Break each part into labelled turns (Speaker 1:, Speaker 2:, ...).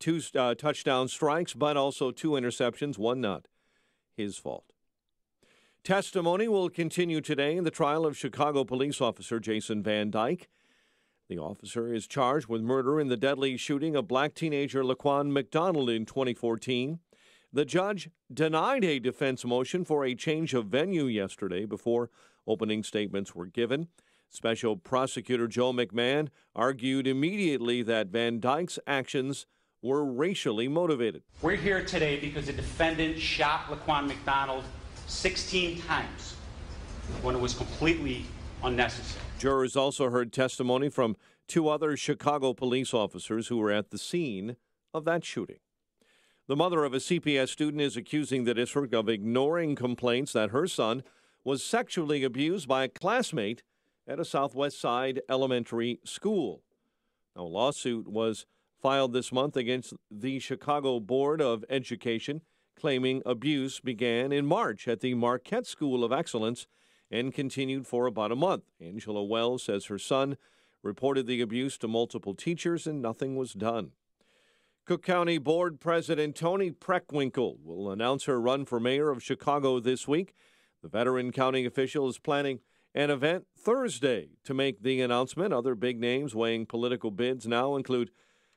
Speaker 1: two touchdown strikes, but also 2 interceptions, one not his fault. Testimony will continue today in the trial of Chicago police officer Jason Van Dyke. The officer is charged with murder in the deadly shooting of black teenager Laquan McDonald in 2014. The judge denied a defense motion for a change of venue yesterday before opening statements were given. Special prosecutor Joe McMahon argued immediately that Van Dyke's actions were racially motivated.
Speaker 2: We're here today because the defendant shot Laquan McDonald 16 times when it was completely unnecessary.
Speaker 1: Jurors also heard testimony from 2 other Chicago police officers who were at the scene of that shooting. The mother of a CPS student is accusing the district of ignoring complaints that her son was sexually abused by a classmate at a Southwest Side elementary school. Now, a lawsuit was filed this month against the Chicago Board of Education, claiming abuse began in March at the Marquette School of Excellence and continued for about a month. Angela Wells says her son reported the abuse to multiple teachers and nothing was done. Cook County Board President Toni Preckwinkle will announce her run for mayor of Chicago this week. The veteran county official is planning an event Thursday to make the announcement. Other big names weighing political bids now include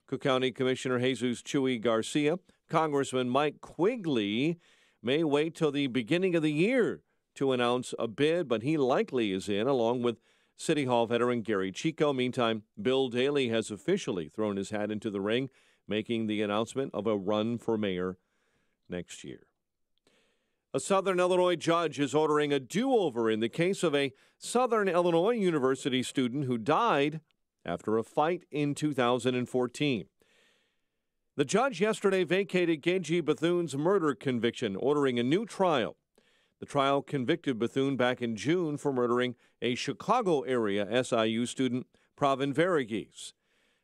Speaker 1: Cook County Commissioner Jesus Chuy Garcia. Congressman Mike Quigley may wait till the beginning of the year to announce a bid, but he likely is in, along with City Hall veteran Gary Chico. Meantime, Bill Daley has officially thrown his hat into the ring, making the announcement of a run for mayor next year. A Southern Illinois judge is ordering a do-over in the case of a Southern Illinois University student who died after a fight in 2014. The judge yesterday vacated Gagey Bethune's murder conviction, ordering a new trial. The trial convicted Bethune back in June for murdering a Chicago-area SIU student, Pravin Varughese.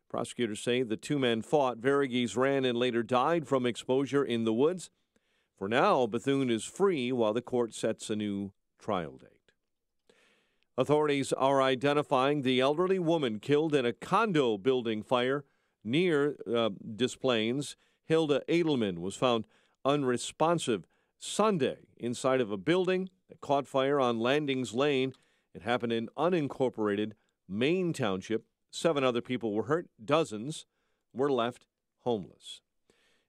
Speaker 1: Prosecutors say the 2 men fought. Varughese ran and later died from exposure in the woods. For now, Bethune is free while the court sets a new trial date. Authorities are identifying the elderly woman killed in a condo building fire near Des Plaines. Hilda Edelman was found unresponsive Sunday inside of a building that caught fire on Landings Lane. It happened in unincorporated Maine Township. 7 other people were hurt. Dozens were left homeless.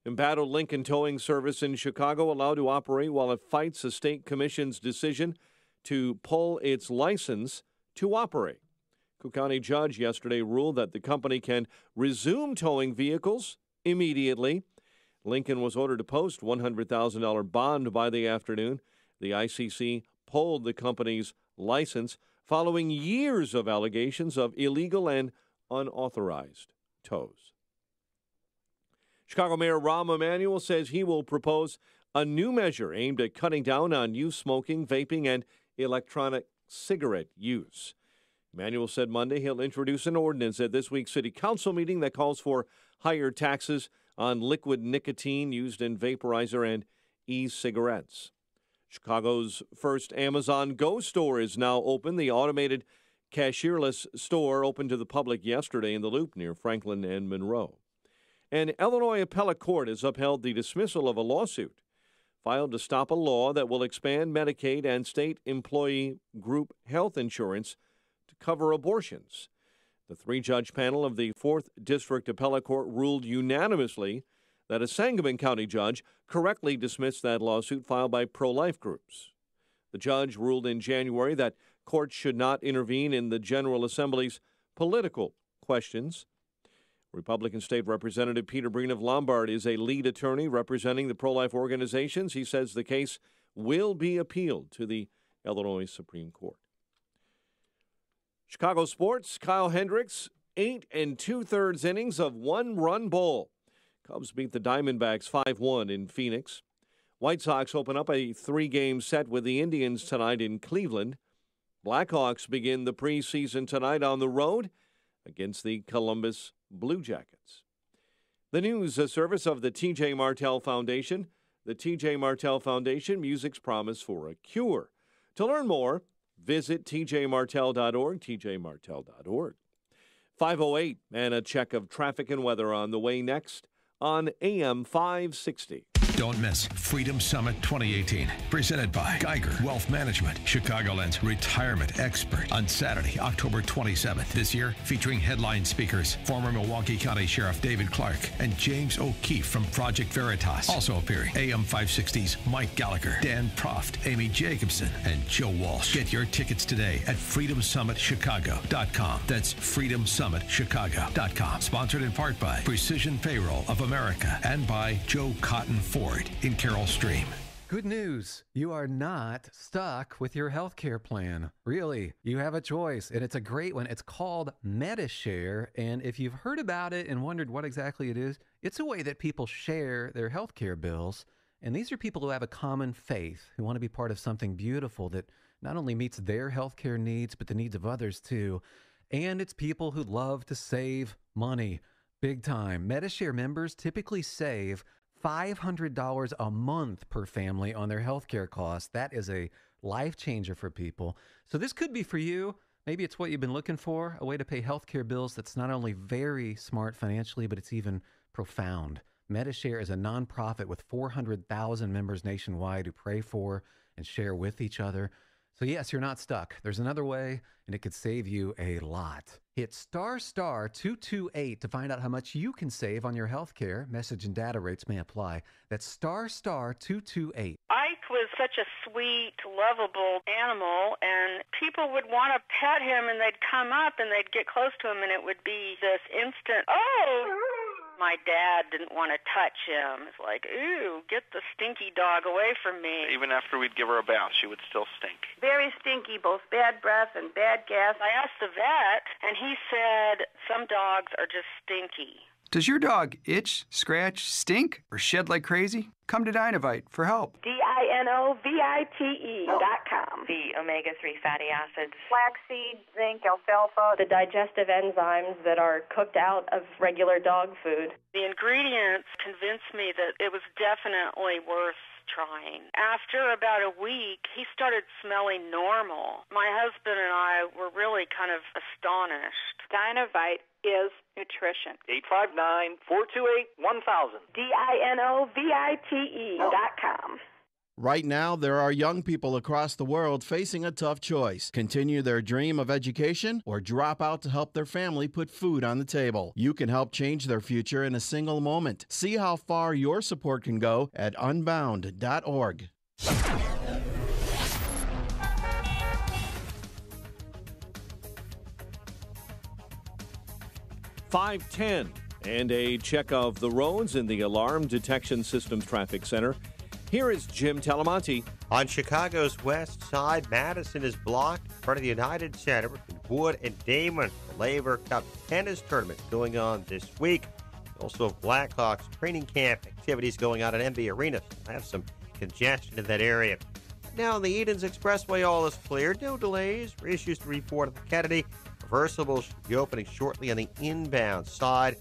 Speaker 1: Embattled Lincoln Towing Service in Chicago allowed to operate while it fights a state commission's decision to pull its license to operate. Cook County judge yesterday ruled that the company can resume towing vehicles immediately. Lincoln was ordered to post $100,000 bond by the afternoon. The ICC pulled the company's license following years of allegations of illegal and unauthorized tows. Chicago Mayor Rahm Emanuel says he will propose a new measure aimed at cutting down on youth smoking, vaping, and electronic cigarette use. Emanuel said Monday he'll introduce an ordinance at this week's city council meeting that calls for higher taxes on liquid nicotine used in vaporizer and e-cigarettes. Chicago's first Amazon Go store is now open. The automated cashierless store opened to the public yesterday in the Loop near Franklin and Monroe. An Illinois appellate court has upheld the dismissal of a lawsuit filed to stop a law that will expand Medicaid and state employee group health insurance to cover abortions. The 3-judge panel of the 4th District Appellate Court ruled unanimously that a Sangamon County judge correctly dismissed that lawsuit filed by pro-life groups. The judge ruled in January that courts should not intervene in the General Assembly's political questions. Republican State Representative Peter Breen of Lombard is a lead attorney representing the pro-life organizations. He says the case will be appealed to the Illinois Supreme Court. Chicago sports, Kyle Hendricks, 8 2/3 innings of 1-run ball. Cubs beat the Diamondbacks 5-1 in Phoenix. White Sox open up a 3-game set with the Indians tonight in Cleveland. Blackhawks begin the preseason tonight on the road against the Columbus Blue Jackets. The news service of the T.J. Martell Foundation. The T.J. Martell Foundation, music's promise for a cure. To learn more, visit tjmartell.org, tjmartell.org. 5:08, and a check of traffic and weather on the way next on AM 560.
Speaker 3: Don't miss Freedom Summit 2018, presented by Geiger Wealth Management, Chicagoland's retirement expert, on Saturday, October 27th. This year, featuring headline speakers, former Milwaukee County Sheriff David Clark and James O'Keefe from Project Veritas. Also appearing, AM 560's Mike Gallagher, Dan Proft, Amy Jacobson, and Joe Walsh. Get your tickets today at freedomsummitchicago.com. That's freedomsummitchicago.com. Sponsored in part by Precision Payroll of America and by Joe Cotton Ford in Carroll Stream.
Speaker 4: Good news. You are not stuck with your healthcare plan. Really, you have a choice, and it's a great one. It's called Medi-Share, and if you've heard about it and wondered what exactly it is, it's a way that people share their healthcare bills, and these are people who have a common faith, who want to be part of something beautiful that not only meets their healthcare needs, but the needs of others too. And it's people who love to save money, big time. Medi-Share members typically save $500 a month per family on their healthcare costs. That is a life changer for people. So this could be for you. Maybe it's what you've been looking for, a way to pay healthcare bills that's not only very smart financially, but it's even profound. Medi-Share is a nonprofit with 400,000 members nationwide who pray for and share with each other. So yes, you're not stuck. There's another way, and it could save you a lot. Hit *228 to find out how much you can save on your health care. Message and data rates may apply. That's *228.
Speaker 5: Ike was such a sweet, lovable animal, and people would want to pet him, and they'd come up, and they'd get close to him, and it would be this instant, oh! My dad didn't want to touch him. It's like, ooh, get the stinky dog away from me.
Speaker 6: Even after we'd give her a bath, she would still stink.
Speaker 5: Very stinky, both bad breath and bad gas. I asked the vet, and he said some dogs are just stinky.
Speaker 7: Does your dog itch, scratch, stink, or shed like crazy? Come to Dinovite for help.
Speaker 5: DINOVITE.com.
Speaker 8: The omega-3 fatty acids.
Speaker 5: Flaxseed, zinc, alfalfa.
Speaker 8: The digestive enzymes that are cooked out of regular dog food.
Speaker 5: The ingredients convinced me that it was definitely worth trying. After about a week, he started smelling normal. My husband and I were really kind of astonished.
Speaker 9: Dinovite is nutrition.
Speaker 6: 859-428-1000.
Speaker 5: DINOVITE.com.
Speaker 10: Right now, there are young people across the world facing a tough choice. Continue their dream of education or drop out to help their family put food on the table. You can help change their future in a single moment. See how far your support can go at unbound.org.
Speaker 1: 5:10 and a check of the roads in the Alarm Detection Systems Traffic Center. Here is Jim Talamonte.
Speaker 11: On Chicago's west side, Madison is blocked in front of the United Center between Wood and Damon. The Laver Cup tennis tournament going on this week. Also, Blackhawks training camp activities going on at MB Arena. I have some congestion in that area. Now, on the Edens Expressway, all is clear. No delays. Issues to report at the Kennedy. Reversible should be opening shortly on the inbound side.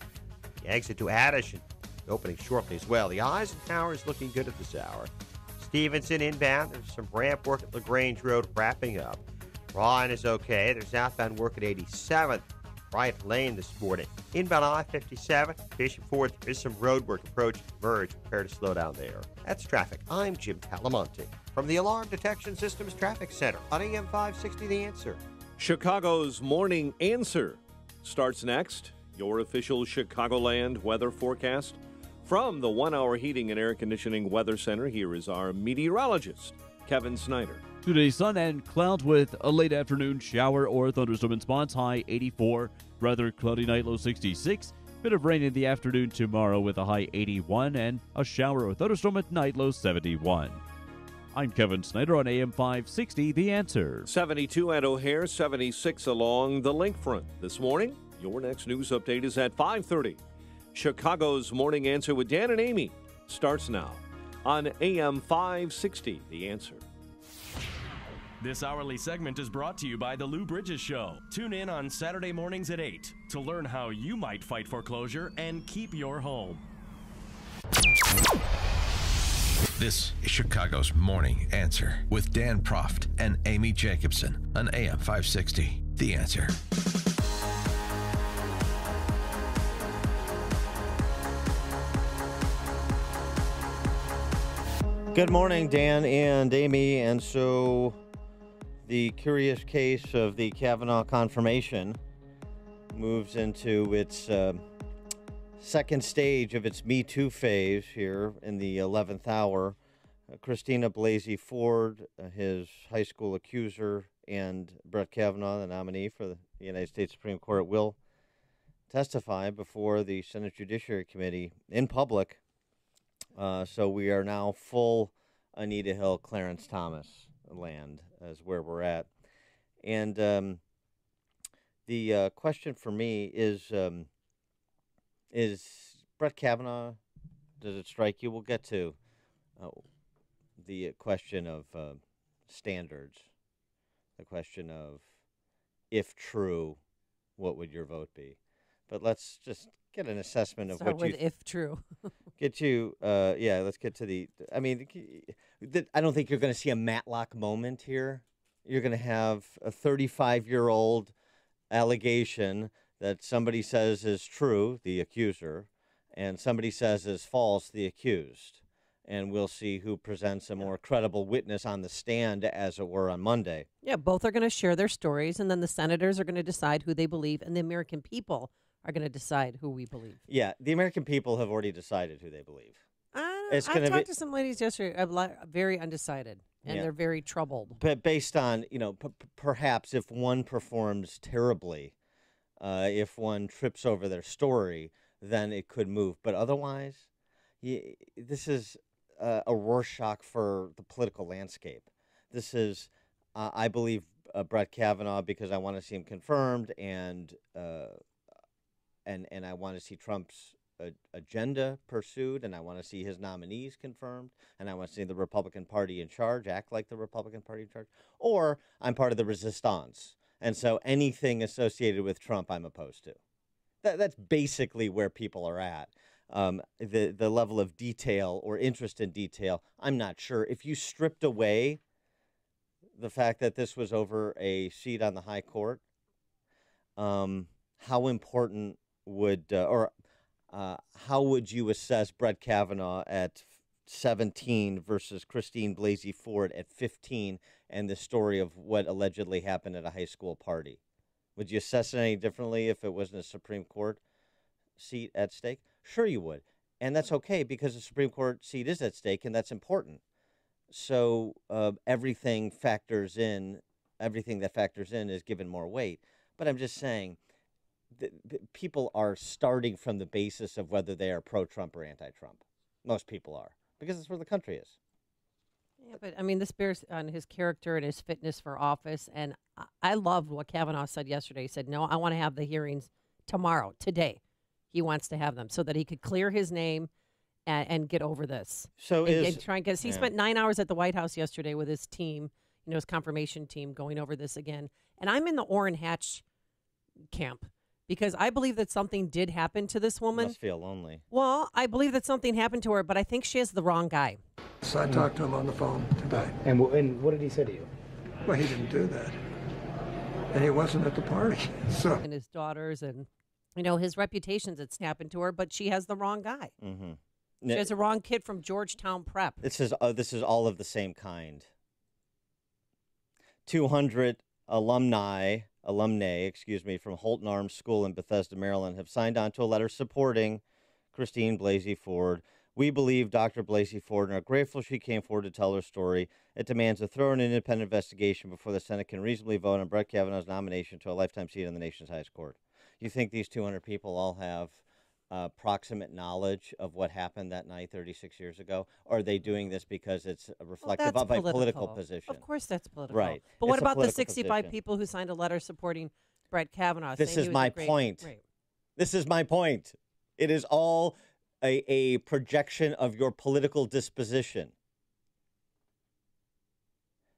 Speaker 11: The exit to Addison opening shortly as well. The Eisenhower is looking good at this hour. Stevenson inbound. There's some ramp work at LaGrange Road wrapping up. Ryan is okay. There's outbound work at 87th. Right lane this morning. Inbound I-57. Station Ford, there is some road work approaching Merge. Prepare to slow down there. That's traffic. I'm Jim Talamonte from the Alarm Detection Systems Traffic Center on AM 560 The Answer.
Speaker 1: Chicago's Morning Answer starts next. Your official Chicagoland weather forecast. From the 1 Hour Heating and Air Conditioning Weather Center, here is our meteorologist, Kevin Snyder.
Speaker 12: Today, sun and clouds with a late afternoon shower or thunderstorm in spots, high 84. Rather cloudy night, low 66. Bit of rain in the afternoon tomorrow with a high 81. And a shower or thunderstorm at night, low 71. I'm Kevin Snyder on AM 560, The Answer.
Speaker 1: 72 at O'Hare, 76 along the Lakefront. This morning, your next news update is at 5:30. Chicago's Morning Answer with Dan and Amy starts now on AM 560, The Answer.
Speaker 13: This hourly segment is brought to you by The Lou Bridges Show. Tune in on Saturday mornings at 8 to learn how you might fight foreclosure and keep your home.
Speaker 3: This is Chicago's Morning Answer with Dan Proft and Amy Jacobson on AM 560, The Answer.
Speaker 11: Good morning, Dan and Amy. And so the curious case of the Kavanaugh confirmation moves into its second stage of its Me Too phase here in the 11th hour. Christina Blasey Ford, his high school accuser, and Brett Kavanaugh, the nominee for the United States Supreme Court, will testify before the Senate Judiciary Committee in public. So we are now full Anita Hill, Clarence Thomas land is where we're at. And the question for me is Brett Kavanaugh, does it strike you? We'll get to the question of standards, the question of, if true, what would your vote be? But let's just get an assessment of
Speaker 14: Start
Speaker 11: what
Speaker 14: with
Speaker 11: you...
Speaker 14: if true.
Speaker 11: Let's get to the... I mean, I don't think you're going to see a Matlock moment here. You're going to have a 35-year-old allegation that somebody says is true, the accuser, and somebody says is false, the accused. And we'll see who presents a more credible witness on the stand, as it were, on Monday.
Speaker 14: Yeah, both are going to share their stories, and then the senators are going to decide who they believe, and the American people are going to decide who we believe.
Speaker 11: Yeah, the American people have already decided who they believe.
Speaker 14: I talked to some ladies yesterday, very undecided, and they're very troubled.
Speaker 11: But based on, perhaps if one performs terribly, if one trips over their story, then it could move. But otherwise, this is a Rorschach for the political landscape. This is, I believe, Brett Kavanaugh because I want to see him confirmed, and I want to see Trump's agenda pursued, and I want to see his nominees confirmed, and I want to see the Republican Party in charge, act like the Republican Party in charge, or I'm part of the resistance, and so anything associated with Trump I'm opposed to. That's basically where people are at. The level of detail or interest in detail, I'm not sure. If you stripped away the fact that this was over a seat on the high court, how important would how would you assess Brett Kavanaugh at 17 versus Christine Blasey Ford at 15 and the story of what allegedly happened at a high school party? Would you assess it any differently if it wasn't a Supreme Court seat at stake? Sure you would. And that's okay because the Supreme Court seat is at stake, and that's important. So everything that factors in is given more weight. But I'm just saying, people are starting from the basis of whether they are pro-Trump or anti-Trump. Most people are, because that's where the country is.
Speaker 14: Yeah, but I mean, this bears on his character and his fitness for office. And I loved what Kavanaugh said yesterday. He said, no, I want to have the hearings tomorrow, today. He wants to have them so that he could clear his name and get over this.
Speaker 11: So
Speaker 14: and try and he spent 9 hours at the White House yesterday with his team, his confirmation team, going over this again. And I'm in the Orrin Hatch camp because I believe that something did happen to this woman.
Speaker 11: Must feel lonely.
Speaker 14: Well, I believe that something happened to her, but I think she has the wrong guy.
Speaker 15: So I talked to him on the phone today.
Speaker 16: And what did he say to you?
Speaker 15: Well, he didn't do that. And he wasn't at the party. So.
Speaker 14: And his daughters and, his reputation's it's happened to her, but she has the wrong guy.
Speaker 11: Mm-hmm.
Speaker 14: She has the wrong kid from Georgetown Prep.
Speaker 11: This is all of the same kind. 200 alumni, from Holton Arms School in Bethesda, Maryland, have signed on to a letter supporting Christine Blasey Ford. We believe Dr. Blasey Ford and are grateful she came forward to tell her story. It demands a thorough and independent investigation before the Senate can reasonably vote on Brett Kavanaugh's nomination to a lifetime seat on the nation's highest court. You think these 200 people all have proximate knowledge of what happened that night 36 years ago? Or are they doing this because it's reflective of a political position?
Speaker 14: Of course that's political.
Speaker 11: Right.
Speaker 14: But what about the 65
Speaker 11: position.
Speaker 14: people who signed a letter supporting Brett Kavanaugh?
Speaker 11: This is my point.
Speaker 14: Right.
Speaker 11: This is my point. It is all a projection of your political disposition.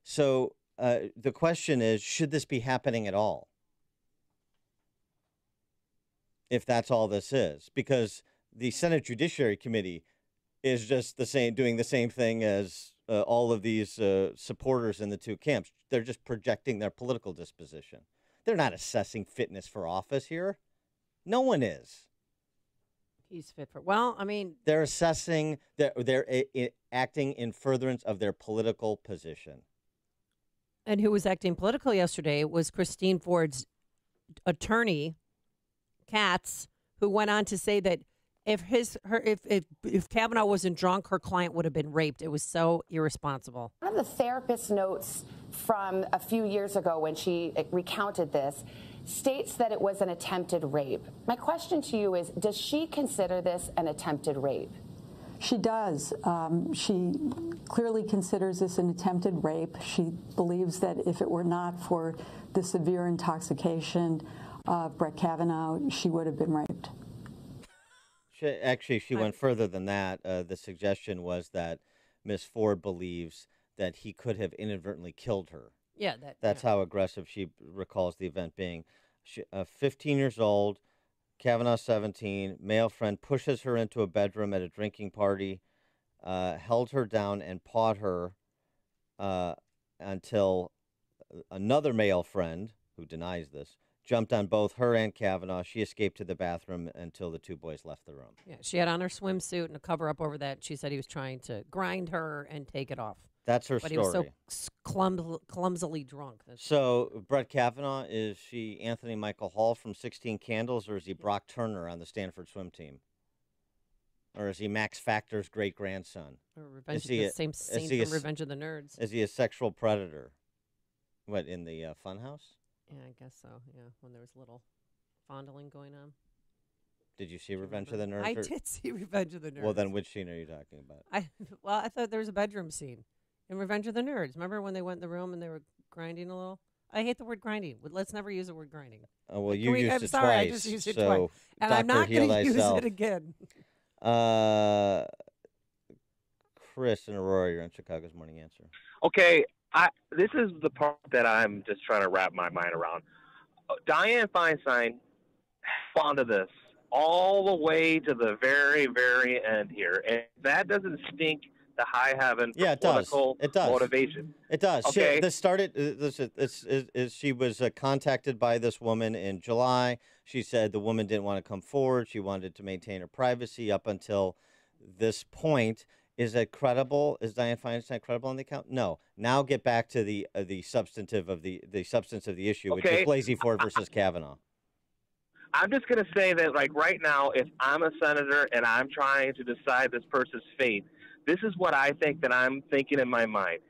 Speaker 11: So the question is, should this be happening at all? If that's all this is, because the Senate Judiciary Committee is just doing the same thing as all of these supporters in the two camps. They're just projecting their political disposition. They're not assessing fitness for office here. No one is.
Speaker 14: He's fit for. Well, I mean,
Speaker 16: They're assessing. They're acting in furtherance of their political position.
Speaker 14: and who was acting political yesterday was Christine Ford's attorney, Katz, who went on to say that if Kavanaugh wasn't drunk, her client would have been raped. It was so irresponsible.
Speaker 17: One of the therapist's notes from a few years ago when she recounted this states that it was an attempted rape. My question to you is, does she consider this an attempted rape?
Speaker 18: She does. She clearly considers this an attempted rape. She believes that if it were not for the severe intoxication of Brett Kavanaugh, she would have been raped.
Speaker 16: She went further than that. The suggestion was that Miss Ford believes that he could have inadvertently killed her.
Speaker 14: Yeah,
Speaker 16: that's how aggressive she recalls the event being. 15 years old, Kavanaugh 17, male friend pushes her into a bedroom at a drinking party, held her down and pawed her until another male friend, who denies this, jumped on both her and Kavanaugh. She escaped to the bathroom until the two boys left the room.
Speaker 14: Yeah, she had on her swimsuit and a cover-up over that. She said he was trying to grind her and take it off.
Speaker 16: That's her
Speaker 14: but
Speaker 16: story.
Speaker 14: But he was so clumsily drunk.
Speaker 16: So Brett Kavanaugh, is she Anthony Michael Hall from 16 Candles, or is he Brock Turner on the Stanford swim team? Or is he Max Factor's great-grandson?
Speaker 14: Or same saint from Revenge of the Nerds.
Speaker 16: Is he a sexual predator? What, in the funhouse?
Speaker 14: Yeah, I guess so. Yeah, when there was a little fondling going on.
Speaker 16: Did you see Revenge of the Nerds?
Speaker 14: I did see Revenge of the Nerds.
Speaker 16: Well, then which scene are you talking about?
Speaker 14: I thought there was a bedroom scene in Revenge of the Nerds. Remember when they went in the room and they were grinding a little? I hate the word grinding. Let's never use the word grinding.
Speaker 16: Oh, well, you used it
Speaker 14: sorry,
Speaker 16: twice.
Speaker 14: I just used it
Speaker 16: so
Speaker 14: twice. And I'm not going to use it again.
Speaker 16: Chris and Aurora, you're on Chicago's Morning Answer.
Speaker 19: Okay, this is the part that I'm just trying to wrap my mind around. Dianne Feinstein fond of this all the way to the very, very end here. And that doesn't stink to high heaven for political motivation.
Speaker 16: It does.
Speaker 19: Okay.
Speaker 16: This started, she was contacted by this woman in July. She said the woman didn't want to come forward. She wanted to maintain her privacy up until this point. Is it credible? Is Dianne Feinstein credible on the account? No. Now get back to the substantive of the substance of the issue, which is Blasey Ford versus Kavanaugh.
Speaker 19: I'm just going to say that, like, right now, if I'm a senator and I'm trying to decide this person's fate, this is what I think that I'm thinking in my mind.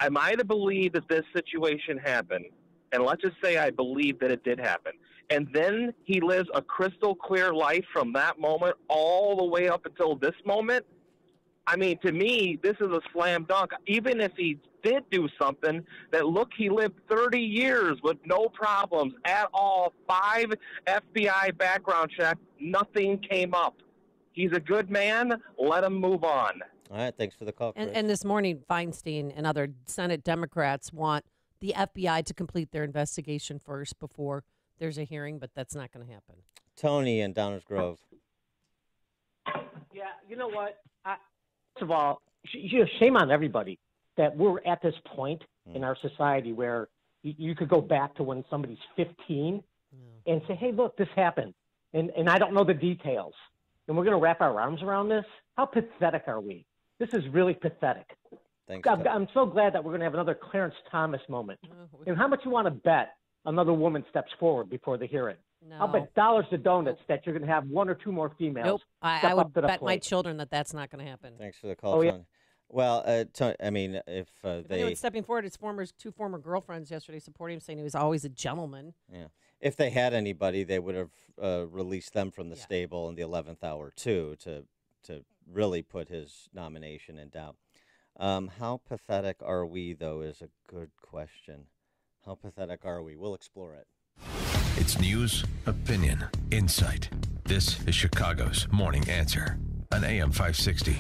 Speaker 19: Am I to believe that this situation happened? And let's just say I believe that it did happen. And then he lives a crystal clear life from that moment all the way up until this moment. I mean, to me, this is a slam dunk. Even if he did do something that, look, he lived 30 years with no problems at all, 5 FBI background checks, nothing came up. He's a good man. Let him move on.
Speaker 16: All right, thanks for the call, Chris.
Speaker 14: And this morning, Feinstein and other Senate Democrats want the FBI to complete their investigation first before there's a hearing, but that's not going to happen.
Speaker 16: Tony in Downers Grove.
Speaker 20: Yeah, you know what? First of all, shame on everybody that we're at this point in our society where you could go back to when somebody's 15 and say, hey, look, this happened, and I don't know the details. And we're going to wrap our arms around this? How pathetic are we? This is really pathetic.
Speaker 16: Thanks,
Speaker 20: I'm so glad that we're going to have another Clarence Thomas moment. And how much you want to bet another woman steps forward before the hearing?
Speaker 14: No.
Speaker 20: I'll bet dollars to donuts that you're going to have 1 or 2 more females.
Speaker 14: Nope. I
Speaker 20: step
Speaker 14: would
Speaker 20: up to the
Speaker 14: bet my
Speaker 20: plate.
Speaker 14: children that that's not going to happen.
Speaker 16: Thanks for the call, Tony. Well, I mean, if
Speaker 14: anyone's stepping forward, his two former girlfriends yesterday supporting him, saying he was always a gentleman.
Speaker 16: Yeah. If they had anybody, they would have released them from the stable in the 11th hour, too, to really put his nomination in doubt. How pathetic are we, though, is a good question. How pathetic are we? We'll explore it.
Speaker 3: It's news, opinion, insight. This is Chicago's Morning Answer on AM 560.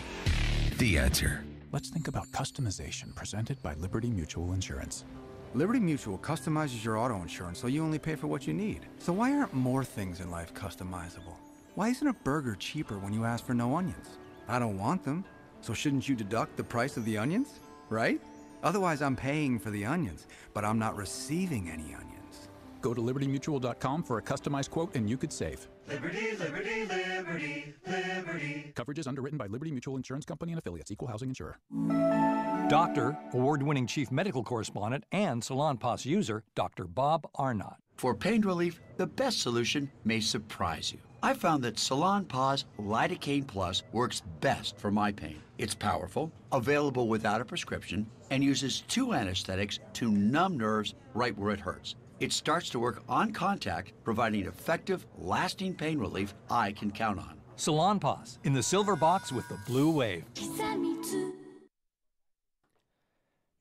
Speaker 3: The Answer.
Speaker 21: Let's think about customization presented by Liberty Mutual Insurance.
Speaker 22: Liberty Mutual customizes your auto insurance so you only pay for what you need. So why aren't more things in life customizable? Why isn't a burger cheaper when you ask for no onions? I don't want them, so shouldn't you deduct the price of the onions, right? Otherwise, I'm paying for the onions, but I'm not receiving any onions.
Speaker 21: Go to libertymutual.com for a customized quote and you could save.
Speaker 2: Liberty, liberty, liberty, liberty.
Speaker 21: Coverage is underwritten by Liberty Mutual Insurance Company and affiliates. Equal housing insurer.
Speaker 4: Doctor, award-winning chief medical correspondent, and Salonpas user, Dr. Bob Arnott.
Speaker 23: For pain relief, the best solution may surprise you. I found that Salonpas Lidocaine Plus works best for my pain. It's powerful, available without a prescription, and uses 2 anesthetics to numb nerves right where it hurts. It starts to work on contact, providing effective, lasting pain relief I can count on.
Speaker 4: Salonpas, in the silver box with the blue wave.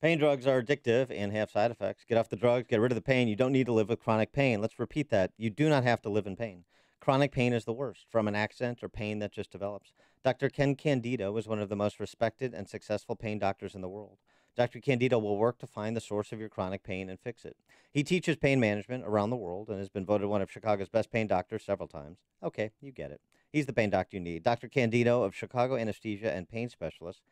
Speaker 16: Pain drugs are addictive and have side effects. Get off the drugs, get rid of the pain. You don't need to live with chronic pain. Let's repeat that. You do not have to live in pain. Chronic pain is the worst, from an accident or pain that just develops. Dr. Ken Candido is one of the most respected and successful pain doctors in the world. Dr. Candido will work to find the source of your chronic pain and fix it. He teaches pain management around the world and has been voted one of Chicago's best pain doctors several times. Okay, you get it. He's the pain doctor you need. Dr. Candido of Chicago Anesthesia and Pain Specialists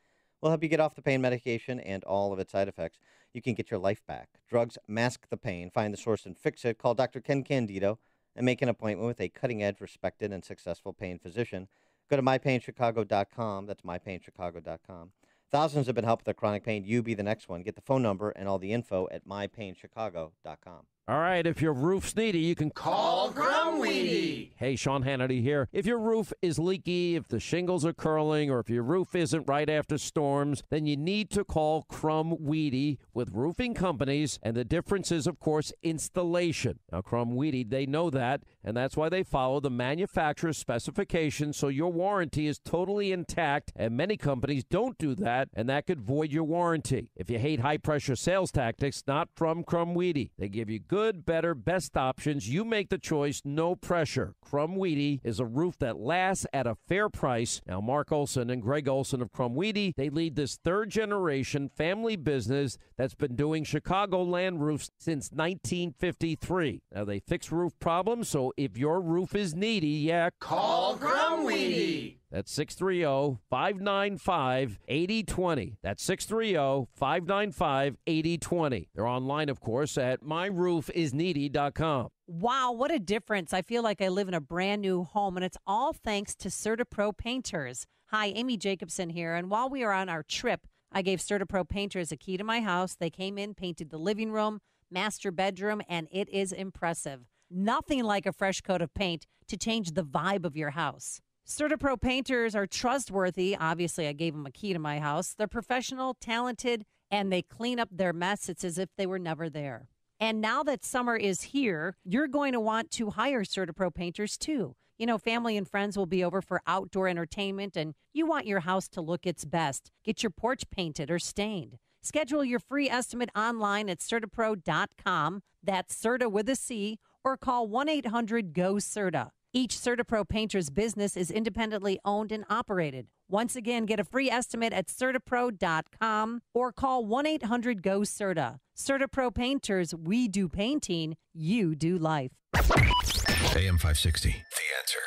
Speaker 16: will help you get off the pain medication and all of its side effects. You can get your life back. Drugs mask the pain. Find the source and fix it. Call Dr. Ken Candido and make an appointment with a cutting-edge, respected, and successful pain physician. Go to mypainchicago.com. That's mypainchicago.com. Thousands have been helped with their chronic pain. You be the next one. Get the phone number and all the info at mypainchicago.com.
Speaker 24: All right, if your roof's needy, you can call Crumweedy. Hey, Sean Hannity here. If your roof is leaky, if the shingles are curling, or if your roof isn't right after storms, then you need to call Crumweedy with roofing companies, and the difference is, of course, installation. Now, Crumweedy, they know that, and that's why they follow the manufacturer's specifications, so your warranty is totally intact, and many companies don't do that, and that could void your warranty. If you hate high-pressure sales tactics, not from Crumweedy. They give you good, better, best options. You make the choice, no pressure. Crumweedy is a roof that lasts at a fair price. Now, Mark Olson and Greg Olson of Crumweedy, they lead this third-generation family business that's been doing Chicagoland roofs since 1953. Now, they fix roof problems, so if your roof is needy, call Crumweedy. That's 630-595-8020. That's 630-595-8020. They're online, of course, at myroofisneedy.com.
Speaker 14: Wow, what a difference. I feel like I live in a brand new home, and it's all thanks to CertaPro Painters. Hi, Amy Jacobson here, and while we were on our trip, I gave CertaPro Painters a key to my house. They came in, painted the living room, master bedroom, and it is impressive. Nothing like a fresh coat of paint to change the vibe of your house. CertaPro Painters are trustworthy. Obviously, I gave them a key to my house. They're professional, talented, and they clean up their mess. It's as if they were never there. And now that summer is here, you're going to want to hire CertaPro Painters, too. You know, family and friends will be over for outdoor entertainment, and you want your house to look its best. Get your porch painted or stained. Schedule your free estimate online at CertaPro.com. That's Certa with a C, or call 1-800-GO-CERTA. Each CertaPro Painter's business is independently owned and operated. Once again, get a free estimate at CertaPro.com or call 1-800-GO-CERTA. CertaPro Painters, we do painting, you do life.
Speaker 3: AM 560, The Answer.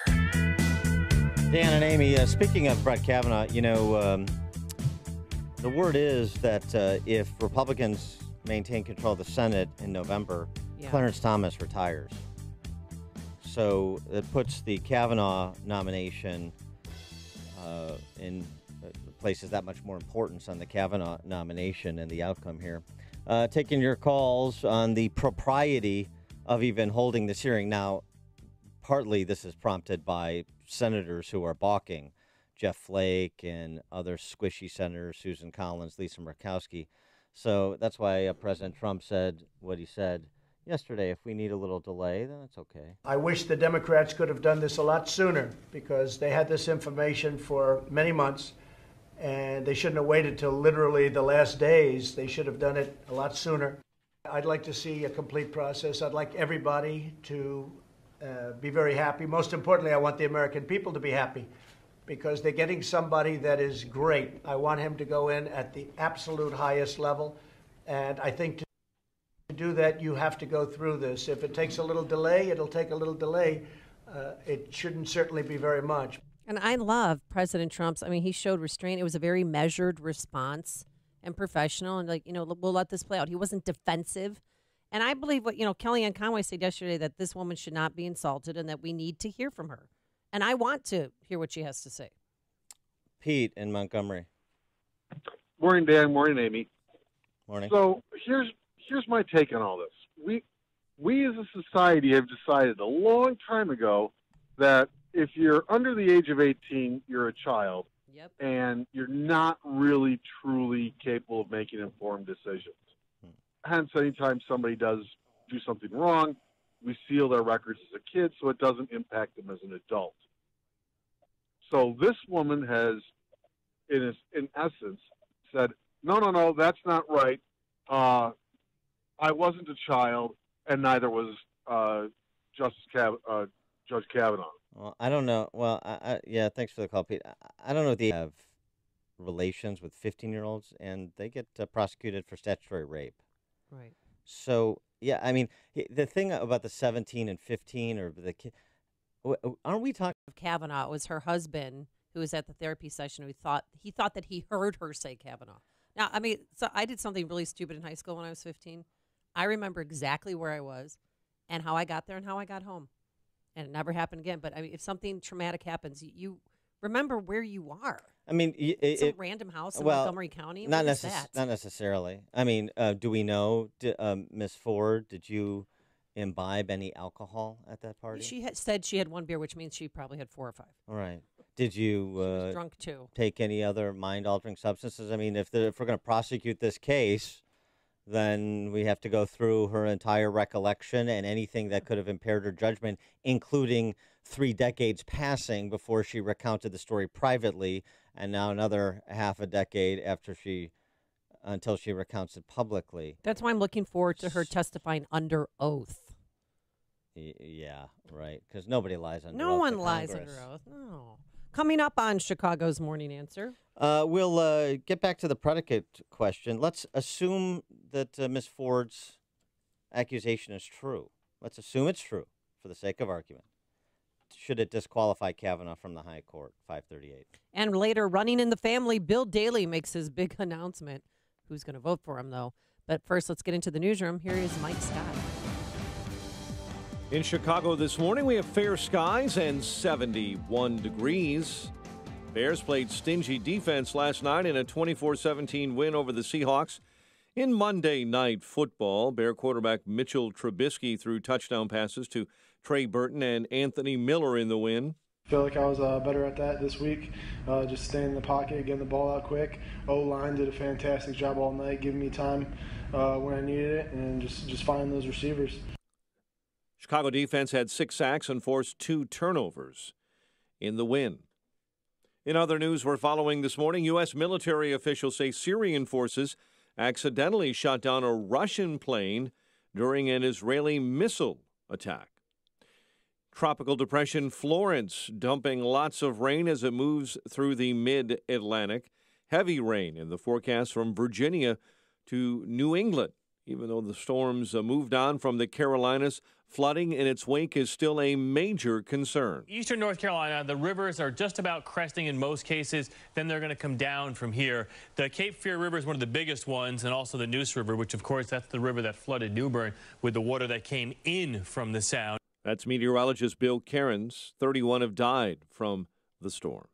Speaker 16: Dan and Amy, speaking of Brett Kavanaugh, you know, the word is that if Republicans maintain control of the Senate in November, Clarence Thomas retires. So it puts the Kavanaugh nomination places that much more importance on the Kavanaugh nomination and the outcome here. Taking your calls on the propriety of even holding this hearing. Now, partly this is prompted by senators who are balking, Jeff Flake and other squishy senators, Susan Collins, Lisa Murkowski. So that's why President Trump said what he said yesterday. If we need a little delay, then it's okay.
Speaker 25: I wish the Democrats could have done this a lot sooner because they had this information for many months and they shouldn't have waited till literally the last days. They should have done it a lot sooner. I'd like to see a complete process. I'd like everybody to be very happy. Most importantly, I want the American people to be happy because they're getting somebody that is great. I want him to go in at the absolute highest level, and I think to do that, you have to go through this. If it takes a little delay, it'll take a little delay. It shouldn't certainly be very much.
Speaker 14: And I love President Trump's, I mean, he showed restraint. It was a very measured response and professional. And, like, you know, we'll let this play out. He wasn't defensive. And I believe what, Kellyanne Conway said yesterday, that this woman should not be insulted and that we need to hear from her. And I want to hear what she has to say.
Speaker 16: Pete in Montgomery.
Speaker 5: Morning, Dan. Morning, Amy.
Speaker 16: Morning.
Speaker 5: So here's my take on all this. We as a society have decided a long time ago that if you're under the age of 18, you're a child.
Speaker 14: Yep.
Speaker 5: And you're not really, truly capable of making informed decisions. Hence, anytime somebody does do something wrong, we seal their records as a kid so it doesn't impact them as an adult. So this woman has, in essence, said, no, that's not right. I wasn't a child, and neither was Judge Kavanaugh.
Speaker 16: Well, I don't know. Well, yeah, thanks for the call, Pete. I don't know if they have relations with 15-year-olds, and they get prosecuted for statutory rape.
Speaker 14: Right.
Speaker 16: So, yeah, I mean, the thing about the 17 and 15 or the kid, aren't we talking?
Speaker 14: Kavanaugh, it was her husband who was at the therapy session. He thought that he heard her say Kavanaugh. Now, I mean, so I did something really stupid in high school when I was 15. I remember exactly where I was and how I got there and how I got home. And it never happened again. But, I mean, if something traumatic happens, you remember where you are.
Speaker 16: I mean,
Speaker 14: some random house in Montgomery County?
Speaker 16: Not necessarily. I mean, do we know, Miss Ford, did you imbibe any alcohol at that party?
Speaker 14: She had said she had one beer, which means she probably had 4 or 5.
Speaker 16: All right. Did you
Speaker 14: was drunk too.
Speaker 16: Take any other mind-altering substances? I mean, if we're going to prosecute this case, then we have to go through her entire recollection and anything that could have impaired her judgment, including 3 decades passing before she recounted the story privately, and now another half a decade until she recounts it publicly.
Speaker 14: That's why I'm looking forward to her testifying under oath.
Speaker 16: Yeah, right. Because nobody lies under oath.
Speaker 14: No one lies under oath. No. Coming up on Chicago's Morning Answer.
Speaker 16: We'll get back to the predicate question. Let's assume that Ms. Ford's accusation is true. Let's assume it's true for the sake of argument. Should it disqualify Kavanaugh from the high court? 538.
Speaker 14: And later, running in the family, Bill Daley makes his big announcement. Who's going to vote for him, though? But first, let's get into the newsroom. Here is Mike Scott.
Speaker 1: In Chicago this morning, we have fair skies and 71 degrees. Bears played stingy defense last night in a 24-17 win over the Seahawks. In Monday Night Football, Bear quarterback Mitchell Trubisky threw touchdown passes to Trey Burton and Anthony Miller in the win.
Speaker 6: I feel like I was better at that this week, just staying in the pocket, getting the ball out quick. O-line did a fantastic job all night, giving me time when I needed it, and just finding those receivers.
Speaker 1: Chicago defense had 6 sacks and forced 2 turnovers in the win. In other news we're following this morning, U.S. military officials say Syrian forces accidentally shot down a Russian plane during an Israeli missile attack. Tropical depression Florence dumping lots of rain as it moves through the mid-Atlantic. Heavy rain in the forecast from Virginia to New England. Even though the storms moved on from the Carolinas, flooding in its wake is still a major concern.
Speaker 7: Eastern North Carolina, the rivers are just about cresting in most cases. Then they're going to come down from here. The Cape Fear River is one of the biggest ones, and also the Neuse River, which, of course, that's the river that flooded New Bern with the water that came in from the Sound.
Speaker 1: That's meteorologist Bill Cairns. 31 have died from the storm.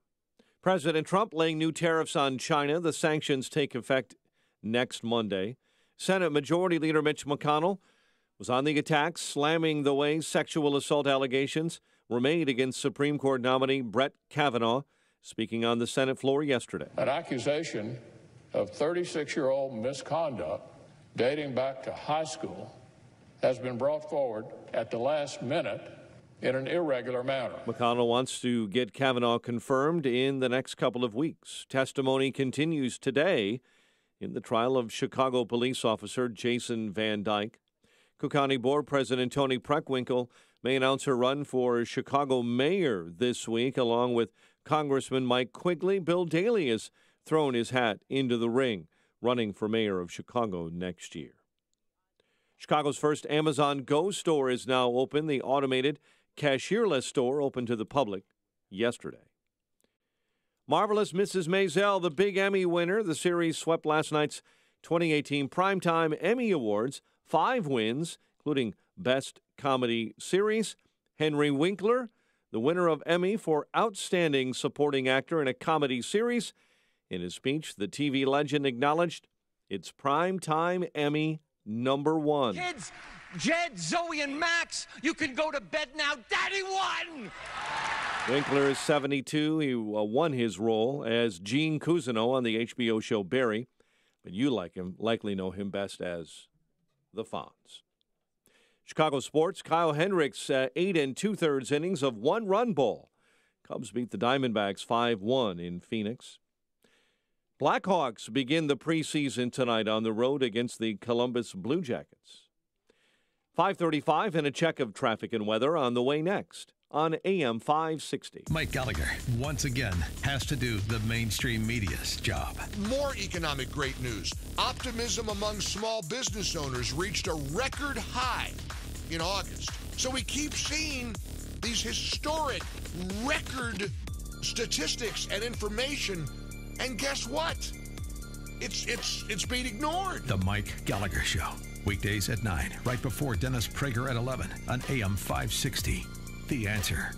Speaker 1: President Trump laying new tariffs on China. The sanctions take effect next Monday. Senate Majority Leader Mitch McConnell was on the attack, slamming the way sexual assault allegations were made against Supreme Court nominee Brett Kavanaugh, speaking on the Senate floor yesterday.
Speaker 8: An accusation of 36-year-old misconduct dating back to high school has been brought forward at the last minute in an irregular manner.
Speaker 1: McConnell wants to get Kavanaugh confirmed in the next couple of weeks. Testimony continues today in the trial of Chicago police officer Jason Van Dyke. Cook County Board President Toni Preckwinkle may announce her run for Chicago mayor this week, along with Congressman Mike Quigley. Bill Daley has thrown his hat into the ring, running for mayor of Chicago next year. Chicago's first Amazon Go store is now open. The automated cashierless store opened to the public yesterday. Marvelous Mrs. Maisel, the big Emmy winner. The series swept last night's 2018 Primetime Emmy Awards 5 wins, including Best Comedy Series. Henry Winkler, the winner of Emmy for Outstanding Supporting Actor in a Comedy Series. In his speech, the TV legend acknowledged it's primetime Emmy #1.
Speaker 9: Kids, Jed, Zoe, and Max, you can go to bed now. Daddy won!
Speaker 1: Winkler is 72. He won his role as Gene Cousineau on the HBO show Barry, but you likely know him best as the Fonz. Chicago sports, Kyle Hendricks, 8 2/3 innings of 1-run ball. Cubs beat the Diamondbacks 5-1 in Phoenix. Blackhawks begin the preseason tonight on the road against the Columbus Blue Jackets. 5:35 and a check of traffic and weather on the way next on AM 560.
Speaker 3: Mike Gallagher, once again, has to do the mainstream media's job.
Speaker 10: More economic great news. Optimism among small business owners reached a record high in August. So we keep seeing these historic record statistics and information. And guess what? It's being ignored.
Speaker 3: The Mike Gallagher Show. Weekdays at 9, right before Dennis Prager at 11 on AM 560. The Answer.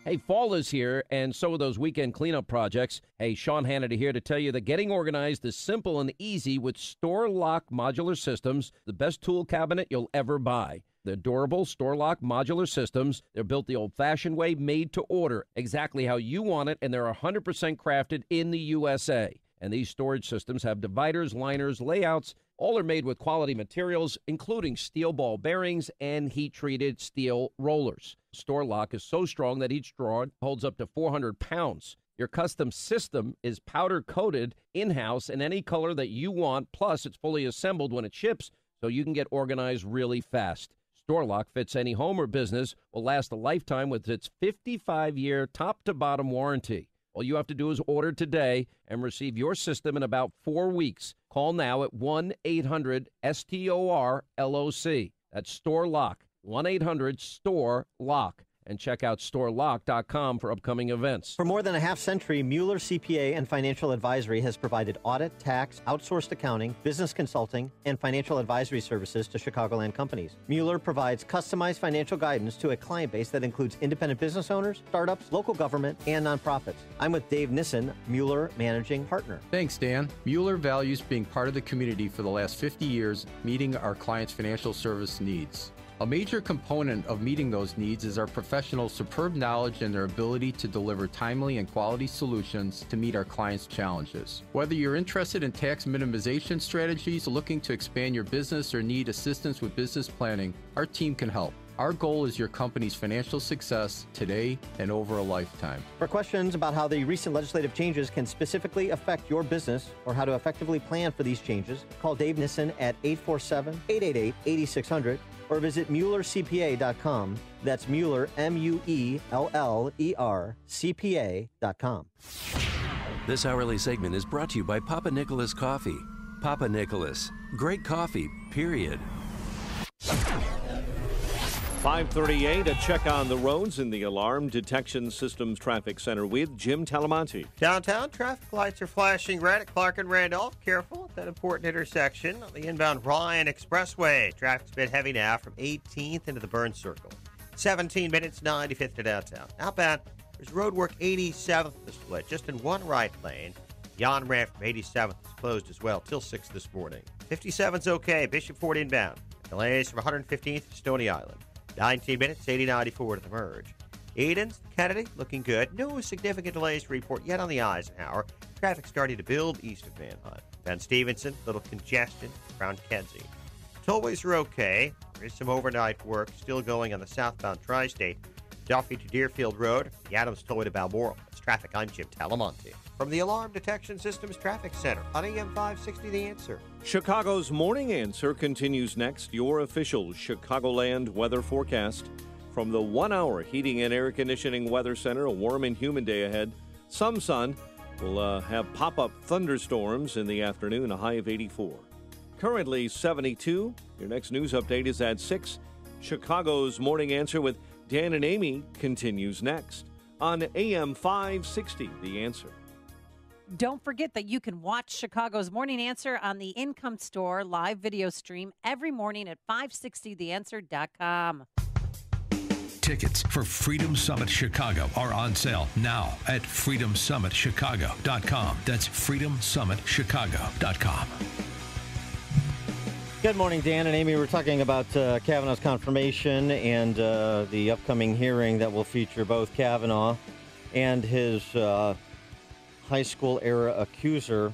Speaker 24: Hey, fall is here, and so are those weekend cleanup projects. Hey, Sean Hannity here to tell you that getting organized is simple and easy with Store Lock Modular Systems, the best tool cabinet you'll ever buy. They're durable Store Lock Modular Systems. They're built the old-fashioned way, made to order, exactly how you want it, and they're 100% crafted in the USA. And these storage systems have dividers, liners, layouts. All are made with quality materials, including steel ball bearings and heat-treated steel rollers. Store Lock is so strong that each drawer holds up to 400 pounds. Your custom system is powder-coated in-house in any color that you want, plus it's fully assembled when it ships, so you can get organized really fast. Store Lock fits any home or business, will last a lifetime with its 55-year top-to-bottom warranty. All you have to do is order today and receive your system in about 4 weeks. Call now at 1-800-STOR-LOC. That's Store Lock, 1-800-STORE-LOCK. And check out StoreLock.com for upcoming events.
Speaker 12: For more than a half century, Mueller CPA and Financial Advisory has provided audit, tax, outsourced accounting, business consulting, and financial advisory services to Chicagoland companies. Mueller provides customized financial guidance to a client base that includes independent business owners, startups, local government, and nonprofits. I'm with Dave Nissen, Mueller Managing Partner.
Speaker 13: Thanks, Dan. Mueller values being part of the community for the last 50 years, meeting our clients' financial service needs. A major component of meeting those needs is our professionals' superb knowledge and their ability to deliver timely and quality solutions to meet our clients' challenges. Whether you're interested in tax minimization strategies, looking to expand your business, or need assistance with business planning, our team can help. Our goal is your company's financial success today and over a lifetime.
Speaker 12: For questions about how the recent legislative changes can specifically affect your business or how to effectively plan for these changes, call Dave Nissen at 847-888-8600 or visit MuellerCPA.com. That's Mueller, MUELLER, CPA.com.
Speaker 15: This hourly segment is brought to you by Papa Nicholas Coffee. Papa Nicholas, great coffee, period.
Speaker 1: 5:38, a check on the roads in the Alarm Detection Systems Traffic Center with Jim Talamonte.
Speaker 11: Downtown, traffic lights are flashing red at Clark and Randolph. Careful at that important intersection on the inbound Ryan Expressway. Traffic's been heavy now from 18th into the Burn Circle. 17 minutes, 95th to downtown. Outbound, there's road work 87th to split, just in one right lane. The on-ramp from 87th is closed as well till 6 this morning. 57's okay, Bishop Ford inbound. Delays from 115th to Stony Island. 19 minutes, 80-94 to the merge. Edens, Kennedy, looking good. No significant delays to report yet on the Eisenhower. Traffic starting to build east of Manhunt. Ben Stevenson, little congestion around Kedzie. Tollways are okay. There is some overnight work still going on the southbound Tri-State. Duffy to Deerfield Road, the Adams Tollway to Balmoral. It's traffic. I'm Jim Talamonte. From the Alarm Detection Systems Traffic Center on AM 560, The Answer.
Speaker 1: Chicago's Morning Answer continues next. Your official Chicagoland weather forecast. From the 1 hour Heating and Air Conditioning Weather Center, a warm and humid day ahead. Some sun. We'll have pop-up thunderstorms in the afternoon, a high of 84. Currently 72. Your next news update is at 6. Chicago's Morning Answer with Dan and Amy continues next on AM 560, The Answer.
Speaker 14: Don't forget that you can watch Chicago's Morning Answer on the Income Store live video stream every morning at 560theanswer.com.
Speaker 3: Tickets for Freedom Summit Chicago are on sale now at freedomsummitchicago.com. That's freedomsummitchicago.com.
Speaker 16: Good morning, Dan and Amy. We're talking about Kavanaugh's confirmation and the upcoming hearing that will feature both Kavanaugh and his high school-era accuser,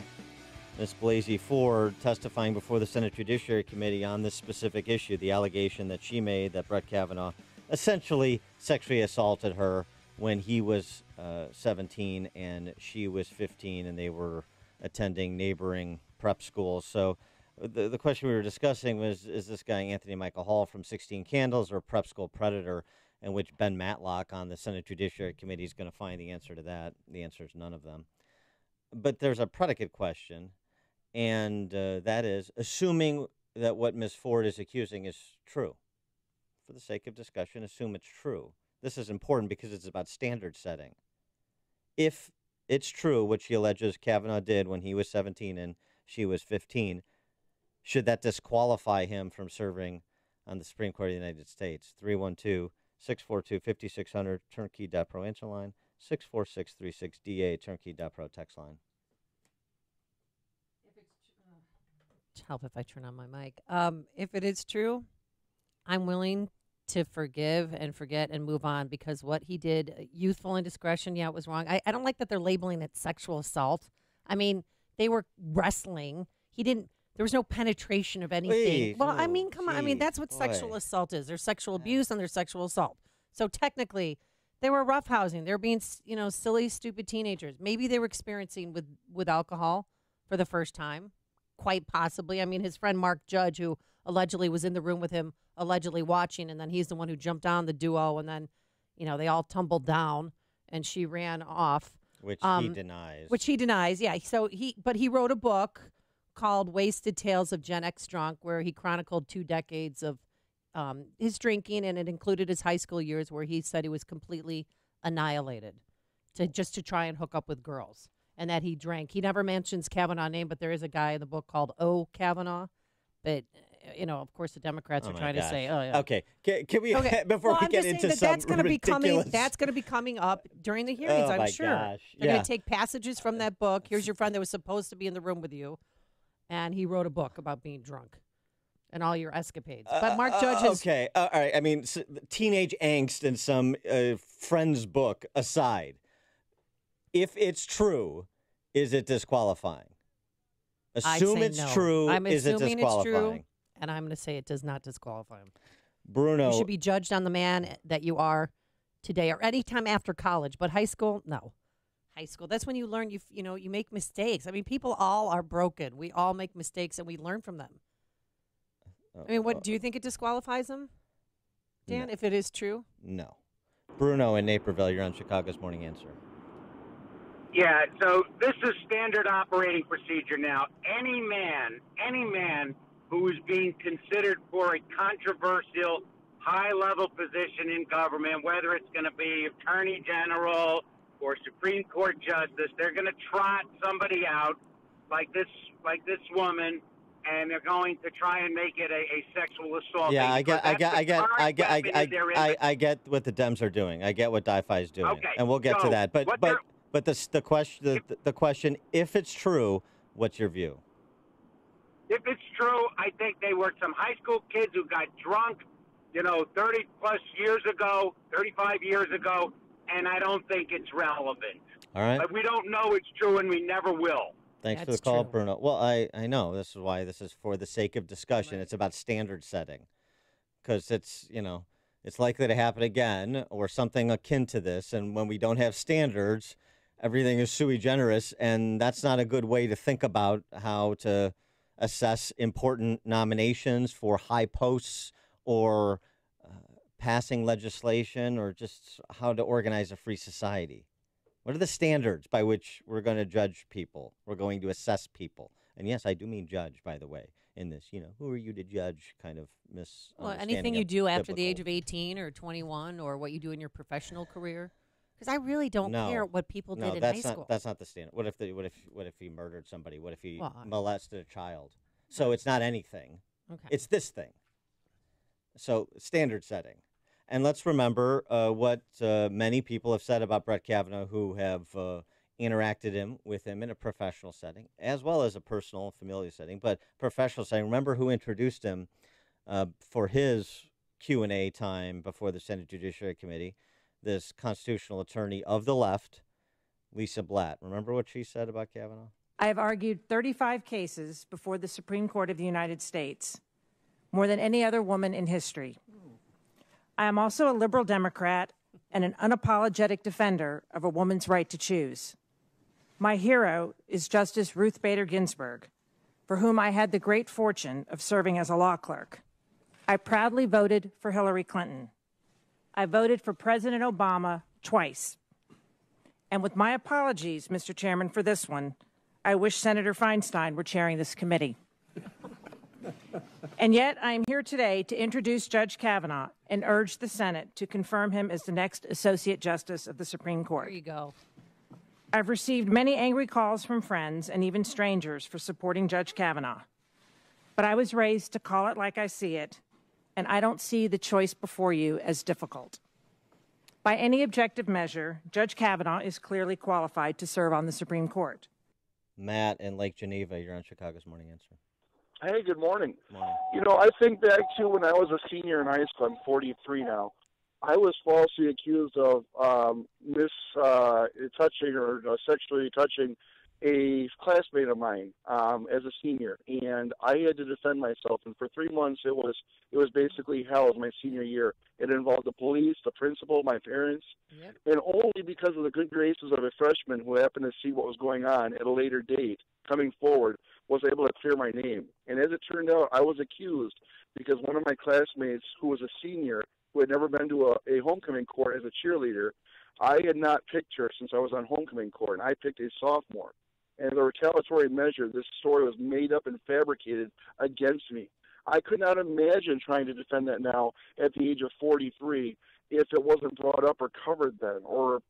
Speaker 16: Ms. Blasey Ford, testifying before the Senate Judiciary Committee on this specific issue, the allegation that she made that Brett Kavanaugh essentially sexually assaulted her when he was 17 and she was 15, and they were attending neighboring prep schools. So the question we were discussing was, is this guy Anthony Michael Hall from 16 Candles or a prep school predator, in which Ben Matlock on the Senate Judiciary Committee is going to find the answer to that. The answer is none of them. But there's a predicate question, and that is, assuming that what Ms. Ford is accusing is true. For the sake of discussion, assume it's true. This is important because it's about standard setting. If it's true what she alleges Kavanaugh did when he was 17 and she was 15, should that disqualify him from serving on the Supreme Court of the United States? 312-642-5600, turnkey.pro answer line, 64636DA, turnkey.pro text line.
Speaker 14: Help if I turn on my mic. If it is true, I'm willing to forgive and forget and move on, because what he did, youthful indiscretion, yeah, it was wrong. I don't like that they're labeling it sexual assault. I mean, they were wrestling. There was no penetration of anything.
Speaker 16: Please.
Speaker 14: Well, I mean, come on. I mean, that's what
Speaker 16: boy.
Speaker 14: sexual assault is. There's sexual abuse and there's sexual assault. So technically, they were roughhousing. They were being, silly, stupid teenagers. Maybe they were experiencing with alcohol for the first time. Quite possibly. I mean, his friend Mark Judge, who allegedly was in the room with him, allegedly watching, and then he's the one who jumped on the duo, and then, they all tumbled down, and she ran off.
Speaker 16: Which he denies.
Speaker 14: Which he denies, yeah. So he wrote a book called Wasted Tales of Gen X Drunk, where he chronicled 2 decades of his drinking, and it included his high school years, where he said he was completely annihilated to try and hook up with girls. And that he drank. He never mentions Kavanaugh's name, but there is a guy in the book called O. Kavanaugh. But, of course, the Democrats are trying to say, oh, yeah.
Speaker 16: Okay. Can we, before we get into some
Speaker 14: that's going to be
Speaker 16: ridiculous...
Speaker 14: coming up during the hearings, I'm sure.
Speaker 16: Gosh.
Speaker 14: They're going to take passages from that book. Here's your friend that was supposed to be in the room with you. And he wrote a book about being drunk and all your escapades. But Mark Judge has...
Speaker 16: Okay. All right. I mean, teenage angst and some friend's book aside. If it's true, is it disqualifying? Assume it's
Speaker 14: no.
Speaker 16: true,
Speaker 14: I'm
Speaker 16: is it
Speaker 14: assuming
Speaker 16: disqualifying?
Speaker 14: It's true, and I'm going to say it does not disqualify him.
Speaker 16: Bruno.
Speaker 14: You should be judged on the man that you are today or any time after college, but high school, no. High school, that's when you learn, you make mistakes. I mean, people all are broken. We all make mistakes, and we learn from them. I mean, what do you think it disqualifies him, Dan, if it is true?
Speaker 16: No. Bruno in Naperville, you're on Chicago's Morning Answer.
Speaker 17: Yeah, so this is standard operating procedure now. Any man who is being considered for a controversial high-level position in government, whether it's going to be Attorney General or Supreme Court Justice, they're going to trot somebody out like this woman, and they're going to try and make it a sexual assault.
Speaker 16: Yeah, I get what the Dems are doing. I get what DiFi is doing,
Speaker 17: okay,
Speaker 16: and we'll get to that. But the question, if it's true, what's your view?
Speaker 17: If it's true, I think they were some high school kids who got drunk, 30-plus years ago, 35 years ago, and I don't think it's relevant.
Speaker 16: All right.
Speaker 17: But we don't know it's true, and we never will.
Speaker 16: Thanks for the call, Bruno. Well, I know. This is why this is for the sake of discussion. Right. It's about standard setting because it's likely to happen again or something akin to this. And when we don't have standards, everything is sui generis, and that's not a good way to think about how to assess important nominations for high posts or passing legislation or just how to organize a free society. What are the standards by which we're going to judge people? We're going to assess people. And yes, I do mean judge, by the way, in this, who are you to judge kind of
Speaker 14: Well, anything you do after the age of 18 or 21 or what you do in your professional career, Because I really don't
Speaker 16: No.
Speaker 14: care what people
Speaker 16: No,
Speaker 14: did in
Speaker 16: that's
Speaker 14: high
Speaker 16: not,
Speaker 14: school.
Speaker 16: That's not the standard. What if he murdered somebody? What if he
Speaker 14: Well,
Speaker 16: molested a child? So it's not anything.
Speaker 14: Okay.
Speaker 16: It's this thing. So standard setting. And let's remember what many people have said about Brett Kavanaugh who have interacted with him in a professional setting, as well as a personal, familial setting, but professional setting. Remember who introduced him for his Q&A time before the Senate Judiciary Committee, this constitutional attorney of the left, Lisa Blatt. Remember what she said about Kavanaugh?
Speaker 2: I have argued 35 cases before the Supreme Court of the United States, more than any other woman in history. I am also a liberal Democrat and an unapologetic defender of a woman's right to choose. My hero is Justice Ruth Bader Ginsburg, for whom I had the great fortune of serving as a law clerk. I proudly voted for Hillary Clinton. I voted for President Obama twice. And with my apologies, Mr. Chairman, for this one, I wish Senator Feinstein were chairing this committee. And yet, I am here today to introduce Judge Kavanaugh and urge the Senate to confirm him as the next Associate Justice of the Supreme Court.
Speaker 14: There you go.
Speaker 2: I've received many angry calls from friends and even strangers for supporting Judge Kavanaugh. But I was raised to call it like I see it, and I don't see the choice before you as difficult. By any objective measure, Judge Kavanaugh is clearly qualified to serve on the Supreme Court.
Speaker 16: Matt in Lake Geneva, you're on Chicago's Morning Answer.
Speaker 18: Hey, good morning.
Speaker 16: Morning.
Speaker 18: You know, I think back to when I was a senior in high school. I'm 43 now. I was falsely accused of touching or sexually touching a classmate of mine as a senior, and I had to defend myself. And for 3 months, it was basically hell my senior year. It involved the police, the principal, my parents, and only because of the good graces of a freshman who happened to see what was going on at a later date coming forward was able to clear my name. And as it turned out, I was accused because one of my classmates who was a senior who had never been to a homecoming court as a cheerleader, I had not picked her since I was on homecoming court, and I picked a sophomore. And as a retaliatory measure, this story was made up and fabricated against me. I could not imagine trying to defend that now at the age of 43 if it wasn't brought up or covered then, or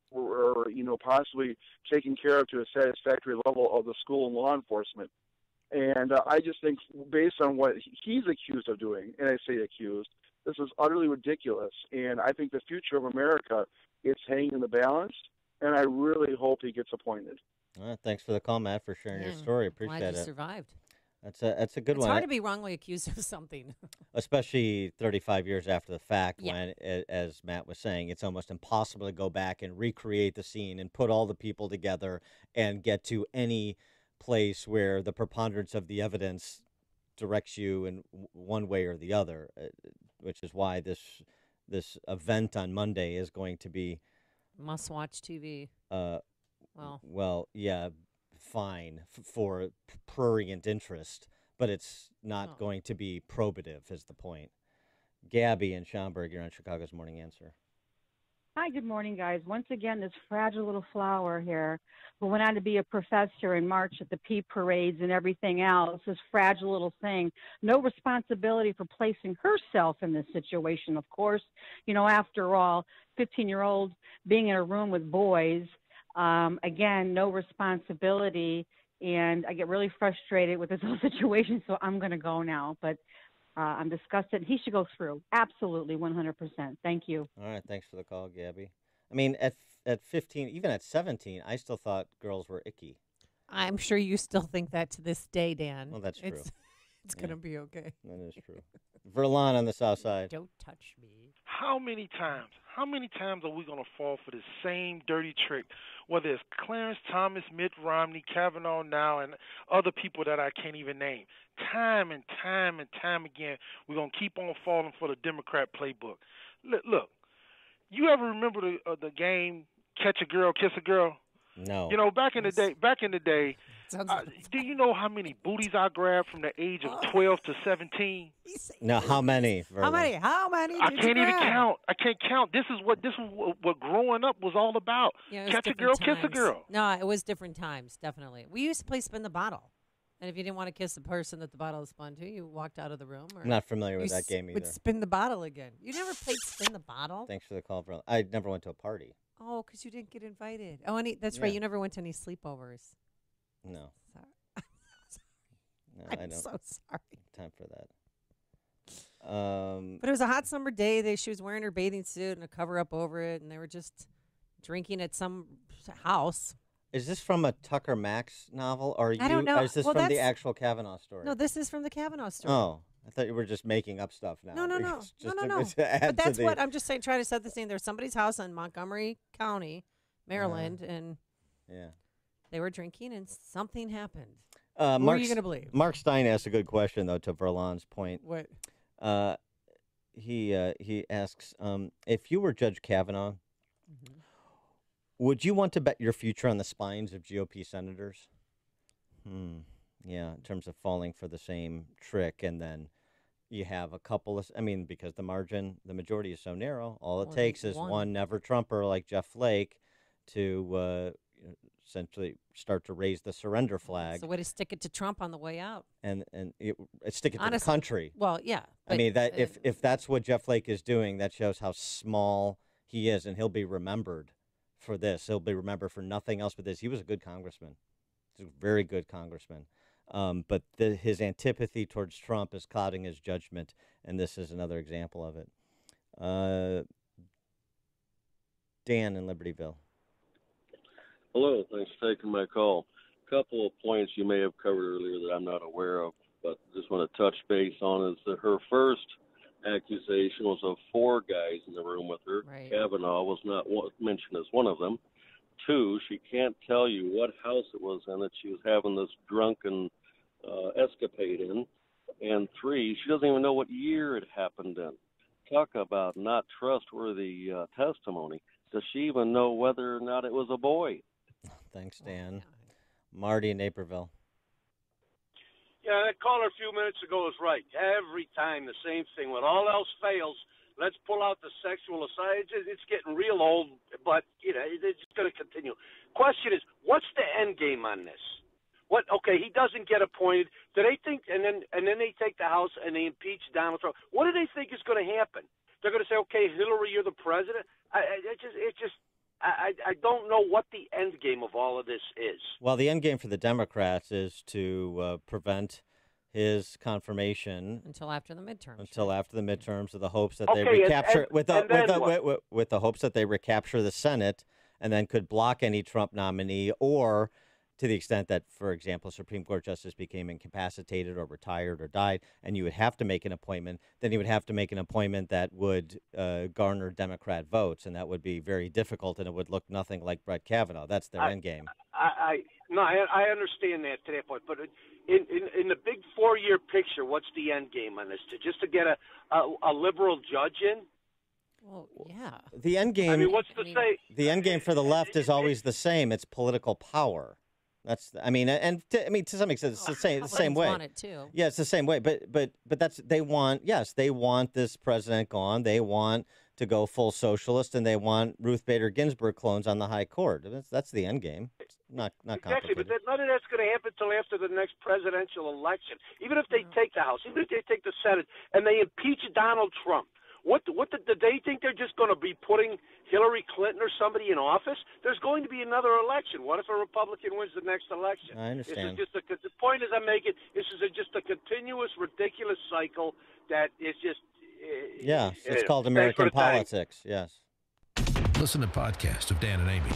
Speaker 18: possibly taken care of to a satisfactory level of the school and law enforcement. And I just think, based on what he's accused of doing, and I say accused, this is utterly ridiculous. And I think the future of America is hanging in the balance, and I really hope he gets appointed.
Speaker 16: Thanks for the call, Matt, for sharing your story. Appreciate
Speaker 14: Glad
Speaker 16: it.
Speaker 14: you survived.
Speaker 16: That's a good
Speaker 14: It's
Speaker 16: one.
Speaker 14: hard to be wrongly accused of something.
Speaker 16: Especially 35 years after the fact,
Speaker 14: Yeah.
Speaker 16: when, as Matt was saying, it's almost impossible to go back and recreate the scene and put all the people together and get to any place where the preponderance of the evidence directs you in one way or the other, which is why this event on Monday is going to be
Speaker 14: Must-watch TV.
Speaker 16: Well, yeah, fine for prurient interest, but it's not going to be probative, is the point. Gabby in Schaumburg, you're on Chicago's Morning Answer.
Speaker 19: Hi, good morning, guys. Once again, this fragile little flower here who went on to be a professor in March at the Pea Parades and everything else, this fragile little thing, no responsibility for placing herself in this situation, of course. You know, after all, 15-year-old being in a room with boys, again, no responsibility, and I get really frustrated with this whole situation, so I'm going to go now. But I'm disgusted. He should go through. Absolutely, 100%. Thank you.
Speaker 16: All right, thanks for the call, Gabby. I mean, at 15, even at 17, I still thought girls were icky.
Speaker 14: I'm sure you still think that to this day, Dan.
Speaker 16: Well, that's true.
Speaker 14: It's going to be okay.
Speaker 16: That is true. Verlon on the south side.
Speaker 14: Don't touch me.
Speaker 20: How many times are we going to fall for the same dirty trick, whether it's Clarence Thomas, Mitt Romney, Kavanaugh now, and other people that I can't even name? Time and time and time again, we're going to keep on falling for the Democrat playbook. Look, you ever remember the game Catch a Girl, Kiss a Girl?
Speaker 16: No.
Speaker 20: You know, back in the day, do you know how many booties I grabbed from the age of 12 to 17?
Speaker 16: No, how many? Verlon?
Speaker 14: How many?
Speaker 20: I can't even count. I can't count. This is what growing up was all about.
Speaker 14: Yeah,
Speaker 20: Catch a girl, kiss a girl.
Speaker 14: No, it was different times, definitely. We used to play spin the bottle. And if you didn't want to kiss the person that the bottle was spun to, you walked out of the room. Or
Speaker 16: I'm not familiar with that game
Speaker 14: would
Speaker 16: either.
Speaker 14: spin the bottle again. You never played spin the bottle?
Speaker 16: Thanks for the call, Verlon. I never went to a party.
Speaker 14: Oh, because you didn't get invited. Oh, that's right. You never went to any sleepovers.
Speaker 16: No.
Speaker 14: Sorry.
Speaker 16: No,
Speaker 14: I'm
Speaker 16: I don't.
Speaker 14: so sorry.
Speaker 16: Time for that.
Speaker 14: But it was a hot summer day. She was wearing her bathing suit and a cover-up over it, and they were just drinking at some house.
Speaker 16: Is this from a Tucker Max novel, or
Speaker 14: I don't know.
Speaker 16: Or is this from the actual Kavanaugh story?
Speaker 14: No, this is from the Kavanaugh story.
Speaker 16: Oh, I thought you were just making up stuff now.
Speaker 14: No.
Speaker 16: No.
Speaker 14: But that's what I'm just saying. Trying to set the scene. There's somebody's house in Montgomery County, Maryland, and they were drinking, and something happened. Who are you going to believe?
Speaker 16: Mark Stein asked a good question, though, to Verlon's point.
Speaker 14: What?
Speaker 16: He asks, if you were Judge Kavanaugh, would you want to bet your future on the spines of GOP senators? Yeah, in terms of falling for the same trick, and then you have a couple of, because the majority is so narrow, all it takes is one never-Trumper like Jeff Flake to essentially start to raise the surrender flag.
Speaker 14: So way to stick it to Trump on the way out.
Speaker 16: And stick it to the country.
Speaker 14: Well, yeah.
Speaker 16: If that's what Jeff Flake is doing, that shows how small he is, and he'll be remembered for this. He'll be remembered for nothing else but this. He was a good congressman. He's a very good congressman. But his antipathy towards Trump is clouding his judgment, and this is another example of it. Dan in Libertyville.
Speaker 4: Hello, thanks for taking my call. A couple of points you may have covered earlier that I'm not aware of, but just want to touch base on is that her first accusation was of 4 guys in the room with her.
Speaker 14: Right.
Speaker 4: Kavanaugh was not mentioned as one of them. 2, she can't tell you what house it was in that she was having this drunken escapade in. And 3, she doesn't even know what year it happened in. Talk about not trustworthy testimony. Does she even know whether or not it was a boy?
Speaker 16: Thanks, Dan. Marty in Naperville.
Speaker 21: Yeah, that caller a few minutes ago was right. Every time the same thing. When all else fails, let's pull out the sexual aside. It's getting real old, but it's going to continue. Question is, what's the end game on this? Okay, he doesn't get appointed. Do they think, and then they take the House and they impeach Donald Trump? What do they think is going to happen? They're going to say, okay, Hillary, you're the president. I don't know what the end game of all of this is.
Speaker 16: Well, the end game for the Democrats is to prevent his confirmation
Speaker 14: until after the midterms.
Speaker 16: With the hopes that they recapture with the hopes that they recapture the Senate, and then could block any Trump nominee, or to the extent that, for example, a Supreme Court justice became incapacitated or retired or died, and you would have to make an appointment, then you would have to make an appointment that would garner Democrat votes, and that would be very difficult, and it would look nothing like Brett Kavanaugh. That's their end game.
Speaker 21: I understand that to that point, but in the big 4-year picture, what's the end game on this? Just to get a liberal judge in?
Speaker 14: Well, yeah.
Speaker 16: The end game.
Speaker 21: The
Speaker 16: end game for the left is always the same. It's political power. To some extent, it's the same way.
Speaker 14: Want it too.
Speaker 16: Yeah, it's the same way. But they want this president gone. They want to go full socialist, and they want Ruth Bader Ginsburg clones on the high court. That's the end game. It's not
Speaker 21: exactly,
Speaker 16: complicated.
Speaker 21: but none of that's going to happen until after the next presidential election. Even if they take the House, even if they take the Senate, and they impeach Donald Trump. What do they think they're just going to be putting Hillary Clinton or somebody in office? There's going to be another election. What if a Republican wins the next election?
Speaker 16: I understand.
Speaker 21: The point is I'm making, this is just a continuous, ridiculous cycle that is just...
Speaker 16: it's called American politics, yes.
Speaker 3: Listen to podcasts of Dan and Amy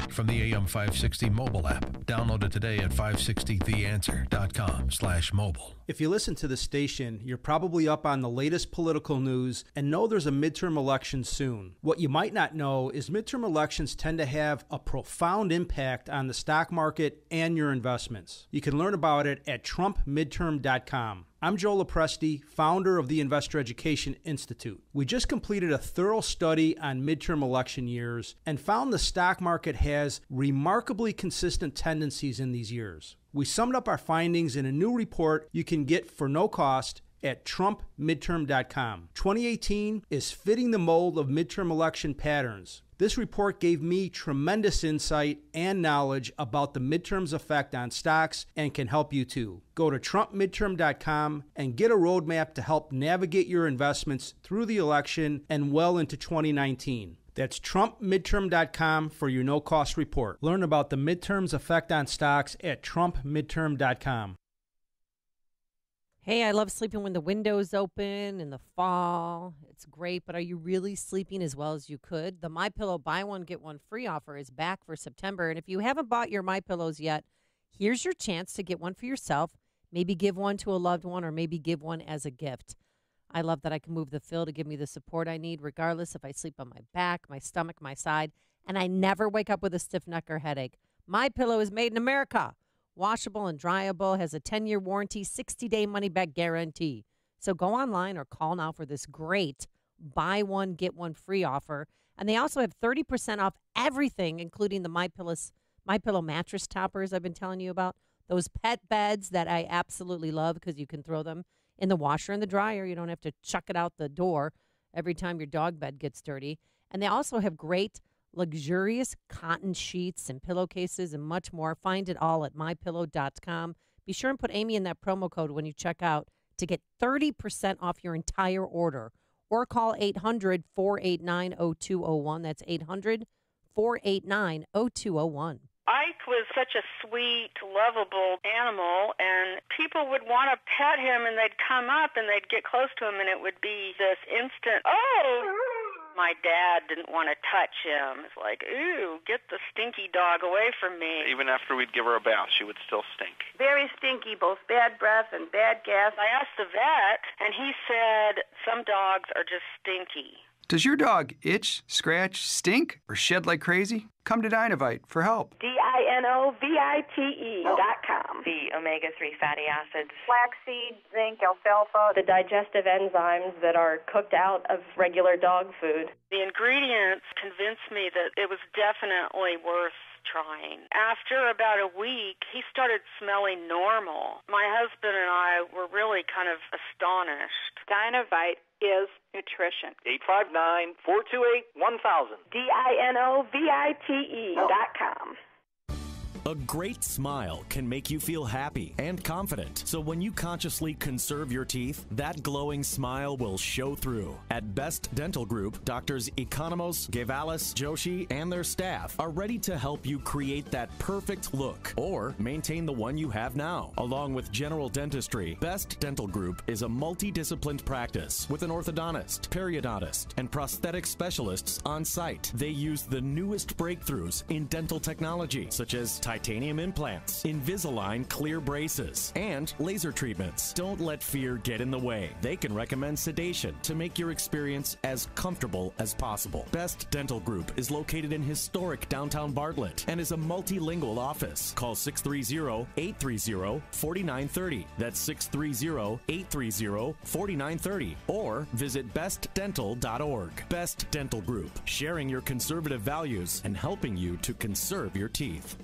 Speaker 3: from the AM 560 mobile app. Download it today at 560theanswer.com/mobile.
Speaker 22: If you listen to the station, you're probably up on the latest political news and know there's a midterm election soon. What you might not know is midterm elections tend to have a profound impact on the stock market and your investments. You can learn about it at trumpmidterm.com. I'm Joe Lopresti, founder of the Investor Education Institute. We just completed a thorough study on midterm election years and found the stock market has remarkably consistent tendencies in these years. We summed up our findings in a new report you can get for no cost at trumpmidterm.com. 2018 is fitting the mold of midterm election patterns. This report gave me tremendous insight and knowledge about the midterm's effect on stocks and can help you too. Go to trumpmidterm.com and get a roadmap to help navigate your investments through the election and well into 2019. That's TrumpMidterm.com for your no-cost report. Learn about the midterm's effect on stocks at TrumpMidterm.com.
Speaker 14: Hey, I love sleeping when the window's open in the fall. It's great, but are you really sleeping as well as you could? The MyPillow buy one, get one free offer is back for September. And if you haven't bought your MyPillows yet, here's your chance to get one for yourself, maybe give one to a loved one, or maybe give one as a gift. I love that I can move the fill to give me the support I need, regardless if I sleep on my back, my stomach, my side, and I never wake up with a stiff neck or headache. MyPillow is made in America. Washable and dryable, has a 10-year warranty, 60-day money-back guarantee. So go online or call now for this great buy one, get one free offer. And they also have 30% off everything, including the MyPillow mattress toppers I've been telling you about. Those pet beds that I absolutely love because you can throw them in the washer and the dryer. You don't have to chuck it out the door every time your dog bed gets dirty. And they also have great luxurious cotton sheets and pillowcases and much more. Find it all at MyPillow.com. Be sure and put Amy in that promo code when you check out to get 30% off your entire order. Or call 800-489-0201. That's 800-489-0201.
Speaker 5: Ike was such a sweet, lovable animal, and people would want to pet him, and they'd come up, and they'd get close to him, and it would be this instant, oh! My dad didn't want to touch him. It's like, ooh, get the stinky dog away from me.
Speaker 6: Even after we'd give her a bath, she would still stink.
Speaker 5: Very stinky, both bad breath and bad gas. I asked the vet, and he said some dogs are just stinky.
Speaker 7: Does your dog itch, scratch, stink, or shed like crazy? Come to Dinovite for help.
Speaker 23: DINOVITE.com. The omega-3 fatty acids, flaxseed, zinc, alfalfa, the digestive enzymes that are cooked out of regular dog food.
Speaker 5: The ingredients convinced me that it was definitely worth trying. After about a week, he started smelling normal. My husband and I were really kind of astonished.
Speaker 23: Dinovite is nutrition.
Speaker 6: 859-428-1000.
Speaker 23: DINOVITE.com.
Speaker 25: A great smile can make you feel happy and confident. So when you consciously conserve your teeth, that glowing smile will show through. At Best Dental Group, Doctors Economos, Gevalis, Joshi, and their staff are ready to help you create that perfect look or maintain the one you have now. Along with general dentistry, Best Dental Group is a multidisciplined practice with an orthodontist, periodontist, and prosthetic specialists on site. They use the newest breakthroughs in dental technology, such as titanium implants, Invisalign clear braces, and laser treatments. Don't let fear get in the way. They can recommend sedation to make your experience as comfortable as possible. Best Dental Group is located in historic downtown Bartlett and is a multilingual office. Call 630-830-4930. That's 630-830-4930. Or visit bestdental.org. Best Dental Group, sharing your conservative values and helping you to conserve your teeth.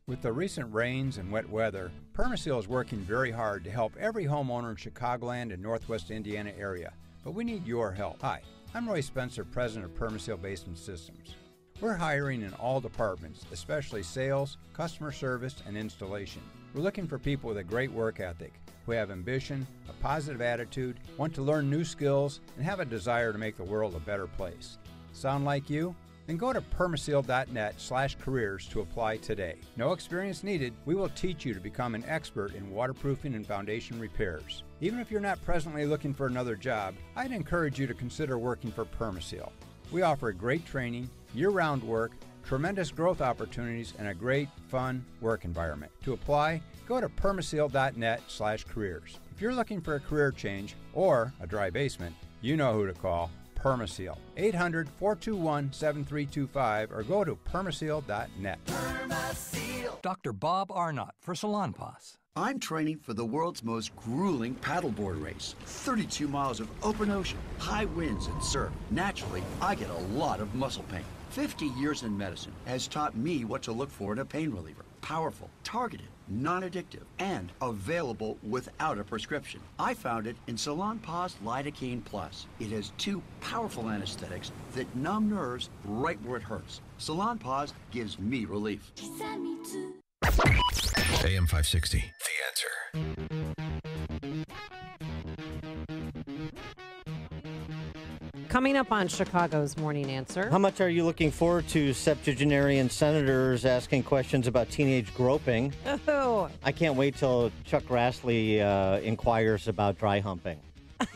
Speaker 26: With the recent rains and wet weather, Permaseal is working very hard to help every homeowner in Chicagoland and Northwest Indiana area, but we need your help. Hi, I'm Roy Spencer, president of Permaseal Basement Systems. We're hiring in all departments, especially sales, customer service, and installation. We're looking for people with a great work ethic, who have ambition, a positive attitude, want to learn new skills, and have a desire to make the world a better place. Sound like you? Then go to permaseal.net/careers to apply today. No experience needed. We will teach you to become an expert in waterproofing and foundation repairs. Even if you're not presently looking for another job, I'd encourage you to consider working for Permaseal. We offer great training, year-round work, tremendous growth opportunities, and a great, fun work environment. To apply, go to permaseal.net/careers. If you're looking for a career change or a dry basement, you know who to call. Permaseal. 800-421-7325 or go to permaseal.net.
Speaker 27: Permaseal. Dr. Bob Arnott for Salonpas. I'm training for the world's most grueling paddleboard race. 32 miles of open ocean, high winds and surf. Naturally, I get a lot of muscle pain. 50 years in medicine has taught me what to look for in a pain reliever. Powerful, targeted, non-addictive, and available without a prescription. I found it in Salonpas Lidocaine Plus. It has 2 powerful anesthetics that numb nerves right where it hurts. Salonpas gives me relief.
Speaker 3: AM 560, The Answer.
Speaker 14: Coming up on Chicago's Morning Answer.
Speaker 16: How much are you looking forward to septuagenarian senators asking questions about teenage groping?
Speaker 14: Oh.
Speaker 16: I can't wait till Chuck Grassley inquires about dry humping.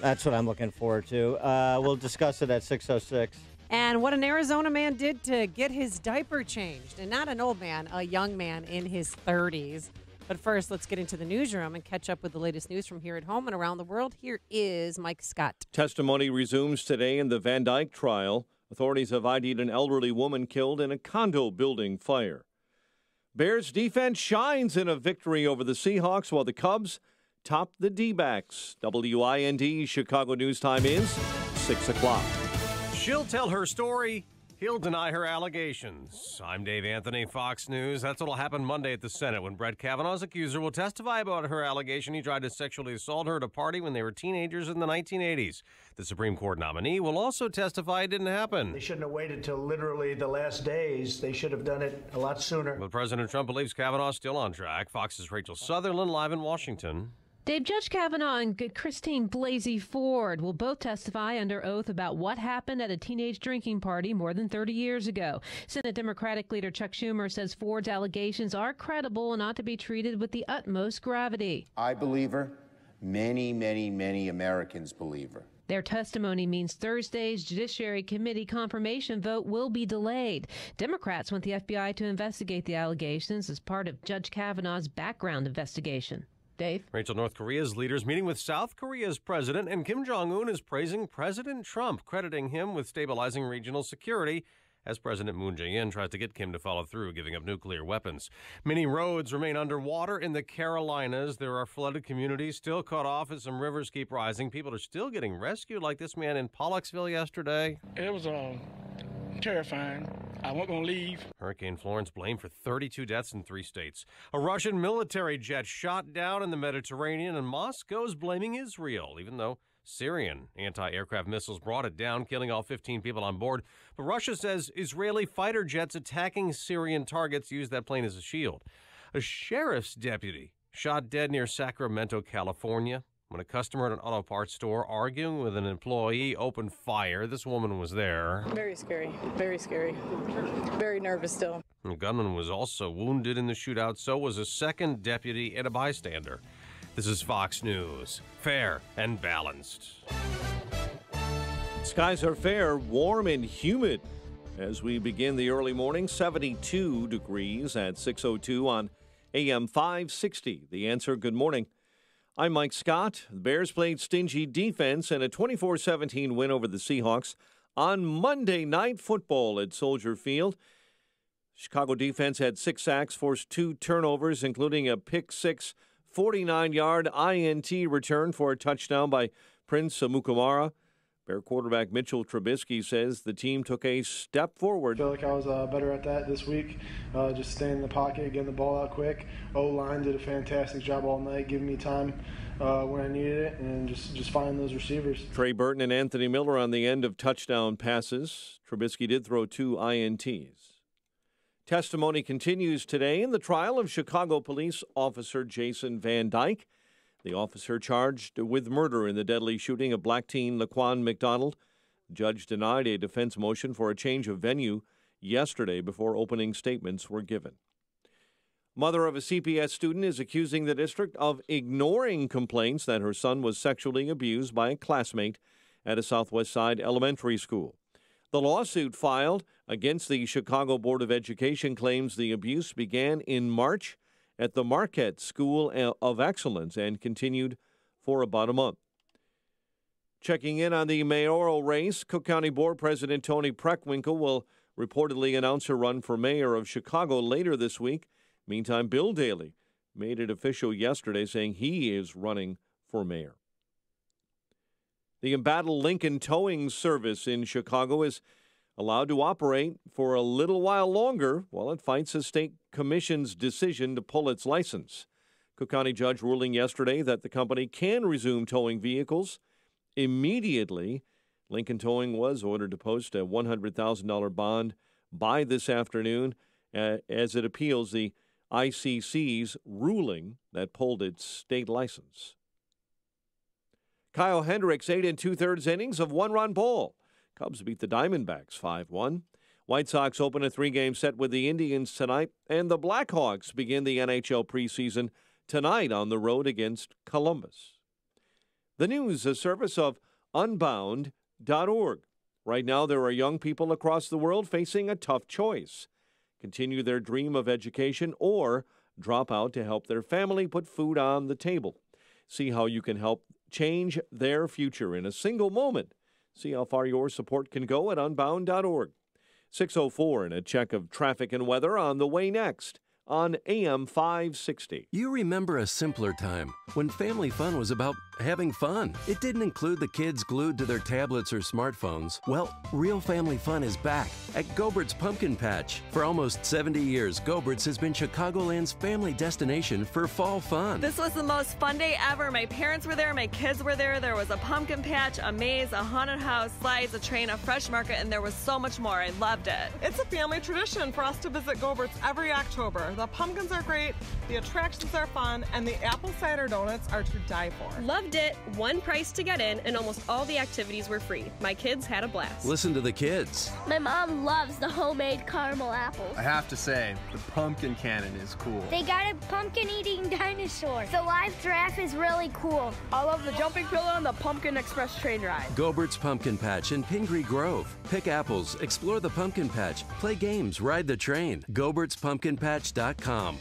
Speaker 16: That's what I'm looking forward to. We'll discuss it at 6:06.
Speaker 14: And what an Arizona man did to get his diaper changed. And not an old man, a young man in his 30s. But first, let's get into the newsroom and catch up with the latest news from here at home and around the world. Here is Mike Scott.
Speaker 1: Testimony resumes today in the Van Dyke trial. Authorities have ID'd an elderly woman killed in a condo building fire. Bears defense shines in a victory over the Seahawks while the Cubs top the D-backs. WIND Chicago News Time is 6 o'clock.
Speaker 8: She'll tell her story. He'll deny her allegations. I'm Dave Anthony, Fox News. That's what'll happen Monday at the Senate when Brett Kavanaugh's accuser will testify about her allegation he tried to sexually assault her at a party when they were teenagers in the 1980s. The Supreme Court nominee will also testify it didn't happen.
Speaker 9: They shouldn't have waited till literally the last days. They should have done it a lot sooner.
Speaker 8: But President Trump believes Kavanaugh's still on track. Fox's Rachel Sutherland live in Washington.
Speaker 10: Dave, Judge Kavanaugh and Christine Blasey Ford will both testify under oath about what happened at a teenage drinking party more than 30 years ago. Senate Democratic leader Chuck Schumer says Ford's allegations are credible and ought to be treated with the utmost gravity.
Speaker 12: I believe her. Many, many, many Americans believe her.
Speaker 10: Their testimony means Thursday's Judiciary Committee confirmation vote will be delayed. Democrats want the FBI to investigate the allegations as part of Judge Kavanaugh's background investigation. Dave?
Speaker 8: Rachel, North Korea's leaders meeting with South Korea's president, and Kim Jong-un is praising President Trump, crediting him with stabilizing regional security as President Moon Jae-in tries to get Kim to follow through, giving up nuclear weapons. Many roads remain underwater in the Carolinas. There are flooded communities still cut off as some rivers keep rising. People are still getting rescued, like this man in Pollocksville yesterday.
Speaker 20: It was terrifying. I wasn't going to leave.
Speaker 8: Hurricane Florence blamed for 32 deaths in 3 states. A Russian military jet shot down in the Mediterranean, and Moscow's blaming Israel, even though Syrian anti-aircraft missiles brought it down, killing all 15 people on board. But Russia says Israeli fighter jets attacking Syrian targets used that plane as a shield. A sheriff's deputy shot dead near Sacramento, California, when a customer at an auto parts store arguing with an employee opened fire. This woman was there.
Speaker 13: Very scary. Very scary. Very nervous still.
Speaker 8: The gunman was also wounded in the shootout. So was a second deputy and a bystander. This is Fox News. Fair and balanced.
Speaker 1: Skies are fair, warm and humid as we begin the early morning. 72 degrees at 6:02 on AM 560. The Answer. Good morning. I'm Mike Scott. The Bears played stingy defense in a 24-17 win over the Seahawks on Monday Night Football at Soldier Field. Chicago defense had 6 sacks, forced 2 turnovers, including a pick-six 49-yard INT return for a touchdown by Prince Amukamara. Bear quarterback Mitchell Trubisky says the team took a step forward.
Speaker 15: I feel like I was better at that this week, just staying in the pocket, getting the ball out quick. O-line did a fantastic job all night, giving me time when I needed it, and just finding those receivers.
Speaker 1: Trey Burton and Anthony Miller on the end of touchdown passes. Trubisky did throw 2 INTs. Testimony continues today in the trial of Chicago police officer Jason Van Dyke. The officer charged with murder in the deadly shooting of black teen Laquan McDonald. The judge denied a defense motion for a change of venue yesterday before opening statements were given. Mother of a CPS student is accusing the district of ignoring complaints that her son was sexually abused by a classmate at a Southwest Side elementary school. The lawsuit filed against the Chicago Board of Education claims the abuse began in March at the Marquette School of Excellence and continued for about a month. Checking in on the mayoral race, Cook County Board President Toni Preckwinkle will reportedly announce her run for mayor of Chicago later this week. Meantime, Bill Daley made it official yesterday, saying he is running for mayor. The embattled Lincoln Towing Service in Chicago is allowed to operate for a little while longer while it fights a state commission's decision to pull its license. Cook County judge ruling yesterday that the company can resume towing vehicles immediately. Lincoln Towing was ordered to post a $100,000 bond by this afternoon as it appeals the ICC's ruling that pulled its state license. Kyle Hendricks, 8 2/3 innings of 1-run ball. Cubs beat the Diamondbacks 5-1. White Sox open a 3-game set with the Indians tonight, and the Blackhawks begin the NHL preseason tonight on the road against Columbus. The news, a service of Unbound.org. Right now, there are young people across the world facing a tough choice: continue their dream of education or drop out to help their family put food on the table. See how you can help change their future in a single moment. See how far your support can go at Unbound.org. 6:04 and a check of traffic and weather on the way next on AM 560.
Speaker 2: You remember a simpler time when family fun was about having fun. It didn't include the kids glued to their tablets or smartphones. Well, real family fun is back at Go-Bert's Pumpkin Patch. For almost 70 years, Go-Bert's has been Chicagoland's family destination for fall fun.
Speaker 4: This was the most fun day ever. My parents were there, my kids were there. There was a pumpkin patch, a maze, a haunted house, slides, a train, a fresh market, and there was so much more. I loved it.
Speaker 11: It's a family tradition for us to visit Go-Bert's every October. The pumpkins are great, the attractions are fun, and the apple cider donuts are to die for.
Speaker 17: Loved it. One price to get in, and almost all the activities were free. My kids had a blast.
Speaker 2: Listen to the kids.
Speaker 18: My mom loves the homemade caramel apples.
Speaker 19: I have to say, the pumpkin cannon is cool.
Speaker 18: They got a pumpkin-eating dinosaur. The live giraffe is really cool.
Speaker 17: I love the jumping pillow and the Pumpkin Express train ride.
Speaker 2: Go-Bert's Pumpkin Patch in Pingree Grove. Pick apples, explore the pumpkin patch, play games, ride the train. GoBert'sPumpkinPatch.com.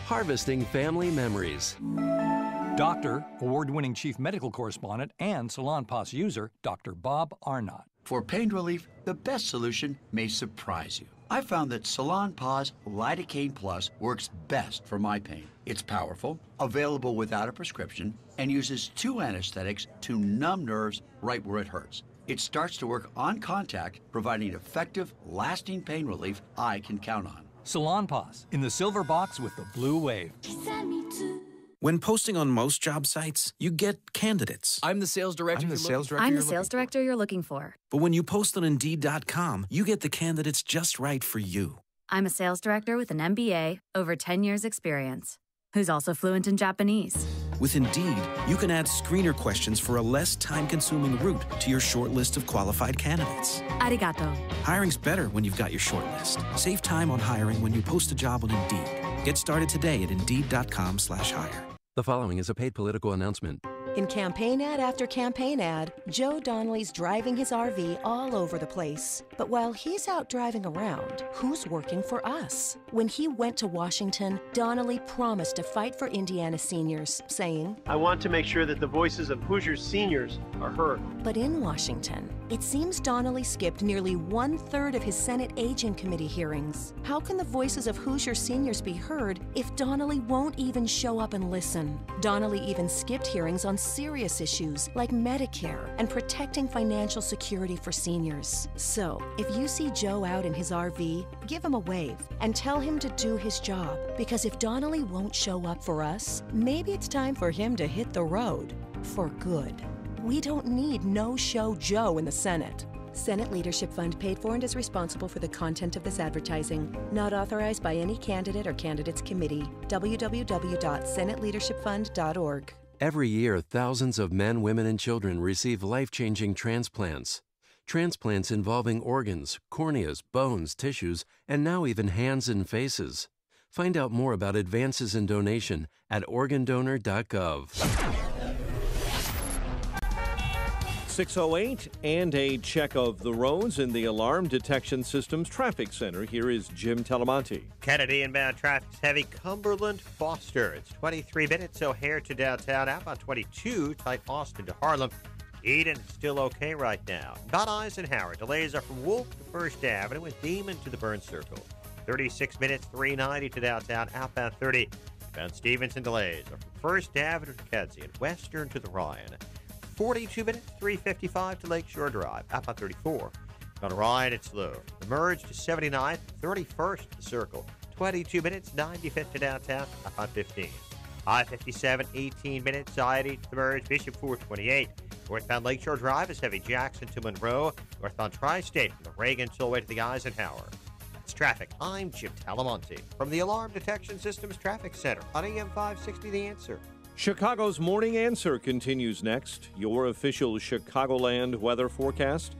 Speaker 2: Harvesting family memories.
Speaker 24: Doctor, award-winning chief medical correspondent and Salonpas user, Dr. Bob Arnott.
Speaker 27: For pain relief, the best solution may surprise you. I found that Salonpas Lidocaine Plus works best for my pain. It's powerful, available without a prescription, and uses 2 anesthetics to numb nerves right where it hurts. It starts to work on contact, providing effective, lasting pain relief I can count on.
Speaker 24: Salonpas, in the silver box with the blue wave.
Speaker 28: When posting on most job sites, you get candidates.
Speaker 29: I'm the sales director.
Speaker 28: I'm the
Speaker 29: sales director you're looking for.
Speaker 28: But when you post on Indeed.com, you get the candidates just right for you.
Speaker 29: I'm a sales director with an MBA, over 10 years experience, who's also fluent in Japanese.
Speaker 28: With Indeed, you can add screener questions for a less time-consuming route to your short list of qualified candidates.
Speaker 29: Arigato.
Speaker 28: Hiring's better when you've got your short list. Save time on hiring when you post a job on Indeed. Get started today at Indeed.com/hire.
Speaker 2: The following is a paid political announcement.
Speaker 30: In campaign ad after campaign ad, Joe Donnelly's driving his RV all over the place. But while he's out driving around, who's working for us? When he went to Washington, Donnelly promised to fight for Indiana seniors, saying,
Speaker 31: I want to make sure that the voices of Hoosier seniors are heard.
Speaker 30: But in Washington, it seems Donnelly skipped nearly 1/3 of his Senate Aging Committee hearings. How can the voices of Hoosier seniors be heard if Donnelly won't even show up and listen? Donnelly even skipped hearings on serious issues like Medicare and protecting financial security for seniors. So, if you see Joe out in his RV, give him a wave and tell him to do his job. Because if Donnelly won't show up for us, maybe it's time for him to hit the road for good. We don't need no-show Joe in the Senate. Senate Leadership Fund paid for and is responsible for the content of this advertising. Not authorized by any candidate or candidates committee. www.senateleadershipfund.org.
Speaker 2: Every year, thousands of men, women, and children receive life-changing transplants. Transplants involving organs, corneas, bones, tissues, and now even hands and faces. Find out more about advances in donation at organdonor.gov.
Speaker 1: 6:08 and a check of the roads in the Alarm Detection Systems Traffic Center. Here is Jim Talamonte.
Speaker 32: Kennedy inbound traffic is heavy. Cumberland, Foster. It's 23 minutes. O'Hare to downtown. Outbound 22. Tight Austin to Harlem. Eden still okay right now. Not Eisenhower. Delays are from Wolf to First Avenue and Demon to the Burn Circle. 36 minutes. 390 to downtown. Outbound 30. Bound Stevenson delays are from First Avenue to Kedzie and Western to the Ryan. 42 minutes, 355 to Lakeshore Drive. Outbound 34. On Ryan, it's slow. The merge to 79th, 31st to the Circle. 22 minutes, 95th to downtown. Outbound 15. I-57, 18 minutes, I-80 to the merge. Bishop 428. Northbound Lakeshore Drive is heavy. Jackson to Monroe. Northbound Tri-State from the Reagan Tollway to the Eisenhower. That's traffic. I'm Jim Talamonte from the Alarm Detection Systems Traffic Center on AM 560 The Answer.
Speaker 1: Chicago's Morning Answer continues next. Your official Chicagoland weather forecast.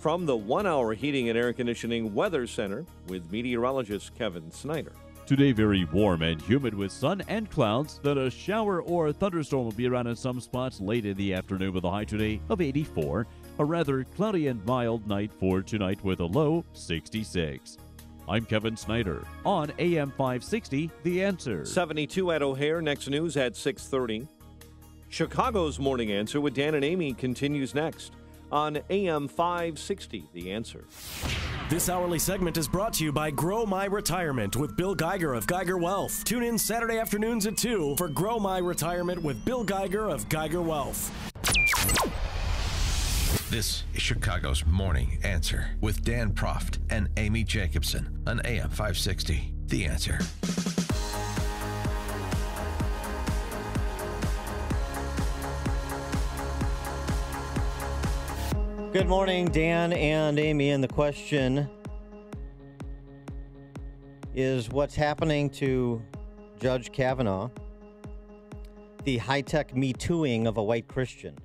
Speaker 1: from the 1-hour Heating and Air Conditioning Weather Center with meteorologist Kevin Snyder.
Speaker 3: Today, very warm and humid with sun and clouds. Then a shower or a thunderstorm will be around in some spots late in the afternoon with a high today of 84. A rather cloudy and mild night for tonight with a low 66. I'm Kevin Snyder on AM 560, The Answer.
Speaker 1: 72 at O'Hare. Next news at 6:30. Chicago's Morning Answer with Dan and Amy continues next on AM 560, The Answer.
Speaker 5: This hourly segment is brought to you by Grow My Retirement with Bill Geiger of Geiger Wealth. Tune in Saturday afternoons at 2 for Grow My Retirement with Bill Geiger of Geiger Wealth.
Speaker 6: This is Chicago's Morning Answer with Dan Proft and Amy Jacobson on AM 560, The Answer.
Speaker 7: Good morning, Dan and Amy, and the question is what's happening to Judge Kavanaugh, the high-tech Me Tooing of a white Christian.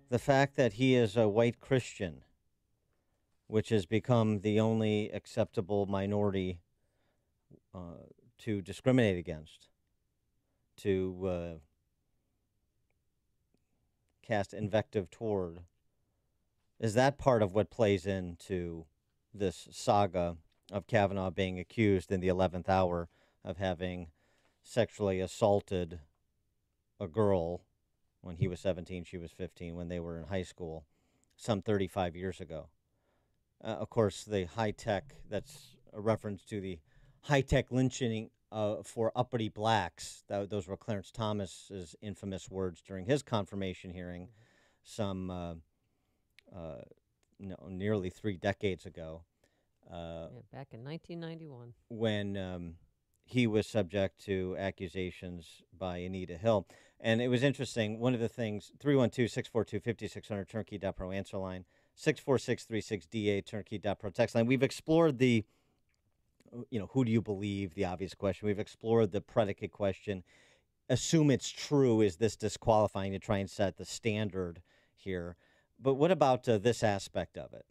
Speaker 7: The fact that he is a white Christian, which has become the only acceptable minority to discriminate against, to cast invective toward. Is that part of what plays into this saga of Kavanaugh being accused in the 11th hour of having sexually assaulted a girl when he was 17, she was 15, when they were in high school, some 35 years ago? Of course, the high-tech, that's a reference to the high-tech lynching for uppity blacks. Those were Clarence Thomas's infamous words during his confirmation hearing some nearly 3 decades ago.
Speaker 9: Back in 1991.
Speaker 7: When he was subject to accusations by Anita Hill. And it was interesting. One of the things, 312-642-5600, turnkey.pro answer line, 64636DA, turnkey.pro text line. We've explored the who do you believe, the obvious question. We've explored the predicate question. Assume it's true. Is this disqualifying, to try and set the standard here? But what about this aspect of it?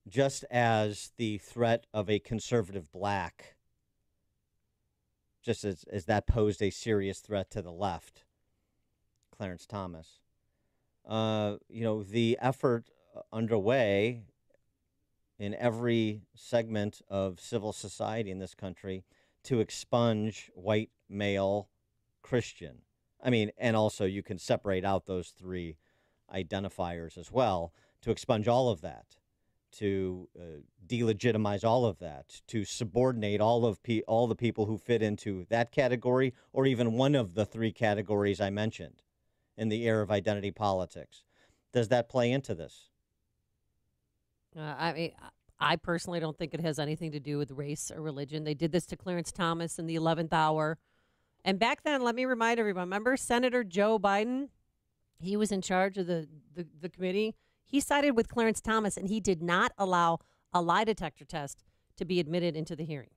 Speaker 7: Just as the threat of a conservative black, just as that posed a serious threat to the left, Clarence Thomas, the effort underway in every segment of civil society in this country to expunge white male Christian. I mean, and also you can separate out those 3 identifiers as well, to expunge all of that, to delegitimize all of that, to subordinate all the people who fit into that category, or even one of the 3 categories I mentioned in the era of identity politics. Does that play into this?
Speaker 9: I personally don't think it has anything to do with race or religion. They did this to Clarence Thomas in the 11th hour. And back then, let me remind everyone, remember Senator Joe Biden? He was in charge of the committee. He sided with Clarence Thomas, and he did not allow a lie detector test to be admitted into the hearing.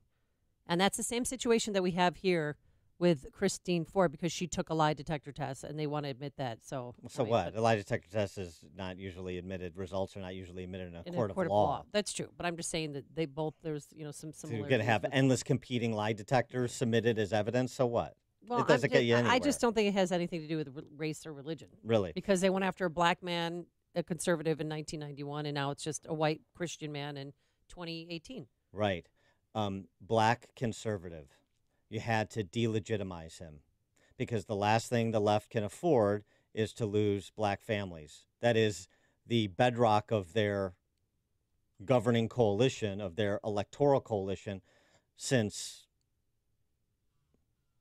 Speaker 9: And that's the same situation that we have here with Christine Ford, because she took a lie detector test, and they want to admit that. So
Speaker 7: what? A lie detector test is not usually admitted. Results are not usually admitted in a court of law.
Speaker 9: That's true, but I'm just saying that they both, there's some similarities.
Speaker 7: So you're going to have endless competing lie detectors submitted as evidence. So what?
Speaker 9: Well,
Speaker 7: it doesn't get you anywhere.
Speaker 9: I just don't think it has anything to do with race or religion.
Speaker 7: Really?
Speaker 9: Because they went after a black man, a conservative, in 1991, and now it's just a white Christian man in 2018.
Speaker 7: Right. Black conservative. You had to delegitimize him, because the last thing the left can afford is to lose black families. That is the bedrock of their governing coalition, of their electoral coalition, since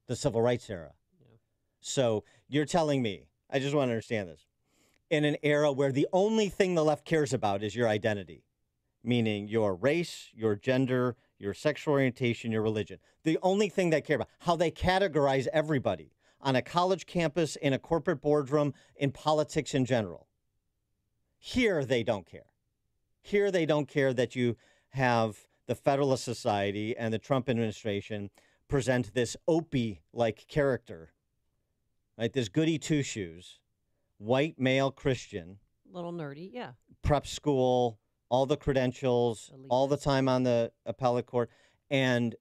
Speaker 7: the civil rights era. Yeah. So you're telling me, I just want to understand this, in an era where the only thing the left cares about is your identity, meaning your race, your gender, your sexual orientation, your religion. The only thing they care about, how they categorize everybody on a college campus, in a corporate boardroom, in politics in general. Here they don't care. Here they don't care that you have the Federalist Society and the Trump administration present this Opie-like character, right? This goody two-shoes, white male Christian
Speaker 9: Little nerdy, yeah.
Speaker 7: Prep school, all the credentials, all the time on the appellate court. And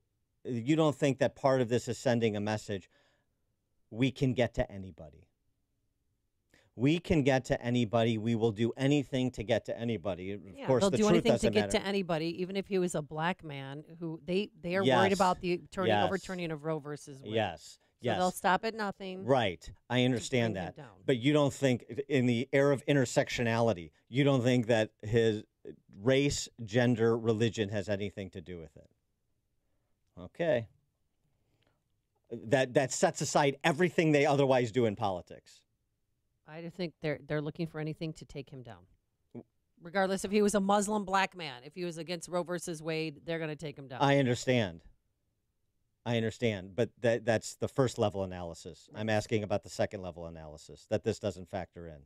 Speaker 7: you don't think that part of this is sending a message, we can get to anybody. We can get to anybody. We will do anything to get to anybody. Of course,
Speaker 9: they'll
Speaker 7: the
Speaker 9: do
Speaker 7: truth
Speaker 9: anything to
Speaker 7: doesn't
Speaker 9: get
Speaker 7: matter.
Speaker 9: to anybody, even if he was a black man who they are
Speaker 7: Yes.
Speaker 9: worried about the
Speaker 7: Yes.
Speaker 9: overturning of Roe versus Wade.
Speaker 7: Yes.
Speaker 9: So
Speaker 7: Yes.
Speaker 9: they'll stop at nothing.
Speaker 7: Right. I understand
Speaker 9: bring him
Speaker 7: that.
Speaker 9: down.
Speaker 7: But you don't think, in the era of intersectionality, you don't think that his race, gender, religion has anything to do with it? Okay. That sets aside everything they otherwise do in politics.
Speaker 9: I just think they're looking for anything to take him down. Regardless if he was a Muslim black man, if he was against Roe versus Wade, they're going to take him down.
Speaker 7: I understand. But that's the first level analysis. I'm asking about the second level analysis, that this doesn't factor in.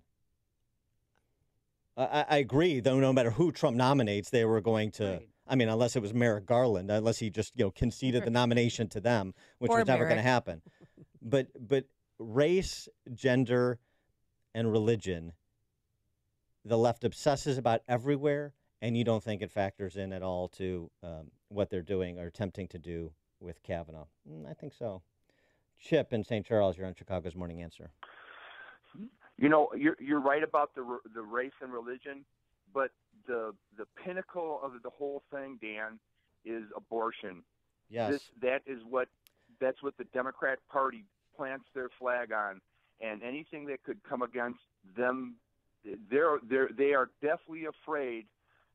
Speaker 7: I agree, though, no matter who Trump nominates, they were going to,
Speaker 9: Right.
Speaker 7: I mean, unless it was Merrick Garland, unless he just, conceded the nomination to them, which
Speaker 9: Poor
Speaker 7: was never going to
Speaker 9: Merrick.
Speaker 7: happen. But race, gender, and religion, the left obsesses about everywhere, and you don't think it factors in at all to what they're doing or attempting to do with Kavanaugh. I think so. Chip in St. Charles, you're on Chicago's Morning Answer.
Speaker 8: You're right about the race and religion, but the pinnacle of the whole thing, Dan, is abortion.
Speaker 7: Yes.
Speaker 8: That's what the Democrat Party plants their flag on, and anything that could come against them, they are deathly afraid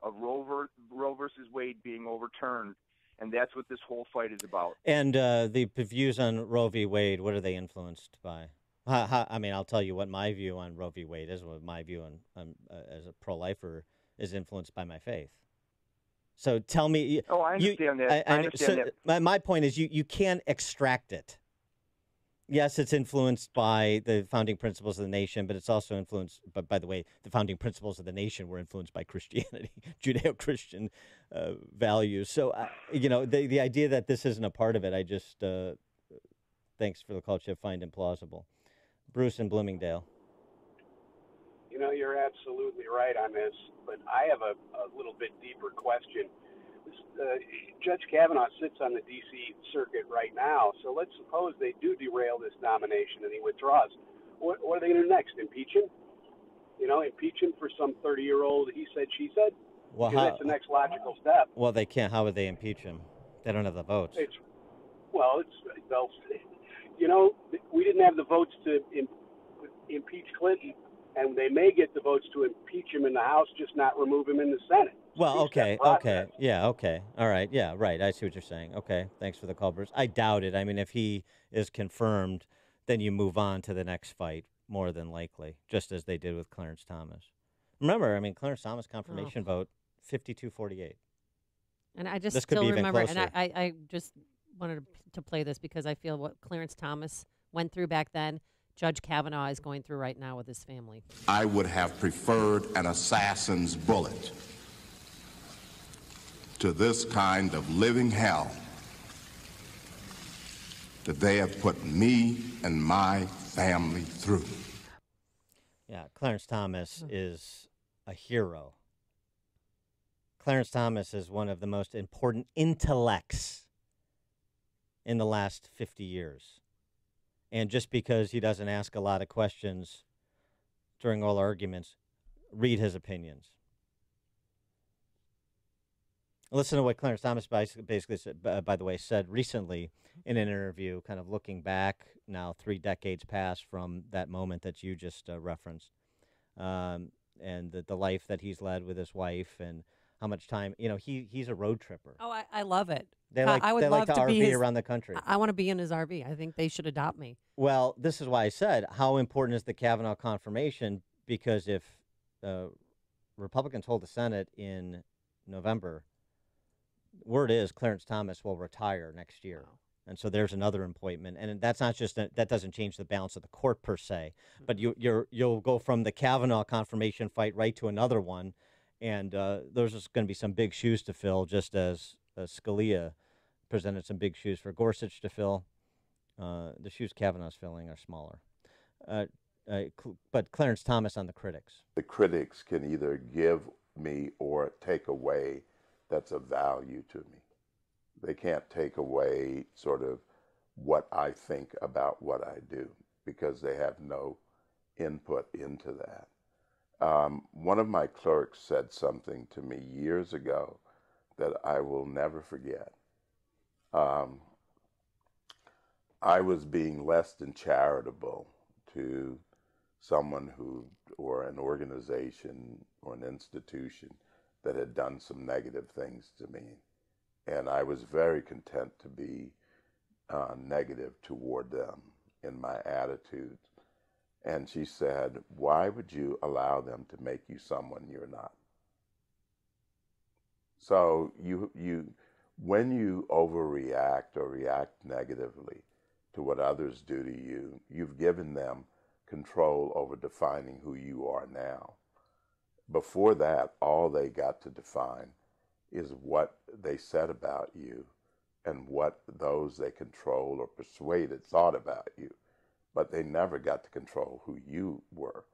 Speaker 8: of Roe versus Wade being overturned. And that's what this whole fight is about.
Speaker 7: And the views on Roe v. Wade, what are they influenced by? I mean, I'll tell you what my view on Roe v. Wade is. What my view on as a pro-lifer is influenced by my faith. So tell me.
Speaker 8: Oh, I understand that. I understand that.
Speaker 7: My point is you can't extract it. Yes, it's influenced by the founding principles of the nation, but it's also influenced, but by the way, the founding principles of the nation were influenced by Christianity, Judeo-Christian values. So, the idea that this isn't a part of it, I just, thanks for the call, Chip, find implausible. Bruce in Bloomingdale.
Speaker 10: You're absolutely right on this, but I have a little bit deeper question. Judge Kavanaugh sits on the D.C. circuit right now, so let's suppose they do derail this nomination and he withdraws. What are they going to do next? Impeach him? Impeach him for some 30-year-old he said, she said?
Speaker 7: Well,
Speaker 10: Because that's the next logical step.
Speaker 7: Well, they can't. How would they impeach him? They don't have the votes.
Speaker 10: We didn't have the votes to impeach Clinton, and they may get the votes to impeach him in the House, just not remove him in the Senate.
Speaker 7: Well, okay. Yeah, okay. All right. Yeah, right. I see what you're saying. Okay. Thanks for the call, Bruce. I doubt it. I mean, if he is confirmed, then you move on to the next fight, more than likely, just as they did with Clarence Thomas. Remember, Clarence Thomas confirmation vote, 52-48.
Speaker 9: And I just
Speaker 7: This could
Speaker 9: still
Speaker 7: be even
Speaker 9: remember,
Speaker 7: closer.
Speaker 9: and I just wanted to play this because I feel what Clarence Thomas went through back then, Judge Kavanaugh is going through right now with his family.
Speaker 12: I would have preferred an assassin's bullet to this kind of living hell that they have put me and my family through.
Speaker 7: Yeah, Clarence Thomas is a hero. Clarence Thomas is one of the most important intellects in the last 50 years. And just because he doesn't ask a lot of questions during all arguments, read his opinions. Listen to what Clarence Thomas basically said, by the way, said recently in an interview, kind of looking back now 3 decades past from that moment that you just referenced, and the life that he's led with his wife and how much time, he's a road tripper.
Speaker 9: Oh, I love it.
Speaker 7: They like
Speaker 9: I would
Speaker 7: they
Speaker 9: love
Speaker 7: like to
Speaker 9: to be
Speaker 7: RV
Speaker 9: his,
Speaker 7: around the country.
Speaker 9: I want to be in his RV. I think they should adopt me.
Speaker 7: Well, this is why I said how important is the Kavanaugh confirmation, because if Republicans hold the Senate in November, word is Clarence Thomas will retire next year. Wow. And so there's another appointment, and that's not just that doesn't change the balance of the court per se, but you'll go from the Kavanaugh confirmation fight right to another one, and there's just going to be some big shoes to fill, just as Scalia presented some big shoes for Gorsuch to fill. The shoes Kavanaugh's filling are smaller. but Clarence Thomas on the critics.
Speaker 4: The critics can either give me or take away that's of value to me. They can't take away sort of what I think about what I do because they have no input into that. One of my clerks said something to me years ago that I will never forget. I was being less than charitable to someone who, or an organization or an institution that had done some negative things to me. And I was very content to be negative toward them in my attitude. And she said, why would you allow them to make you someone you're not? So when you overreact or react negatively to what others do to you, you've given them control over defining who you are now. Before that, all they got to define is what they said about you and what those they controlled or persuaded thought about you. But they never got to control who you were.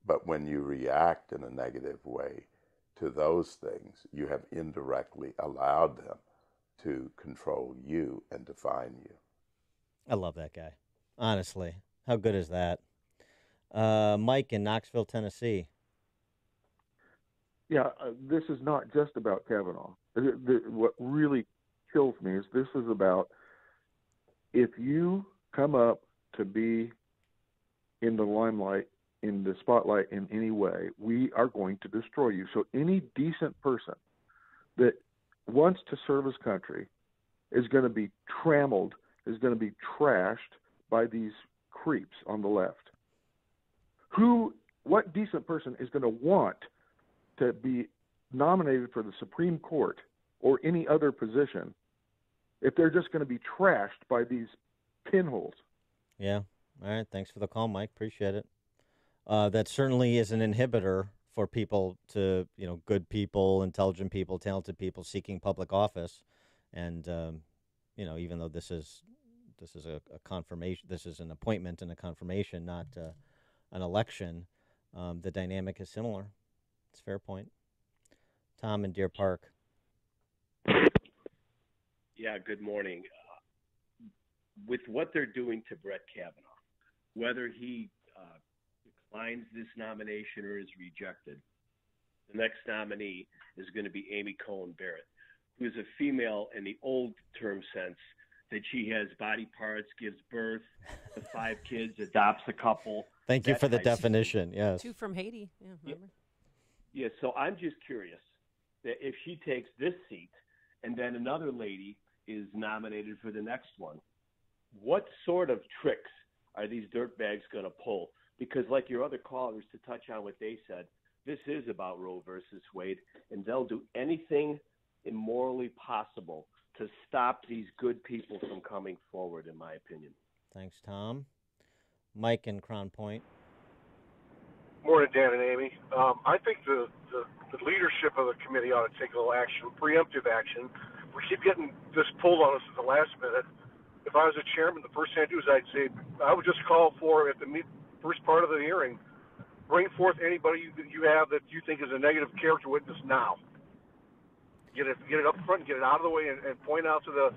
Speaker 4: But when you react in a negative way to those things, you have indirectly allowed them to control you and define you.
Speaker 7: I love that guy. Honestly, how good is that? Mike in Knoxville, Tennessee.
Speaker 11: Yeah, this is not just about Kavanaugh. What really kills me is this is about if you come up to be in the limelight, in the spotlight in any way, we are going to destroy you. So any decent person that wants to serve his country is going to be trammeled, is going to be trashed by these creeps on the left. What decent person is going to want to be nominated for the Supreme Court or any other position if they're just going to be trashed by these pinholes?
Speaker 7: Yeah. All right. Thanks for the call, Mike. Appreciate it. That certainly is an inhibitor for people to, good people, intelligent people, talented people seeking public office. And, even though this is a confirmation, this is an appointment and a confirmation, not an election, the dynamic is similar. It's a fair point. Tom in Deer Park.
Speaker 13: Yeah, good morning. With what they're doing to Brett Kavanaugh, whether he declines this nomination or is rejected, the next nominee is going to be Amy Coney Barrett, who is a female in the old term sense that she has body parts, gives birth to 5 kids, adopts a couple.
Speaker 7: Thank you for the definition. Yes.
Speaker 9: 2 from Haiti. Yeah, remember?
Speaker 13: Yeah, so I'm just curious that if she takes this seat and then another lady is nominated for the next one, what sort of tricks are these dirtbags going to pull? Because like your other callers, to touch on what they said, this is about Roe versus Wade, and they'll do anything immorally possible to stop these good people from coming forward, in my opinion.
Speaker 7: Thanks, Tom. Mike in Crown Point.
Speaker 14: Morning, Dan and Amy. I think the leadership of the committee ought to take a little action, preemptive action. We keep getting this pulled on us at the last minute. If I was a chairman, the first thing I'd do is I'd say, I would just call for, at the first part of the hearing, bring forth anybody that you have that you think is a negative character witness now. Get it up front, get it out of the way, and point out to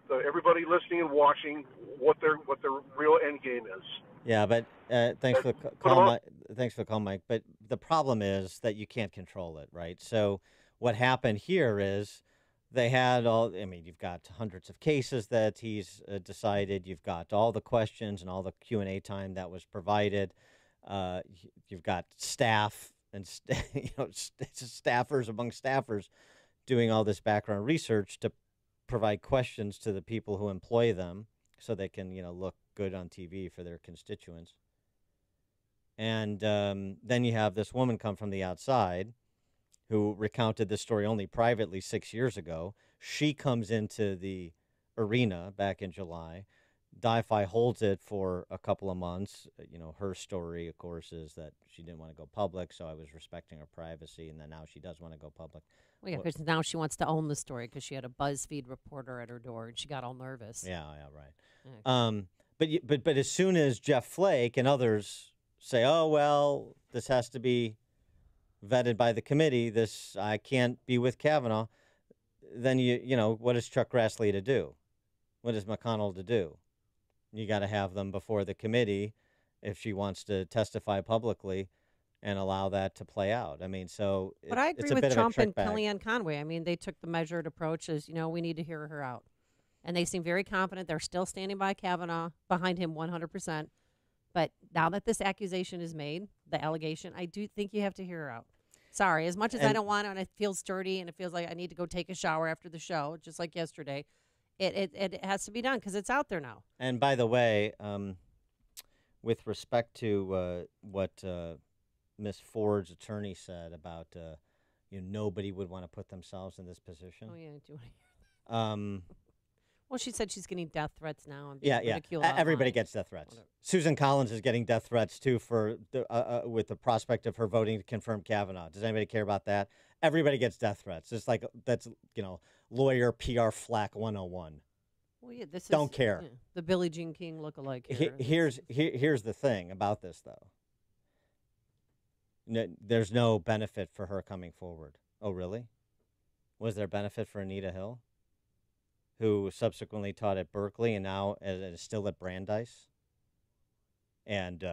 Speaker 14: the everybody listening and watching what their real end game is.
Speaker 7: Yeah, but thanks for the call, thanks for the call, Mike. But the problem is that you can't control it, right? So what happened here is they had you've got hundreds of cases that he's decided. You've got all the questions and all the Q&A time that was provided. You've got staff and staffers among staffers doing all this background research to provide questions to the people who employ them so they can, look good on TV for their constituents. And then you have this woman come from the outside who recounted this story only privately 6 years ago. She comes into the arena back in July. Di-Fi holds it for a couple of months. Her story, of course, is that she didn't want to go public, so I was respecting her privacy, and then now she does want to go public.
Speaker 9: Well, yeah, because now she wants to own the story because she had a BuzzFeed reporter at her door, and she got all nervous.
Speaker 7: Yeah, right. Okay. But as soon as Jeff Flake and others say, oh, well, this has to be vetted by the committee, I can't be with Kavanaugh, then what is Chuck Grassley to do? What is McConnell to do? You got to have them before the committee if she wants to testify publicly and allow that to play out. I mean, so
Speaker 9: but I agree with Trump and Kellyanne Conway. I mean, they took the measured approach as, we need to hear her out. And they seem very confident. They're still standing by Kavanaugh, behind him 100%. But now that this accusation is made, the allegation, I do think you have to hear her out. Sorry, as much as I don't want to, and it feels dirty, and it feels like I need to go take a shower after the show, just like yesterday, it has to be done because it's out there now.
Speaker 7: And by the way, with respect to what Ms. Ford's attorney said about nobody would want to put themselves in this position.
Speaker 9: Oh yeah, I do want to hear that. Well, she said she's getting death threats now. And ridiculed
Speaker 7: everybody gets death threats. Whatever. Susan Collins is getting death threats too with the prospect of her voting to confirm Kavanaugh. Does anybody care about that? Everybody gets death threats. It's like that's lawyer PR flack 101.
Speaker 9: Well, yeah,
Speaker 7: don't care.
Speaker 9: Yeah, the Billie Jean King lookalike.
Speaker 7: Here's the thing about this though. There's no benefit for her coming forward. Oh, really? Was there benefit for Anita Hill, who subsequently taught at Berkeley and now is still at Brandeis? And,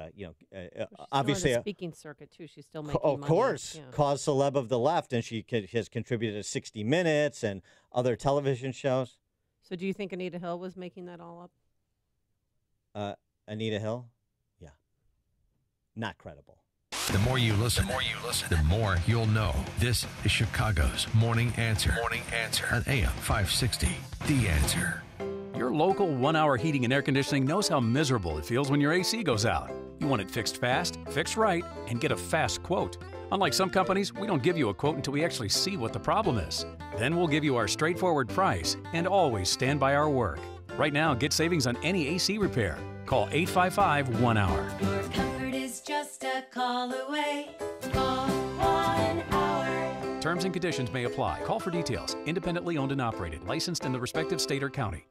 Speaker 7: obviously...
Speaker 9: on the speaking circuit, too. She's still making
Speaker 7: money.
Speaker 9: Of
Speaker 7: course. Cause celeb of the left, and she has contributed to 60 Minutes and other television shows.
Speaker 9: So do you think Anita Hill was making that all
Speaker 7: up? Anita Hill? Yeah. Not credible.
Speaker 6: The more you listen, the more you'll know. This is Chicago's Morning Answer. Morning Answer on AM 560. The Answer.
Speaker 24: Your local 1-hour heating and air conditioning knows how miserable it feels when your AC goes out. You want it fixed fast, fixed right, and get a fast quote. Unlike some companies, we don't give you a quote until we actually see what the problem is. Then we'll give you our straightforward price and always stand by our work. Right now, get savings on any AC repair. Call 855-1-HOUR.
Speaker 15: Your comfort is just a call away. Call 1 hour.
Speaker 24: Terms and conditions may apply. Call for details. Independently owned and operated. Licensed in the respective state or county.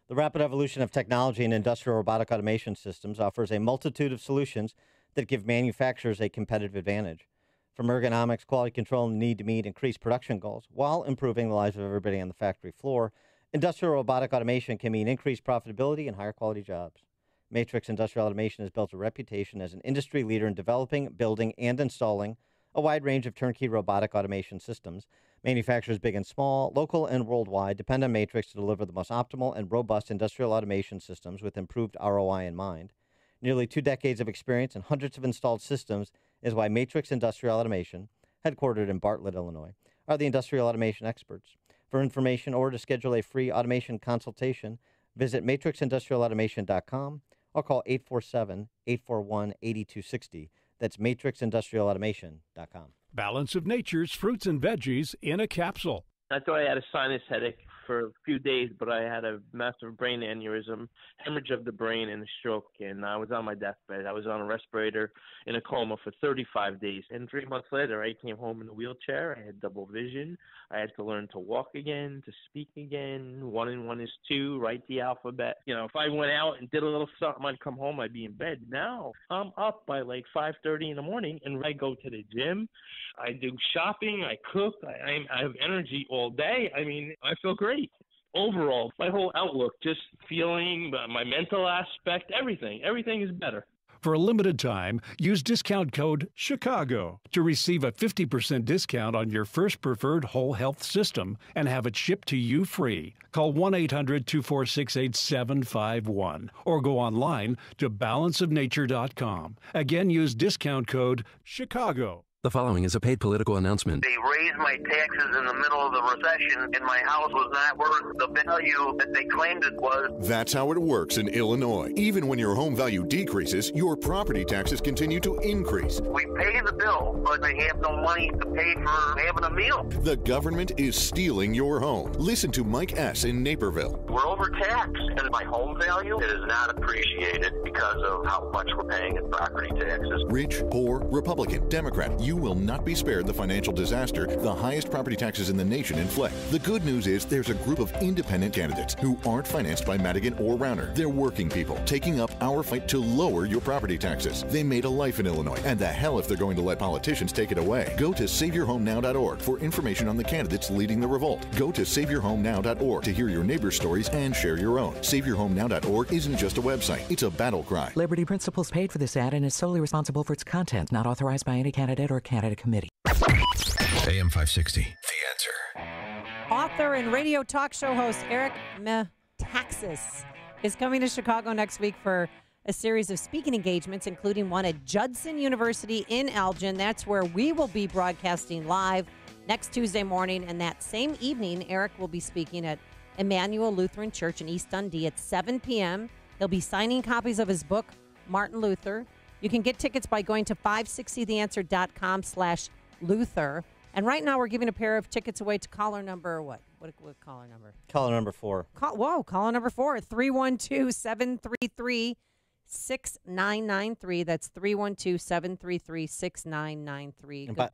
Speaker 7: The rapid evolution of technology and industrial robotic automation systems offers a multitude of solutions that give manufacturers a competitive advantage. From ergonomics, quality control, and the need to meet increased production goals, while improving the lives of everybody on the factory floor, industrial robotic automation can mean increased profitability and higher quality jobs. Matrix Industrial Automation has built a reputation as an industry leader in developing, building, and installing a wide range of turnkey robotic automation systems. Manufacturers big and small, local and worldwide, depend on Matrix to deliver the most optimal and robust industrial automation systems with improved ROI in mind. Nearly 2 decades of experience and hundreds of installed systems is why Matrix Industrial Automation, headquartered in Bartlett, Illinois, are the industrial automation experts. For information or to schedule a free automation consultation, visit matrixindustrialautomation.com or call 847-841-8260. That's matrixindustrialautomation.com.
Speaker 16: Balance of Nature's fruits and veggies in a capsule.
Speaker 17: I thought I had a sinus headache for a few days, but I had a massive brain aneurysm, hemorrhage of the brain, and a stroke. And I was on my deathbed. I was on a respirator in a coma for 35 days. And 3 months later, I came home in a wheelchair. I had double vision. I had to learn to walk again, to speak again. 1 and 1 is 2, write the alphabet. If I went out and did a little something, I'd come home, I'd be in bed. Now I'm up by like 5:30 in the morning, and I go to the gym. I do shopping. I cook. I have energy all day. I mean, I feel great. Overall, my whole outlook, just feeling, my mental aspect, everything is better.
Speaker 16: For a limited time, use discount code CHICAGO to receive a 50% discount on your first preferred whole health system and have it shipped to you free. Call 1-800-246-8751 or go online to balanceofnature.com. Again, use discount code CHICAGO.
Speaker 2: The following is a paid political announcement.
Speaker 18: They raised my taxes in the middle of the recession, and my house was not worth the value that they claimed it was.
Speaker 19: That's how it works in Illinois. Even when your home value decreases, your property taxes continue to increase.
Speaker 18: We pay the bill, but they have no money to pay for having a meal.
Speaker 19: The government is stealing your home. Listen to Mike S. in Naperville.
Speaker 18: We're overtaxed, and my home value is not appreciated because of how much we're paying in property taxes.
Speaker 19: Rich, poor, Republican, Democrat, you you will not be spared the financial disaster the highest property taxes in the nation inflict. The good news is there's a group of independent candidates who aren't financed by Madigan or Rauner. They're working people taking up our fight to lower your property taxes. They made a life in Illinois, and the hell if they're going to let politicians take it away. Go to SaveYourHomeNow.org for information on the candidates leading the revolt. Go to SaveYourHomeNow.org to hear your neighbors' stories and share your own. SaveYourHomeNow.org isn't just a website, it's a battle cry.
Speaker 20: Liberty Principles paid for this ad and is solely responsible for its content, not authorized by any candidate or candidate committee.
Speaker 6: AM 560, The Answer.
Speaker 9: Author and radio talk show host Eric Metaxas is coming to Chicago next week for a series of speaking engagements, including one at Judson University in Elgin. That's where we will be broadcasting live next Tuesday morning. And that same evening, Eric will be speaking at Emmanuel Lutheran Church in East Dundee at 7 p.m. He'll be signing copies of his book, Martin Luther. You can get tickets by going to 560theanswer.com/Luther. And right now we're giving a pair of tickets away to caller number what? What caller number?
Speaker 7: Caller number 4.
Speaker 9: Caller number 4, 312-733-6993. That's 312-733-6993.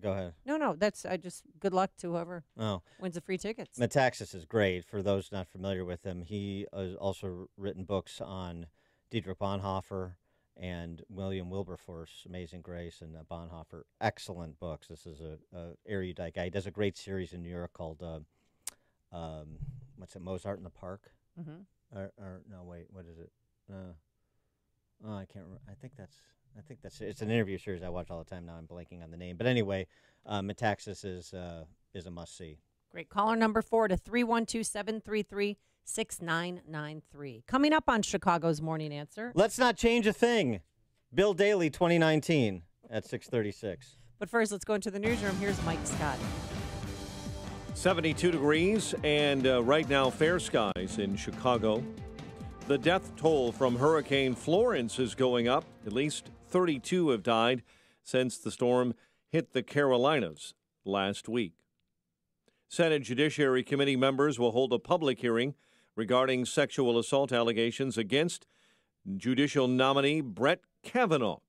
Speaker 7: Go ahead.
Speaker 9: No, that's good luck to whoever wins the free tickets.
Speaker 7: Metaxas is great. For those not familiar with him, he has also written books on Dietrich Bonhoeffer and William Wilberforce, Amazing Grace, and Bonhoeffer. Excellent books. This is a erudite guy. He does a great series in New York called Mozart in the Park?
Speaker 9: Mm-hmm.
Speaker 7: What is it? I can't remember. I think that's it's an interview series I watch all the time now. I'm blanking on the name. But anyway, Metaxas is a must-see.
Speaker 9: Great. Caller number 4 to 312-733-6993. Coming up on Chicago's Morning Answer.
Speaker 7: Let's not change a thing. Bill Daley 2019 at 6:36.
Speaker 9: But first, let's go into the newsroom. Here's Mike Scott.
Speaker 1: 72 degrees and right now fair skies in Chicago. The death toll from Hurricane Florence is going up. At least 32 have died since the storm hit the Carolinas last week. Senate Judiciary Committee members will hold a public hearing regarding sexual assault allegations against judicial nominee Brett Kavanaugh.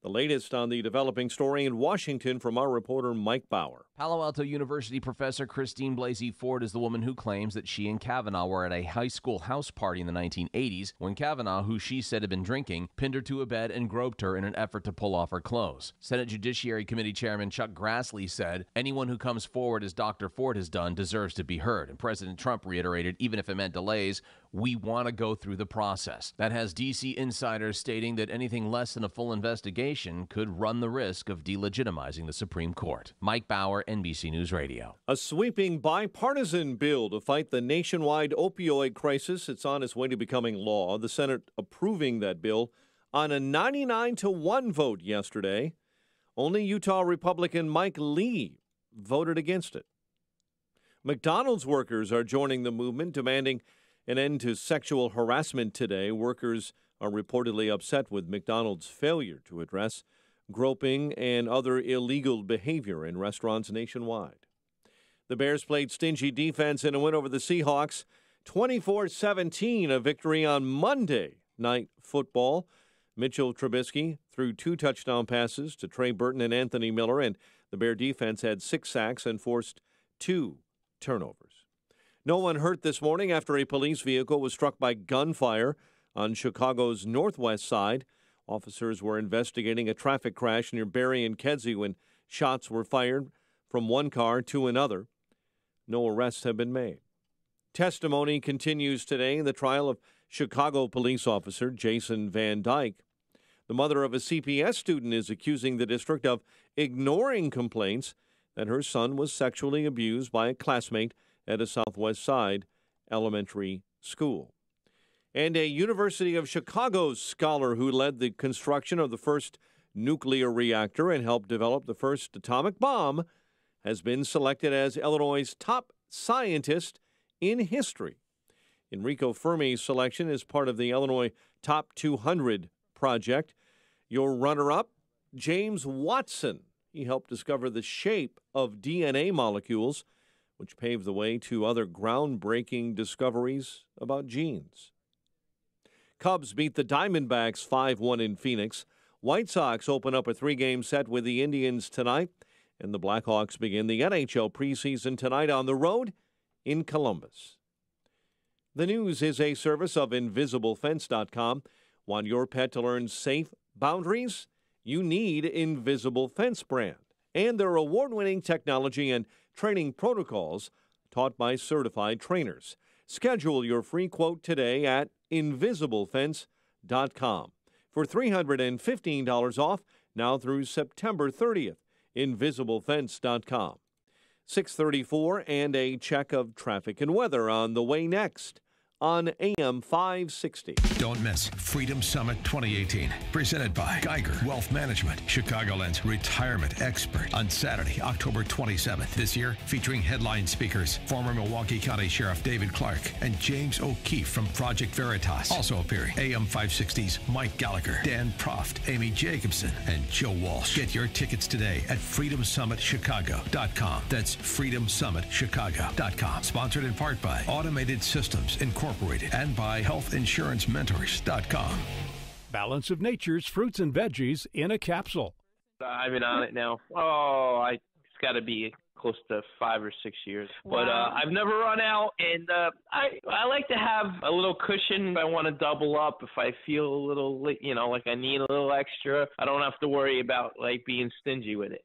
Speaker 1: The latest on the developing story in Washington from our reporter Mike Bauer.
Speaker 21: Palo Alto University professor Christine Blasey Ford is the woman who claims that she and Kavanaugh were at a high school house party in the 1980s when Kavanaugh, who she said had been drinking, pinned her to a bed and groped her in an effort to pull off her clothes. Senate Judiciary Committee Chairman Chuck Grassley said, anyone who comes forward as Dr. Ford has done deserves to be heard. And President Trump reiterated, even if it meant delays, we want to go through the process. That has D.C. insiders stating that anything less than a full investigation could run the risk of delegitimizing the Supreme Court. Mike Bauer, NBC News Radio.
Speaker 1: A sweeping bipartisan bill to fight the nationwide opioid crisis. It's on its way to becoming law. The Senate approving that bill on a 99-1 vote yesterday. Only Utah Republican Mike Lee voted against it. McDonald's workers are joining the movement, demanding an end to sexual harassment today. Workers are reportedly upset with McDonald's failure to address groping and other illegal behavior in restaurants nationwide. The Bears played stingy defense in a win over the Seahawks, 24-17, a victory on Monday Night Football. Mitchell Trubisky threw 2 touchdown passes to Trey Burton and Anthony Miller, and the Bear defense had 6 sacks and forced 2 turnovers. No one hurt this morning after a police vehicle was struck by gunfire on Chicago's northwest side. Officers were investigating a traffic crash near Berry and Kedzie when shots were fired from one car to another. No arrests have been made. Testimony continues today in the trial of Chicago police officer Jason Van Dyke. The mother of a CPS student is accusing the district of ignoring complaints that her son was sexually abused by a classmate at a Southwest Side elementary school. And a University of Chicago scholar who led the construction of the first nuclear reactor and helped develop the first atomic bomb has been selected as Illinois' top scientist in history. Enrico Fermi's selection is part of the Illinois Top 200 project. Your runner-up, James Watson. He helped discover the shape of DNA molecules, which paved the way to other groundbreaking discoveries about genes. Cubs beat the Diamondbacks 5-1 in Phoenix. White Sox open up a 3-game set with the Indians tonight, and the Blackhawks begin the NHL preseason tonight on the road in Columbus. The news is a service of InvisibleFence.com. Want your pet to learn safe boundaries? You need Invisible Fence brand and their award-winning technology and training protocols taught by certified trainers. Schedule your free quote today at InvisibleFence.com for $315 off now through September 30th. InvisibleFence.com. 6:34 and a check of traffic and weather on the way next on AM 560.
Speaker 6: Don't miss Freedom Summit 2018, presented by Geiger Wealth Management, Chicagoland's retirement expert, on Saturday, October 27th. This year, featuring headline speakers, former Milwaukee County Sheriff David Clark and James O'Keefe from Project Veritas. Also appearing, AM 560's Mike Gallagher, Dan Proft, Amy Jacobson, and Joe Walsh. Get your tickets today at freedomsummitchicago.com. That's freedomsummitchicago.com. Sponsored in part by Automated Systems Incorporated and by healthinsurancementors.com.
Speaker 16: Balance of Nature's fruits and veggies in a capsule.
Speaker 17: I've been on it now. It's got to be close to 5 or 6 years. But I've never run out, and I like to have a little cushion if I want to double up. If I feel a little, like I need a little extra, I don't have to worry about being stingy with it.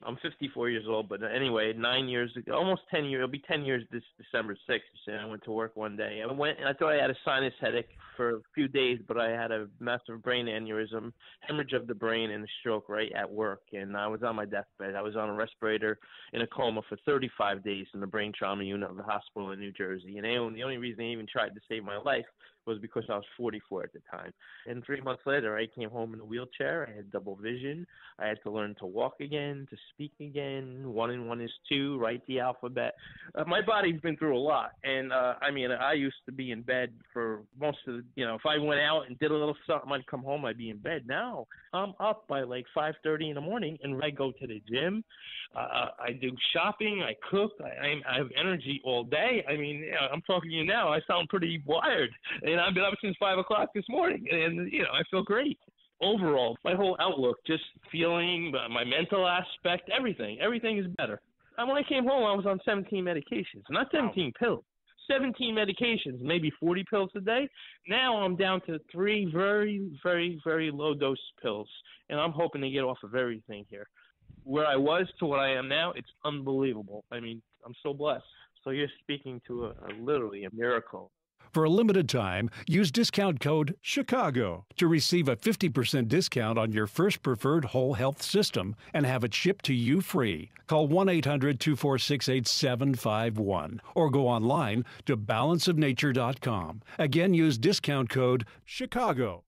Speaker 17: I'm 54 years old, but anyway, 9 years ago, almost 10 years. It'll be 10 years this December 6th. I went to work one day. I thought I had a sinus headache for a few days, but I had a massive brain aneurysm, hemorrhage of the brain, and a stroke right at work. And I was on my deathbed. I was on a respirator in a coma for 35 days in the brain trauma unit of the hospital in New Jersey. And the only reason they even tried to save my life was because I was 44 at the time. And 3 months later, I came home in a wheelchair. I had double vision. I had to learn to walk again, to speak again. 1 and 1 is 2, write the alphabet. My body's been through a lot. And, I used to be in bed for most of the, if I went out and did a little something, I'd come home, I'd be in bed. Now I'm up by 5:30 in the morning, and I go to the gym. I do shopping. I cook. I have energy all day. I'm talking to you now. I sound pretty wired. And I've been up since 5 o'clock this morning, and, I feel great. Overall, my whole outlook, just feeling, my mental aspect, everything is better. And when I came home, I was on 17 medications, not 17 pills, 17 medications, maybe 40 pills a day. Now I'm down to 3 very, very, very low dose pills, and I'm hoping to get off of everything here. Where I was to what I am now, it's unbelievable. I'm so blessed. So you're speaking to literally a miracle.
Speaker 16: For a limited time, use discount code CHICAGO to receive a 50% discount on your first preferred whole health system and have it shipped to you free. Call 1-800-246-8751 or go online to balanceofnature.com. Again, use discount code CHICAGO.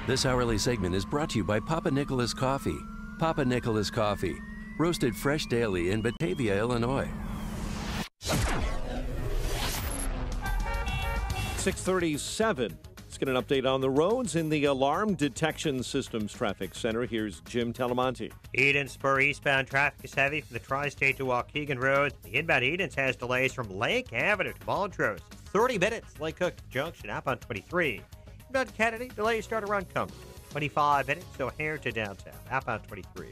Speaker 2: This hourly segment is brought to you by Papa Nicholas Coffee. Papa Nicholas Coffee, roasted fresh daily in Batavia, Illinois.
Speaker 1: 6:37. Let's get an update on the roads in the Alarm Detection Systems Traffic Center. Here's Jim Talamonte.
Speaker 3: Edensburg eastbound traffic is heavy from the Tri-State to Waukegan Road. The inbound Edens has delays from Lake Avenue to Montrose. 30 minutes, Lake Cook Junction, outbound 23. Inbound Kennedy, delays start around Cumberland. 25 minutes, O'Hare to downtown, outbound 23.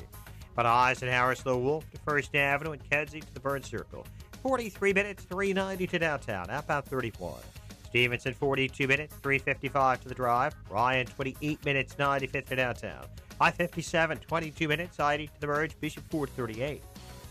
Speaker 3: But Eisenhower, Slow Wolf to First Avenue and Kedzie to the Burn Circle. 43 minutes, 390 to downtown, outbound 31. Stevenson, 42 minutes, 355 to the Drive. Ryan, 28 minutes, 95th to downtown. I-57, 22 minutes, 80 to the Merge. Bishop Ford, 38.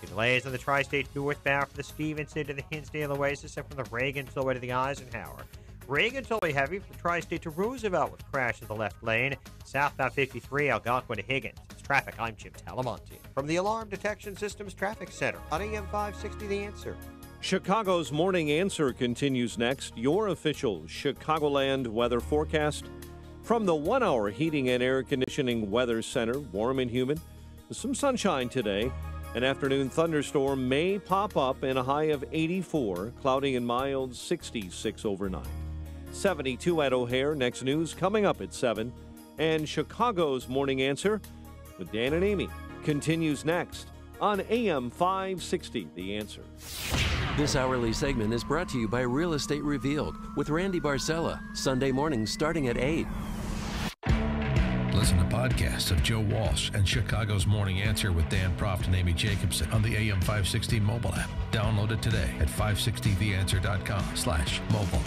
Speaker 3: The delays on the Tri-State northbound from the Stevenson to the Hinsdale Oasis and from the Reagan all the way to the Eisenhower. Reagan's only heavy from the Tri-State to Roosevelt with a crash in the left lane. Southbound 53, Algonquin to Higgins. It's traffic. I'm Jim Talamonte. From the Alarm Detection Systems Traffic Center on AM 560, The Answer.
Speaker 1: Chicago's Morning Answer continues next. Your official Chicagoland weather forecast from the 1 Hour Heating and Air Conditioning Weather Center. Warm and humid with some sunshine today. An afternoon thunderstorm may pop up in a high of 84, cloudy and mild 66 overnight. 72 at O'Hare. Next news coming up at 7. And Chicago's Morning Answer with Dan and Amy continues next on AM 560, The Answer.
Speaker 2: This hourly segment is brought to you by Real Estate Revealed with Randy Barcella, Sunday mornings starting at 8.
Speaker 6: Listen to podcasts of Joe Walsh and Chicago's Morning Answer with Dan Proft and Amy Jacobson on the AM 560 mobile app. Download it today at 560theanswer.com/mobile.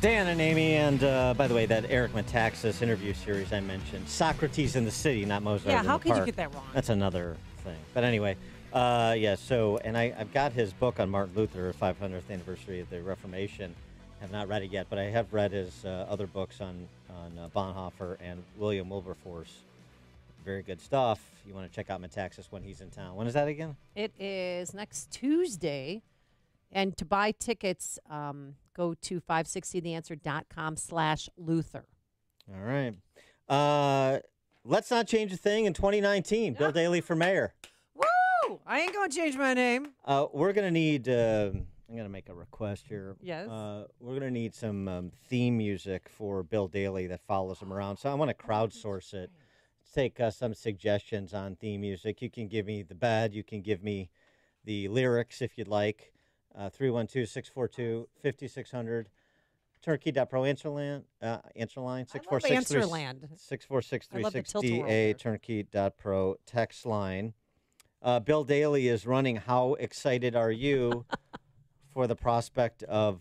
Speaker 7: Dan and Amy, and by the way, that Eric Metaxas interview series I mentioned, Socrates in the City, not Mozart in the
Speaker 9: how
Speaker 7: Park.
Speaker 9: could you get that wrong?
Speaker 7: That's another thing. But anyway, so, and I've got his book on Martin Luther, 500th anniversary of the Reformation. Have not read it yet, but I have read his other books on Bonhoeffer and William Wilberforce. Very good stuff. You want to check out Metaxas when he's in town. When is that again?
Speaker 9: It is next Tuesday. And to buy tickets, go to 560theanswer.com/Luther.
Speaker 7: All right. Let's not change a thing in 2019. Bill Daley for mayor.
Speaker 9: Woo! I ain't going to change my name.
Speaker 7: We're going to need, I'm going to make a request here.
Speaker 9: Yes.
Speaker 7: We're going to need some theme music for Bill Daley that follows him around. So I want to crowdsource it. Take some suggestions on theme music. You can give me the bed. You can give me the lyrics if you'd like. 312-642-5600. Turnkey.pro answer line 646-360-A Turnkey.pro text line. Bill Daley is running. How excited are you for the prospect of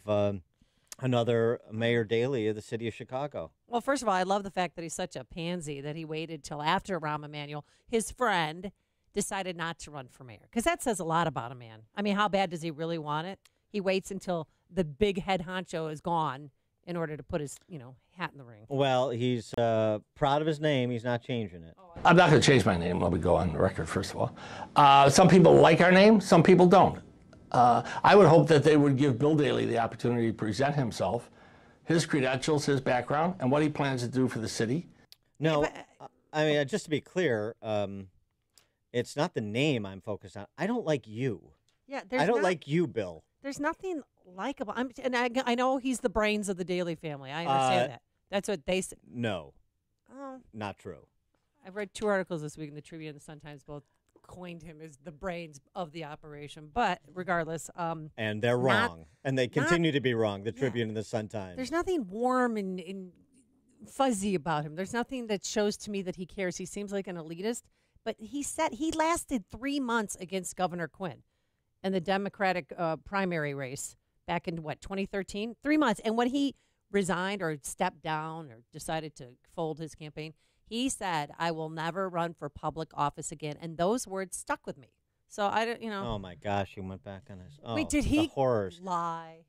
Speaker 7: another Mayor Daley of the city of Chicago?
Speaker 9: Well, first of all, I love the fact that he's such a pansy that he waited till after Rahm Emanuel, his friend, decided not to run for mayor. Because that says a lot about a man. I mean, how bad does he really want it? He waits until the big head honcho is gone in order to put his, hat in the ring.
Speaker 7: Well, he's proud of his name. He's not changing it.
Speaker 5: I'm not going to change my name. Let me go on the record, first of all. Some people like our name. Some people don't. I would hope that they would give Bill Daley the opportunity to present himself, his credentials, his background, and what he plans to do for the city.
Speaker 7: No, I mean, just to be clear, it's not the name I'm focused on. I don't like you.
Speaker 9: Yeah,
Speaker 7: I don't like you, Bill.
Speaker 9: There's nothing likable. I know he's the brains of the Daley family. I understand that. That's what they say.
Speaker 7: No,
Speaker 9: Oh,
Speaker 7: not true.
Speaker 9: I've read 2 articles this week in the Tribune and the Sun-Times. Both coined him as the brains of the operation. But regardless,
Speaker 7: and they're wrong, and they continue to be wrong. The Tribune and the Sun-Times.
Speaker 9: There's nothing warm and fuzzy about him. There's nothing that shows to me that he cares. He seems like an elitist. But he lasted 3 months against Governor Quinn in the Democratic primary race back in, 2013? 3 months. And when he resigned or stepped down or decided to fold his campaign, he said, I will never run for public office again. And those words stuck with me. So I don't,
Speaker 7: Oh, my gosh, he went back on his.
Speaker 9: Wait, did
Speaker 7: the
Speaker 9: he
Speaker 7: horrors.
Speaker 9: lie?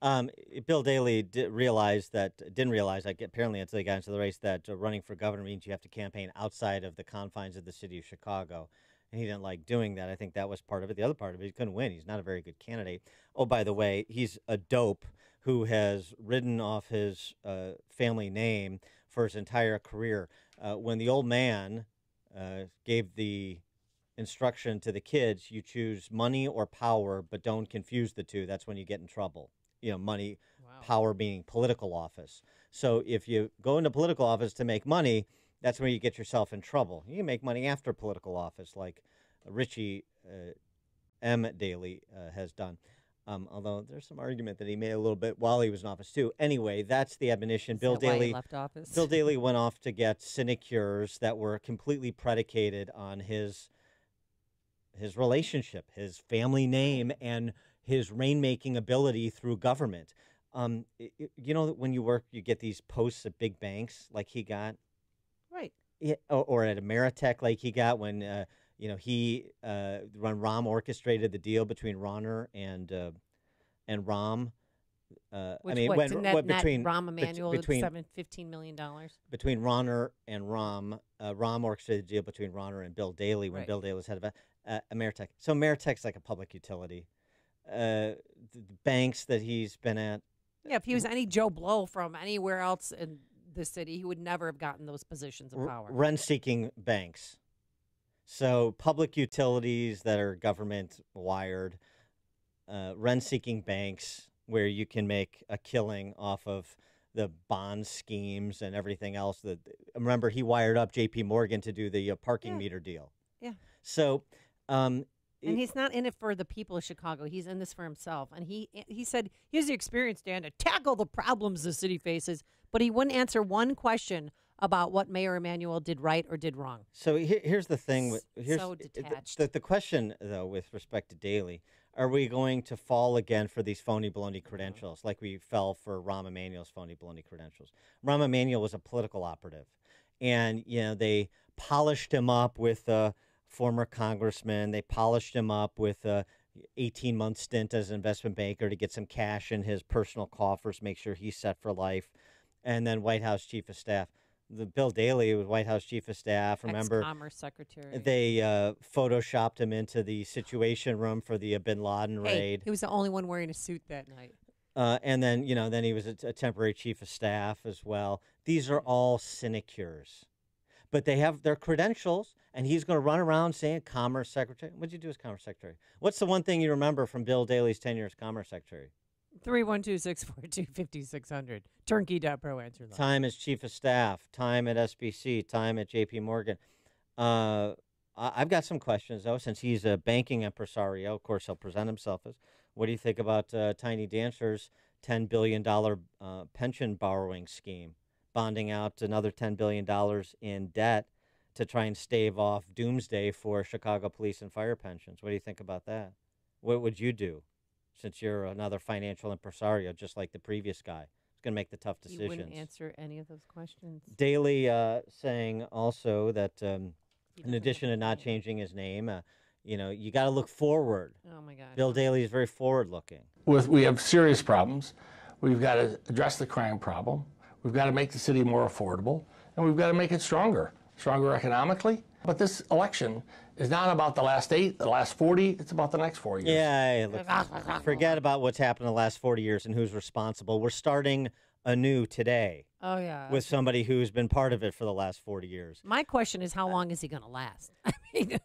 Speaker 7: Bill Daley didn't realize, apparently until he got into the race, that running for governor means you have to campaign outside of the confines of the city of Chicago. And he didn't like doing that. I think that was part of it. The other part of it, he couldn't win. He's not a very good candidate. Oh, by the way, he's a dope who has ridden off his family name for his entire career. When the old man gave the instruction to the kids, you choose money or power, but don't confuse the two. That's when you get in trouble. Money, power being political office. So if you go into political office to make money, that's where you get yourself in trouble. You can make money after political office, like Richie M. Daley has done. Although there's some argument that he made a little bit while he was in office too. Anyway, that's the admonition. Bill Daley
Speaker 9: left office?
Speaker 7: Bill Daley went off to get sinecures that were completely predicated on his relationship, his family name, and his rainmaking ability through government. When you work, you get these posts at big banks like he got.
Speaker 9: Right.
Speaker 7: Yeah, or at Ameritech like he got when when Rahm orchestrated the deal between Rauner and Rahm.
Speaker 9: Between Rahm Emanuel $15 million.
Speaker 7: Between Rauner and Rahm, Rahm orchestrated the deal between Rauner and Bill Daley when Bill Daley was head of Ameritech. So Ameritech's like a public utility. The banks that he's been at.
Speaker 9: Yeah, if he was any Joe Blow from anywhere else in the city, he would never have gotten those positions of power.
Speaker 7: Rent-seeking banks. So public utilities that are government-wired, rent-seeking banks where you can make a killing off of the bond schemes and everything else. Remember, he wired up J.P. Morgan to do the parking meter deal.
Speaker 9: Yeah.
Speaker 7: So
Speaker 9: And he's not in it for the people of Chicago. He's in this for himself. And he said he has the experience, Dan, to tackle the problems the city faces, but he wouldn't answer one question about what Mayor Emanuel did right or did wrong.
Speaker 7: So here's the thing.
Speaker 9: So detached.
Speaker 7: The question, though, with respect to Daley, are we going to fall again for these phony baloney credentials like we fell for Rahm Emanuel's phony baloney credentials? Rahm Emanuel was a political operative. And, they polished him up with a former congressman. They polished him up with a 18-month stint as an investment banker to get some cash in his personal coffers, make sure he's set for life. And then White House chief of staff. Bill Daley was White House chief of staff. Remember,
Speaker 9: Ex-Commerce Secretary.
Speaker 7: They photoshopped him into the Situation Room for the Bin Laden raid.
Speaker 9: He was the only one wearing a suit that night.
Speaker 7: And then, then he was a temporary chief of staff as well. These are all sinecures. But they have their credentials, and he's going to run around saying Commerce Secretary. What did you do as Commerce Secretary? What's the one thing you remember from Bill Daley's tenure as Commerce Secretary?
Speaker 9: 312-642-5600. Turnkey.pro answer line.
Speaker 7: Time as chief of staff, time at SBC, time at J.P. Morgan. I've got some questions, though, since he's a banking impresario. Of course, he'll present himself as. What do you think about Tiny Dancer's $10 billion pension borrowing scheme, bonding out another $10 billion in debt to try and stave off doomsday for Chicago police and fire pensions? What do you think about that? What would you do, since you're another financial impresario, just like the previous guy? It's going to make the tough decisions.
Speaker 9: You wouldn't answer any of those questions.
Speaker 7: Daley saying also that in addition to not changing his name, you got to look forward.
Speaker 9: Oh, my God.
Speaker 7: Bill Daley is very forward-looking.
Speaker 5: We have serious problems. We've got to address the crime problem. We've got to make the city more affordable, and we've got to make it stronger economically. But this election is not about the last 8, the last 40. It's about the next 4 years.
Speaker 7: Yeah, look, forget about what's happened in the last 40 years and who's responsible. We're starting anew today.
Speaker 9: Oh, yeah.
Speaker 7: With somebody who's been part of it for the last 40 years.
Speaker 9: My question is, how long is he going to last? I mean,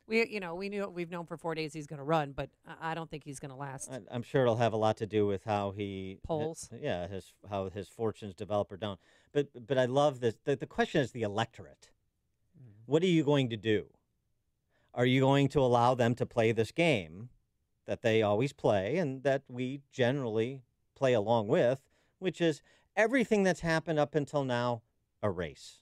Speaker 9: we've known for 4 days he's going to run, but I don't think he's going to last.
Speaker 7: I'm sure it'll have a lot to do with how he
Speaker 9: polls.
Speaker 7: How his fortunes develop or don't. But I love this. The question is the electorate. What are you going to do? Are you going to allow them to play this game that they always play and that we generally play along with, which is everything that's happened up until now, erase?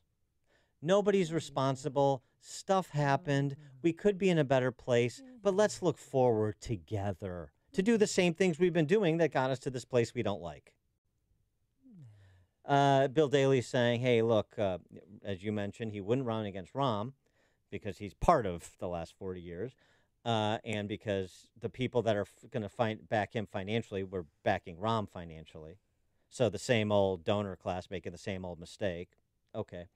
Speaker 7: Nobody's responsible. Stuff happened. We could be in a better place, but let's look forward together to do the same things we've been doing that got us to this place we don't like. Bill Daley's saying, hey, look, as you mentioned, he wouldn't run against Rahm because he's part of the last 40 years, and because the people that are going to back him financially were backing Rahm financially. So the same old donor class making the same old mistake. Okay.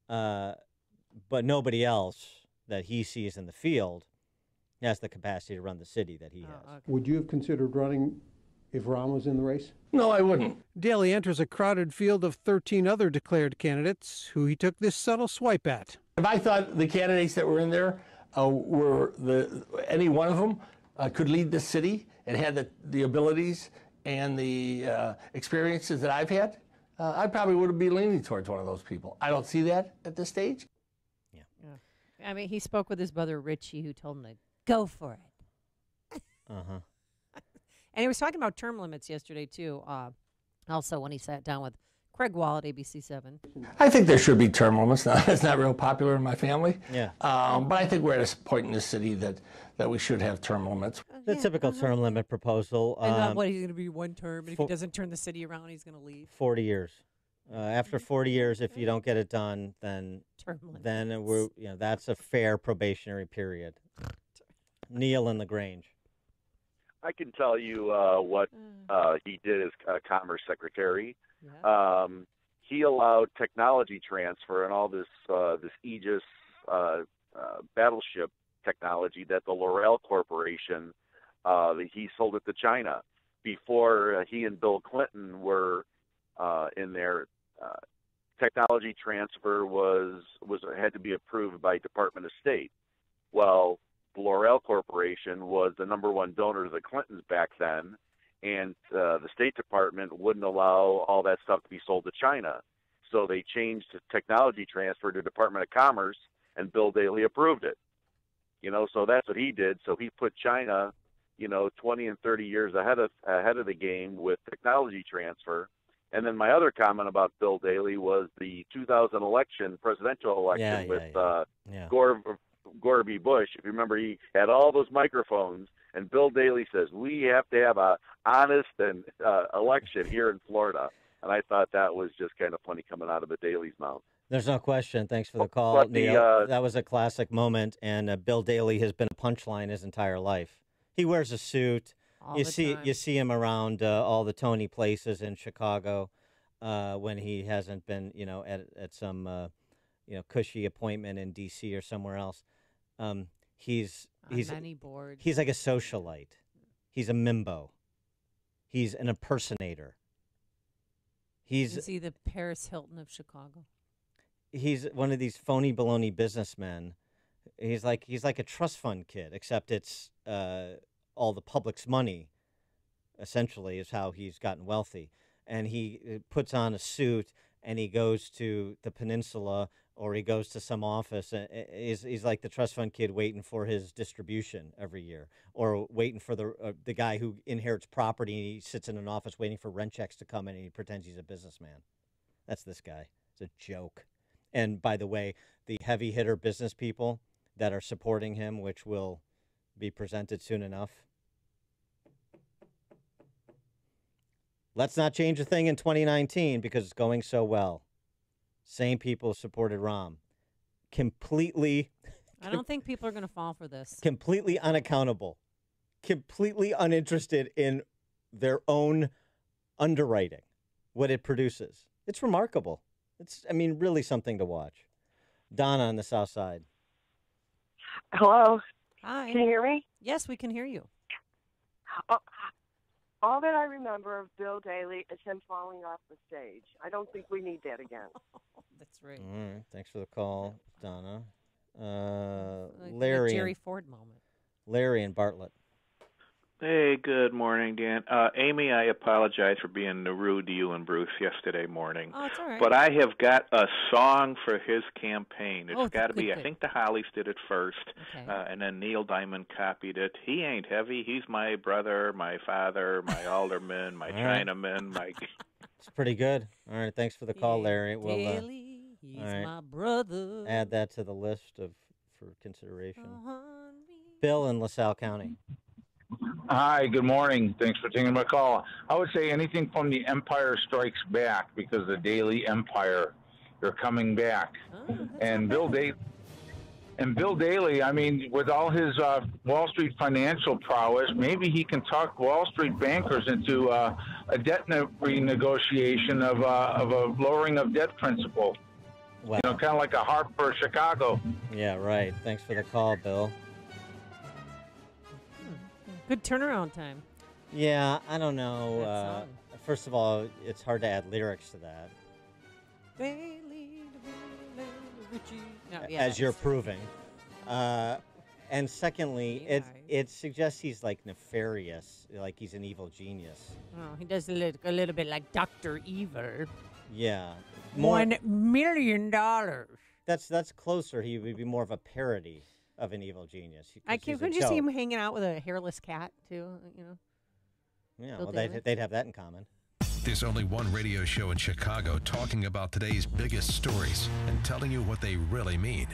Speaker 7: But nobody else that he sees in the field has the capacity to run the city that he has.
Speaker 9: Okay.
Speaker 8: Would you have considered running if Rahm was in the race?
Speaker 5: No, I wouldn't.
Speaker 10: Daley enters a crowded field of 13 other declared candidates who he took this subtle swipe at.
Speaker 5: If I thought the candidates that were in there were any one of them could lead the city and had the abilities and the experiences that I've had, I probably would be leaning towards one of those people. I don't see that at this stage.
Speaker 9: Yeah. I mean, he spoke with his brother Richie, who told him to go for it.
Speaker 7: Uh-huh.
Speaker 9: And he was talking about term limits yesterday, too, also when he sat down with Craig Wall at ABC7.
Speaker 5: I think there should be term limits. Now, it's not real popular in my family.
Speaker 7: Yeah.
Speaker 5: But I think we're at a point in this city that we should have term limits.
Speaker 7: The typical term limit proposal.
Speaker 9: And not what he's going to be one term, and if he doesn't turn the city around, he's going to leave.
Speaker 7: 40 years. After 40 years, if you don't get it done, then that's a fair probationary period. Neil in LaGrange.
Speaker 22: I can tell you what he did as Commerce Secretary.
Speaker 9: Yeah.
Speaker 22: He allowed technology transfer and all this Aegis battleship technology that the L'Oreal Corporation he sold it to China before he and Bill Clinton were in there. Technology transfer had to be approved by Department of State. Well, the L'Oreal Corporation was the number one donor to the Clintons back then, and the State Department wouldn't allow all that stuff to be sold to China. So they changed the technology transfer to Department of Commerce, and Bill Daley approved it. So that's what he did. So he put China, 20 and 30 years ahead of the game with technology transfer. And then my other comment about Bill Daley was the 2000 presidential election with Gore v. Bush. If you remember, he had all those microphones, and Bill Daley says, we have to have a honest and election here in Florida. And I thought that was just kind of funny coming out of the Daley's mouth.
Speaker 7: There's no question. Thanks for the call, Neil. That was a classic moment, and Bill Daley has been a punchline his entire life. He wears a suit. You see him around all the Tony places in Chicago when he hasn't been, at some cushy appointment in D.C. or somewhere else. He's
Speaker 9: many boards.
Speaker 7: He's like a socialite. He's a mimbo. He's an impersonator.
Speaker 9: Is he the Paris Hilton of Chicago?
Speaker 7: He's one of these phony baloney businessmen. He's like a trust fund kid, except it's all the public's money, essentially, is how he's gotten wealthy. And he puts on a suit and he goes to the peninsula or he goes to some office. And he's like the trust fund kid waiting for his distribution every year, or waiting for the guy who inherits property and he sits in an office waiting for rent checks to come in and he pretends he's a businessman. That's this guy. It's a joke. And by the way, the heavy hitter business people that are supporting him, which will be presented soon enough. Let's not change a thing in 2019 because it's going so well. Same people supported Rahm. Completely.
Speaker 9: I don't think people are going to fall for this.
Speaker 7: Completely unaccountable. Completely uninterested in their own underwriting, what it produces. It's remarkable. It's, really something to watch. Donna on the South Side.
Speaker 4: Hello.
Speaker 9: Hi.
Speaker 4: Can you hear me?
Speaker 9: Yes, we can hear you.
Speaker 4: All that I remember of Bill Daley is him falling off the stage. I don't think we need that again.
Speaker 9: That's right.
Speaker 7: All right. Thanks for the call, Donna.
Speaker 9: Like
Speaker 7: Larry.
Speaker 9: a Jerry Ford moment.
Speaker 7: Larry and Bartlett.
Speaker 11: Hey, good morning, Dan. Amy, I apologize for being rude to you and Bruce yesterday morning.
Speaker 9: Oh, it's all right.
Speaker 11: But I have got a song for his campaign. It's got to be,
Speaker 9: good.
Speaker 11: I think the Hollies did it first,
Speaker 9: Okay.
Speaker 11: and then Neil Diamond copied it. He ain't heavy. He's my brother, my father, my alderman, my
Speaker 7: All right.
Speaker 11: Chinaman, my...
Speaker 7: It's pretty good. All right. Thanks for the call, Larry. We'll
Speaker 9: Daley, he's
Speaker 7: all right.
Speaker 9: my brother.
Speaker 7: add that to the list for consideration. Bill in LaSalle County.
Speaker 12: Hi, good morning. Thanks for taking my call. I would say anything from the Empire Strikes Back, because the Daily Empire, they're coming back. And Bill Daley, with all his Wall Street financial prowess, maybe he can talk Wall Street bankers into a debt renegotiation of a lowering of debt principal.
Speaker 7: Wow.
Speaker 12: Kind of like a HARP for Chicago.
Speaker 7: Yeah, right. Thanks for the call, Bill.
Speaker 9: Good turnaround time.
Speaker 7: Yeah, I don't know. First of all, it's hard to add lyrics to that, as you're proving. And secondly, it suggests he's like nefarious, like he's an evil genius.
Speaker 9: Oh, he does look a little bit like Dr. Evil.
Speaker 7: Yeah.
Speaker 9: $1 million.
Speaker 7: That's closer. He would be more of a parody of an evil genius.
Speaker 9: Couldn't you see him hanging out with a hairless cat too?
Speaker 7: Yeah,
Speaker 9: Bill
Speaker 7: well,
Speaker 9: Daly?
Speaker 7: they'd have that in common.
Speaker 6: There's only one radio show in Chicago talking about today's biggest stories and telling you what they really mean.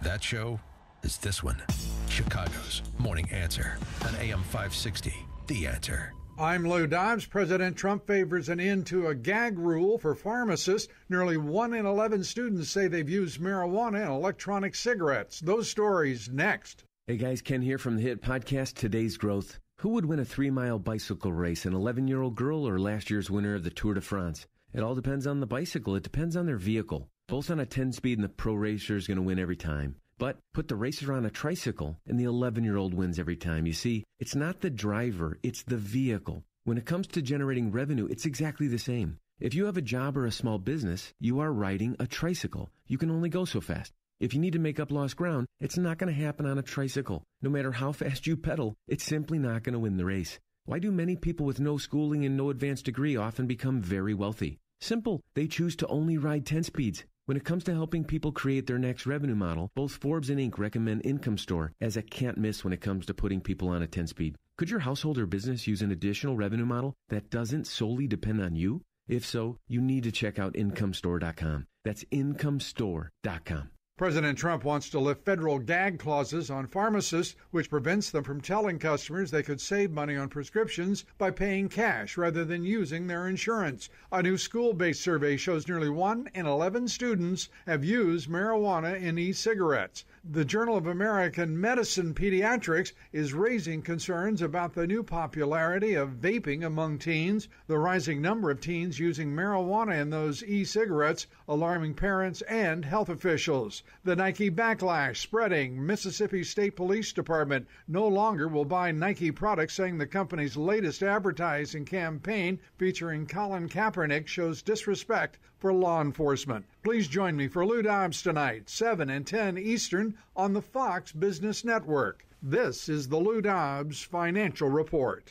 Speaker 6: That show is this one, Chicago's Morning Answer on AM 560, The Answer.
Speaker 23: I'm Lou Dobbs. President Trump favors an end to a gag rule for pharmacists. Nearly 1 in 11 students say they've used marijuana and electronic cigarettes. Those stories next.
Speaker 2: Hey guys, Ken here from the hit podcast Today's Growth. Who would win a 3-mile bicycle race, an 11-year-old girl or last year's winner of the Tour de France? It all depends on the bicycle. It depends on their vehicle. Both on a 10-speed and the pro racer is going to win every time. But put the racer on a tricycle and the 11-year-old wins every time. You see, it's not the driver, it's the vehicle. When it comes to generating revenue, it's exactly the same. If you have a job or a small business, you are riding a tricycle. You can only go so fast. If you need to make up lost ground, it's not going to happen on a tricycle. No matter how fast you pedal, it's simply not going to win the race. Why do many people with no schooling and no advanced degree often become very wealthy? Simple. They choose to only ride 10 speeds.
Speaker 13: When it comes to helping people create their next revenue model, both Forbes and Inc. recommend Income Store as a can't miss when it comes to putting people on a 10-speed. Could your household or business use an additional revenue model that doesn't solely depend on you? If so, you need to check out IncomeStore.com. That's IncomeStore.com.
Speaker 23: President Trump wants to lift federal gag clauses on pharmacists, which prevents them from telling customers they could save money on prescriptions by paying cash rather than using their insurance. A new school-based survey shows nearly 1 in 11 students have used marijuana in e-cigarettes. The Journal of American Medicine Pediatrics is raising concerns about the new popularity of vaping among teens, the rising number of teens using marijuana in those e-cigarettes, alarming parents and health officials. The Nike backlash spreading. Mississippi State Police Department no longer will buy Nike products, saying the company's latest advertising campaign featuring Colin Kaepernick shows disrespect for law enforcement. Please join me for Lou Dobbs tonight, 7 and 10 Eastern on the Fox Business Network. This is the Lou Dobbs Financial Report.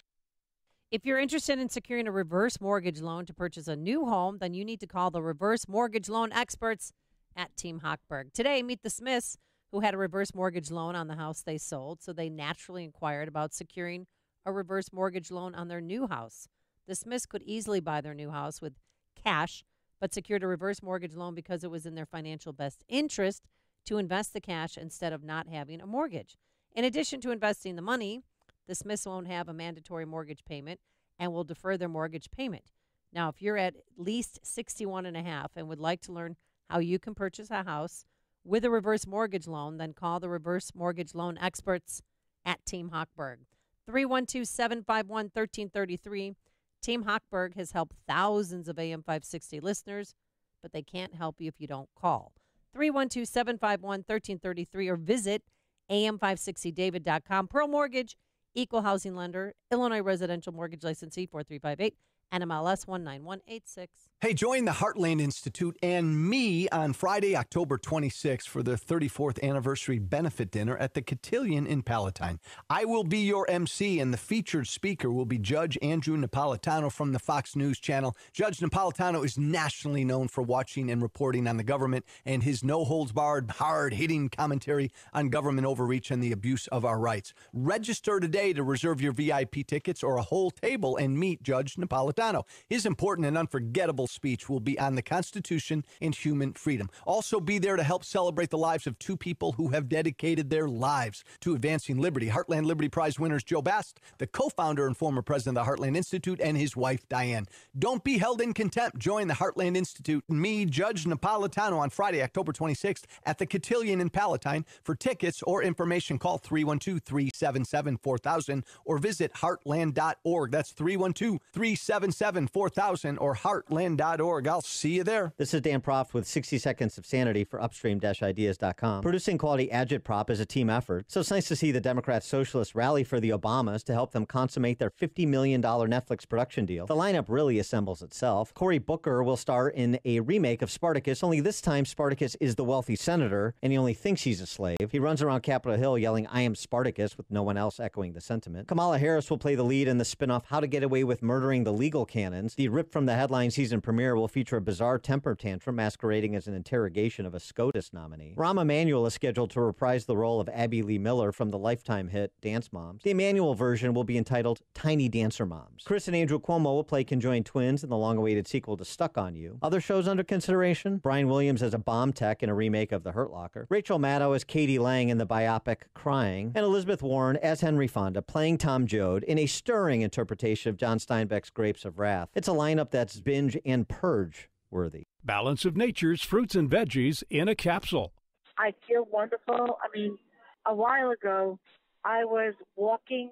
Speaker 9: If you're interested in securing a reverse mortgage loan to purchase a new home, then you need to call the reverse mortgage loan experts at Team Hochberg. Today, meet the Smiths, who had a reverse mortgage loan on the house they sold, so they naturally inquired about securing a reverse mortgage loan on their new house. The Smiths could easily buy their new house with cash, but secured a reverse mortgage loan because it was in their financial best interest to invest the cash instead of not having a mortgage. In addition to investing the money, the Smiths won't have a mandatory mortgage payment and will defer their mortgage payment. Now, if you're at least 61 and a half and would like to learn how you can purchase a house with a reverse mortgage loan, then call the reverse mortgage loan experts at Team Hochberg. 312-751-1333. Team Hochberg has helped thousands of AM 560 listeners, but they can't help you if you don't call. 312-751-1333 or visit am560david.com. Pearl Mortgage, Equal Housing Lender, Illinois Residential Mortgage Licensee 4358, NMLS 19186.
Speaker 14: Hey, join the Heartland Institute and me on Friday, October 26th for the 34th anniversary benefit dinner at the Cotillion in Palatine. I will be your MC, and the featured speaker will be Judge Andrew Napolitano from the Fox News Channel. Judge Napolitano is nationally known for watching and reporting on the government, and his no-holds-barred, hard-hitting commentary on government overreach and the abuse of our rights. Register today to reserve your VIP tickets or a whole table and meet Judge Napolitano. His important and unforgettable speech will be on the Constitution and human freedom. Also be there to help celebrate the lives of two people who have dedicated their lives to advancing liberty. Heartland Liberty Prize winners Joe Bast, the co-founder and former president of the Heartland Institute, and his wife Diane. Don't be held in contempt. Join the Heartland Institute and me, Judge Napolitano, on Friday, October 26th at the Cotillion in Palatine. For tickets or information, call 312-377-4000 or visit heartland.org. That's 312-377-4000 or heartland.org. I'll see you there.
Speaker 7: This is Dan Proft with 60 Seconds of Sanity for Upstream-Ideas.com. Producing quality agitprop is a team effort, so it's nice to see the Democrat Socialists rally for the Obamas to help them consummate their $50 million Netflix production deal. The lineup really assembles itself. Cory Booker will star in a remake of Spartacus, only this time Spartacus is the wealthy senator, and he only thinks he's a slave. He runs around Capitol Hill yelling, "I am Spartacus," with no one else echoing the sentiment. Kamala Harris will play the lead in the spinoff How to Get Away with Murdering the Legal Canons. The Ripped from the Headline season premiere will feature a bizarre temper tantrum masquerading as an interrogation of a SCOTUS nominee. Rahm Emanuel is scheduled to reprise the role of Abby Lee Miller from the Lifetime hit Dance Moms. The Emanuel version will be entitled Tiny Dancer Moms. Chris and Andrew Cuomo will play conjoined twins in the long-awaited sequel to Stuck on You. Other shows under consideration: Brian Williams as a bomb tech in a remake of The Hurt Locker, Rachel Maddow as Katie Lang in the biopic Crying, and Elizabeth Warren as Henry Fonda playing Tom Joad in a stirring interpretation of John Steinbeck's Grapes of Wrath. It's a lineup that's binge and purge worthy.
Speaker 16: Balance of Nature's fruits and veggies in a capsule.
Speaker 15: I feel wonderful. I mean, a while ago, I was walking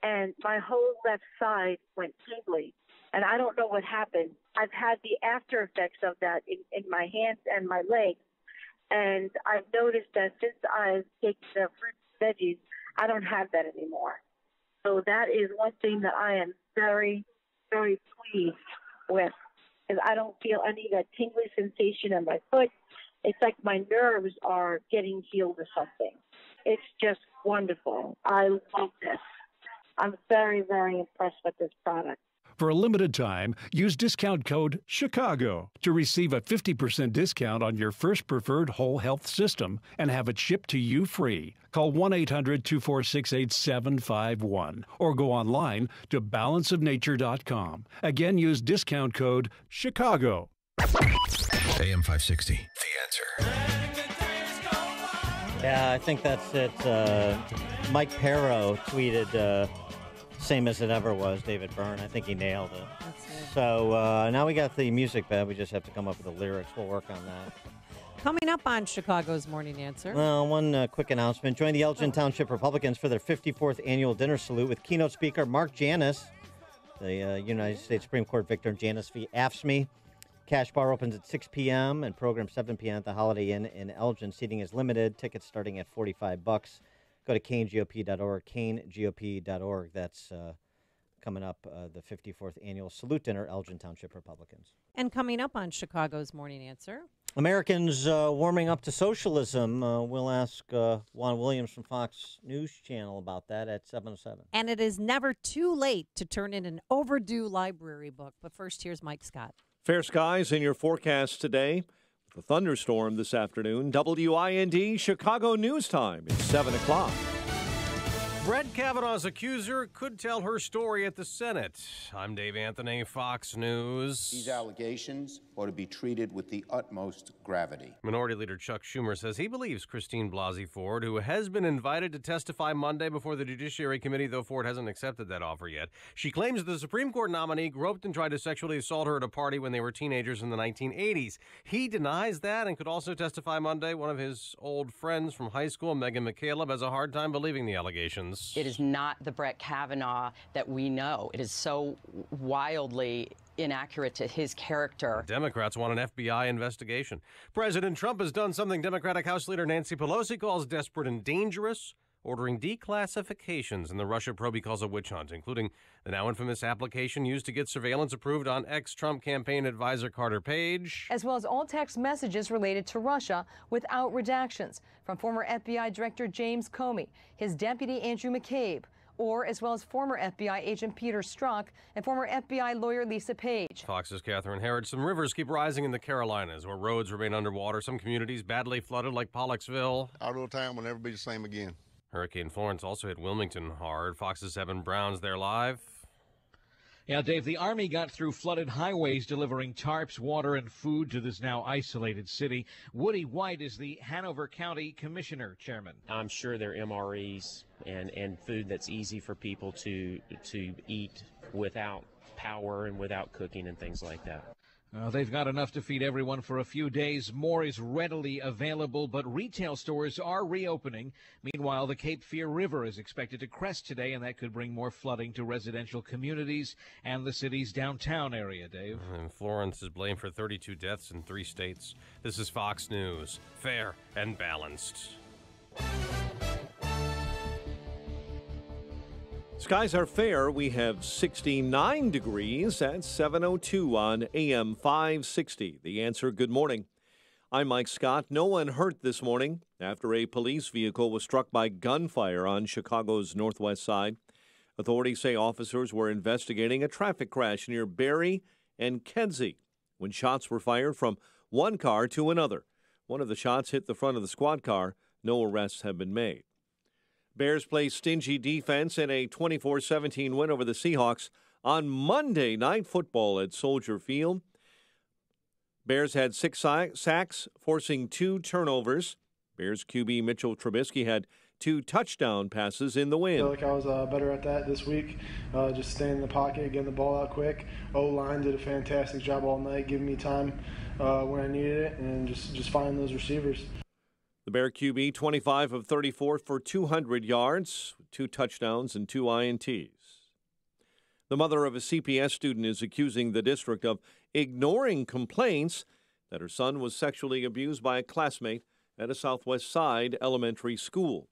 Speaker 15: and my whole left side went tingly, and I don't know what happened. I've had the after effects of that in my hands and my legs, and I've noticed that since I've taken the fruits and veggies, I don't have that anymore. So that is one thing that I am very, very pleased with. I don't feel any of that tingly sensation in my foot. It's like my nerves are getting healed or something. It's just wonderful. I love this. I'm very, very impressed with this product.
Speaker 16: For a limited time, use discount code CHICAGO to receive a 50% discount on your first preferred whole health system and have it shipped to you free. Call 1-800-246-8751 or go online to balanceofnature.com. Again, use discount code CHICAGO.
Speaker 6: AM 560, The Answer.
Speaker 7: Yeah, I think that's it. Mike Perro tweeted, same as it ever was, David Byrne. I think he nailed it. So now we got the music bed. We just have to come up with the lyrics. We'll work on that.
Speaker 9: Coming up on Chicago's Morning Answer.
Speaker 7: Well, one quick announcement. Join the Elgin Township Republicans for their 54th annual dinner salute with keynote speaker Mark Janus, the United States Supreme Court victim Janus v. AFSCME. Cash bar opens at 6 p.m. and program 7 p.m. at the Holiday Inn in Elgin. Seating is limited. Tickets starting at $45. Go to canegop.org, canegop.org. That's coming up, the 54th annual salute dinner, Elgin Township Republicans.
Speaker 9: And coming up on Chicago's Morning Answer.
Speaker 7: Americans warming up to socialism. We'll ask Juan Williams from Fox News Channel about that at 7:07.
Speaker 9: And it is never too late to turn in an overdue library book. But first, here's Mike Scott.
Speaker 1: Fair skies in your forecast today. The thunderstorm this afternoon. WIND Chicago News Time. It's 7 o'clock.
Speaker 18: Brett Kavanaugh's accuser could tell her story at the Senate. I'm Dave Anthony, Fox News.
Speaker 19: These allegations ought to be treated with the utmost gravity.
Speaker 18: Minority Leader Chuck Schumer says he believes Christine Blasey Ford, who has been invited to testify Monday before the Judiciary Committee, though Ford hasn't accepted that offer yet. She claims the Supreme Court nominee groped and tried to sexually assault her at a party when they were teenagers in the 1980s. He denies that and could also testify Monday. One of his old friends from high school, Megan McCaleb, has a hard time believing the allegations.
Speaker 20: It is not the Brett Kavanaugh that we know. It is so wildly inaccurate to his character.
Speaker 18: Democrats want an FBI investigation. President Trump has done something Democratic House Leader Nancy Pelosi calls desperate and dangerous, ordering declassifications in the Russia probe he calls a witch hunt, including the now infamous application used to get surveillance approved on ex-Trump campaign advisor Carter Page.
Speaker 24: As well as all text messages related to Russia without redactions from former FBI Director James Comey, his deputy Andrew McCabe, or as well as former FBI agent Peter Strzok and former FBI lawyer Lisa Page.
Speaker 18: Fox's Catherine Herridge. Some rivers keep rising in the Carolinas, where roads remain underwater. Some communities badly flooded, like Pollexville.
Speaker 25: Our little town will never be the same again.
Speaker 18: Hurricane Florence also hit Wilmington hard. Fox's Evan Brown's there live.
Speaker 26: Yeah, Dave, the Army got through flooded highways delivering tarps, water, and food to this now isolated city. Woody White is the Hanover County Commissioner Chairman.
Speaker 27: I'm sure they're MREs and food that's easy for people to eat without power and without cooking and things like that.
Speaker 26: They've got enough to feed everyone for a few days. More is readily available, but retail stores are reopening. Meanwhile, the Cape Fear River is expected to crest today, and that could bring more flooding to residential communities and the city's downtown area, Dave.
Speaker 18: And Florence is blamed for 32 deaths in 3 states. This is Fox News. Fair and balanced.
Speaker 1: Skies are fair. We have 69 degrees at 7:02 on AM 560. The Answer, good morning. I'm Mike Scott. No one hurt this morning after a police vehicle was struck by gunfire on Chicago's northwest side. Authorities say officers were investigating a traffic crash near Berry and Kedzie when shots were fired from one car to another. One of the shots hit the front of the squad car. No arrests have been made. Bears play stingy defense in a 24-17 win over the Seahawks on Monday Night Football at Soldier Field. Bears had 6 sacks, forcing 2 turnovers. Bears QB Mitchell Trubisky had 2 touchdown passes in the win.
Speaker 28: I feel like I was better at that this week, just staying in the pocket, getting the ball out quick. O-line did a fantastic job all night, giving me time when I needed it, and just finding those receivers.
Speaker 1: The Bear QB, 25 of 34 for 200 yards, 2 touchdowns and 2 INTs. The mother of a CPS student is accusing the district of ignoring complaints that her son was sexually abused by a classmate at a Southwest Side elementary school.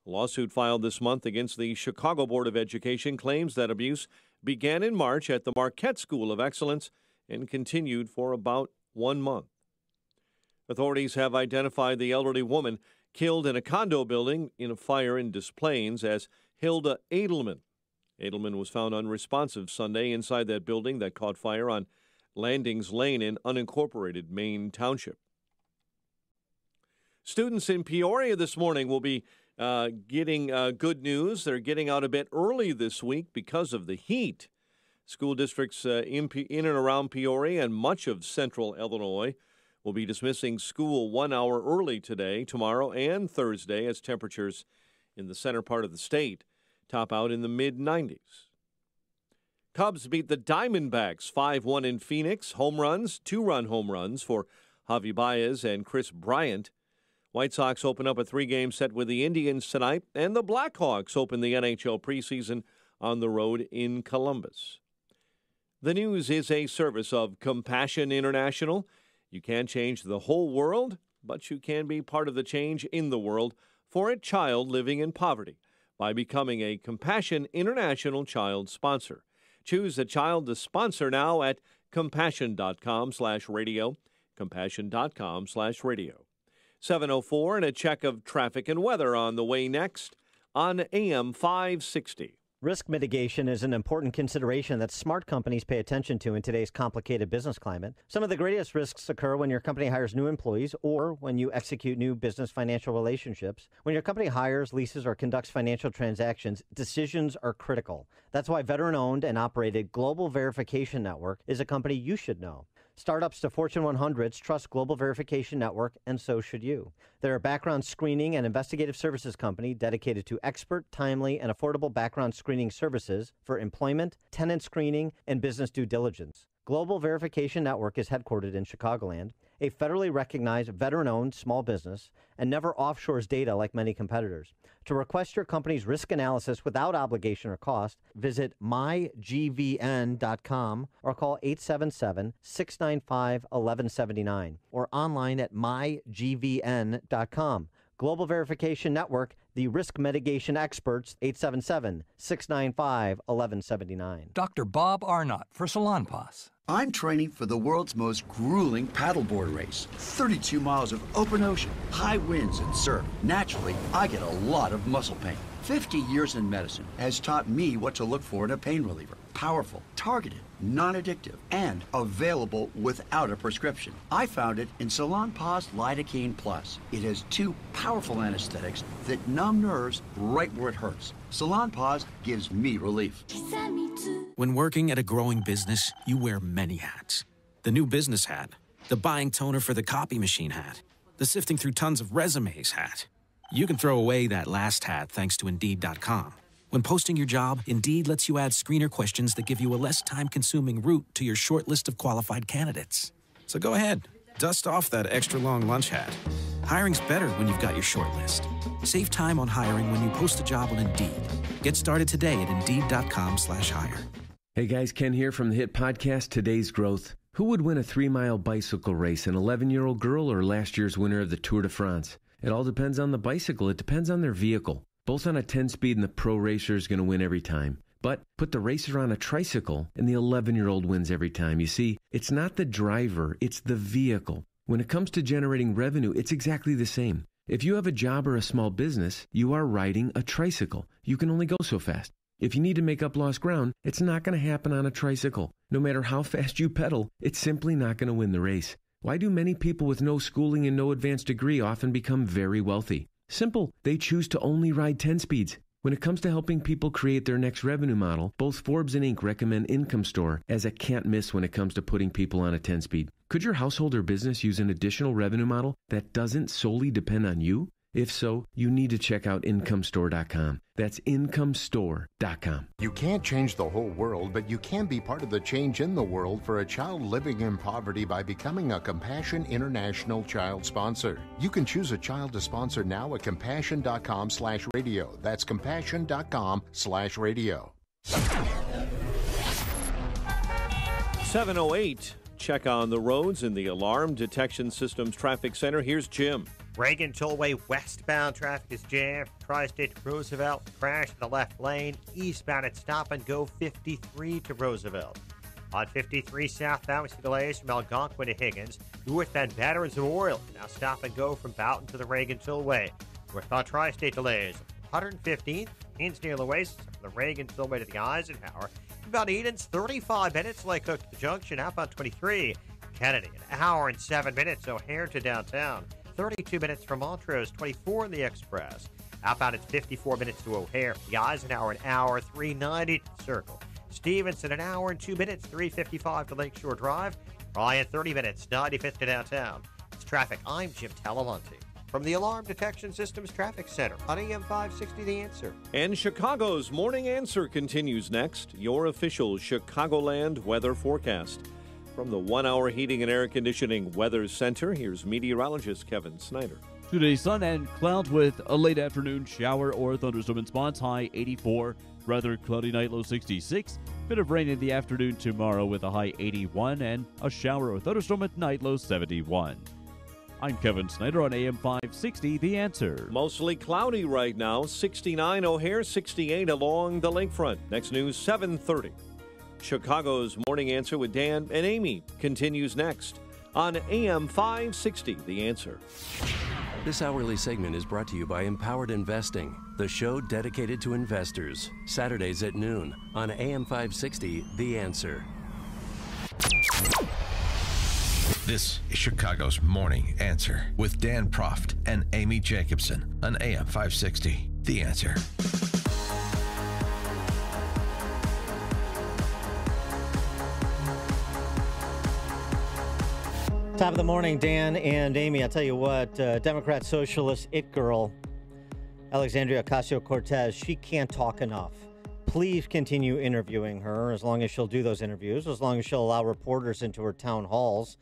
Speaker 1: A lawsuit filed this month against the Chicago Board of Education claims that abuse began in March at the Marquette School of Excellence and continued for about 1 month. Authorities have identified the elderly woman killed in a condo building in a fire in Des Plaines as Hilda Edelman. Edelman was found unresponsive Sunday inside that building that caught fire on Landings Lane in unincorporated Maine Township. Students in Peoria this morning will be getting good news. They're getting out a bit early this week because of the heat. School districts in and around Peoria and much of central Illinois will be dismissing school 1 hour early today, tomorrow, and Thursday as temperatures in the center part of the state top out in the mid-90s. Cubs beat the Diamondbacks 5-1 in Phoenix. Home runs, 2-run home runs for Javi Baez and Chris Bryant. White Sox open up a 3-game set with the Indians tonight, and the Blackhawks open the NHL preseason on the road in Columbus. The news is a service of Compassion International. You can't change the whole world, but you can be part of the change in the world for a child living in poverty by becoming a Compassion International child sponsor. Choose a child to sponsor now at compassion.com/radio, compassion.com/radio. 7:04 and a check of traffic and weather on the way next on AM 560.
Speaker 7: Risk mitigation is an important consideration that smart companies pay attention to in today's complicated business climate. Some of the greatest risks occur when your company hires new employees or when you execute new business financial relationships. When your company hires, leases, or conducts financial transactions, decisions are critical. That's why veteran-owned and operated Global Verification Network is a company you should know. Startups to Fortune 100s trust Global Verification Network, and so should you. They're a background screening and investigative services company dedicated to expert, timely, and affordable background screening services for employment, tenant screening, and business due diligence. Global Verification Network is headquartered in Chicagoland, a federally recognized veteran-owned small business, and never offshores data like many competitors. To request your company's risk analysis without obligation or cost, visit mygvn.com or call 877-695-1179 or online at mygvn.com. Global Verification Network, the risk mitigation experts, 877-695-1179.
Speaker 3: Dr. Bob Arnott for Salonpas. I'm training for the world's most grueling paddleboard race. 32 miles of open ocean, high winds and surf. Naturally, I get a lot of muscle pain. 50 years in medicine has taught me what to look for in a pain reliever. Powerful, targeted, non-addictive, and available without a prescription. I found it in Salonpas Lidocaine Plus. It has 2 powerful anesthetics that numb nerves right where it hurts. Salonpas gives me relief.
Speaker 4: When working at a growing business, you wear many hats. The new business hat, the buying toner for the copy machine hat, the sifting through tons of resumes hat. You can throw away that last hat thanks to Indeed.com. When posting your job, Indeed lets you add screener questions that give you a less time-consuming route to your short list of qualified candidates. So go ahead, dust off that extra long lunch hat. Hiring's better when you've got your short list. Save time on hiring when you post a job on Indeed. Get started today at Indeed.com/hire.
Speaker 13: Hey guys, Ken here from the hit podcast Today's Growth. Who would win a 3-mile bicycle race, an 11-year-old girl or last year's winner of the Tour de France? It all depends on the bicycle. It depends on their vehicle. Both on a 10-speed and the pro racer is going to win every time. But put the racer on a tricycle and the 11-year-old wins every time. You see, it's not the driver, it's the vehicle. When it comes to generating revenue, it's exactly the same. If you have a job or a small business, you are riding a tricycle. You can only go so fast. If you need to make up lost ground, it's not going to happen on a tricycle. No matter how fast you pedal, it's simply not going to win the race. Why do many people with no schooling and no advanced degree often become very wealthy? Simple. They choose to only ride 10 speeds. When it comes to helping people create their next revenue model, both Forbes and Inc. recommend Income Store as a can't miss when it comes to putting people on a 10-speed. Could your household or business use an additional revenue model that doesn't solely depend on you? If so, you need to check out IncomeStore.com. That's IncomeStore.com.
Speaker 19: You can't change the whole world, but you can be part of the change in the world for a child living in poverty by becoming a Compassion International child sponsor. You can choose a child to sponsor now at Compassion.com/radio. That's Compassion.com/radio.
Speaker 1: 7:08. Check on the roads in the Alarm Detection Systems Traffic Center. Here's Jim.
Speaker 5: Reagan Tollway westbound traffic is jammed. Tri-State to Roosevelt, crash in the left lane. Eastbound at Stop and Go 53 to Roosevelt. On 53 southbound, we see delays from Algonquin to Higgins. Northbound Veterans Memorial, now Stop and Go from Boughton to the Reagan Tollway. Northbound Tri-State delays 115th Queens near the Oasis, from the Reagan way to the Eisenhower. About Eden's 35 minutes. Lake Hook to the Junction, outbound 23. Kennedy, an hour and 7 minutes. O'Hare to downtown, 32 minutes from Montrose, 24 in the Express. Outbound, it's 54 minutes to O'Hare. The Eisenhower, an hour, 390 to the Circle. Stevenson, an hour and 2 minutes, 355 to Lakeshore Drive. Ryan, 30 minutes, 95th to downtown. It's traffic. I'm Jim Talamonte from the Alarm Detection Systems Traffic Center on AM 560 The Answer.
Speaker 1: And Chicago's Morning Answer continues next. Your official Chicagoland weather forecast. From the 1 Hour Heating and Air Conditioning Weather Center, here's meteorologist Kevin Snyder.
Speaker 2: Today, sun and clouds with a late afternoon shower or thunderstorm in spots, high 84. Rather cloudy night, low 66. Bit of rain in the afternoon tomorrow with a high 81. And a shower or thunderstorm at night, low 71. I'm Kevin Snyder on AM 560, The Answer.
Speaker 1: Mostly cloudy right now, 69 O'Hare, 68 along the lakefront. Next news, 7:30. Chicago's Morning Answer with Dan and Amy continues next on AM 560, The Answer.
Speaker 8: This hourly segment is brought to you by Empowered Investing, the show dedicated to investors. Saturdays at noon on AM 560, The Answer.
Speaker 6: This is Chicago's Morning Answer with Dan Proft and Amy Jacobson on AM 560. The Answer.
Speaker 7: Top of the morning, Dan and Amy. I'll tell you what, Democrat Socialist it girl, Alexandria Ocasio-Cortez, she can't talk enough. Please continue interviewing her as long as she'll do those interviews, as long as she'll allow reporters into her town halls,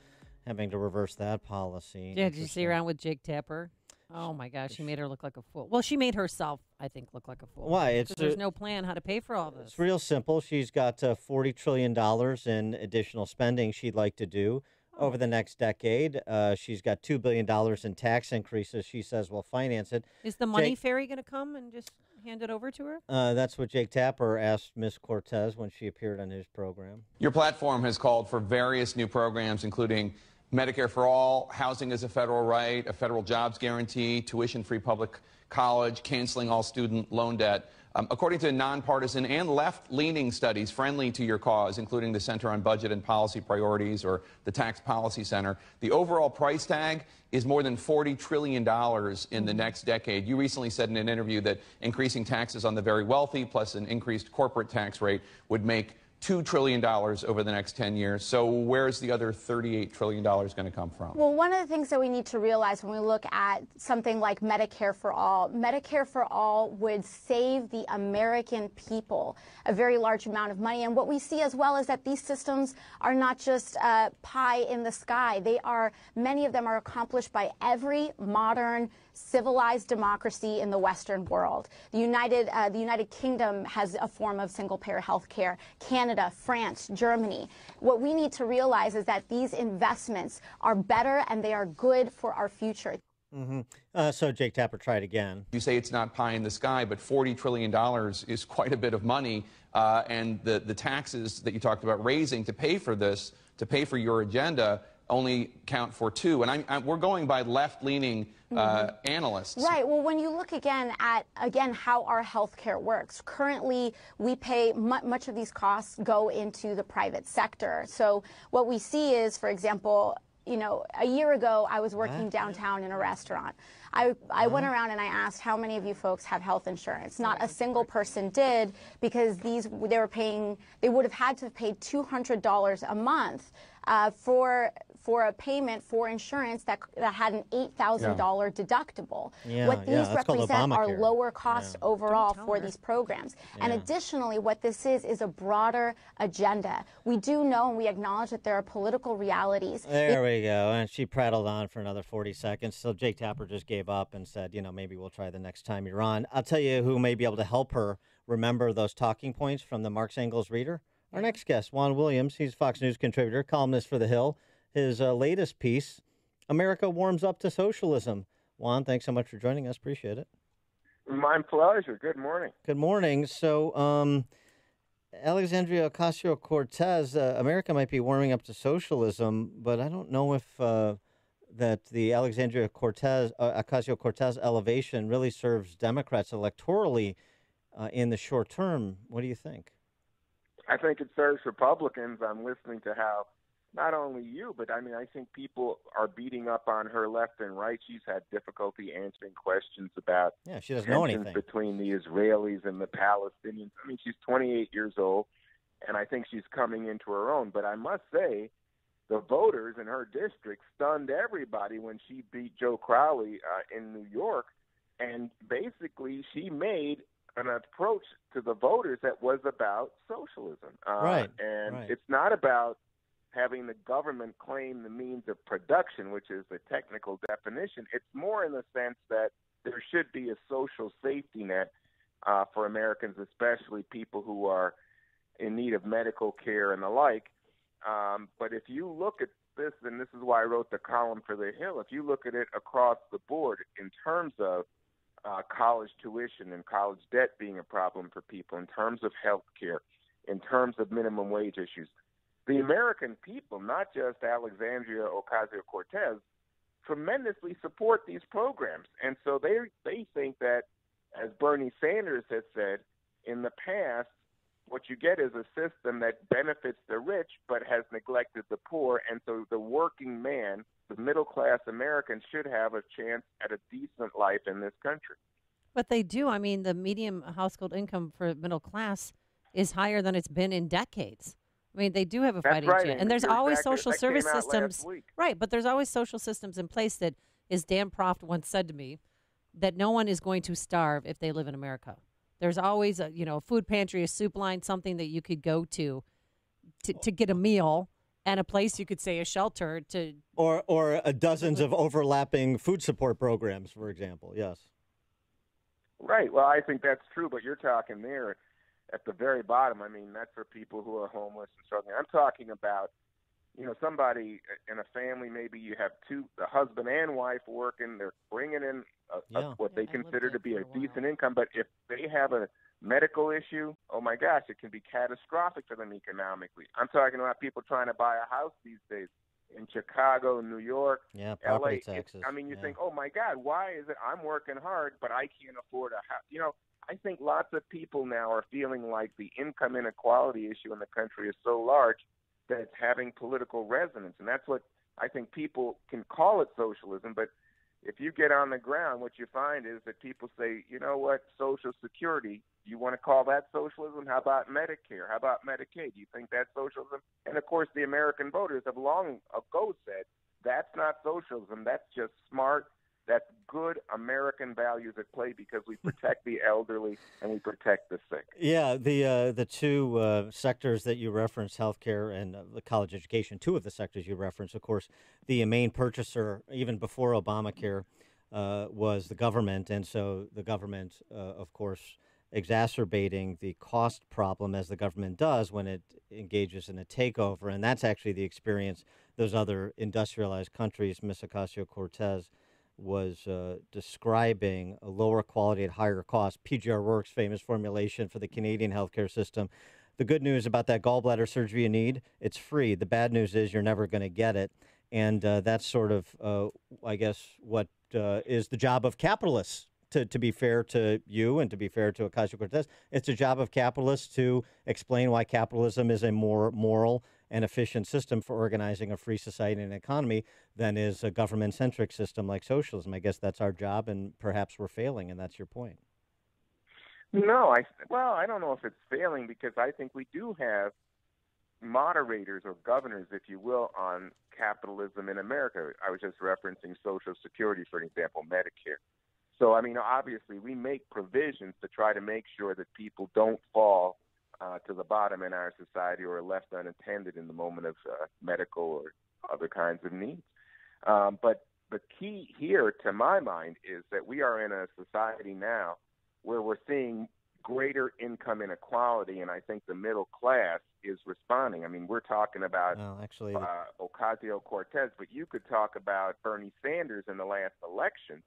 Speaker 7: having to reverse that policy.
Speaker 9: Yeah, did you see her around with Jake Tapper? Oh, my gosh, she made her look like a fool. Well, she made herself, I think, look like a fool.
Speaker 7: Why?
Speaker 9: There's no plan how to pay for all this.
Speaker 7: It's real simple. She's got $40 trillion in additional spending she'd like to do over the next decade. She's got $2 billion in tax increases. She says we'll finance it.
Speaker 9: Is the money fairy going to come and just hand it over to her?
Speaker 7: That's what Jake Tapper asked Ms. Cortez when she appeared on his program.
Speaker 10: Your platform has called for various new programs, including Medicare for all, housing as a federal right, a federal jobs guarantee, tuition-free public college, canceling all student loan debt. According to nonpartisan and left-leaning studies friendly to your cause, including the Center on Budget and Policy Priorities or the Tax Policy Center, the overall price tag is more than $40 trillion in the next decade. You recently said in an interview that increasing taxes on the very wealthy plus an increased corporate tax rate would make $2 trillion over the next 10 years. So where's the other $38 trillion going to come from?
Speaker 11: Well, one of the things that we need to realize when we look at something like Medicare for All would save the American people a very large amount of money. And what we see as well is that these systems are not just pie in the sky. Many of them are accomplished by every modern civilized democracy in the Western world. The United Kingdom has a form of single-payer health care. Canada, France, Germany. What we need to realize is that these investments are better and they are good for our future.
Speaker 7: Mm-hmm. So Jake Tapper tried again.
Speaker 10: You say it's not pie in the sky, but $40 trillion is quite a bit of money. And the taxes that you talked about raising to pay for this, to pay for your agenda, only count for $2. And we're going by left-leaning analysts.
Speaker 11: Right. Well, when you look again at how our health care works, currently we pay much of these costs go into the private sector. So what we see is, for example, a year ago I was working downtown in a restaurant. I went around and I asked how many of you folks have health insurance. Not a single person did, because they would have had to have paid $200 a month for a payment for insurance that had an $8,000 deductible. What these represent are lower costs overall for these programs. And additionally, what this is a broader agenda. We do know and we acknowledge that there are political realities.
Speaker 7: There we go. And she prattled on for another 40 seconds. So Jake Tapper just gave up and said, maybe we'll try the next time you're on. I'll tell you who may be able to help her remember those talking points from the Marks Engels Reader. Our next guest, Juan Williams. He's Fox News contributor, columnist for The Hill. His latest piece, America Warms Up to Socialism. Juan, thanks so much for joining us. Appreciate it.
Speaker 12: My pleasure. Good morning.
Speaker 7: Good morning. So, Alexandria Ocasio-Cortez, America might be warming up to socialism, but I don't know if that the Alexandria Ocasio-Cortez elevation really serves Democrats electorally. in the short term. What do you think?
Speaker 12: I think it serves Republicans. I'm listening to how not only you, but I think people are beating up on her left and right. She's had difficulty answering questions about
Speaker 7: she doesn't know anything
Speaker 12: between the Israelis and the Palestinians. She's 28 years old, and I think she's coming into her own. But I must say, the voters in her district stunned everybody when she beat Joe Crowley in New York, and basically she made an approach to the voters that was about socialism. It's not about having the government claim the means of production, which is the technical definition. It's more in the sense that there should be a social safety net for Americans, especially people who are in need of medical care and the like. But if you look at this, and this is why I wrote the column for The Hill, if you look at it across the board in terms of college tuition and college debt being a problem for people, in terms of health care, in terms of minimum wage issues, the American people, not just Alexandria Ocasio-Cortez, tremendously support these programs. And so they think that, as Bernie Sanders has said, in the past, what you get is a system that benefits the rich but has neglected the poor. And so the working man, the middle-class American, should have a chance at a decent life in this country.
Speaker 9: But they do. The median household income for middle class is higher than it's been in decades. They do have a fighting chance. And there's always social service systems. Right, but there's always social systems in place that, as Dan Proft once said to me, that no one is going to starve if they live in America. There's always a food pantry, a soup line, something that you could go to get a meal, and a place you could say a shelter to.
Speaker 7: Or dozens of overlapping food support programs, for example. Yes.
Speaker 12: Right. Well, I think that's true, but you're talking there at the very bottom. That's for people who are homeless and struggling. I'm talking about, somebody in a family, maybe you have the husband and wife working, they're bringing in what they consider to be a decent income, but if they have a medical issue, oh my gosh, it can be catastrophic for them economically. I'm talking about people trying to buy a house these days in Chicago, New York,
Speaker 7: property
Speaker 12: LA.
Speaker 7: Taxes.
Speaker 12: You think, oh my God, why is it I'm working hard, but I can't afford a house? I think lots of people now are feeling like the income inequality issue in the country is so large that it's having political resonance. And that's what I think people can call it socialism. But if you get on the ground, what you find is that people say, you know what, Social Security, you want to call that socialism? How about Medicare? How about Medicaid? Do you think that's socialism? And, of course, the American voters have long ago said that's not socialism. That's just smart. That's good American values at play because we protect the elderly and we protect the sick.
Speaker 7: Yeah, the two sectors that you referenced, healthcare and the college education, two of the sectors you referenced, of course, the main purchaser, even before Obamacare, was the government. And so the government, of course, exacerbating the cost problem as the government does when it engages in a takeover. And that's actually the experience those other industrialized countries, Ms. Ocasio-Cortez was describing a lower quality at higher cost. P.G. O'Rourke's famous formulation for the Canadian healthcare system. The good news about that gallbladder surgery you need, it's free. The bad news is you're never going to get it. And that's sort of, I guess, what is the job of capitalists, to be fair to you and to be fair to Ocasio-Cortez. It's a job of capitalists to explain why capitalism is a more moral and efficient system for organizing a free society and economy than is a government-centric system like socialism. I guess that's our job, and perhaps we're failing, and that's your point.
Speaker 12: No, I don't know if it's failing because I think we do have moderators or governors, if you will, on capitalism in America. I was just referencing Social Security, for example, Medicare. So, obviously, we make provisions to try to make sure that people don't fall to the bottom in our society or are left unattended in the moment of medical or other kinds of needs. But the key here, to my mind, is that we are in a society now where we're seeing greater income inequality, and I think the middle class is responding. We're talking about Ocasio-Cortez, but you could talk about Bernie Sanders in the last election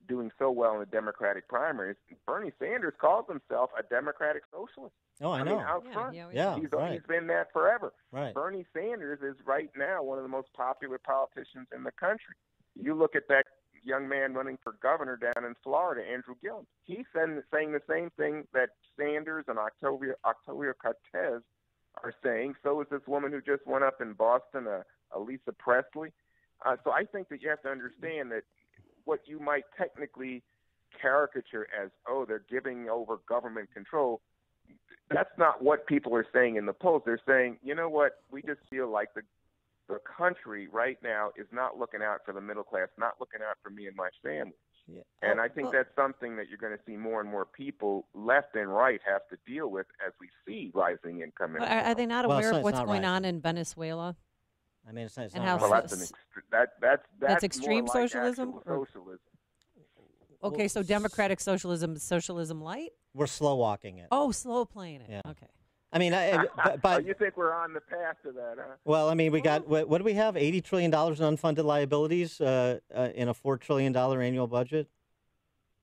Speaker 12: doing so well in the Democratic primaries. Bernie Sanders calls himself a Democratic socialist.
Speaker 7: Oh, I know.
Speaker 12: Out front. He's been that forever.
Speaker 7: Right.
Speaker 12: Bernie Sanders is right now one of the most popular politicians in the country. You look at that young man running for governor down in Florida, Andrew Gillum. He's saying the same thing that Sanders and Ocasio-Cortez are saying. So is this woman who just went up in Boston, Lisa Presley. So I think that you have to understand that what you might technically caricature as, oh, they're giving over government control, that's not what people are saying in the polls. They're saying, you know what, we just feel like the country right now is not looking out for the middle class, not looking out for me and my family.
Speaker 7: Yeah.
Speaker 12: And I think that's something that you're going to see more and more people, left and right, have to deal with as we see rising income.
Speaker 9: Are they not aware of what's going on in Venezuela?
Speaker 7: I mean, it's not
Speaker 9: and how
Speaker 12: well, that's
Speaker 9: extreme
Speaker 12: more like
Speaker 9: socialism?
Speaker 12: actual socialism.
Speaker 9: Okay, so democratic socialism is socialism light?
Speaker 7: We're slow walking it.
Speaker 9: Oh, slow playing it.
Speaker 7: Yeah.
Speaker 9: Okay.
Speaker 7: I mean, but
Speaker 12: you think we're on the path to that, huh?
Speaker 7: Well, I mean, we got what do we have? $80 trillion in unfunded liabilities in a $4 trillion annual budget.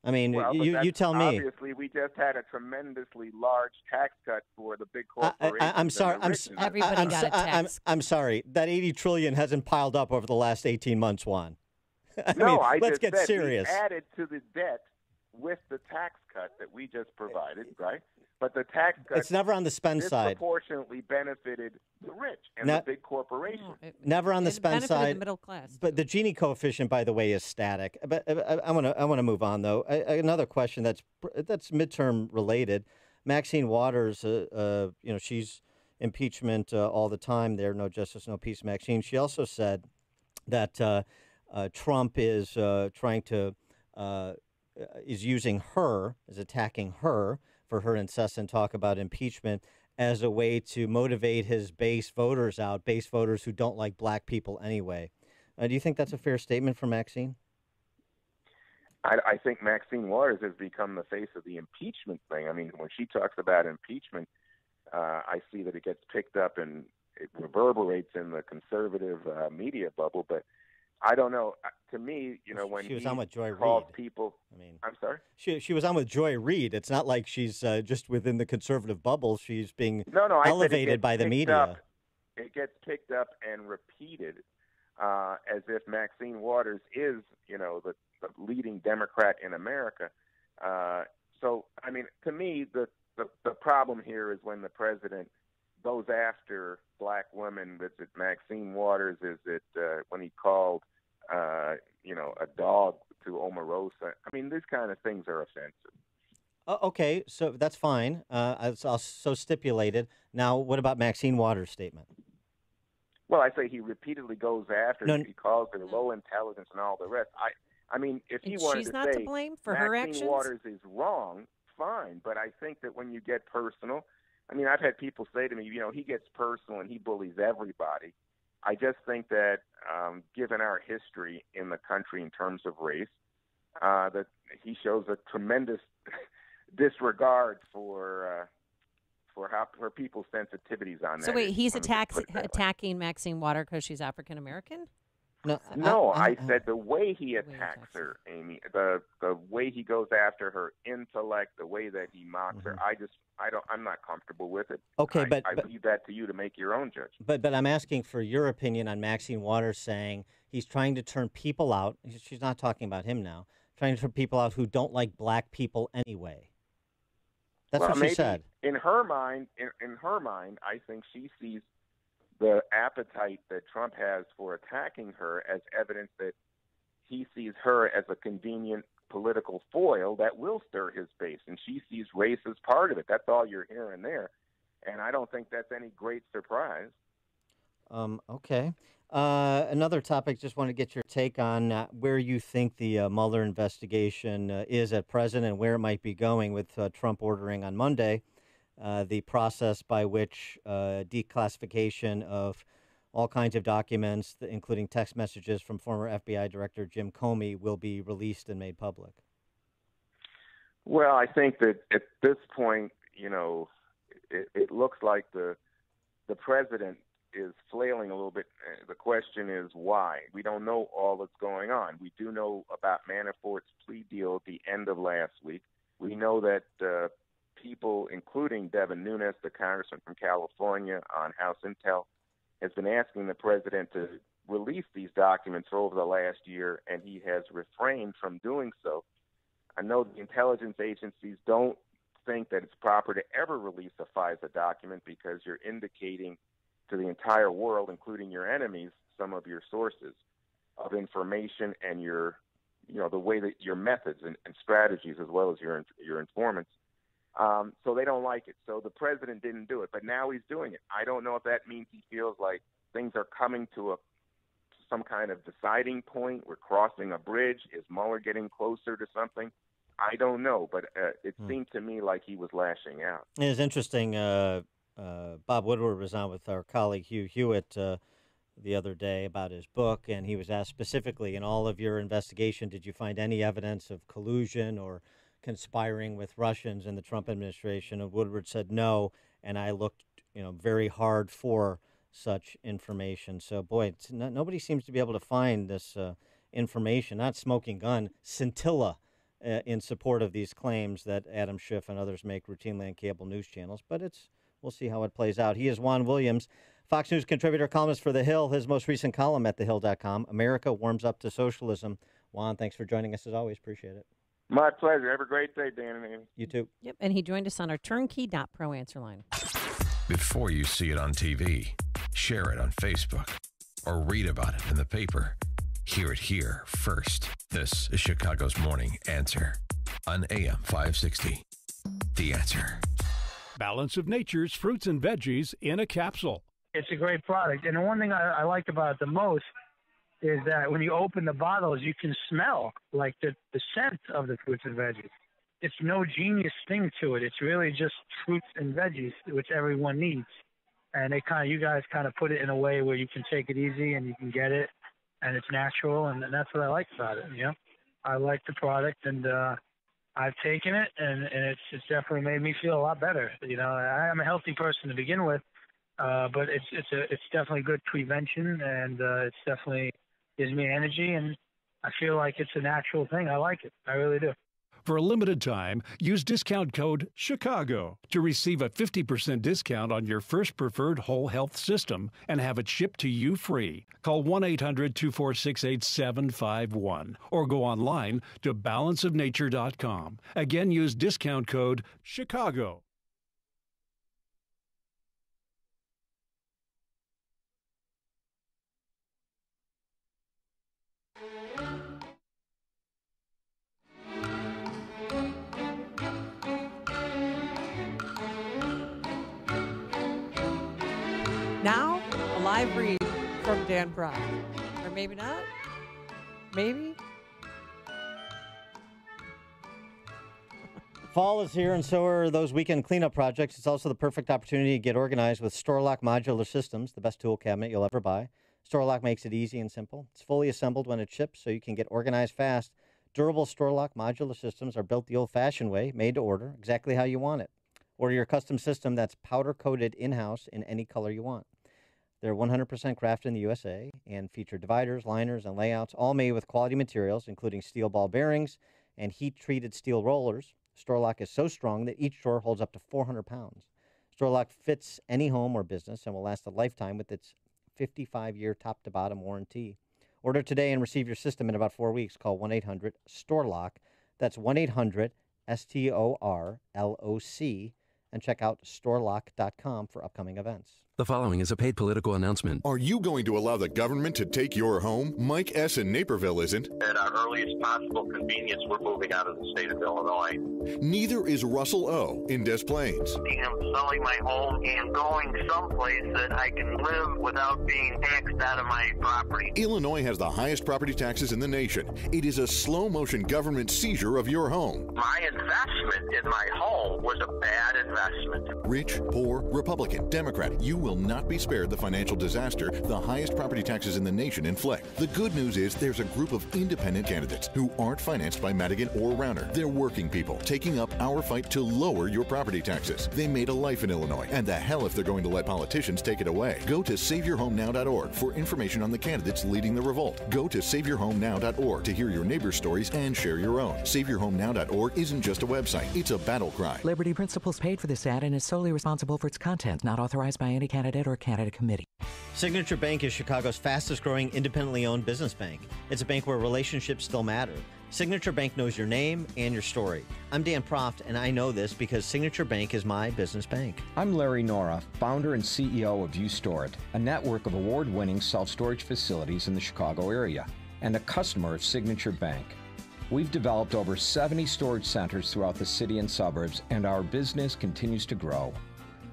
Speaker 7: I mean,
Speaker 12: well,
Speaker 7: you tell me.
Speaker 12: Obviously, we just had a tremendously large tax cut for the big corporations.
Speaker 7: I'm sorry.
Speaker 9: Everybody got a tax.
Speaker 7: I'm sorry. That $80 trillion hasn't piled up over the last 18 months, Juan. Let's get serious.
Speaker 12: We added to the debt with the tax cut that we just provided, right? But the tax cut,
Speaker 7: it's never on the spend side.
Speaker 12: Disproportionately benefited the rich and the big corporations.
Speaker 7: Never on the spend side.
Speaker 9: The middle class.
Speaker 7: But the Gini coefficient, by the way, is static. But I want to move on though. Another question that's midterm related. Maxine Waters, she's impeachment all the time. There, no justice, no peace. Maxine. She also said that Trump is is using her, is attacking her for her incessant talk about impeachment as a way to motivate his base voters who don't like black people anyway. Do you think that's a fair statement from Maxine?
Speaker 12: I think Maxine Waters has become the face of the impeachment thing. I mean, when she talks about impeachment, I see that it gets picked up and it reverberates in the conservative media bubble, but I don't know. To me, when
Speaker 7: she was on with Joy
Speaker 12: calls
Speaker 7: Reid.
Speaker 12: People, I'm sorry.
Speaker 7: She was on with Joy Reid. It's not like she's just within the conservative bubble. She's being elevated by the media.
Speaker 12: It gets picked up and repeated as if Maxine Waters is, the leading Democrat in America. So, I mean, to me, the problem here is when the president goes after black women. Is it Maxine Waters? Is it when he called, a dog to Omarosa? I mean, these kind of things are offensive.
Speaker 7: Okay, so that's fine. So stipulated. Now, what about Maxine Waters' statement?
Speaker 12: Well, I say he repeatedly goes after her. He calls her low intelligence and all the rest. I mean, if he wanted
Speaker 9: she's
Speaker 12: to
Speaker 9: not
Speaker 12: say
Speaker 9: to blame for her
Speaker 12: Maxine
Speaker 9: actions?
Speaker 12: Waters is wrong, fine. But I think that when you get personal, I mean, I've had people say to me, he gets personal and he bullies everybody. I just think that given our history in the country in terms of race, that he shows a tremendous disregard for people's sensitivities on that.
Speaker 9: So wait, he's attacking Maxine Waters because she's African American?
Speaker 7: No,
Speaker 12: I said the way he attacks her, Amy, the way he goes after her intellect, the way that he mocks her, I'm not comfortable with it.
Speaker 7: Okay,
Speaker 12: I leave that to you to make your own judgment.
Speaker 7: But I'm asking for your opinion on Maxine Waters saying he's trying to turn people out. She's not talking about him now. Trying to turn people out who don't like black people anyway. That's what she said.
Speaker 12: In her mind, I think she sees the appetite that Trump has for attacking her as evidence that he sees her as a convenient political foil that will stir his base, and she sees race as part of it. That's all you're hearing there, and I don't think that's any great surprise.
Speaker 7: Okay. Another topic, just want to get your take on where you think the Mueller investigation is at present and where it might be going with Trump ordering on Monday the process by which declassification of all kinds of documents, including text messages from former FBI Director Jim Comey, will be released and made public.
Speaker 12: Well, I think that at this point, it looks like the president is flailing a little bit. The question is why. We don't know all that's going on. We do know about Manafort's plea deal at the end of last week. We know that people, including Devin Nunes, the congressman from California on House Intel, has been asking the president to released these documents over the last year, and he has refrained from doing so. I know the intelligence agencies don't think that it's proper to ever release a FISA document because you're indicating to the entire world, including your enemies, some of your sources of information and the way that your methods and strategies, as well as your informants. So they don't like it. So the president didn't do it, but now he's doing it. I don't know if that means he feels like things are coming to some kind of deciding point. We're crossing a bridge. Is Mueller getting closer to something? I don't know, but it seemed to me like he was lashing out.
Speaker 7: It is interesting. Bob Woodward was on with our colleague Hugh Hewitt the other day about his book, and he was asked specifically, in all of your investigation, did you find any evidence of collusion or conspiring with Russians in the Trump administration? And Woodward said no, and I looked very hard for such information. So, boy, nobody seems to be able to find this information, not smoking gun, scintilla in support of these claims that Adam Schiff and others make routinely on cable news channels. But we'll see how it plays out. He is Juan Williams, Fox News contributor, columnist for The Hill. His most recent column at thehill.com, America Warms Up to Socialism. Juan, thanks for joining us as always. Appreciate it.
Speaker 12: My pleasure. Have a great day, Dan and Amy.
Speaker 7: You too.
Speaker 9: Yep, and he joined us on our turnkey.pro answer line.
Speaker 6: Before you see it on TV, share it on Facebook, or read about it in the paper, hear it here first. This is Chicago's Morning Answer on AM 560. The Answer.
Speaker 14: Balance of Nature's fruits and veggies in a capsule.
Speaker 15: It's a great product. And the one thing I like about it the most is that when you open the bottles, you can smell like the scent of the fruits and veggies. It's no genius thing to it. It's really just fruits and veggies, which everyone needs. And you guys kind of put it in a way where you can take it easy and you can get it, and it's natural, and that's what I like about it. I like the product, and I've taken it, and it's definitely made me feel a lot better. I'm a healthy person to begin with, but it's definitely good prevention, and it's definitely gives me energy, and I feel like it's a natural thing. I like it. I really do.
Speaker 14: For a limited time, use discount code CHICAGO to receive a 50% discount on your first preferred whole health system and have it shipped to you free. Call 1-800-246-8751 or go online to balanceofnature.com. Again, use discount code CHICAGO.
Speaker 9: Now, a live read from Dan Proft. Or maybe not. Maybe.
Speaker 7: Fall is here, and so are those weekend cleanup projects. It's also the perfect opportunity to get organized with StoreLock Modular Systems, the best tool cabinet you'll ever buy. StoreLock makes it easy and simple. It's fully assembled when it ships, so you can get organized fast. Durable StoreLock Modular Systems are built the old-fashioned way, made to order, exactly how you want it. Order your custom system that's powder-coated in-house in any color you want. They're 100% crafted in the USA and feature dividers, liners, and layouts, all made with quality materials, including steel ball bearings and heat-treated steel rollers. StoreLock is so strong that each drawer holds up to 400 pounds. StoreLock fits any home or business and will last a lifetime with its 55-year top-to-bottom warranty. Order today and receive your system in about 4 weeks. Call 1-800-STORELOCK. That's 1-800-STORLOC. And check out storelock.com for upcoming events.
Speaker 8: The following is a paid political announcement.
Speaker 16: Are you going to allow the government to take your home? Mike S. in Naperville isn't.
Speaker 17: At our earliest possible convenience, we're moving out of the state of Illinois.
Speaker 16: Neither is Russell O. in Des Plaines.
Speaker 17: I'm selling my home and going someplace that I can live without being taxed out of my property.
Speaker 16: Illinois has the highest property taxes in the nation. It is a slow-motion government seizure of your home.
Speaker 17: My investment in my home was a bad investment.
Speaker 16: Rich, poor, Republican, Democrat, you will not be spared the financial disaster the highest property taxes in the nation inflict. The good news is there's a group of independent candidates who aren't financed by Madigan or Rauner. They're working people taking up our fight to lower your property taxes. They made a life in Illinois, and the hell if they're going to let politicians take it away. Go to SaveYourHomeNow.org for information on the candidates leading the revolt. Go to SaveYourHomeNow.org to hear your neighbors' stories and share your own. SaveYourHomeNow.org isn't just a website, it's a battle cry.
Speaker 20: Liberty Principles paid for this ad and is solely responsible for its content, not authorized by any candidate or candidate committee.
Speaker 7: Signature Bank is Chicago's fastest growing independently owned business bank. It's a bank where relationships still matter. Signature Bank knows your name and your story. I'm Dan Proft, and I know this because Signature Bank is my business bank.
Speaker 21: I'm Larry Nora, founder and CEO of UStore, a network of award-winning self-storage facilities in the Chicago area, and a customer of Signature Bank. We've developed over 70 storage centers throughout the city and suburbs, and our business continues to grow.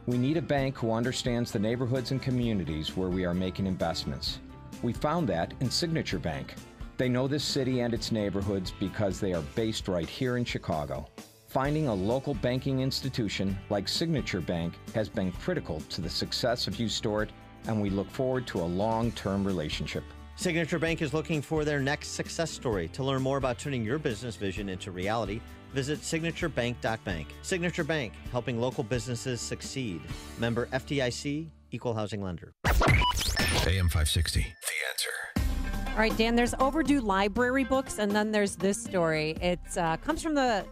Speaker 21: We need a bank who understands the neighborhoods and communities where we are making investments. We found that in Signature Bank. They know this city and its neighborhoods because they are based right here in Chicago. Finding a local banking institution like Signature Bank has been critical to the success of UStore, and we look forward to a long-term relationship.
Speaker 7: Signature Bank is looking for their next success story. To learn more about turning your business vision into reality, visit signaturebank.bank. Signature Bank, helping local businesses succeed. Member FDIC, Equal Housing Lender.
Speaker 6: AM 560, The Answer.
Speaker 9: All right, Dan, there's overdue library books, and then there's this story. It comes from the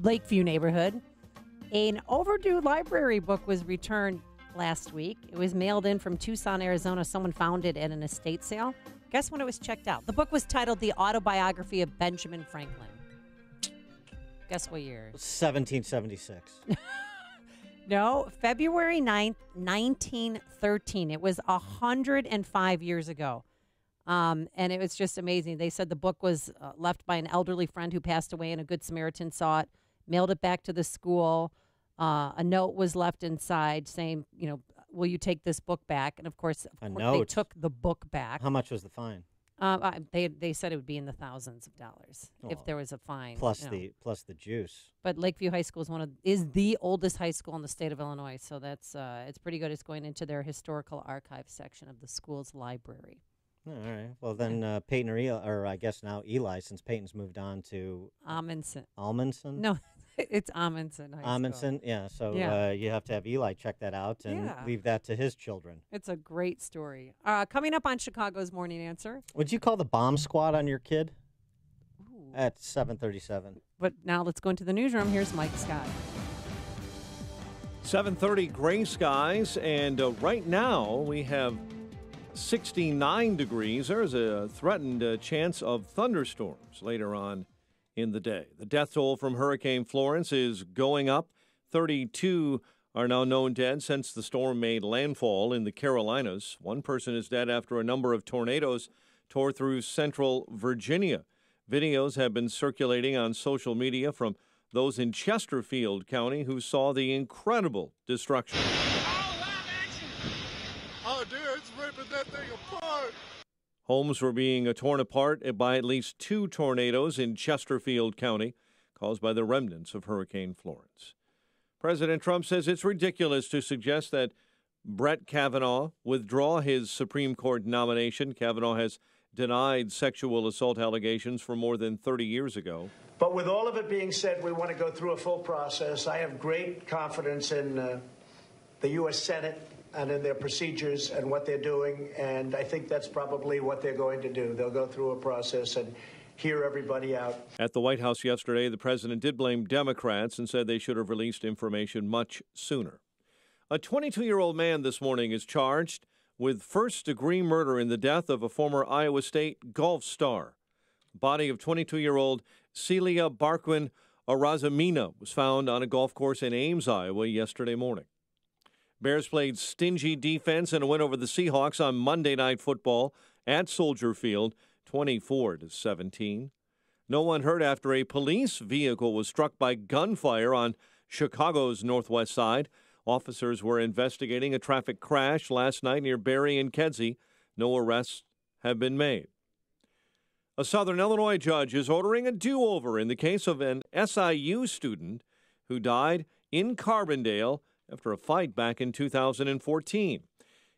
Speaker 9: Lakeview neighborhood. An overdue library book was returned last week. It was mailed in from Tucson, Arizona. Someone found it at an estate sale. Guess when it was checked out? The book was titled The Autobiography of Benjamin Franklin. Guess what year?
Speaker 7: 1776.
Speaker 9: No, February 9th, 1913. It was 105 years ago. And it was just amazing. They said the book was left by an elderly friend who passed away, and a Good Samaritan saw it, mailed it back to the school. A note was left inside saying, will you take this book back? And of course they took the book back.
Speaker 7: How much was the fine?
Speaker 9: They said it would be in the thousands of dollars if there was a fine.
Speaker 7: Plus the juice.
Speaker 9: But Lakeview High School is the oldest high school in the state of Illinois, so that's it's pretty good. It's going into their historical archive section of the school's library.
Speaker 7: All right. Well, then Peyton or Eli, or I guess now Eli, since Peyton's moved on to
Speaker 9: Amundsen.
Speaker 7: Amundsen?
Speaker 9: No, it's Amundsen High
Speaker 7: Amundsen,
Speaker 9: School.
Speaker 7: yeah. So you have to have Eli check that out and leave that to his children.
Speaker 9: It's a great story. Coming up on Chicago's Morning Answer.
Speaker 7: Would you call the bomb squad on your kid? Ooh. At 7:37.
Speaker 9: But now let's go into the newsroom. Here's Mike Scott.
Speaker 1: 7:30, gray skies, and right now we have 69 degrees. There's a threatened chance of thunderstorms later on in the day. The death toll from Hurricane Florence is going up. 32 are now known dead since the storm made landfall in the Carolinas. One person is dead after a number of tornadoes tore through central Virginia. Videos have been circulating on social media from those in Chesterfield County who saw the incredible destruction.
Speaker 22: Oh, dude, it's ripping that thing apart.
Speaker 1: Homes were being torn apart by at least 2 tornadoes in Chesterfield County, caused by the remnants of Hurricane Florence. President Trump says it's ridiculous to suggest that Brett Kavanaugh withdraw his Supreme Court nomination. Kavanaugh has denied sexual assault allegations from more than 30 years ago.
Speaker 23: But with all of it being said, we want to go through a full process. I have great confidence in the U.S. Senate and in their procedures and what they're doing, and I think that's probably what they're going to do. They'll go through a process and hear everybody out.
Speaker 1: At the White House yesterday, the president did blame Democrats and said they should have released information much sooner. A 22-year-old man this morning is charged with first-degree murder in the death of a former Iowa State golf star. The body of 22-year-old Celia Barquin Arazamina was found on a golf course in Ames, Iowa yesterday morning. Bears played stingy defense in a win over the Seahawks on Monday Night Football at Soldier Field, 24-17. No one hurt after a police vehicle was struck by gunfire on Chicago's northwest side. Officers were investigating a traffic crash last night near Berry and Kedzie. No arrests have been made. A Southern Illinois judge is ordering a do-over in the case of an SIU student who died in Carbondale after a fight back in 2014.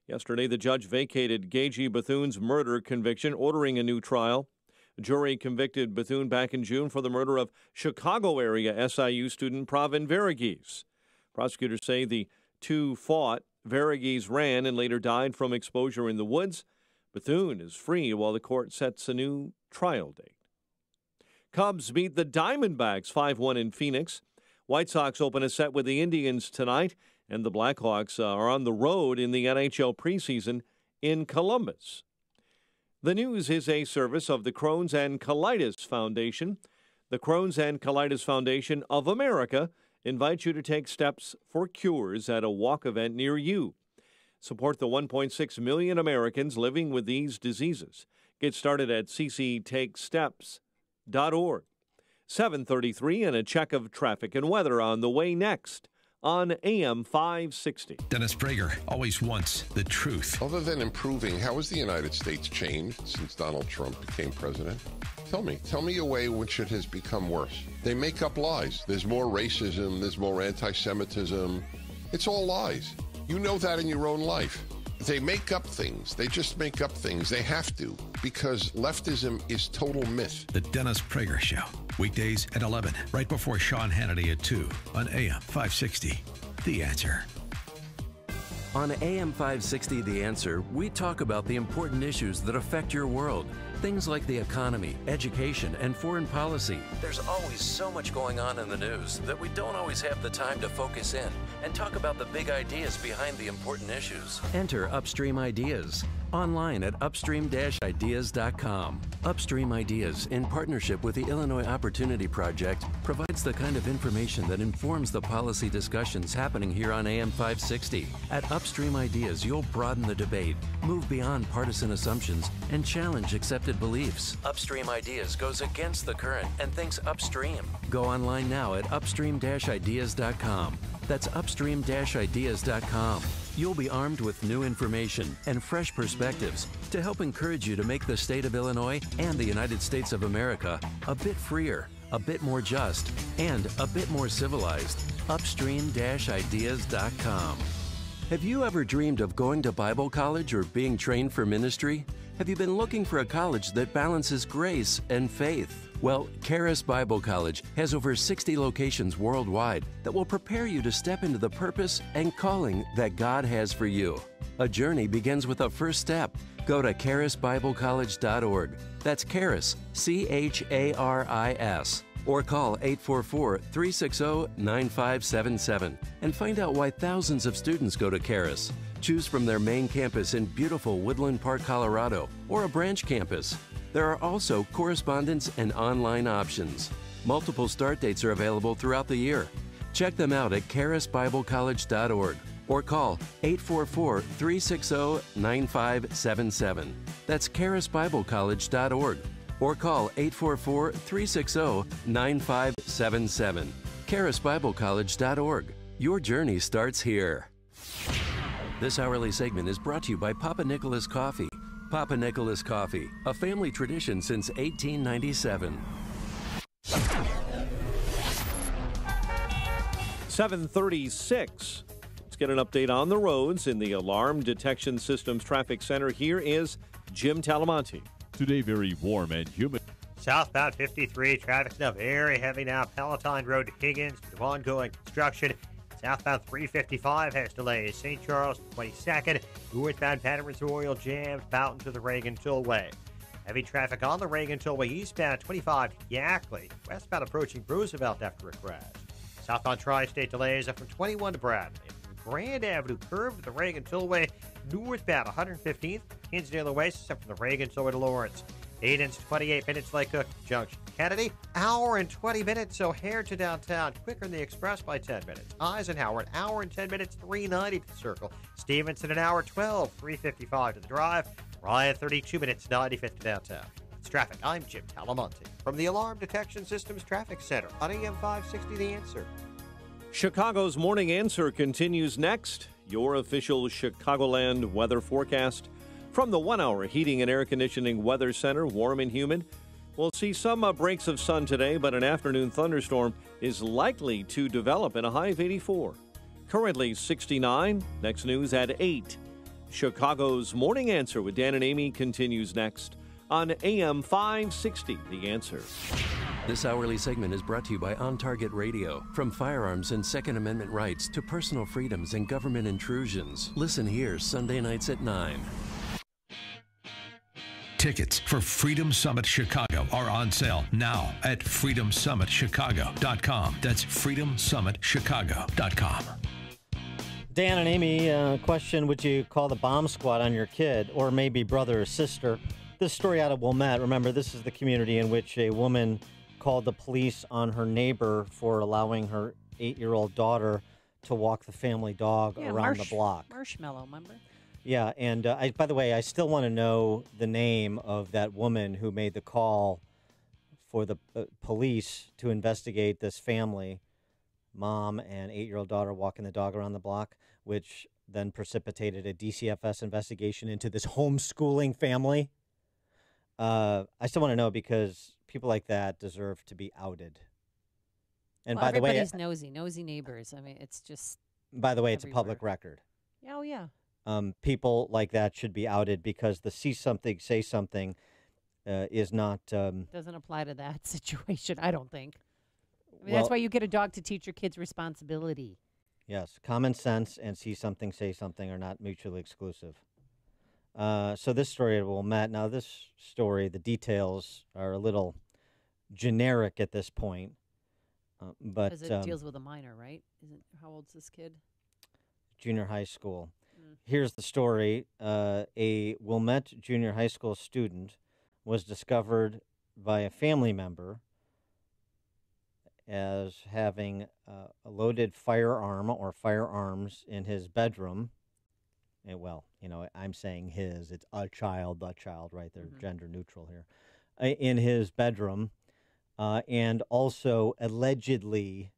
Speaker 1: Yesterday, the judge vacated Gagey Bethune's murder conviction, ordering a new trial. A jury convicted Bethune back in June for the murder of Chicago-area SIU student Pravin Varughese. Prosecutors say the two fought. Varughese ran and later died from exposure in the woods. Bethune is free while the court sets a new trial date. Cubs beat the Diamondbacks 5-1 in Phoenix. White Sox open a set with the Indians tonight And the Blackhawks are on the road in the NHL preseason in Columbus. The news is a service of the Crohn's and Colitis Foundation. The Crohn's and Colitis Foundation of America invites you to take steps for cures at a walk event near you. Support the 1.6 million Americans living with these diseases. Get started at cctakesteps.org. 7:33 and a check of traffic and weather on the way next on AM 560.
Speaker 6: Dennis Prager always wants the truth.
Speaker 3: Other than improving, how has the United States changed since Donald Trump became president? Tell me a way in which it has become worse. They make up lies. There's more racism, there's more anti-Semitism. It's all lies. You know that in your own life. They make up things. They just make up things. They have to, because leftism is total myth.
Speaker 6: The Dennis Prager Show. Weekdays at 11, right before Sean Hannity at 2 on AM 560. The Answer.
Speaker 8: On AM 560, The Answer, we talk about the important issues that affect your world. Things like the economy, education, and foreign policy. There's always so much going on in the news that we don't always have the time to focus in and talk about the big ideas behind the important issues. Enter Upstream Ideas online at upstream-ideas.com. Upstream Ideas, in partnership with the Illinois Opportunity Project, provides the kind of information that informs the policy discussions happening here on AM 560. At Upstream Ideas, you'll broaden the debate, move beyond partisan assumptions, and challenge accepted beliefs. Upstream Ideas goes against the current and thinks upstream. Go online now at upstream-ideas.com. That's upstream-ideas.com. You'll be armed with new information and fresh perspectives to help encourage you to make the state of Illinois and the United States of America a bit freer, a bit more just, and a bit more civilized. Upstream-ideas.com. Have you ever dreamed of going to Bible college or being trained for ministry? Have you been looking for a college that balances grace and faith? Well, Charis Bible College has over 60 locations worldwide that will prepare you to step into the purpose and calling that God has for you. A journey begins with a first step. Go to charisbiblecollege.org. That's Charis, C-H-A-R-I-S. Or call 844-360-9577 and find out why thousands of students go to Charis. Choose from their main campus in beautiful Woodland Park, Colorado, or a branch campus. There are also correspondence and online options. Multiple start dates are available throughout the year. Check them out at charisbiblecollege.org or call 844-360-9577. That's charisbiblecollege.org or call 844-360-9577. charisbiblecollege.org. Your journey starts here. This hourly segment is brought to you by Papa Nicholas Coffee. Papa Nicholas Coffee, a family tradition since 1897.
Speaker 1: 7:36. Let's get an update on the roads in the Alarm Detection Systems Traffic Center. Here is Jim Talamonte.
Speaker 2: Today, very warm and humid.
Speaker 5: Southbound 53, traffic now very heavy now. Palatine Road to Higgins, due to ongoing construction. Southbound 355 has delays. St. Charles 22nd. Northbound Patterson Royal jammed. Fountain to the Reagan Tollway. Heavy traffic on the Reagan Tollway eastbound 25 to Yackley. Westbound approaching Roosevelt after a crash. Southbound Tri-State delays up from 21 to Bradley. From Grand Avenue curve to the Reagan Tollway. Northbound 115th. Hinsdale Oasis up from the Reagan Tollway to Lawrence. Aidens 28 minutes Lake Cook Junction. Kennedy, hour and 20 minutes, O'Hare to downtown. Quicker than the Express by 10 minutes. Eisenhower, an hour and 10 minutes, 390 to the Circle. Stevenson, an hour 12, 355 to the Drive. Ryan, 32 minutes, 95 to downtown. It's traffic. I'm Jim Talamonte from the Alarm Detection Systems Traffic Center on AM 560 The Answer.
Speaker 1: Chicago's Morning Answer continues next. Your official Chicagoland weather forecast from the 1 Hour Heating and Air Conditioning Weather Center, warm and humid. We'll see some breaks of sun today, but an afternoon thunderstorm is likely to develop in a high of 84. Currently 69. Next news at 8. Chicago's Morning Answer with Dan and Amy continues next on AM 560, The Answer.
Speaker 8: This hourly segment is brought to you by On Target Radio. From firearms and Second Amendment rights to personal freedoms and government intrusions. Listen here Sunday nights at 9.
Speaker 6: Tickets for Freedom Summit Chicago are on sale now at freedomsummitchicago.com. That's freedomsummitchicago.com.
Speaker 7: Dan and Amy, question, would you call the bomb squad on your kid or maybe brother or sister? This story out of Wilmette. Remember, this is the community in which a woman called the police on her neighbor for allowing her 8-year-old daughter to walk the family dog around the block.
Speaker 9: Marshmallow, remember?
Speaker 7: Yeah, and by the way, I still want to know the name of that woman who made the call for the police to investigate this family, mom and 8-year-old daughter walking the dog around the block, which then precipitated a DCFS investigation into this homeschooling family. I still want to know because people like that deserve to be outed. And by the way,
Speaker 9: everybody's nosy neighbors. I mean, it's just.
Speaker 7: By the way, it's
Speaker 9: everywhere.
Speaker 7: a public record.
Speaker 9: Oh, yeah.
Speaker 7: People like that should be outed because the see something, say something is not.
Speaker 9: Doesn't apply to that situation, I don't think. I mean,
Speaker 7: Well,
Speaker 9: that's why you get a dog to teach your kids responsibility.
Speaker 7: Yes, common sense and see something, say something are not mutually exclusive. So this story at Wilmette. Now, this story, the details are a little generic at this point, but
Speaker 9: Because it deals with a minor, right? How old's this kid?
Speaker 7: junior high school. Here's the story. A Wilmette junior high school student was discovered by a family member as having a loaded firearm or firearms in his bedroom. And, well, I'm saying his. It's the child, right? They're gender neutral here. In his bedroom, and also allegedly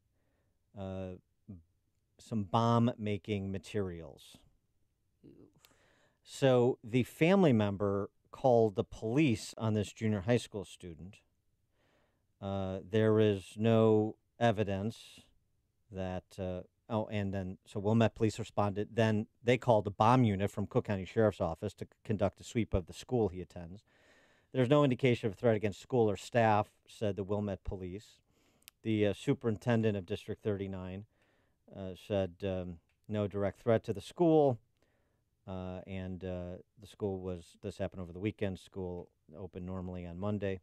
Speaker 7: some bomb-making materials. So the family member called the police on this junior high school student. There is no evidence that, so Wilmette police responded. Then they called the bomb unit from Cook County Sheriff's Office to conduct a sweep of the school he attends. There's no indication of a threat against school or staff, said the Wilmette police. The superintendent of District 39 said no direct threat to the school. And the school this happened over the weekend. School opened normally on Monday.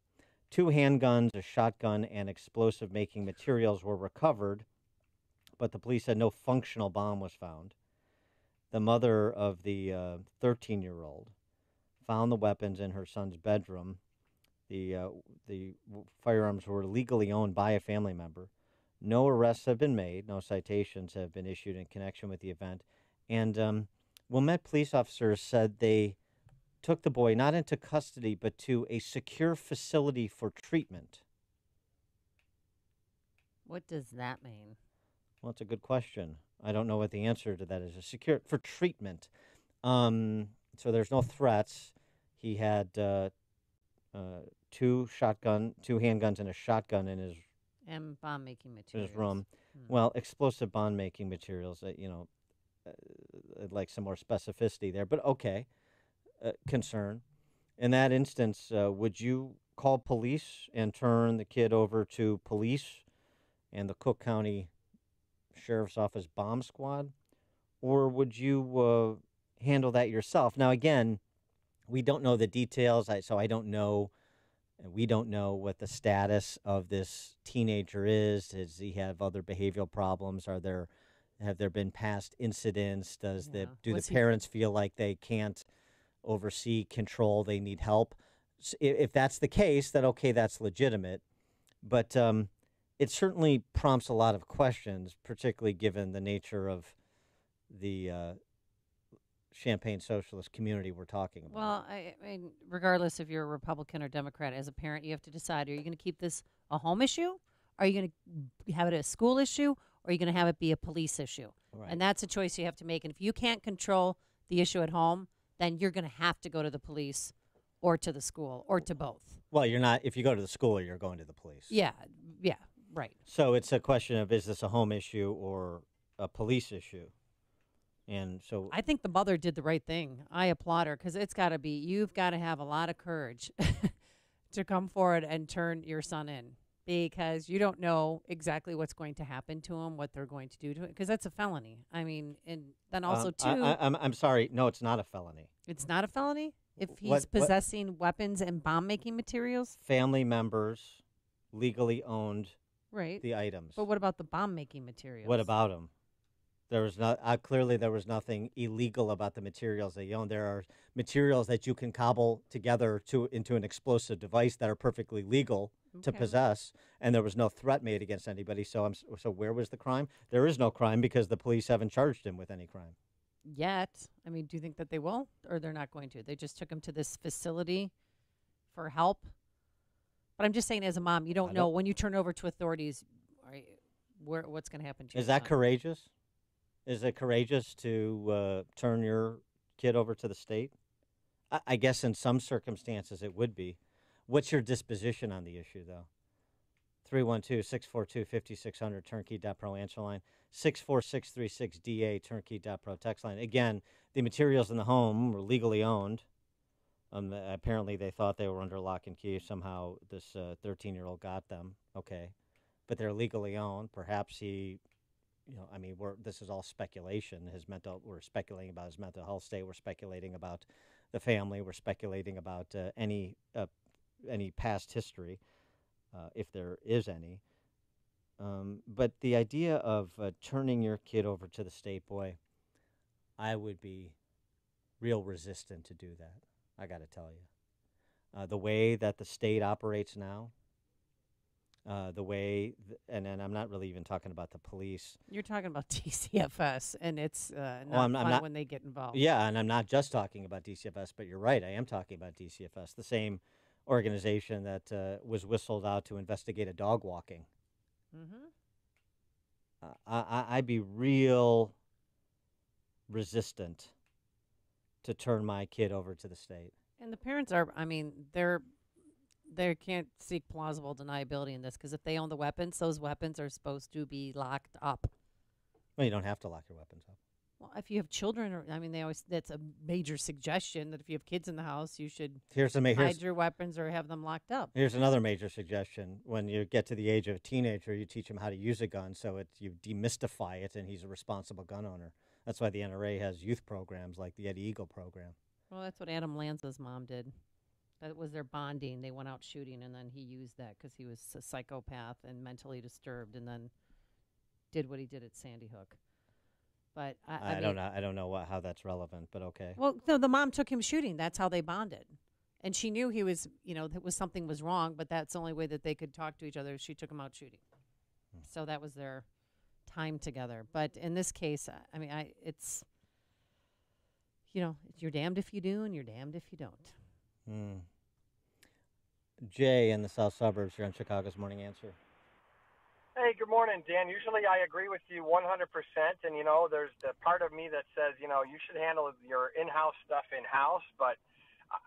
Speaker 7: 2 handguns, a shotgun, and explosive-making materials were recovered, but the police said no functional bomb was found. The mother of the 13-year-old found the weapons in her son's bedroom. The firearms were legally owned by a family member. No arrests have been made. No citations have been issued in connection with the event. And Wilmette police officers said they took the boy not into custody, but to a secure facility for treatment.
Speaker 9: What does that mean?
Speaker 7: Well, it's a good question. I don't know what the answer to that is. A secure for treatment. So there's no threats. He had 2 handguns, and a shotgun in his
Speaker 9: And bomb-making materials.
Speaker 7: his room. Well, explosive bomb-making materials. I'd like some more specificity there, but okay. Concern. In that instance, would you call police and turn the kid over to police and the Cook County Sheriff's Office bomb squad, or would you handle that yourself? Now, again, we don't know the details, so I don't know. We don't know what the status of this teenager is. Does he have other behavioral problems? Have there been past incidents? Do the parents feel like they can't oversee, control, they need help? If that's the case, then okay, that's legitimate. But it certainly prompts a lot of questions, particularly given the nature of the Champaign socialist community we're talking about.
Speaker 9: Well, I mean, regardless if you're a Republican or Democrat, as a parent, you have to decide, are you going to keep this a home issue? Are you going to have it a school issue? Or are you going to have it be a police issue?
Speaker 7: Right.
Speaker 9: And that's a choice you have to make. And if you can't control the issue at home, then you're going to have to go to the police or to the school or to both.
Speaker 7: Well, you're not. If you go to the school, you're going to the police.
Speaker 9: Yeah, right.
Speaker 7: So it's a question of, is this a home issue or a police issue? And so
Speaker 9: I think the mother did the right thing. I applaud her because you've got to have a lot of courage to come forward and turn your son in, because you don't know exactly what's going to happen to him, what they're going to do to him, because that's a felony. I mean, and then also, too.
Speaker 7: I'm sorry. No, it's not a felony.
Speaker 9: It's not a felony? If he's possessing weapons and bomb-making materials?
Speaker 7: Family members legally owned
Speaker 9: right.
Speaker 7: the items.
Speaker 9: But what about the bomb-making materials?
Speaker 7: What about them? There was not clearly there was nothing illegal about the materials they own. There are materials that you can cobble together into an explosive device that are perfectly legal to possess, and there was no threat made against anybody. So where was the crime? There is no crime because the police haven't charged him with any crime
Speaker 9: yet. I mean, do you think that they will, or they're not going to? They just took him to this facility for help. But I'm just saying, as a mom, you don't know when you turn over to authorities, what's going to happen to you.
Speaker 7: Is that courageous? Is it courageous to turn your kid over to the state? I guess in some circumstances it would be. What's your disposition on the issue, though? 312-642-5600, turnkey.pro answer line. 64636-DA, turnkey.pro text line. Again, the materials in the home were legally owned. Apparently they thought they were under lock and key. Somehow this 13-year-old got them. Okay. But they're legally owned. Perhaps he... this is all speculation. We're speculating about his mental health state. We're speculating about the family. We're speculating about any past history, if there is any. But the idea of turning your kid over to the state, boy, I would be real resistant to do that. I got to tell you, the way that the state operates now. The way, and I'm not really even talking about the police.
Speaker 9: You're talking about DCFS, and it's not fun when they get involved.
Speaker 7: Yeah, and I'm not just talking about DCFS, but you're right. I am talking about DCFS, the same organization that was whistled out to investigate a dog walking. Mm-hmm. I'd be real resistant to turn my kid over to the state.
Speaker 9: And the parents are, they can't seek plausible deniability in this because if they own the weapons, those weapons are supposed to be locked up.
Speaker 7: Well, you don't have to lock your weapons up.
Speaker 9: Well, if you have children, that's a major suggestion that if you have kids in the house, you should hide your weapons or have them locked up.
Speaker 7: Here's another major suggestion. When you get to the age of a teenager, you teach him how to use a gun so you demystify it and he's a responsible gun owner. That's why the NRA has youth programs like the Eddie Eagle program.
Speaker 9: Well, that's what Adam Lanza's mom did. That was their bonding. They went out shooting, and then he used that because he was a psychopath and mentally disturbed, and then did what he did at Sandy Hook. But I
Speaker 7: don't know. I don't know how that's relevant, but okay.
Speaker 9: Well, no, the mom took him shooting. That's how they bonded, and she knew he was, something was wrong. But that's the only way that they could talk to each other. She took him out shooting, so that was their time together. But in this case, it's you're damned if you do, and you're damned if you don't.
Speaker 7: Jay in the south suburbs, you're on Chicago's Morning Answer.
Speaker 4: Hey, good morning, Dan. Usually I agree with you 100%, and, there's the part of me that says, you should handle your in-house stuff in-house, but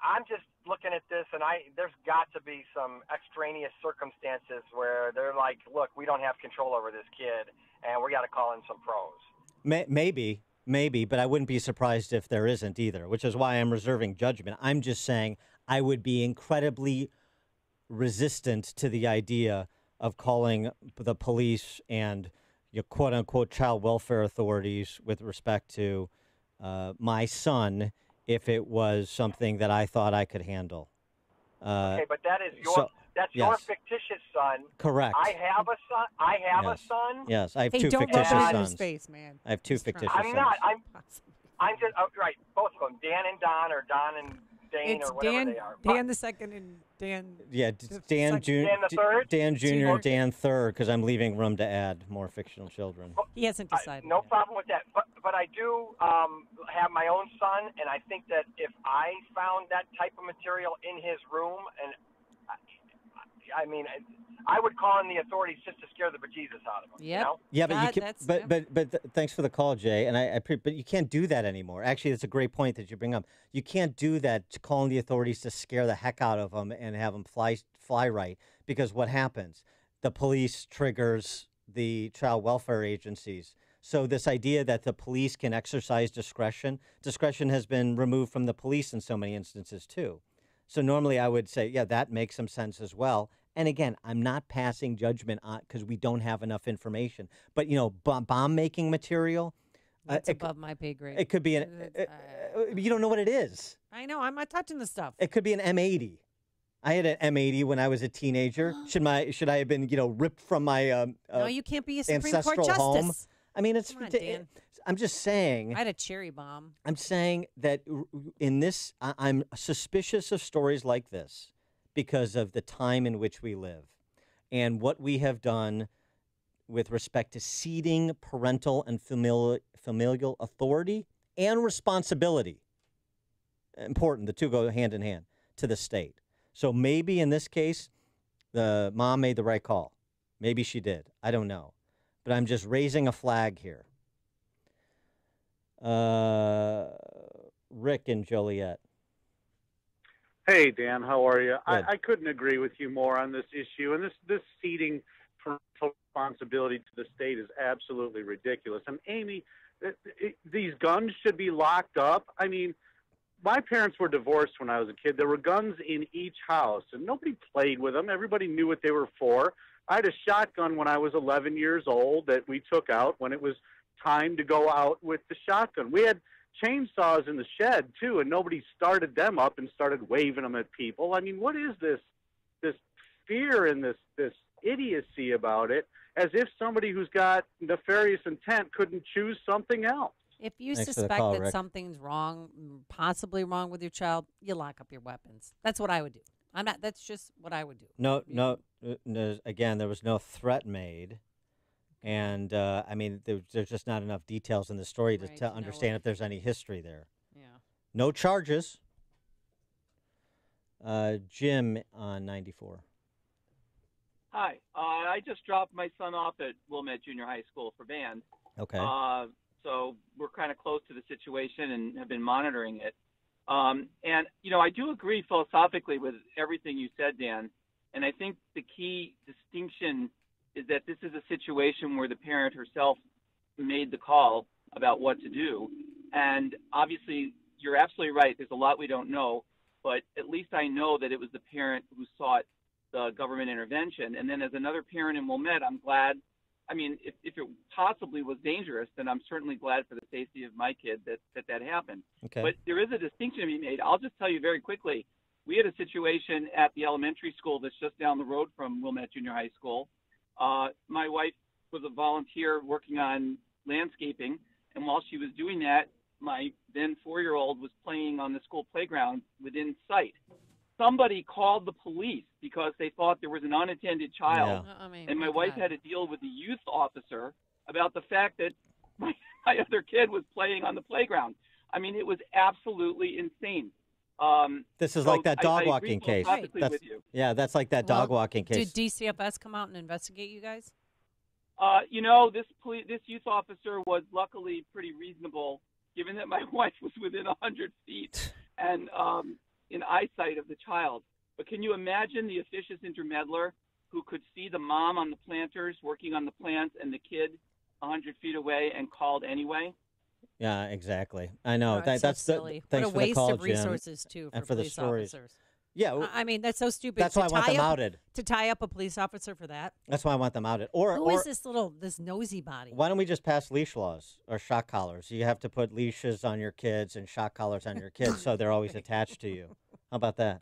Speaker 4: I'm just looking at this, and there's got to be some extraneous circumstances where they're like, look, we don't have control over this kid, and we got to call in some pros.
Speaker 7: Maybe, but I wouldn't be surprised if there isn't either, which is why I'm reserving judgment. I'm just saying I would be incredibly resistant to the idea of calling the police and your quote-unquote child welfare authorities with respect to my son if it was something that I thought I could handle.
Speaker 4: Okay, but that is your fictitious son.
Speaker 7: Correct.
Speaker 4: I have a son. A son.
Speaker 7: Yes, I have two
Speaker 9: don't
Speaker 7: fictitious
Speaker 9: rub it
Speaker 7: sons.
Speaker 9: in his face, man.
Speaker 7: I have two fictitious
Speaker 4: I'm
Speaker 7: sons.
Speaker 4: not. I'm just right. Both of them, Dan and Don, or Don and Dane,
Speaker 9: it's
Speaker 4: or whatever
Speaker 9: Dan,
Speaker 4: they are.
Speaker 9: Dan the second and Dan.
Speaker 7: Yeah, Dan Jr.
Speaker 4: Dan the third.
Speaker 7: Dan Jr. and Dan third, because I'm leaving room to add more fictional children.
Speaker 9: He hasn't decided.
Speaker 4: No problem with that. But I do have my own son, and I think that if I found that type of material in his room, and I would call in the authorities just to scare the bejesus out of him.
Speaker 9: Yep.
Speaker 4: You know?
Speaker 7: Yeah, but you can, but thanks for the call, Jay. And but you can't do that anymore. Actually, that's a great point that you bring up. You can't do that, to call in the authorities to scare the heck out of them and have them fly right. Because what happens? The police triggers the child welfare agencies. So this idea that the police can exercise discretion has been removed from the police in so many instances too. So normally I would say, yeah, that makes some sense as well. And again, I'm not passing judgment on because we don't have enough information. But, bomb-making material.
Speaker 9: That's above my pay grade.
Speaker 7: It could be you don't know what it is.
Speaker 9: I know. I'm not touching the stuff.
Speaker 7: It could be an M80. I had an M80 when I was a teenager. Should I have been, ripped from my
Speaker 9: no, you can't be a Supreme
Speaker 7: ancestral
Speaker 9: Court
Speaker 7: home?
Speaker 9: justice.
Speaker 7: I mean, it's.
Speaker 9: Come on, Dan.
Speaker 7: I'm just saying.
Speaker 9: I had a cherry bomb.
Speaker 7: I'm saying that in this, I'm suspicious of stories like this because of the time in which we live and what we have done with respect to ceding parental and familial authority and responsibility. Important. The two go hand in hand to the state. So maybe in this case, the mom made the right call. Maybe she did. I don't know. But I'm just raising a flag here. Rick in Joliet.
Speaker 13: Hey, Dan, how are you? I couldn't agree with you more on this issue. And this ceding parental responsibility to the state is absolutely ridiculous. And Amy, these guns should be locked up. I mean, my parents were divorced when I was a kid. There were guns in each house, and nobody played with them. Everybody knew what they were for. I had a shotgun when I was 11 years old that we took out when it was time to go out with the shotgun. We had chainsaws in the shed, too, and nobody started them up and started waving them at people. I mean, what is this fear and this idiocy about it, as if somebody who's got nefarious intent couldn't choose something else?
Speaker 9: If you suspect that something's wrong, possibly wrong with your child, you lock up your weapons. That's what I would do. That's just what I would do.
Speaker 7: No. Again, there was no threat made. And, I mean, there's just not enough details in the story to understand if there's any history there.
Speaker 9: Yeah.
Speaker 7: No charges. Jim on 94.
Speaker 18: Hi. I just dropped my son off at Wilmette Junior High School for band.
Speaker 7: Okay.
Speaker 18: So we're kind of close to the situation and have been monitoring it. And, you know, I do agree philosophically with everything you said, Dan. And I think the key distinction is that this is a situation where the parent herself made the call about what to do. And obviously, you're absolutely right. There's a lot we don't know. But at least I know that it was the parent who sought the government intervention. And then as another parent in Wilmette, I'm glad. I mean, if it possibly was dangerous, then I'm certainly glad for the safety of my kid that happened.
Speaker 7: Okay.
Speaker 18: But there is a distinction to be made. I'll just tell you very quickly. We had a situation at the elementary school that's just down the road from Wilmette Junior High School. My wife was a volunteer working on landscaping, and while she was doing that, my then 4-year-old was playing on the school playground within sight. Somebody called the police because they thought there was an unattended child, and my wife had to deal with the youth officer about the fact that my other kid was playing on the playground. I mean, it was absolutely insane.
Speaker 7: This is like that dog walking case.
Speaker 18: With you.
Speaker 7: Yeah, that's like that dog walking case.
Speaker 9: Did DCFS come out and investigate you guys?
Speaker 18: You know, this youth officer was luckily pretty reasonable, given that my wife was within 100 feet and in eyesight of the child. But can you imagine the officious intermeddler who could see the mom on the planters working on the plants and the kid 100 feet away and called anyway?
Speaker 7: Yeah, exactly. I know.
Speaker 9: That's silly.
Speaker 7: Thanks
Speaker 9: what a waste
Speaker 7: for the call,
Speaker 9: of resources,
Speaker 7: Jim,
Speaker 9: too,
Speaker 7: and
Speaker 9: for
Speaker 7: the
Speaker 9: police
Speaker 7: stories.
Speaker 9: officers.
Speaker 7: Yeah.
Speaker 9: I mean, that's so stupid.
Speaker 7: That's why I want them outed.
Speaker 9: To tie up a police officer for that?
Speaker 7: That's why I want them outed.
Speaker 9: Who is this nosy body?
Speaker 7: Why don't we just pass leash laws or shock collars? You have to put leashes on your kids and shock collars on your kids so they're always attached to you. How about that?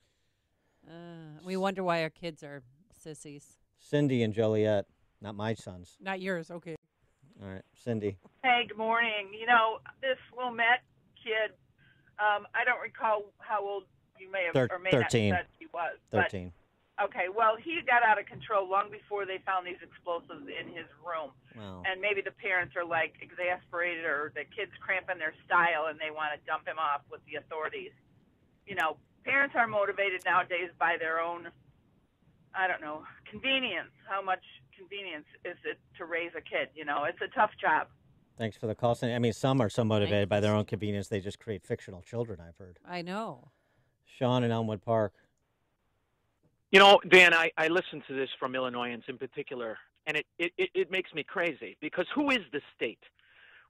Speaker 9: We wonder why our kids are sissies.
Speaker 7: Cindy and Joliet. Not my sons.
Speaker 9: Not yours, okay.
Speaker 7: All right, Cindy.
Speaker 20: Hey, good morning. You know, this Wilmette kid, I don't recall how old you may have or may
Speaker 7: 13.
Speaker 20: not have said he was.
Speaker 7: 13.
Speaker 20: But, okay, well, he got out of control long before they found these explosives in his room.
Speaker 7: Wow.
Speaker 20: And maybe the parents are, like, exasperated or the kid's cramping their style and they want to dump him off with the authorities. You know, parents are motivated nowadays by their own, I don't know, convenience. How much convenience is it to raise a kid? You know, it's a tough job.
Speaker 7: Thanks for the call, Cindy. I mean, some are so motivated by their own convenience, they just create fictional children, I've heard.
Speaker 9: I know.
Speaker 7: Sean in Elmwood Park.
Speaker 24: You know, Dan, I listen to this from Illinoisans in particular, and it makes me crazy because who is the state?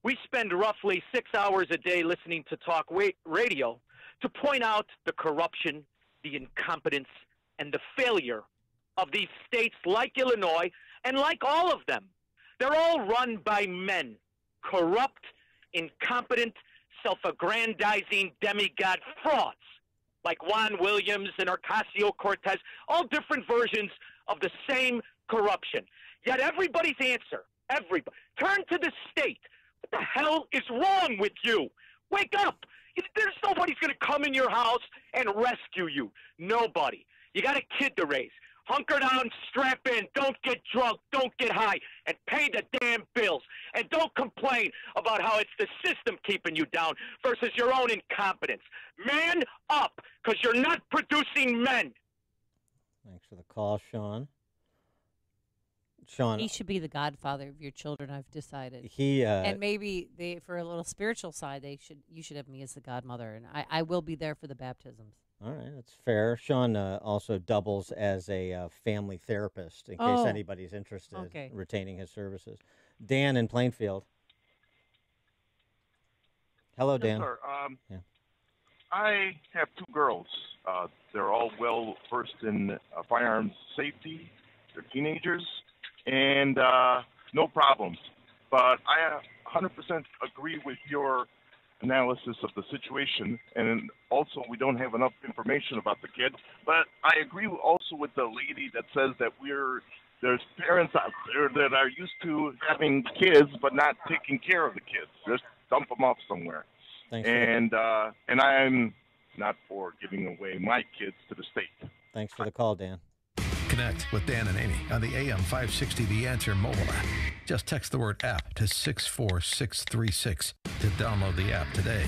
Speaker 24: We spend roughly 6 hours a day listening to talk radio to point out the corruption, the incompetence, and the failure of these states like Illinois, and like all of them. They're all run by men, corrupt, incompetent, self-aggrandizing demigod frauds, like Juan Williams and Ocasio-Cortez, all different versions of the same corruption. Yet everybody's answer
Speaker 22: everybody. Turn to the state. What the hell is wrong with you? Wake up. There's nobody's going to come in your house and rescue you. Nobody. You got a kid to raise. Hunker down, strap in, don't get drunk, don't get high, and pay the damn bills. And don't complain about how it's the system keeping you down versus your own incompetence. Man up, because you're not producing men.
Speaker 7: Thanks for the call, Sean. Sean,
Speaker 9: he should be the godfather of your children, I've decided.
Speaker 7: He
Speaker 9: and maybe for a little spiritual side, you should have me as the godmother, and I will be there for the baptisms.
Speaker 7: All right, that's fair. Sean also doubles as a family therapist in case anybody's interested in retaining his services. Dan in Plainfield. Hello, Dan.
Speaker 10: Yes, sir. I have two girls. They're all well versed in firearms safety. They're teenagers, and no problems. But I 100% agree with your analysis of the situation, and also we don't have enough information about the kid. But I agree also with the lady that says that there's parents out there that are used to having kids but not taking care of the kids. Just dump them off somewhere.
Speaker 7: Thanks.
Speaker 10: And I'm not for giving away my kids to the state.
Speaker 7: Thanks for the call, Dan.
Speaker 6: Connect with Dan and Amy on the AM 560 The Answer mobile app. Just text the word app to 64636 to download the app today.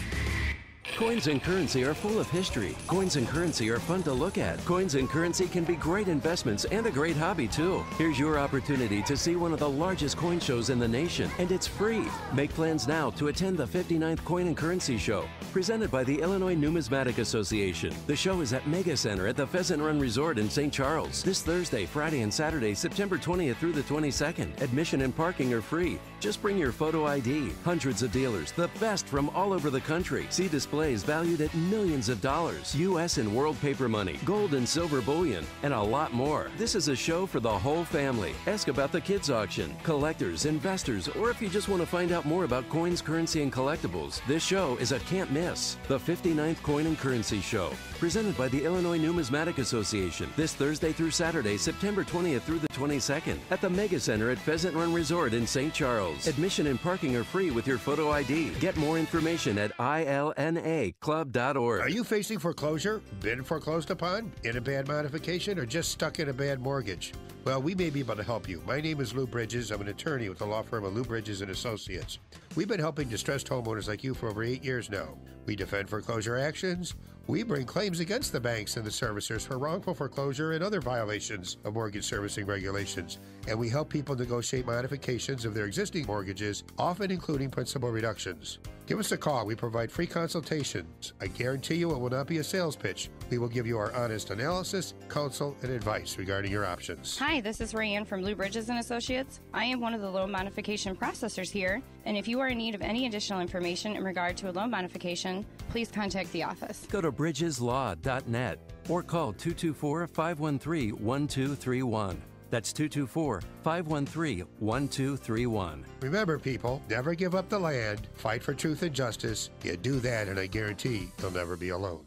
Speaker 8: Coins and currency are full of history. Coins and currency are fun to look at. Coins and currency can be great investments and a great hobby, too. Here's your opportunity to see one of the largest coin shows in the nation, and it's free. Make plans now to attend the 59th Coin and Currency Show, presented by the Illinois Numismatic Association. The show is at Mega Center at the Pheasant Run Resort in St. Charles. This Thursday, Friday, and Saturday, September 20th through the 22nd. Admission and parking are free. Just bring your photo ID. Hundreds of dealers, the best from all over the country. See displays valued at millions of dollars, U.S. and world paper money, gold and silver bullion, and a lot more. This is a show for the whole family. Ask about the kids auction, collectors, investors, or if you just want to find out more about coins, currency, and collectibles, this show is a can't miss. The 59th Coin and Currency Show, presented by the Illinois Numismatic Association, this Thursday through Saturday, September 20th through the 22nd, at the Mega Center at Pheasant Run Resort in St. Charles. Admission and parking are free with your photo ID. Get more information at ilnaclub.org.
Speaker 11: Are you facing foreclosure, been foreclosed upon, in a bad modification, or just stuck in a bad mortgage? Well, we may be able to help you. My name is Lou Bridges. I'm an attorney with the law firm of Lou Bridges & Associates. We've been helping distressed homeowners like you for over 8 years now. We defend foreclosure actions. We bring claims against the banks and the servicers for wrongful foreclosure and other violations of mortgage servicing regulations. And we help people negotiate modifications of their existing mortgages, often including principal reductions. Give us a call. We provide free consultations. I guarantee you it will not be a sales pitch. We will give you our honest analysis, counsel, and advice regarding your options.
Speaker 12: Hi, this is Rayanne from Lou Bridges & Associates. I am one of the loan modification processors here, and if you are in need of any additional information in regard to a loan modification, please contact the office.
Speaker 8: Go to bridgeslaw.net or call 224-513-1231. That's 224-513-1231.
Speaker 11: Remember, people, never give up the land. Fight for truth and justice. You do that, and I guarantee you'll never be alone.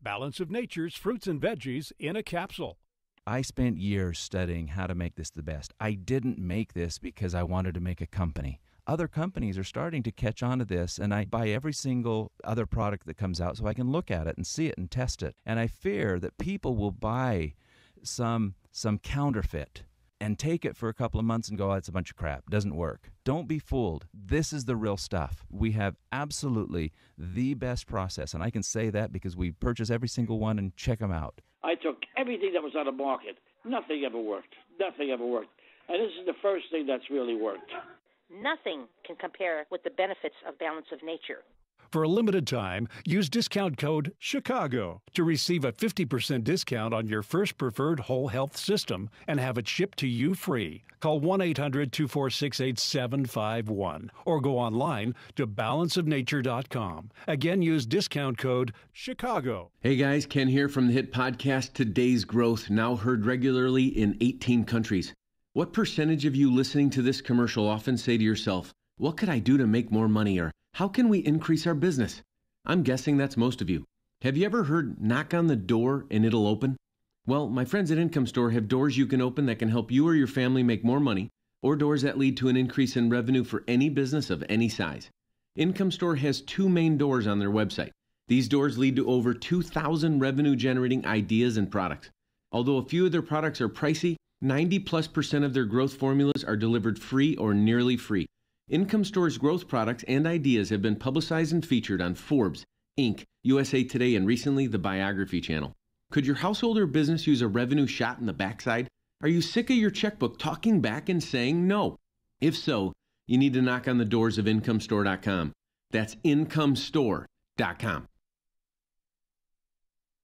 Speaker 14: Balance of Nature's fruits and veggies in a capsule.
Speaker 19: I spent years studying how to make this the best. I didn't make this because I wanted to make a company. Other companies are starting to catch on to this, and I buy every single other product that comes out so I can look at it and see it and test it. And I fear that people will buy some counterfeit and take it for a couple of months and go, oh, it's a bunch of crap. Doesn't work. Don't be fooled. This is the real stuff. We have absolutely the best process, and I can say that because we purchase every single one and check them out.
Speaker 25: I took everything that was on the market. Nothing ever worked. Nothing ever worked. And this is the first thing that's really worked.
Speaker 26: Nothing can compare with the benefits of Balance of Nature.
Speaker 14: For a limited time, use discount code CHICAGO to receive a 50% discount on your first preferred whole health system and have it shipped to you free. Call 1-800-246-8751 or go online to balanceofnature.com. Again, use discount code CHICAGO.
Speaker 27: Hey guys, Ken here from the hit podcast Today's Growth, now heard regularly in 18 countries. What percentage of you listening to this commercial often say to yourself, what could I do to make more money, or how can we increase our business? I'm guessing that's most of you. Have you ever heard knock on the door and it'll open? Well, my friends at Income Store have doors you can open that can help you or your family make more money, or doors that lead to an increase in revenue for any business of any size. Income Store has 2 main doors on their website. These doors lead to over 2,000 revenue-generating ideas and products. Although a few of their products are pricey, 90+% of their growth formulas are delivered free or nearly free. Income Store's growth products and ideas have been publicized and featured on Forbes, Inc., USA Today, and recently the Biography Channel. Could your household or business use a revenue shot in the backside? Are you sick of your checkbook talking back and saying no? If so, you need to knock on the doors of IncomeStore.com. That's IncomeStore.com.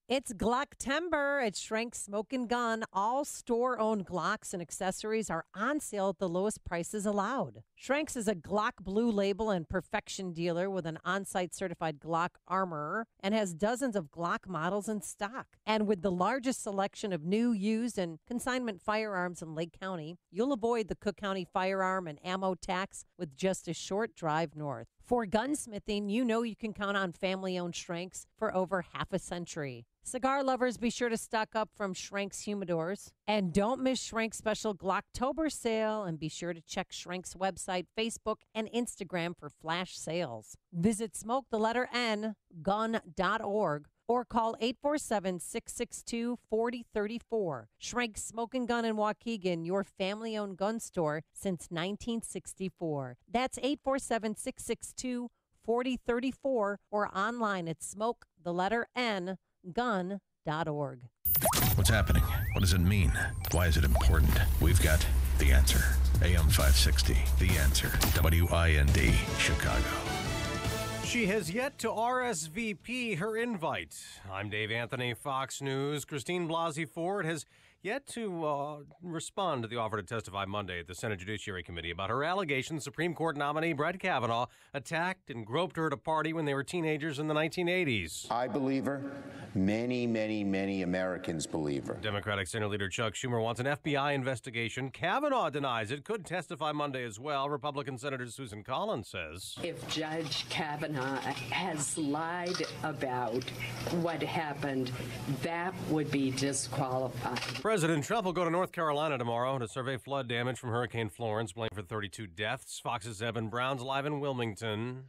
Speaker 9: It's Glocktember at Schrank Smoke & Gun. All store-owned Glocks and accessories are on sale at the lowest prices allowed. Schrank's is a Glock Blue Label and Perfection dealer with an on-site certified Glock armorer and has dozens of Glock models in stock. And with the largest selection of new, used, and consignment firearms in Lake County, you'll avoid the Cook County firearm and ammo tax with just a short drive north. For gunsmithing, you know you can count on family-owned Schrank's for over half a century. Cigar lovers, be sure to stock up from Schrank's humidors. And don't miss Schrank's special Glocktober sale. And be sure to check Schrank's website, Facebook, and Instagram for flash sales. Visit smoke_gun.org or call 847-662-4034. Schrank Smoke & Gun in Waukegan, your family-owned gun store since 1964. That's 847-662-4034 or online at smoke_gun.org.
Speaker 6: What's happening? What does it mean? Why is it important? We've got the answer. AM 560, The Answer. WIND, Chicago.
Speaker 2: She has yet to RSVP her invite. I'm Dave Anthony, Fox News. Christine Blasey Ford has yet to respond to the offer to testify Monday at the Senate Judiciary Committee about her allegations Supreme Court nominee Brett Kavanaugh attacked and groped her at a party when they were teenagers in the 1980s.
Speaker 3: I believe her. Many, many, many Americans believe her.
Speaker 2: Democratic Senate Leader Chuck Schumer wants an FBI investigation. Kavanaugh denies it. Could testify Monday as well. Republican Senator Susan Collins says,
Speaker 15: if Judge Kavanaugh has lied about what happened, that would be disqualified.
Speaker 2: President Trump will go to North Carolina tomorrow to survey flood damage from Hurricane Florence, blamed for 32 deaths. Fox's Evan Brown's live in Wilmington.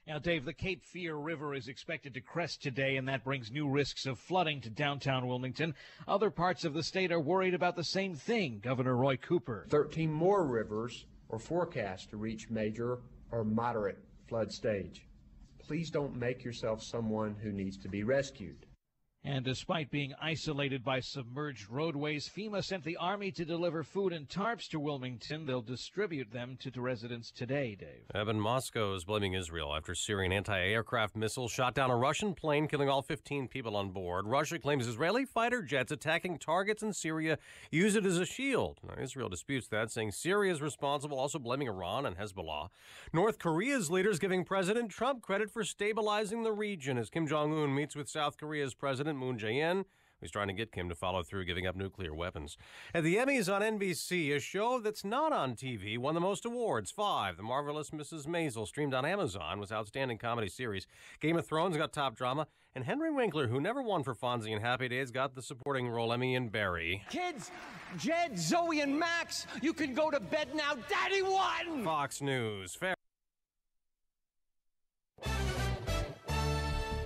Speaker 16: Now, Dave, the Cape Fear River is expected to crest today, and that brings new risks of flooding to downtown Wilmington. Other parts of the state are worried about the same thing. Governor Roy Cooper.
Speaker 17: 13 more rivers are forecast to reach major or moderate flood stage. Please don't make yourself someone who needs to be rescued.
Speaker 16: And despite being isolated by submerged roadways, FEMA sent the Army to deliver food and tarps to Wilmington. They'll distribute them to residents today, Dave.
Speaker 2: Evan, Moscow is blaming Israel after Syrian anti-aircraft missiles shot down a Russian plane, killing all 15 people on board. Russia claims Israeli fighter jets attacking targets in Syria use it as a shield. Now, Israel disputes that, saying Syria is responsible, also blaming Iran and Hezbollah. North Korea's leaders giving President Trump credit for stabilizing the region as Kim Jong-un meets with South Korea's President Moon Jae-in, who's trying to get Kim to follow through giving up nuclear weapons. At the Emmys on NBC, a show that's not on TV won the most awards. 5. The Marvelous Mrs. Maisel, streamed on Amazon, was Outstanding Comedy Series. Game of Thrones got Top Drama. And Henry Winkler, who never won for Fonzie and Happy Days, got the supporting role Emmy in Barry.
Speaker 21: Kids, Jed, Zoe, and Max, you can go to bed now. Daddy won!
Speaker 2: Fox News. Fair.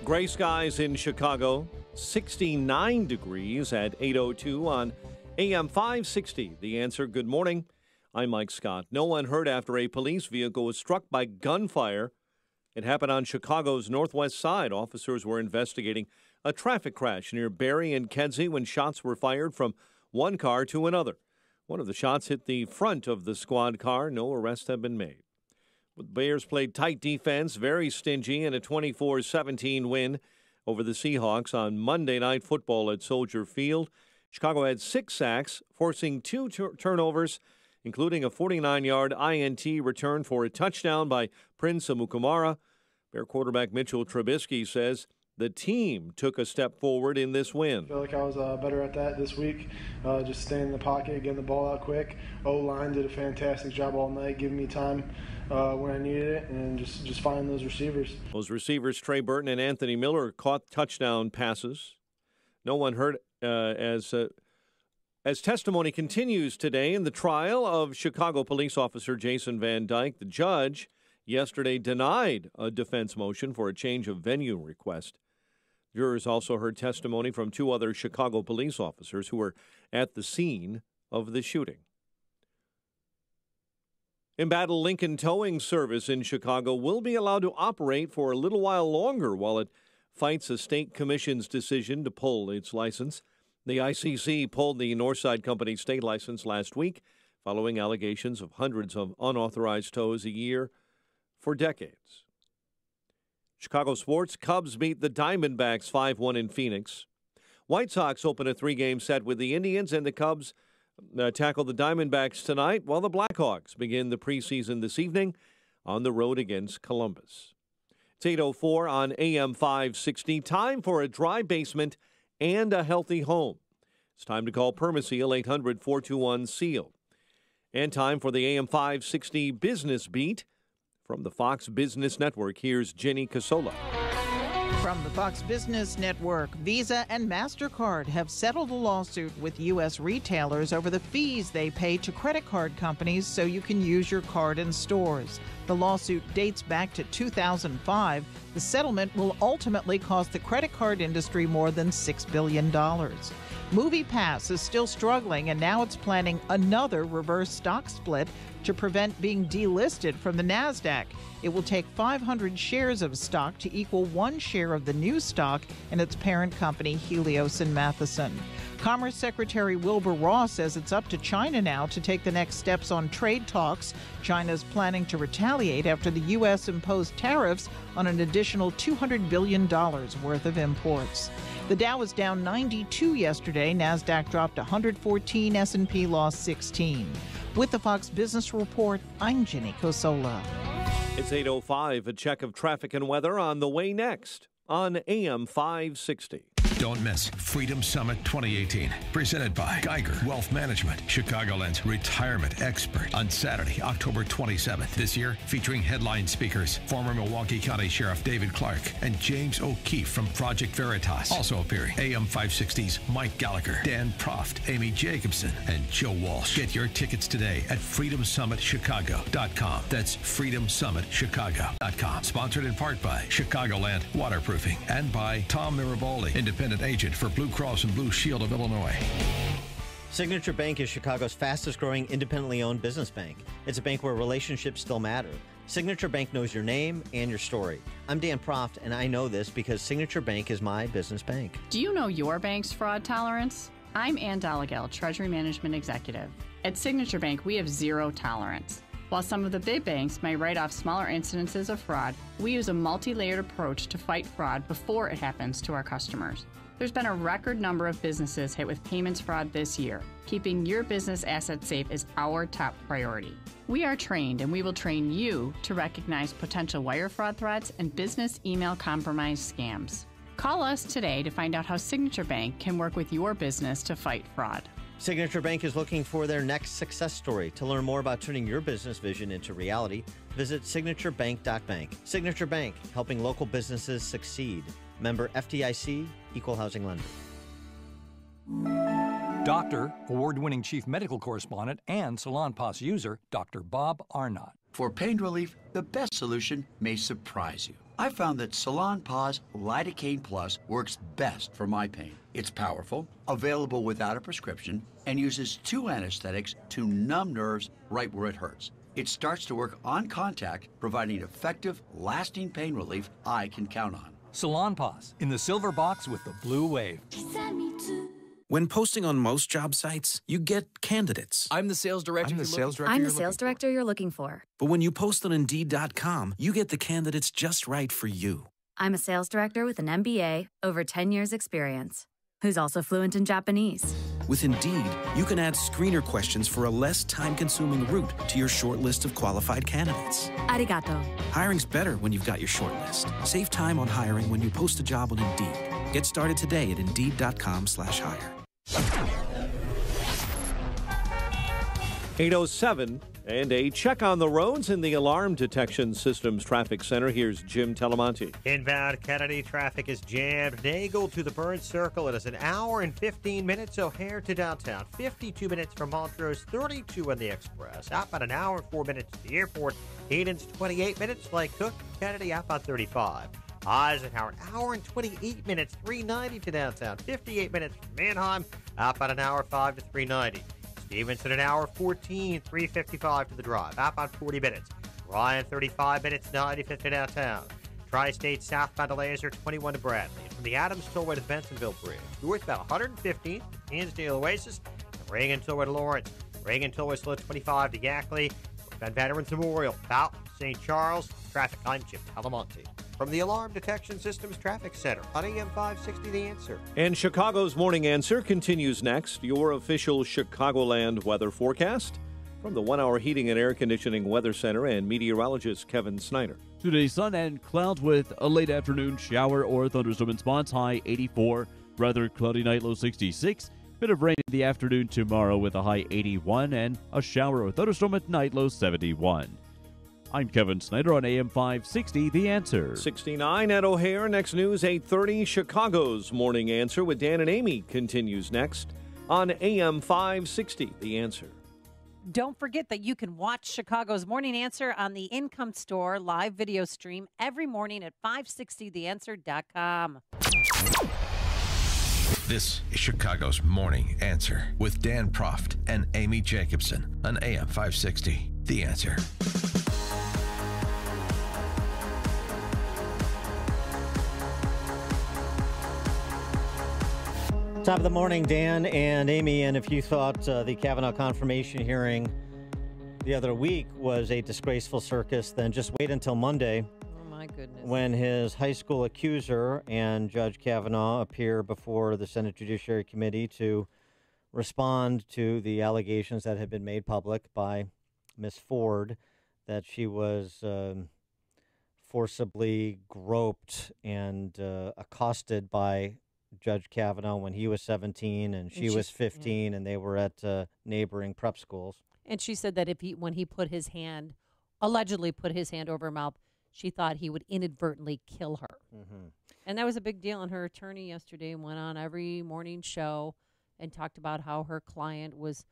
Speaker 1: Gray skies in Chicago, 69 degrees at 8:02 on AM 560. The Answer. Good morning. I'm Mike Scott. No one hurt after a police vehicle was struck by gunfire. It happened on Chicago's northwest side. Officers were investigating a traffic crash near Barry and Kedzie when shots were fired from one car to another. One of the shots hit the front of the squad car. No arrests have been made. The Bears played tight defense, very stingy, in a 24-17 win over the Seahawks on Monday Night Football at Soldier Field. Chicago had 6 sacks, forcing 2 turnovers, including a 49-yard INT return for a touchdown by Prince Amukamara. Bear quarterback Mitchell Trubisky says the team took a step forward in this win.
Speaker 23: I feel like I was better at that this week, just staying in the pocket, getting the ball out quick. O-line did a fantastic job all night, giving me time when I needed it, and just finding those receivers.
Speaker 1: Those receivers, Trey Burton and Anthony Miller, caught touchdown passes. No one hurt As testimony continues today in the trial of Chicago police officer Jason Van Dyke, the judge yesterday denied a defense motion for a change of venue request. Jurors also heard testimony from 2 other Chicago police officers who were at the scene of the shooting. Embattled Lincoln Towing Service in Chicago will be allowed to operate for a little while longer while it fights a state commission's decision to pull its license. The ICC pulled the Northside Company's state license last week following allegations of hundreds of unauthorized tows a year for decades. Chicago sports, Cubs beat the Diamondbacks 5-1 in Phoenix. White Sox open a 3-game set with the Indians, and the Cubs tackle the Diamondbacks tonight, while the Blackhawks begin the preseason this evening on the road against Columbus. It's 8:04 on AM 560. Time for a dry basement and a healthy home. It's time to call Permaseal 800-421-SEAL. And time for the AM 560 Business Beat. From the Fox Business Network, here's Jenny Casola.
Speaker 4: From the Fox Business Network, Visa and MasterCard have settled a lawsuit with U.S. retailers over the fees they pay to credit card companies so you can use your card in stores. The lawsuit dates back to 2005. The settlement will ultimately cost the credit card industry more than $6 billion. MoviePass is still struggling, and now it's planning another reverse stock split to prevent being delisted from the NASDAQ. It will take 500 shares of stock to equal 1 share of the new stock in its parent company, Helios and Matheson. Commerce Secretary Wilbur Ross says it's up to China now to take the next steps on trade talks. China's planning to retaliate after the U.S. imposed tariffs on an additional $200 billion worth of imports. The Dow was down 92 yesterday. NASDAQ dropped 114. S&P lost 16. With the Fox Business Report, I'm Jenny Cosola.
Speaker 1: It's 8:05. A check of traffic and weather on the way next on AM 560.
Speaker 6: Don't miss Freedom Summit 2018, presented by Geiger Wealth Management, Chicagoland's retirement expert, on Saturday, October 27th. This year, featuring headline speakers, former Milwaukee County Sheriff David Clark and James O'Keefe from Project Veritas. Also appearing, AM 560's Mike Gallagher, Dan Proft, Amy Jacobson, and Joe Walsh. Get your tickets today at freedomsummitchicago.com. That's freedomsummitchicago.com. Sponsored in part by Chicagoland Waterproofing and by Tom Mirabaldi, independent agent for Blue Cross and Blue Shield of Illinois.
Speaker 7: Signature Bank is Chicago's fastest growing independently owned business bank. It's a bank where relationships still matter. Signature Bank knows your name and your story. I'm Dan Proft, and I know this because Signature Bank is my business bank.
Speaker 5: Do you know your bank's fraud tolerance? I'm Ann Dollagall, Treasury Management Executive. At Signature Bank, we have zero tolerance. While some of the big banks may write off smaller incidences of fraud, we use a multi-layered approach to fight fraud before it happens to our customers. There's been a record number of businesses hit with payments fraud this year. Keeping your business assets safe is our top priority. We are trained, and we will train you to recognize potential wire fraud threats and business email compromise scams. Call us today to find out how Signature Bank can work with your business to fight fraud.
Speaker 7: Signature Bank is looking for their next success story. To learn more about turning your business vision into reality, visit signaturebank.bank. Signature Bank, helping local businesses succeed. Member FDIC, Equal Housing Lender.
Speaker 13: Doctor, award-winning chief medical correspondent and Salonpas user, Dr. Bob Arnott.
Speaker 18: For pain relief, the best solution may surprise you. I found that Salonpas Lidocaine Plus works best for my pain. It's powerful, available without a prescription, and uses 2 anesthetics to numb nerves right where it hurts. It starts to work on contact, providing effective, lasting pain relief I can count on.
Speaker 13: Salonpas, in the silver box with the blue wave.
Speaker 20: When posting on most job sites, you get candidates.
Speaker 22: I'm the sales director.
Speaker 24: I'm the sales director you're looking for.
Speaker 20: But when you post on Indeed.com, you get the candidates just right for you.
Speaker 24: I'm a sales director with an MBA, over 10 years experience, who's also fluent in Japanese.
Speaker 20: With Indeed, you can add screener questions for a less time-consuming route to your short list of qualified candidates.
Speaker 24: Arigato.
Speaker 20: Hiring's better when you've got your short list. Save time on hiring when you post a job on Indeed. Get started today at Indeed.com/hire.
Speaker 1: 8:07 And a check on the roads in the Alarm Detection Systems Traffic Center. Here's Jim Telemonti.
Speaker 8: Inbound Kennedy traffic is jammed. Nagel to the Burns Circle. It is an hour and 15 minutes. O'Hare to downtown. 52 minutes from Montrose. 32 on the Express. Outbound an hour and 4 minutes to the airport. Hayden's 28 minutes. Like Cook, Kennedy outbound 35. Eisenhower, an hour and 28 minutes. 390 to downtown. 58 minutes from Mannheim. Outbound an hour 5 to 390. Stevenson, an hour 14, 355 to the drive. Outbound 40 minutes. Ryan, 35 minutes, 95 to downtown. Tri-State southbound to Laser, 21 to Bradley. And from the Adams Tollway to the Bensenville Bridge. Northbound 115, Hinsdale Oasis. And Reagan Tollway to Lawrence. Reagan Tollway slow 25 to Yackley. Northbound Veterans Memorial, Fountain, St. Charles. Traffic, I'm Jim Talamonte. From the Alarm Detection Systems Traffic Center on AM 560, The Answer.
Speaker 1: And Chicago's Morning Answer continues next. Your official Chicagoland weather forecast from the 1-hour Heating and Air Conditioning Weather Center and meteorologist Kevin Snyder.
Speaker 10: Today, sun and clouds with a late afternoon shower or thunderstorm in spots, high 84. Rather cloudy night, low 66. Bit of rain in the afternoon tomorrow with a high 81. And a shower or thunderstorm at night, low 71. I'm Kevin Snyder on AM 560, The Answer.
Speaker 1: 69 at O'Hare. Next news, 8:30. Chicago's Morning Answer with Dan and Amy continues next on AM 560, The Answer.
Speaker 9: Don't forget that you can watch Chicago's Morning Answer on the Income Store live video stream every morning at 560theanswer.com.
Speaker 6: This is Chicago's Morning Answer with Dan Proft and Amy Jacobson on AM 560, The Answer.
Speaker 7: Top of the morning, Dan and Amy. And if you thought the Kavanaugh confirmation hearing the other week was a disgraceful circus, then just wait until Monday.
Speaker 9: Oh, my goodness.
Speaker 7: When his high school accuser and Judge Kavanaugh appear before the Senate Judiciary Committee to respond to the allegations that have been made public by Miss Ford that she was forcibly groped and accosted by Judge Kavanaugh when he was 17 and she was 15, and they were at neighboring prep schools.
Speaker 9: And she said that when he allegedly put his hand over her mouth, she thought he would inadvertently kill her.
Speaker 7: Mm-hmm.
Speaker 9: And that was a big deal. And her attorney yesterday went on every morning show and talked about how her client was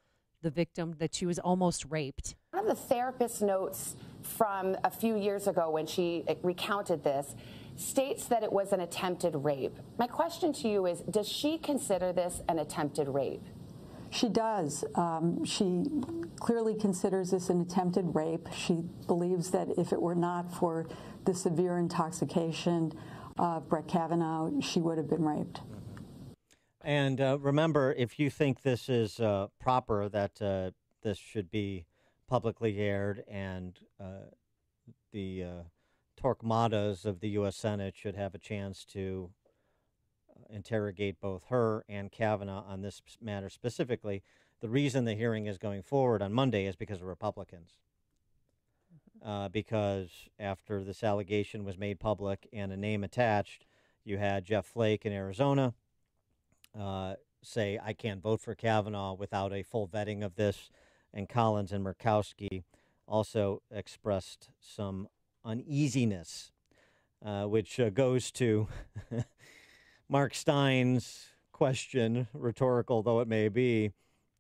Speaker 9: the victim, that she was almost raped.
Speaker 11: One of the therapist notes from a few years ago when she recounted this states that it was an attempted rape. My question to you is, does she consider this an attempted rape?
Speaker 12: She does. She clearly considers this an attempted rape. She believes that if it were not for the severe intoxication of Brett Kavanaugh, she would have been raped.
Speaker 7: And remember, if you think this is proper, that this should be publicly aired and the Torquemadas of the U.S. Senate should have a chance to interrogate both her and Kavanaugh on this matter specifically. The reason the hearing is going forward on Monday is because of Republicans. Because after this allegation was made public and a name attached, you had Jeff Flake in Arizona say, I can't vote for Kavanaugh without a full vetting of this. And Collins and Murkowski also expressed some uneasiness, which goes to Mark Stein's question, rhetorical though it may be,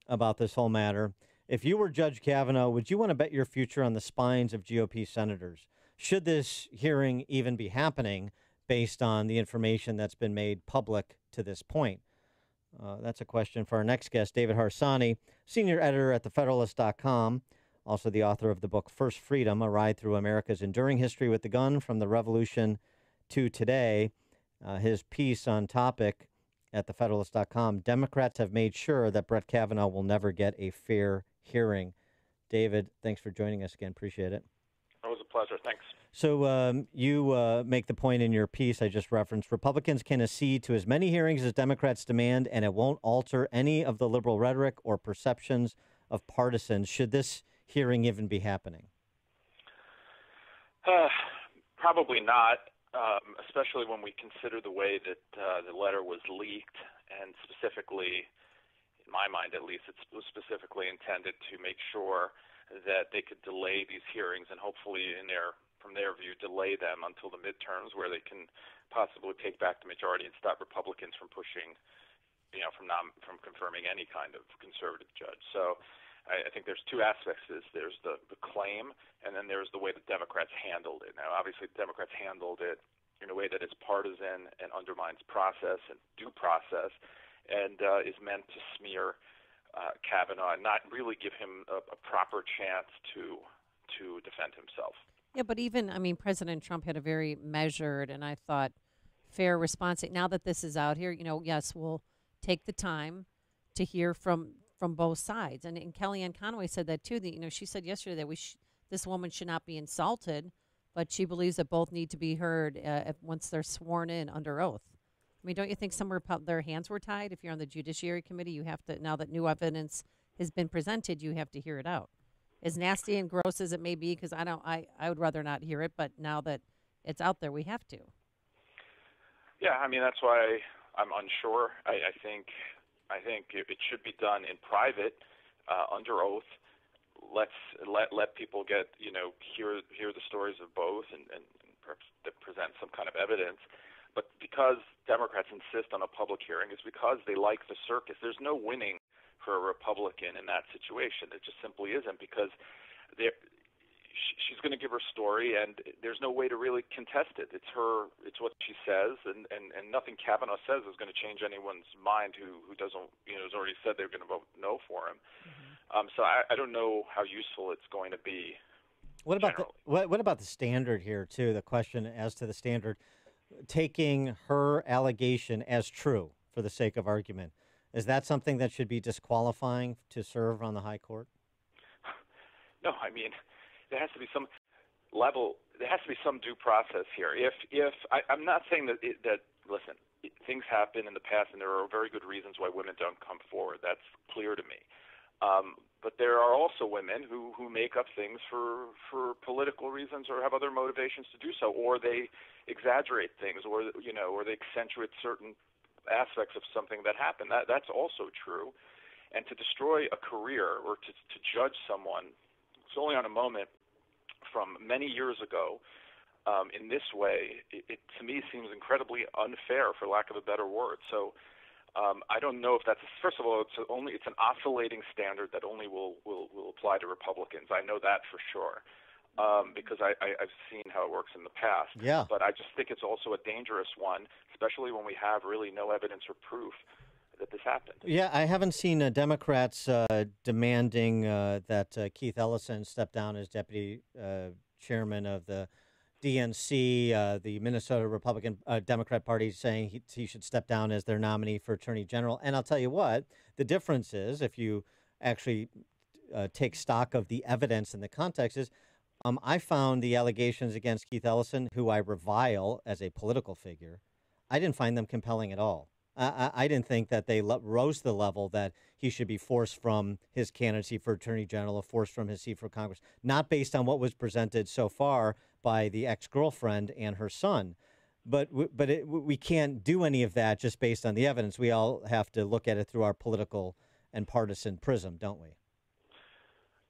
Speaker 7: about this whole matter. If you were Judge Kavanaugh, would you want to bet your future on the spines of GOP senators? Should this hearing even be happening based on the information that's been made public to this point? That's a question for our next guest, David Harsanyi, senior editor at thefederalist.com, also the author of the book First Freedom, A Ride Through America's Enduring History with the Gun from the Revolution to Today. His piece on topic at thefederalist.com, Democrats have made sure that Brett Kavanaugh will never get a fair hearing. David, thanks for joining us again. Appreciate it.
Speaker 19: It was a pleasure. Thanks.
Speaker 7: So you make the point in your piece I just referenced. Republicans can accede to as many hearings as Democrats demand, and it won't alter any of the liberal rhetoric or perceptions of partisans. Should this hearing even be happening?
Speaker 19: Probably not, especially when we consider the way that the letter was leaked, and specifically, in my mind at least, it was specifically intended to make sure that they could delay these hearings and hopefully, from their view, delay them until the midterms, where they can possibly take back the majority and stop Republicans from pushing, from confirming any kind of conservative judge. So I think there's two aspects to this. There's the claim, and then there's the way the Democrats handled it. Now, obviously, the Democrats handled it in a way that is partisan and undermines process and due process, and is meant to smear Kavanaugh and not really give him a proper chance to defend himself.
Speaker 9: Yeah, but even, President Trump had a very measured and I thought fair response. Now that this is out here, yes, we'll take the time to hear from both sides. And Kellyanne Conway said that too. She said yesterday that this woman should not be insulted, but she believes that both need to be heard once they're sworn in under oath. Don't you think their hands were tied? If you're on the Judiciary Committee, you have to, now that new evidence has been presented, you have to hear it out. As nasty and gross as it may be, because I would rather not hear it, but now that it's out there, we have to.
Speaker 19: Yeah, that's why I'm unsure. I think it should be done in private, under oath. Let people get hear the stories of both and present some kind of evidence. But because Democrats insist on a public hearing, it's because they like the circus. There's no winning for a Republican in that situation. It just simply isn't, because she's going to give her story, and there's no way to really contest it. It's what she says, and nothing Kavanaugh says is going to change anyone's mind who doesn't, has already said they're going to vote no for him. Mm-hmm. So I don't know how useful it's going to be.
Speaker 7: What about the standard here too? The question as to the standard, taking her allegation as true for the sake of argument, is that something that should be disqualifying to serve on the high court?
Speaker 19: No, there has to be some level. There has to be some due process here. I'm not saying that listen, things happen in the past, and there are very good reasons why women don't come forward. That's clear to me. But there are also women who make up things for political reasons or have other motivations to do so, or they exaggerate things, or they accentuate certain aspects of something that happened. That's also true. And to destroy a career or to judge someone solely on a moment from many years ago in this way, it to me seems incredibly unfair, for lack of a better word. So I don't know if that's, first of all, it's an oscillating standard that only will apply to Republicans. I know that for sure, because I've seen how it works in the past.
Speaker 7: Yeah.
Speaker 19: But I just think it's also a dangerous one, especially when we have really no evidence or proof that this happened. Yeah,
Speaker 7: I haven't seen Democrats demanding that Keith Ellison step down as deputy chairman of the DNC, the Minnesota Republican Democrat Party, saying he should step down as their nominee for Attorney General. And I'll tell you what, the difference is, if you actually take stock of the evidence and the context, is I found the allegations against Keith Ellison, who I revile as a political figure, I didn't find them compelling at all. I didn't think that they rose to the level that he should be forced from his candidacy for Attorney General or forced from his seat for Congress, not based on what was presented so far by the ex-girlfriend and her son. But we can't do any of that just based on the evidence. We all have to look at it through our political and partisan prism, don't we?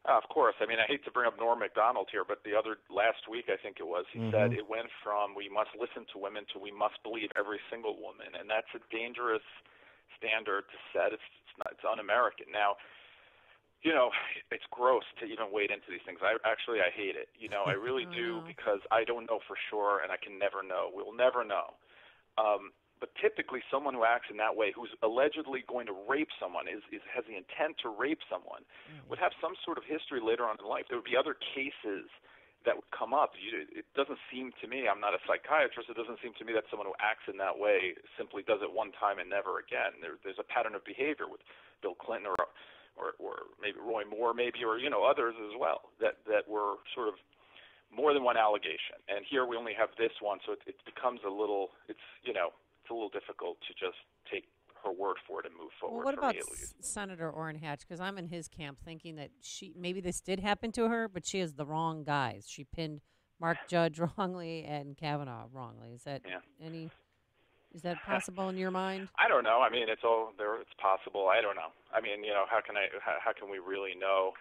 Speaker 19: Of course. I hate to bring up Norm Macdonald here, but last week, I think it was, he said it went from we must listen to women to we must believe every single woman. And that's a dangerous standard to set. It's un-American. Now, it's gross to even wade into these things. I hate it. I really do, because I don't know for sure, and I can never know. We'll never know. But typically, someone who acts in that way, who's allegedly going to rape someone, has the intent to rape someone, would have some sort of history later on in life. There would be other cases that would come up. It doesn't seem to me, I'm not a psychiatrist, it doesn't seem to me that someone who acts in that way simply does it one time and never again. There's a pattern of behavior with Bill Clinton or maybe Roy Moore, or others as well, that were sort of more than one allegation. And here we only have this one, so it becomes a little, it's a little difficult to just take her word for it and move forward.
Speaker 9: Well, what about Senator Orrin Hatch? Because I'm in his camp thinking that maybe this did happen to her, but she has the wrong guys. She pinned Mark Judge wrongly and Kavanaugh wrongly. Is that is that possible in your mind?
Speaker 19: I don't know. It's all there. It's possible. I don't know. How can we really know?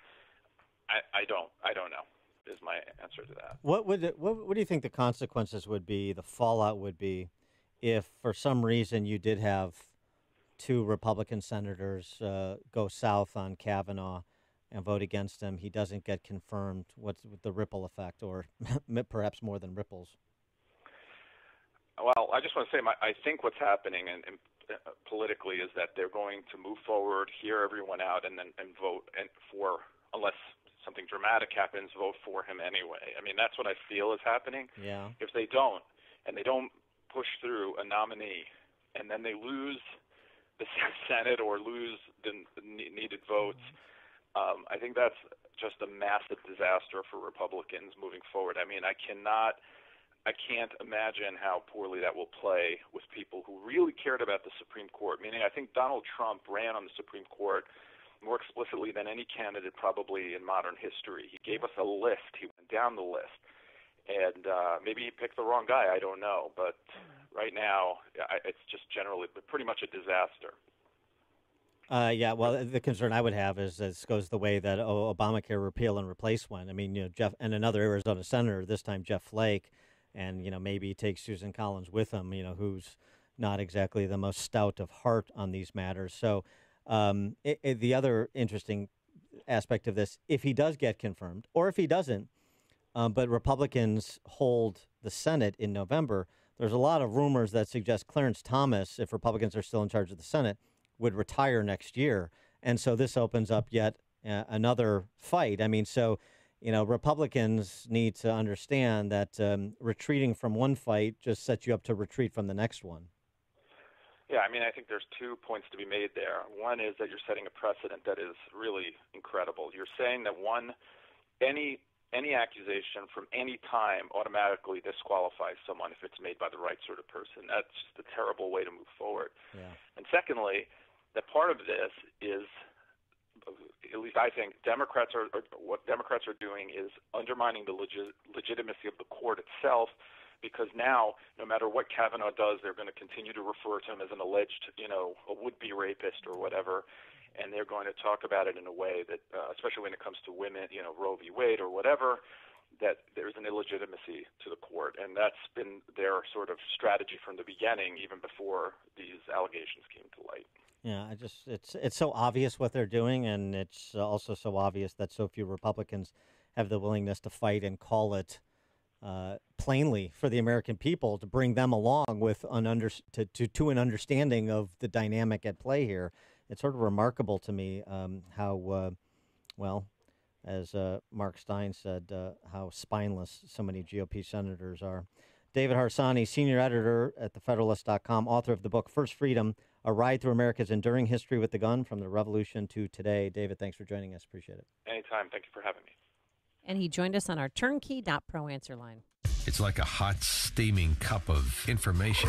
Speaker 19: I don't know is my answer to that.
Speaker 7: What do you think the consequences would be, the fallout would be, if for some reason you did have two Republican senators go south on Kavanaugh and vote against him? He doesn't get confirmed. What's the ripple effect, or perhaps more than ripples?
Speaker 19: Well, I just want to say, I think what's happening and politically is that they're going to move forward, hear everyone out, and vote for, unless something dramatic happens, vote for him anyway. I mean, that's what I feel is happening.
Speaker 7: Yeah.
Speaker 19: If they don't, and they don't push through a nominee, and then they lose the Senate or lose the needed votes, I think that's just a massive disaster for Republicans moving forward. I mean, I can't imagine how poorly that will play with people who really cared about the Supreme Court. Meaning, I think Donald Trump ran on the Supreme Court more explicitly than any candidate probably in modern history. He gave us a list. He went down the list. And maybe he picked the wrong guy. I don't know. But right now, it's just generally pretty much a disaster.
Speaker 7: Yeah, well, the concern I would have is this goes the way that Obamacare repeal and replace went. I mean, Jeff and another Arizona senator, this time Jeff Flake, and maybe take Susan Collins with him, who's not exactly the most stout of heart on these matters. So the other interesting aspect of this, if he does get confirmed, or if he doesn't, but Republicans hold the Senate in November, there's a lot of rumors that suggest Clarence Thomas, if Republicans are still in charge of the Senate, would retire next year. And so this opens up yet another fight. I mean, so, Republicans need to understand that retreating from one fight just sets you up to retreat from the next one.
Speaker 19: Yeah, I mean, I think there's 2 points to be made there. One is that you're setting a precedent that is really incredible. You're saying that any accusation from any time automatically disqualifies someone if it's made by the right sort of person. That's just a terrible way to move forward.
Speaker 7: Yeah.
Speaker 19: And secondly, that part of this is, at least I think, what Democrats are doing is undermining the legitimacy of the court itself, because now, no matter what Kavanaugh does, they're going to continue to refer to him as an alleged, a would-be rapist or whatever, and they're going to talk about it in a way that, especially when it comes to women, Roe v. Wade or whatever, that there's an illegitimacy to the court, and that's been their sort of strategy from the beginning, even before these allegations came to light.
Speaker 7: Yeah, it's so obvious what they're doing, and it's also so obvious that so few Republicans have the willingness to fight and call it plainly for the American people, to bring them along with to an understanding of the dynamic at play here. It's sort of remarkable to me how, as Mark Stein said, how spineless so many GOP senators are. David Harsanyi, senior editor at thefederalist.com, author of the book First Freedom, A Ride Through America's Enduring History with the Gun, From the Revolution to Today. David, thanks for joining us. Appreciate it.
Speaker 19: Anytime. Thank you for having me.
Speaker 9: And he joined us on our turnkey.pro answer line.
Speaker 6: It's like a hot, steaming cup of information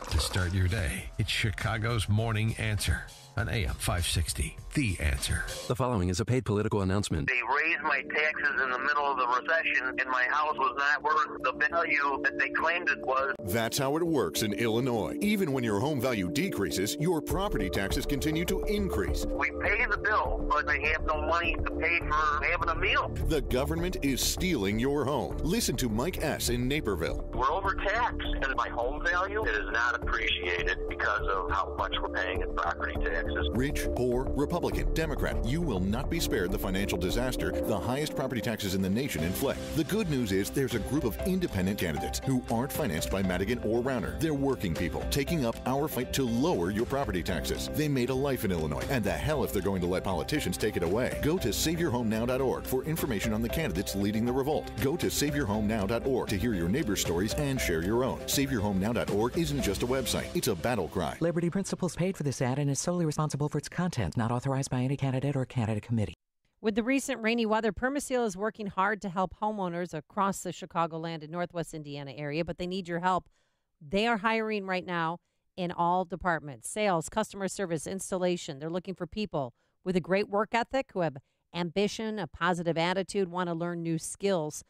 Speaker 6: to start your day. It's Chicago's Morning Answer on AM 560. The Answer.
Speaker 20: The following is a paid political announcement.
Speaker 3: They raised my taxes in the middle of the recession, and my house was not worth the value that they claimed it was.
Speaker 14: That's how it works in Illinois. Even when your home value decreases, your property taxes continue to increase.
Speaker 3: We pay the bill, but they have no money to pay for having a meal.
Speaker 14: The government is stealing your home. Listen to Mike S. in Naperville.
Speaker 3: We're overtaxed, and my home value is not appreciated because of how much we're paying in property taxes.
Speaker 14: Rich, poor, Republican, Democrat, you will not be spared the financial disaster the highest property taxes in the nation inflict. The good news is there's a group of independent candidates who aren't financed by Madigan or Rauner. They're working people taking up our fight to lower your property taxes. They made a life in Illinois, and the hell if they're going to let politicians take it away. Go to SaveYourHomeNow.org for information on the candidates leading the revolt. Go to SaveYourHomeNow.org to hear your neighbors' stories and share your own. SaveYourHomeNow.org isn't just a website, it's a battle cry.
Speaker 15: Liberty Principles paid for this ad and is solely responsible for its content, not authorized by any candidate or candidate committee.
Speaker 9: With the recent rainy weather, Permaseal is working hard to help homeowners across the Chicagoland and Northwest Indiana area, but they need your help. They are hiring right now in all departments: sales, customer service, installation. They're looking for people with a great work ethic, who have ambition, a positive attitude, want to learn new skills.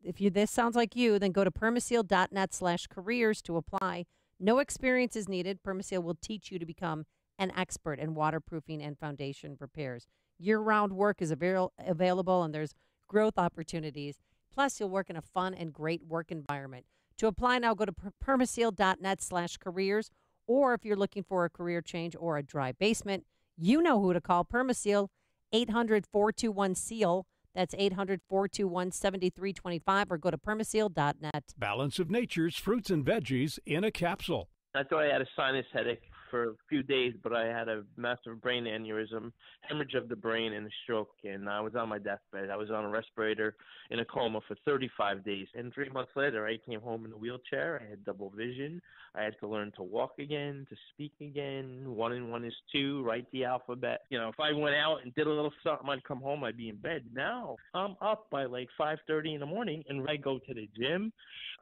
Speaker 9: If this sounds like you, then go to permaseal.net/careers to apply. No experience is needed. Permaseal will teach you to become an expert in waterproofing and foundation repairs. Year-round work is available, and there's growth opportunities. Plus, you'll work in a fun and great work environment. To apply now, go to permaseal.net/careers, or if you're looking for a career change or a dry basement, you know who to call. Permaseal, 800-421-SEAL. That's 800-421-7325, or go to permaseal.net.
Speaker 16: Balance of Nature's fruits and veggies in a capsule.
Speaker 17: I thought I had a sinus headache for a few days, but I had a massive brain aneurysm, hemorrhage of the brain, and a stroke, and I was on my deathbed. I was on a respirator in a coma for 35 days, and 3 months later, I came home in a wheelchair. I had double vision. I had to learn to walk again, to speak again. 1 and 1 is 2, write the alphabet. You know, if I went out and did a little something, I'd come home, I'd be in bed. Now, I'm up by like 5:30 in the morning, and I go to the gym.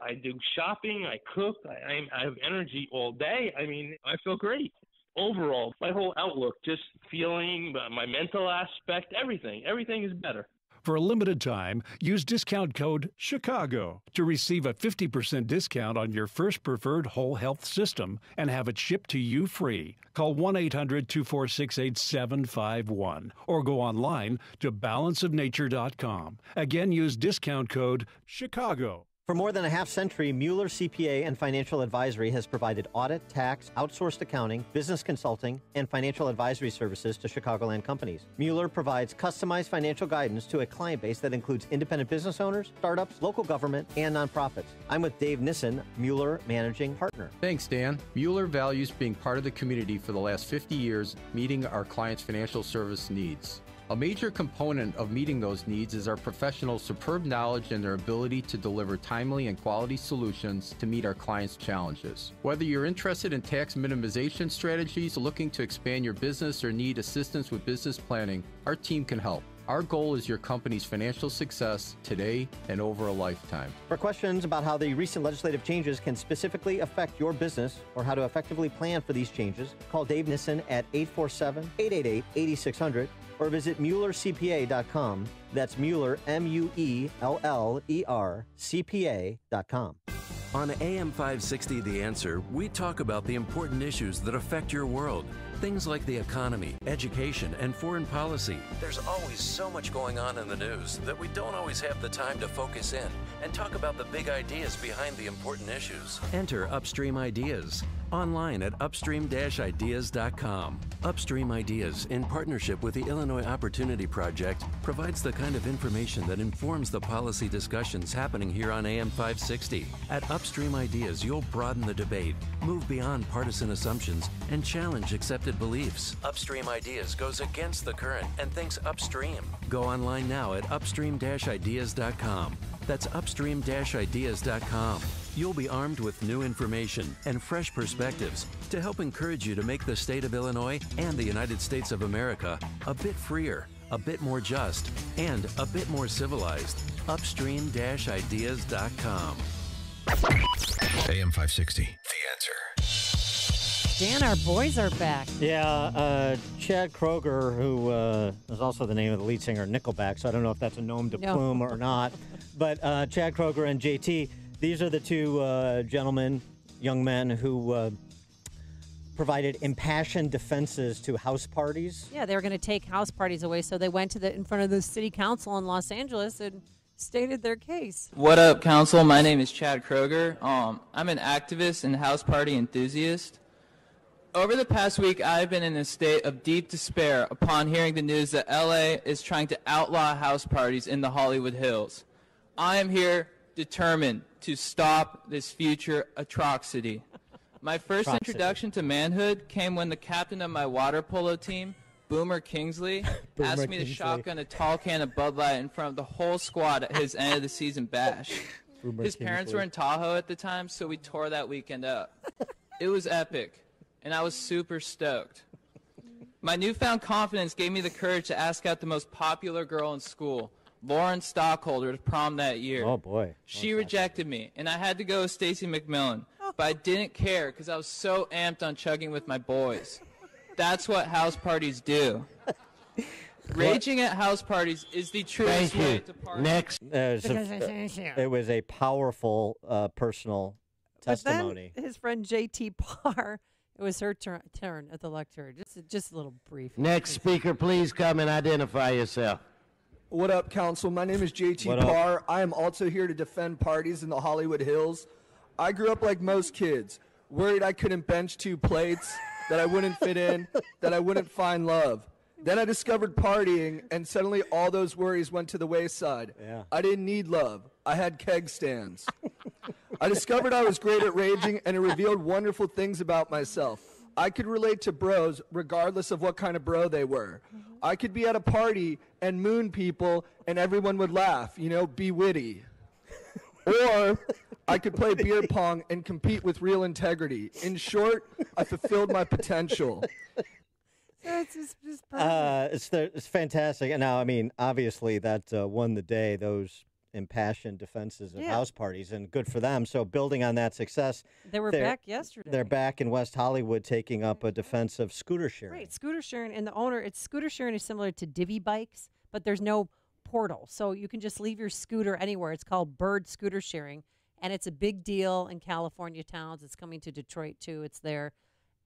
Speaker 17: I do shopping. I cook. I have energy all day. I mean, I feel great. Overall, my whole outlook, just feeling, my mental aspect, everything is better.
Speaker 16: For a limited time, use discount code CHICAGO to receive a 50% discount on your first preferred whole health system and have it shipped to you free. Call 1-800-246-8751 or go online to balanceofnature.com. Again, use discount code CHICAGO.
Speaker 7: For more than a half century, Mueller CPA and Financial Advisory has provided audit, tax, outsourced accounting, business consulting, and financial advisory services to Chicagoland companies. Mueller provides customized financial guidance to a client base that includes independent business owners, startups, local government, and nonprofits. I'm with Dave Nissen, Mueller Managing Partner.
Speaker 21: Thanks, Dan. Mueller values being part of the community for the last 50 years, meeting our clients' financial service needs. A major component of meeting those needs is our professionals' superb knowledge and their ability to deliver timely and quality solutions to meet our clients' challenges. Whether you're interested in tax minimization strategies, looking to expand your business, or need assistance with business planning, our team can help. Our goal is your company's financial success today and over a lifetime.
Speaker 7: For questions about how the recent legislative changes can specifically affect your business or how to effectively plan for these changes, call Dave Nissen at 847-888-8600 or visit MuellerCPA.com. That's Mueller, MUELLER, CPA.com.
Speaker 22: On AM 560 The Answer, we talk about the important issues that affect your world. Things like the economy, education, and foreign policy. There's always so much going on in the news that we don't always have the time to focus in and talk about the big ideas behind the important issues. Enter Upstream Ideas online at upstream-ideas.com. Upstream Ideas, in partnership with the Illinois Opportunity Project, provides the kind of information that informs the policy discussions happening here on AM 560. At Upstream Ideas, you'll broaden the debate, move beyond partisan assumptions, and challenge accepted beliefs. Upstream Ideas goes against the current and thinks upstream. Go online now at upstream-ideas.com. That's upstream-ideas.com. You'll be armed with new information and fresh perspectives to help encourage you to make the state of Illinois and the United States of America a bit freer, a bit more just, and a bit more civilized. Upstream-ideas.com.
Speaker 6: AM 560, The Answer.
Speaker 9: Dan, our boys are back.
Speaker 7: Yeah, Chad Kroeger, who is also the name of the lead singer of Nickelback, so I don't know if that's a nom de plume or not. But Chad Kroeger and JT, these are the two young men who provided impassioned defenses to house parties.
Speaker 9: Yeah, they were going to take house parties away, so they went in front of the city council in Los Angeles and stated their case.
Speaker 25: What up, council? My name is Chad Kroeger. I'm an activist and house party enthusiast. Over the past week, I've been in a state of deep despair upon hearing the news that LA is trying to outlaw house parties in the Hollywood Hills. I am here determined to stop this future atrocity. My first introduction to manhood came when the captain of my water polo team, Boomer Kingsley, asked me to shotgun a tall can of Bud Light in front of the whole squad at his end of the season bash. His parents were in Tahoe at the time, so we tore that weekend up. It was epic, and I was super stoked. My newfound confidence gave me the courage to ask out the most popular girl in school, Lauren Stockholder, to prom that year.
Speaker 7: Oh, boy.
Speaker 25: She rejected me, and I had to go with Stacy McMillan. But I didn't care because I was so amped on chugging with my boys. That's what house parties do. Raging at house parties is the truest way to party.
Speaker 7: Next. It was a powerful personal testimony.
Speaker 9: But then his friend JT Parr It was her turn at the lectern. Just a little brief.
Speaker 2: Next speaker, please come and identify yourself.
Speaker 4: What up, Council? My name is JT
Speaker 2: What up?
Speaker 4: Parr. I am also here to defend parties in the Hollywood Hills. I grew up like most kids, worried I couldn't bench 2 plates, that I wouldn't fit in, that I wouldn't find love. Then I discovered partying, and suddenly all those worries went to the wayside.
Speaker 7: Yeah.
Speaker 4: I didn't need love. I had keg stands. I discovered I was great at raging, and it revealed wonderful things about myself. I could relate to bros regardless of what kind of bro they were. I could be at a party and moon people, and everyone would laugh, be witty. Or I could play beer pong and compete with real integrity. In short, I fulfilled my potential.
Speaker 9: It's just perfect.
Speaker 7: It's fantastic. And now, I mean, obviously that won the day, those impassioned defenses of house parties, and good for them. So building on that success.
Speaker 9: They were back yesterday.
Speaker 7: They're back in West Hollywood taking up a defense of scooter sharing.
Speaker 9: Right, scooter sharing. And the owner, scooter sharing is similar to Divvy bikes, but there's no portal. So you can just leave your scooter anywhere. It's called Bird Scooter Sharing. And it's a big deal in California towns. It's coming to Detroit, too. It's there.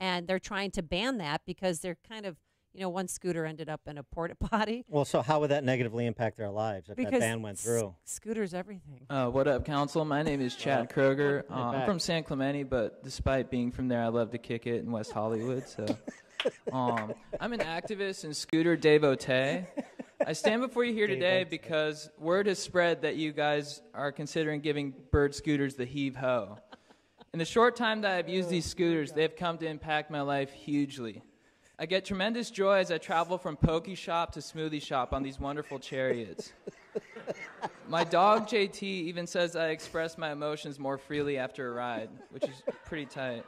Speaker 9: And they're trying to ban that because they're kind of, one scooter ended up in a porta potty.
Speaker 7: Well, so how would that negatively impact their lives if that ban went through?
Speaker 9: Scooters, everything.
Speaker 25: What up, Council? My name is Chad Kroger. I'm from San Clemente, but despite being from there, I love to kick it in West Hollywood. So I'm an activist and scooter devotee. I stand before you here today because word has spread that you guys are considering giving Bird scooters the heave-ho. In the short time that I've used these scooters, they've come to impact my life hugely. I get tremendous joy as I travel from Pokey Shop to Smoothie Shop on these wonderful chariots. My dog, JT, even says I express my emotions more freely after a ride, which is pretty tight.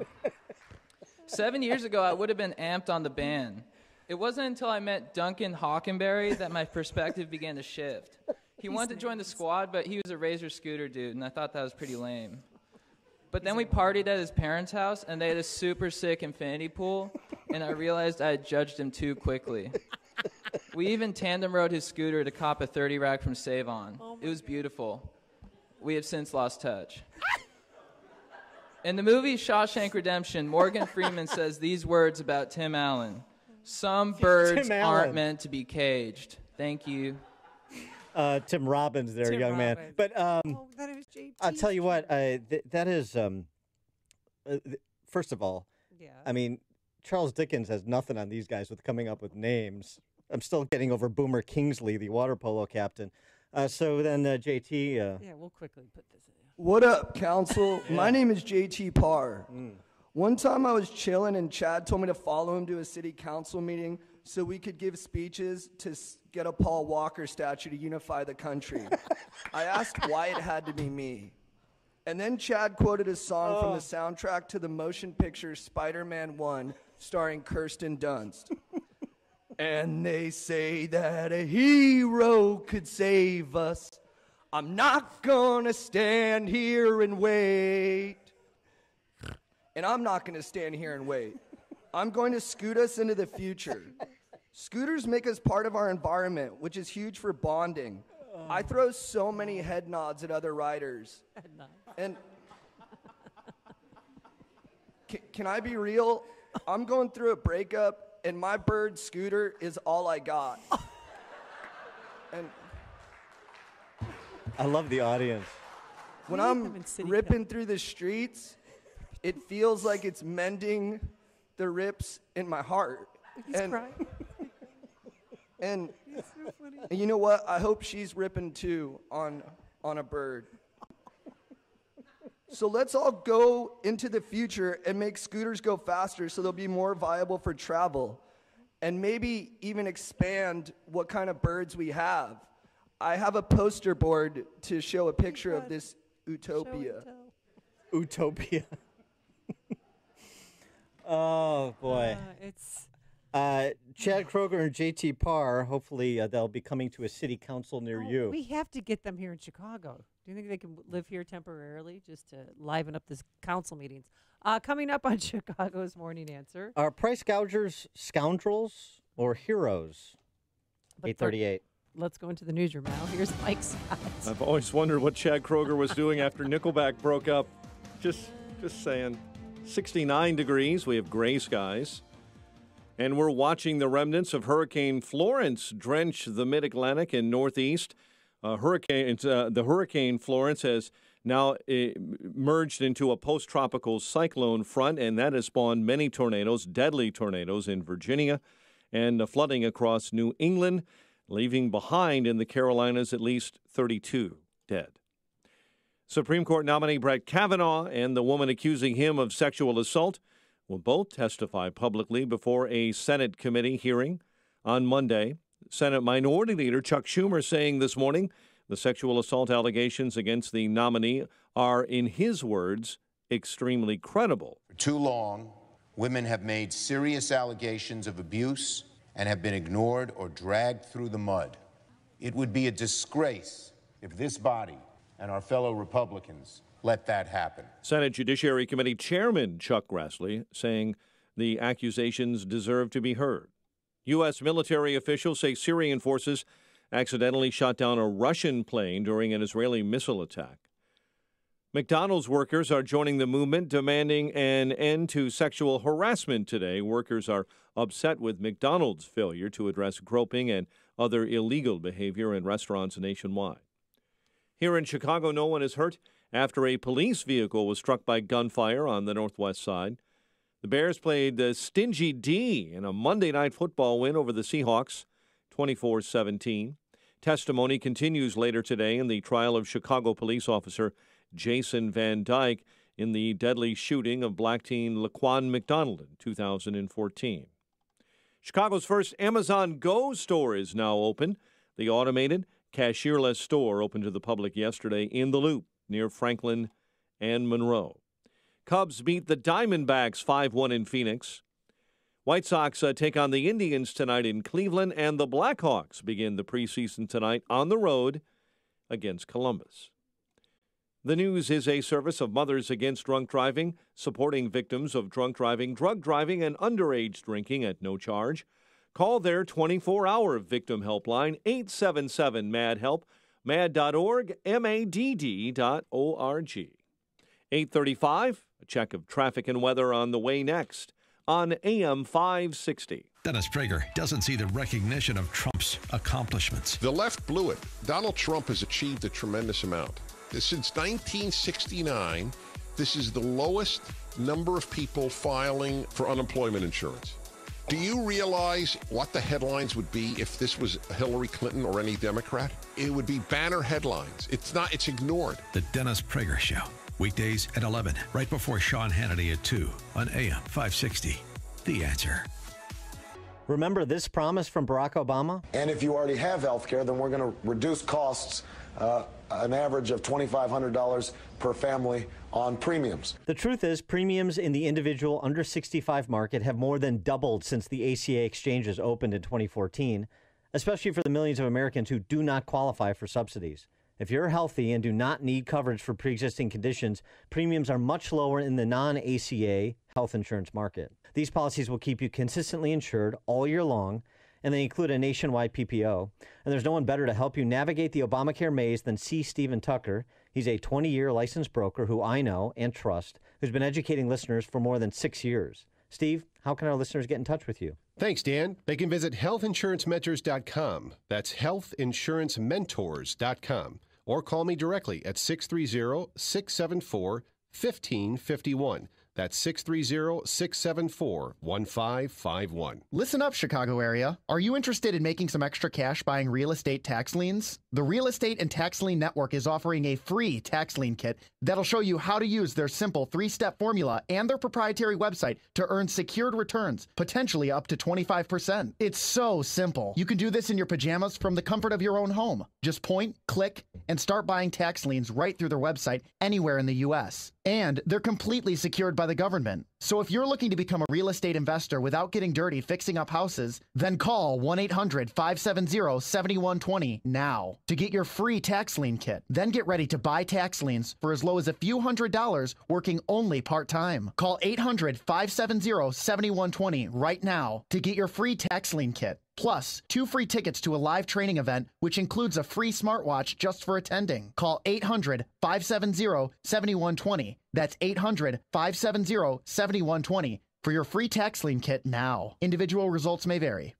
Speaker 25: 7 years ago, I would have been amped on the ban. It wasn't until I met Duncan Hockenberry that my perspective began to shift. He wanted to join the squad, but he was a Razor scooter dude, and I thought that was pretty lame. But then we partied at his parents' house, and they had a super sick infinity pool, and I realized I had judged him too quickly. We even tandem rode his scooter to cop a 30 rack from Save-On. It was beautiful. We have since lost touch. In the movie Shawshank Redemption, Morgan Freeman says these words about Tim Allen. Some birds aren't meant to be caged. Thank you.
Speaker 7: Tim Robbins there,
Speaker 9: Tim
Speaker 7: young man.
Speaker 9: Robbins.
Speaker 7: But
Speaker 9: that is JT.
Speaker 7: I'll tell you what, that is, first of all, I mean, Charles Dickens has nothing on these guys with coming up with names. I'm still getting over Boomer Kingsley, the water polo captain. So then JT.
Speaker 9: Yeah, we'll quickly put this in.
Speaker 4: What up, Council? My name is JT Parr. One time I was chilling and Chad told me to follow him to a city council meeting so we could give speeches to get a Paul Walker statue to unify the country. I asked why it had to be me. And then Chad quoted a song from the soundtrack to the motion picture Spider-Man 1 starring Kirsten Dunst. And they say that a hero could save us. I'm not gonna stand here and wait. And I'm not gonna stand here and wait. I'm going to scoot us into the future. Scooters make us part of our environment, which is huge for bonding. I throw so many head nods at other riders. And can I be real? I'm going through a breakup, and my Bird scooter is all I got. And
Speaker 7: I love the audience.
Speaker 4: when I'm ripping through the streets, it feels like it's mending the rips in my heart. And you know what? I hope she's ripping too on a Bird. So let's all go into the future and make scooters go faster so they'll be more viable for travel. And maybe even expand what kind of birds we have. I have a poster board to show a picture of this utopia.
Speaker 7: Utopia. Oh, boy. Chad Kroger and JT Parr, hopefully they'll be coming to a city council near you.
Speaker 9: We have to get them here in Chicago. Do you think they can live here temporarily just to liven up this council meetings? Coming up on Chicago's Morning Answer.
Speaker 7: Are price gougers scoundrels or heroes? 8:38.
Speaker 9: Let's go into the newsroom now. Here's Mike Scott.
Speaker 1: I've always wondered what Chad Kroger was doing after Nickelback broke up. Just saying. 69 degrees. We have gray skies. And we're watching the remnants of Hurricane Florence drench the mid-Atlantic and Northeast. The Hurricane Florence has now merged into a post-tropical cyclone front, and that has spawned many tornadoes, deadly tornadoes in Virginia, and flooding across New England, leaving behind in the Carolinas at least 32 dead. Supreme Court nominee Brett Kavanaugh and the woman accusing him of sexual assault will both testify publicly before a Senate committee hearing on Monday. Senate Minority Leader Chuck Schumer saying this morning the sexual assault allegations against the nominee are, in his words, extremely credible.
Speaker 5: For too long, women have made serious allegations of abuse and have been ignored or dragged through the mud. It would be a disgrace if this body and our fellow Republicans let that happen.
Speaker 1: Senate Judiciary Committee Chairman Chuck Grassley saying the accusations deserve to be heard. U.S. military officials say Syrian forces accidentally shot down a Russian plane during an Israeli missile attack. McDonald's workers are joining the movement demanding an end to sexual harassment today. Workers are upset with McDonald's failure to address groping and other illegal behavior in restaurants nationwide. Here in Chicago, no one is hurt after a police vehicle was struck by gunfire on the northwest side. The Bears played the Stingy D in a Monday Night Football win over the Seahawks, 24-17. Testimony continues later today in the trial of Chicago police officer Jason Van Dyke in the deadly shooting of black teen Laquan McDonald in 2014. Chicago's first Amazon Go store is now open. The automated, cashierless store opened to the public yesterday in the Loop near Franklin and Monroe. Cubs beat the Diamondbacks 5-1 in Phoenix. White Sox take on the Indians tonight in Cleveland, and the Blackhawks begin the preseason tonight on the road against Columbus. The News is a service of Mothers Against Drunk Driving, supporting victims of drunk driving, drug driving, and underage drinking at no charge. Call their 24-hour victim helpline, 877-MAD-HELP, mad.org, MADD.org. 8:35, a check of traffic and weather on the way next on AM 560.
Speaker 6: Dennis Prager doesn't see the recognition of Trump's accomplishments.
Speaker 13: The left blew it. Donald Trump has achieved a tremendous amount. Since 1969, this is the lowest number of people filing for unemployment insurance. Do you realize what the headlines would be if this was Hillary Clinton or any Democrat? It would be banner headlines. It's ignored.
Speaker 6: The Dennis Prager Show. Weekdays at 11, right before Sean Hannity at 2 on AM 560. The Answer.
Speaker 7: Remember this promise from Barack Obama?
Speaker 18: And if you already have health care, then we're going to reduce costs an average of $2,500 per family on premiums.
Speaker 7: The truth is, premiums in the individual under 65 market have more than doubled since the ACA exchanges opened in 2014, especially for the millions of Americans who do not qualify for subsidies. If you're healthy and do not need coverage for pre-existing conditions, premiums are much lower in the non-ACA health insurance market. These policies will keep you consistently insured all year long, and they include a nationwide PPO. And there's no one better to help you navigate the Obamacare maze than C. Stephen Tucker. He's a 20-year licensed broker who I know and trust, who's been educating listeners for more than 6 years. Steve, how can our listeners get in touch with you?
Speaker 23: Thanks, Dan. They can visit healthinsurancementors.com. That's healthinsurancementors.com. Or call me directly at 630-674-1551. That's 630-674-1551.
Speaker 24: Listen up, Chicago area. Are you interested in making some extra cash buying real estate tax liens? The Real Estate and Tax Lien Network is offering a free tax lien kit that'll show you how to use their simple 3-step formula and their proprietary website to earn secured returns, potentially up to 25%. It's so simple. You can do this in your pajamas from the comfort of your own home. Just point, click, and start buying tax liens right through their website anywhere in the U.S. And they're completely secured by the government. So if you're looking to become a real estate investor without getting dirty fixing up houses, then call 1-800-570-7120 now to get your free tax lien kit. Then get ready to buy tax liens for as low as a few $100s working only part-time. Call 800-570-7120 right now to get your free tax lien kit. Plus, 2 free tickets to a live training event, which includes a free smartwatch just for attending. Call 800-570-7120. That's 800-570-7120 for your free tax lien kit now. Individual results may vary.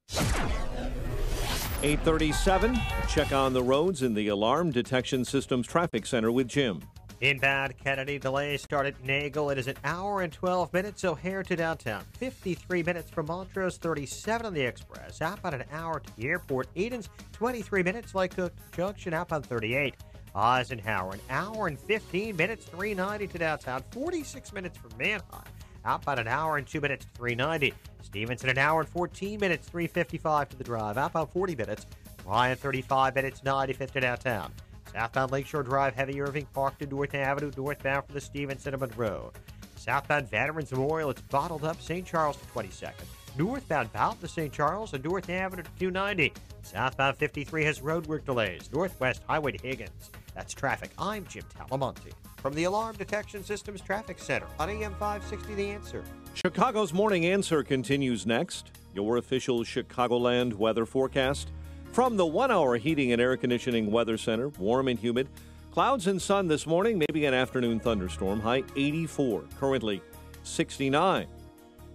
Speaker 1: 8:37. Check on the roads in the Alarm Detection Systems Traffic Center with Jim.
Speaker 8: Inbound Kennedy delays start at Nagel. It is an hour and 12 minutes. O'Hare to downtown. 53 minutes from Montrose. 37 on the express. Outbound an hour to the airport. Edens 23 minutes. Lake Cook Junction. Outbound 38. Eisenhower an hour and 15 minutes. 390 to downtown. 46 minutes from Manheim. Outbound an hour and 2 minutes. 390. Stevenson an hour and 14 minutes. 355 to the drive. Outbound 40 minutes. Ryan 35 minutes. 95 to downtown. Southbound Lakeshore Drive, heavy Irving Park to North Avenue, northbound for the Stevenson and Monroe. Southbound Veterans Memorial, it's bottled up, St. Charles to 22nd. Northbound Boughton to St. Charles and North Avenue to 290. Southbound 53 has roadwork delays. Northwest Highway to Higgins. That's traffic. I'm Jim Talamonte from the Alarm Detection Systems Traffic Center on AM 560 The Answer.
Speaker 1: Chicago's Morning Answer continues next. Your official Chicagoland weather forecast. From the 1 Hour Heating and Air Conditioning Weather Center, warm and humid. Clouds and sun this morning, maybe an afternoon thunderstorm. High 84, currently 69.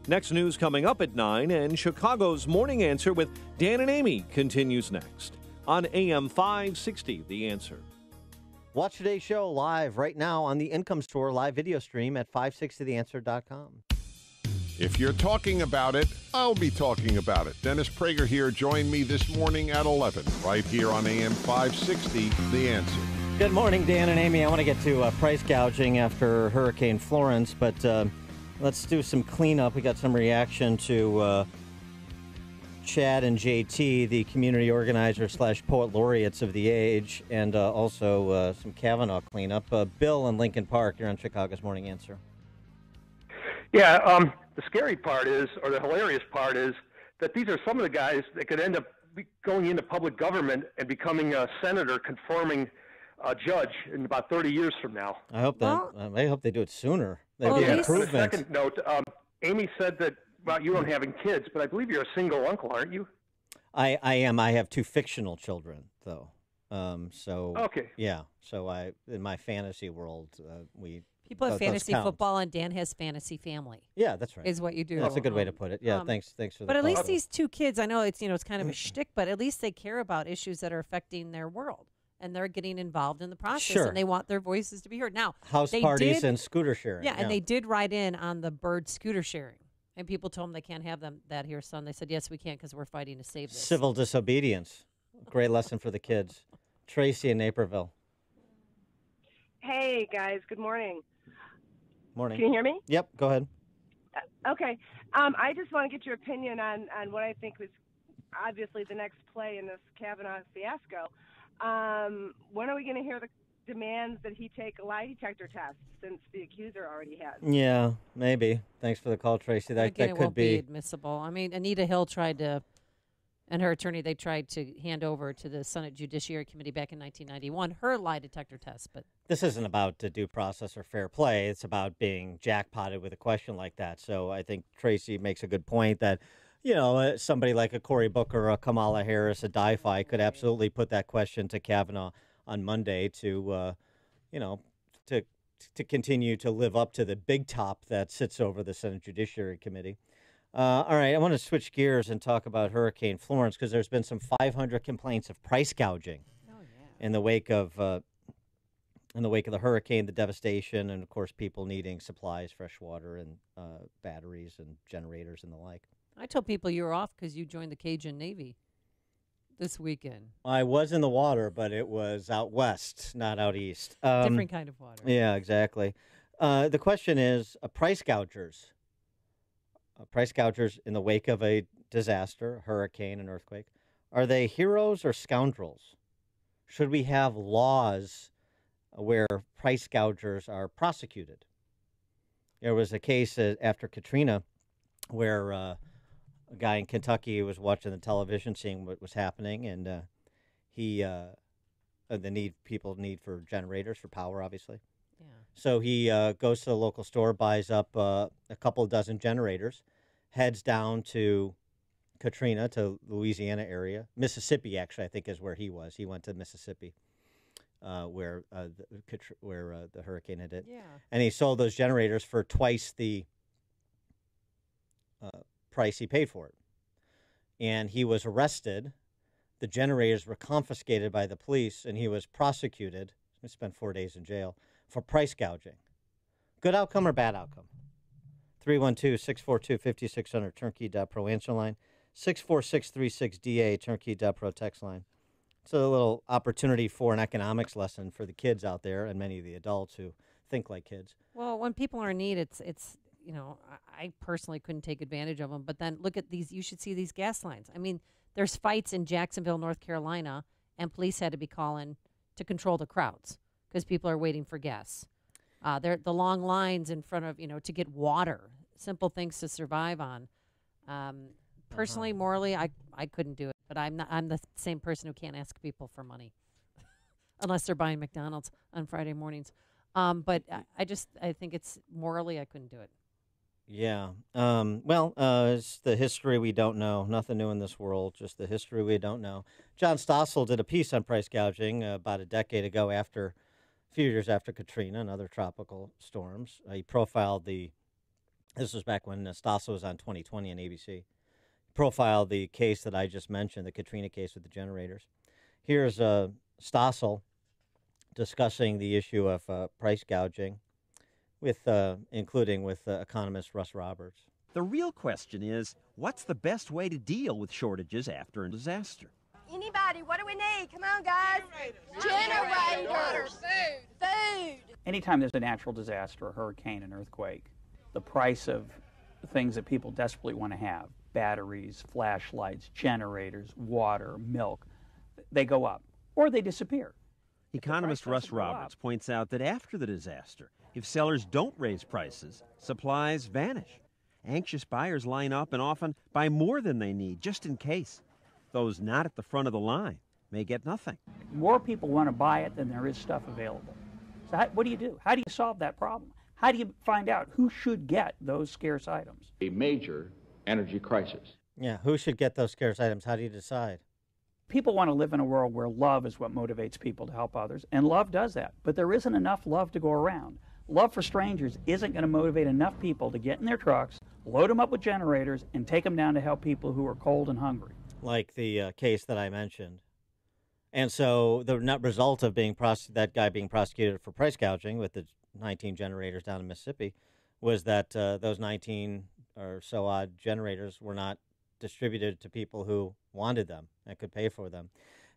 Speaker 1: Next news coming up at 9, and Chicago's Morning Answer with Dan and Amy continues next on AM 560, The Answer.
Speaker 7: Watch today's show live right now on the Income Store live video stream at 560theanswer.com.
Speaker 13: If you're talking about it, I'll be talking about it. Dennis Prager here. Join me this morning at 11, right here on AM 560, The Answer.
Speaker 7: Good morning, Dan and Amy. I want to get to price gouging after Hurricane Florence, but let's do some cleanup. We got some reaction to Chad and JT, the community organizers / poet laureates of the age, and also some Kavanaugh cleanup. Bill in Lincoln Park, you're on Chicago's Morning Answer.
Speaker 10: Yeah, the scary part is, or the hilarious part is, that these are some of the guys that could end up going into public government and becoming a senator, conforming judge in about 30 years from now.
Speaker 7: I hope that. I hope they do it sooner. They
Speaker 10: On
Speaker 7: do
Speaker 10: a
Speaker 7: improvement.
Speaker 10: second note, Amy said that about you don't having kids, but I believe you're a single uncle, aren't you?
Speaker 7: I am. I have 2 fictional children, though. So
Speaker 10: okay.
Speaker 7: Yeah. So in my fantasy world, we.
Speaker 9: People have
Speaker 7: those
Speaker 9: fantasy
Speaker 7: count.
Speaker 9: football, and Dan has fantasy family.
Speaker 7: Yeah, that's right.
Speaker 9: Is what you do.
Speaker 7: That's a good way to put it. Yeah, thanks for the
Speaker 9: But at least
Speaker 7: call.
Speaker 9: these 2 kids, I know it's it's kind of a shtick, but at least they care about issues that are affecting their world, and they're getting involved in the process,
Speaker 7: Sure.
Speaker 9: and they want their voices to be heard. Now,
Speaker 7: House
Speaker 9: they
Speaker 7: parties and scooter sharing.
Speaker 9: Yeah, and they did write in on the bird scooter sharing, and people told them they can't have that here, son. They said yes, we can because we're fighting to save this.
Speaker 7: Civil disobedience. Great lesson for the kids. Tracy in Naperville.
Speaker 11: Hey, guys. Good morning.
Speaker 7: Morning.
Speaker 11: Can you hear me?
Speaker 7: Yep, go ahead.
Speaker 11: Okay. I just want to get your opinion on what I think was obviously the next play in this Kavanaugh fiasco. When are we going to hear the demands that he take a lie detector test, since the accuser already has?
Speaker 7: Yeah, maybe. Thanks for the call, Tracy. That
Speaker 9: Again,
Speaker 7: that
Speaker 9: it
Speaker 7: could
Speaker 9: won't be admissible. I mean, Anita Hill tried to, and her attorney, they tried to hand over to the Senate Judiciary Committee back in 1991 her lie detector test, but
Speaker 7: This isn't about due process or fair play. It's about being jackpotted with a question like that. So I think Tracy makes a good point that, somebody like a Cory Booker or a Kamala Harris, a DiFi, could absolutely put that question to Kavanaugh on Monday to continue to live up to the big top that sits over the Senate Judiciary Committee. All right, I want to switch gears and talk about Hurricane Florence, because there's been some 500 complaints of price gouging in the wake of the hurricane, the devastation, and of course people needing supplies, fresh water, and batteries and generators and the like.
Speaker 9: I told people you were off because you joined the Cajun Navy this weekend.
Speaker 7: I was in the water, but it was out west, not out east.
Speaker 9: Different kind of water.
Speaker 7: Yeah, exactly. The question is, price gougers in the wake of a disaster, a hurricane, an earthquake, are they heroes or scoundrels? Should we have laws where price gougers are prosecuted? There was a case after Katrina where a guy in Kentucky was watching the television, seeing what was happening, and people need for generators for power, obviously.
Speaker 9: Yeah.
Speaker 7: So he goes to the local store, buys up a couple dozen generators, heads down to Katrina to Louisiana area. Mississippi, actually, I think is where he was. He went to Mississippi, where the hurricane had hit.
Speaker 9: Yeah.
Speaker 7: And he sold those generators for twice the price he paid for it. And he was arrested. The generators were confiscated by the police, and he was prosecuted. He spent 4 days in jail for price gouging. Good outcome or bad outcome? 312-642-5600, turnkey.pro answer line. 64636DA, turnkey.pro text line. It's a little opportunity for an economics lesson for the kids out there and many of the adults who think like kids.
Speaker 9: Well, when people are in need, it's I personally couldn't take advantage of them. But then look at these. You should see these gas lines. I mean, there's fights in Jacksonville, North Carolina, and police had to be calling to control the crowds because people are waiting for gas. The long lines in front of, to get water, simple things to survive on. Personally, morally, I couldn't do it. But I'm the same person who can't ask people for money unless they're buying McDonald's on Friday mornings. But I think it's morally, I couldn't do it.
Speaker 7: Yeah. It's the history we don't know. Nothing new in this world, just the history we don't know. John Stossel did a piece on price gouging about a decade ago a few years after Katrina and other tropical storms. He profiled this was back when Stossel was on 2020 on ABC. Profiled the case that I just mentioned, the Katrina case with the generators. Here's Stossel discussing the issue of price gouging, including with economist Russ Roberts.
Speaker 3: The real question is, what's the best way to deal with shortages after a disaster?
Speaker 12: Anybody, what do we need? Come on, guys. Generators. Food.
Speaker 14: Anytime there's a natural disaster, a hurricane, an earthquake, the price of things that people desperately want to have, batteries, flashlights, generators, water, milk, they go up or they disappear.
Speaker 3: Economist Russ Roberts points out that after the disaster, if sellers don't raise prices, supplies vanish. Anxious buyers line up and often buy more than they need just in case. Those not at the front of the line may get nothing.
Speaker 14: More people want to buy it than there is stuff available. So what do you do? How do you solve that problem? How do you find out who should get those scarce items?
Speaker 19: A major energy crisis.
Speaker 7: Yeah, who should get those scarce items? How do you decide?
Speaker 14: People want to live in a world where love is what motivates people to help others, and love does that. But there isn't enough love to go around. Love for strangers isn't going to motivate enough people to get in their trucks, load them up with generators, and take them down to help people who are cold and hungry.
Speaker 7: Like the case that I mentioned. And so the net result of that guy being prosecuted for price gouging with the 19 generators down in Mississippi was that those 19 or so odd generators were not distributed to people who wanted them and could pay for them.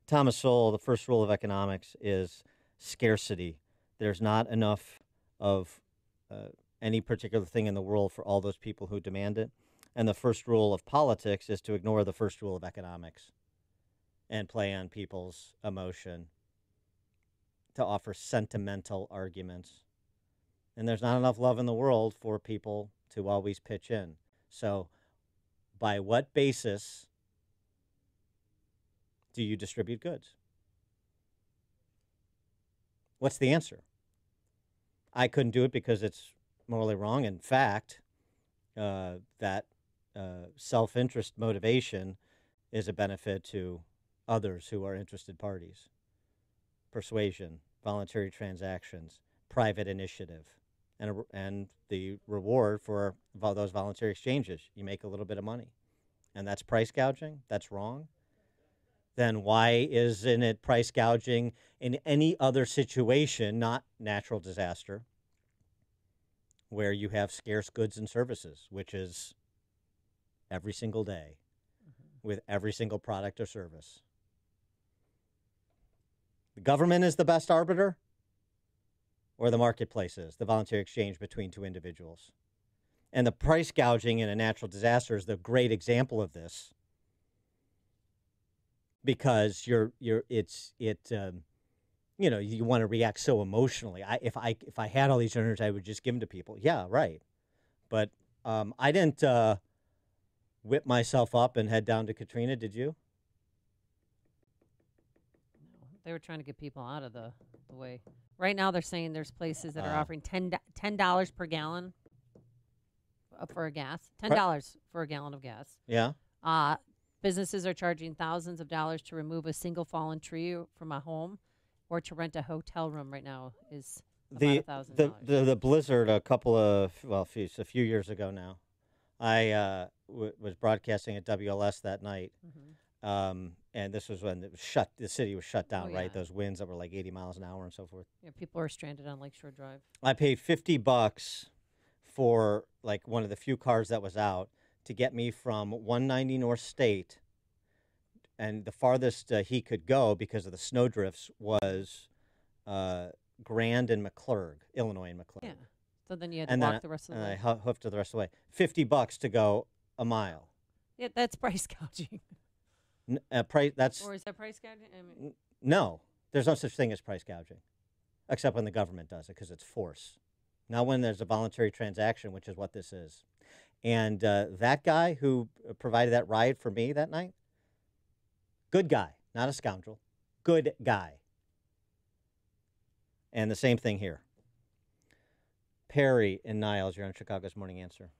Speaker 7: Thomas Sowell, the first rule of economics is scarcity. There's not enough of any particular thing in the world for all those people who demand it. And the first rule of politics is to ignore the first rule of economics and play on people's emotion to offer sentimental arguments. And there's not enough love in the world for people to always pitch in. So by what basis do you distribute goods? What's the answer? I couldn't do it because it's morally wrong. In fact, that self-interest motivation is a benefit to others who are interested parties. Persuasion, voluntary transactions, private initiative, and the reward for those voluntary exchanges, you make a little bit of money. And that's price gouging? That's wrong? Then why isn't it price gouging in any other situation, not natural disaster, where you have scarce goods and services, which is every single day with every single product or service? The government is the best arbiter, or the marketplace is, the voluntary exchange between two individuals? And the price gouging in a natural disaster is the great example of this, because you want to react so emotionally. If I had all these generators, I would just give them to people. Yeah, right. But I didn't whip myself up and head down to Katrina. Did you?
Speaker 9: They were trying to get people out of the way. Right now, they're saying there's places that are offering $10 per gallon for a gas. $10 for a gallon of gas.
Speaker 7: Yeah.
Speaker 9: Businesses are charging thousands of dollars to remove a single fallen tree from a home, or to rent a hotel room right now is about $1,000.
Speaker 7: The blizzard a few years ago now. I was broadcasting at WLS that night, and this was when it was shut. The city was shut down, right? Those winds that were like 80 miles an hour and so forth.
Speaker 9: Yeah, people are stranded on Lakeshore Drive.
Speaker 7: I paid $50 for like one of the few cars that was out to get me from 190 North State, and the farthest he could go because of the snowdrifts was Grand and McClurg, Illinois and McClurg.
Speaker 9: Yeah. So then you had to walk the rest of the way.
Speaker 7: And I hoofed it the rest of the way. $50 to go a mile.
Speaker 9: Yeah, that's price gouging.
Speaker 7: That's
Speaker 9: Or is that price gouging? I mean,
Speaker 7: no. There's no such thing as price gouging, except when the government does it because it's force. Not when there's a voluntary transaction, which is what this is. And that guy who provided that ride for me that night, good guy, not a scoundrel, good guy. And the same thing here. Perry and Niles, you're on Chicago's Morning Answer.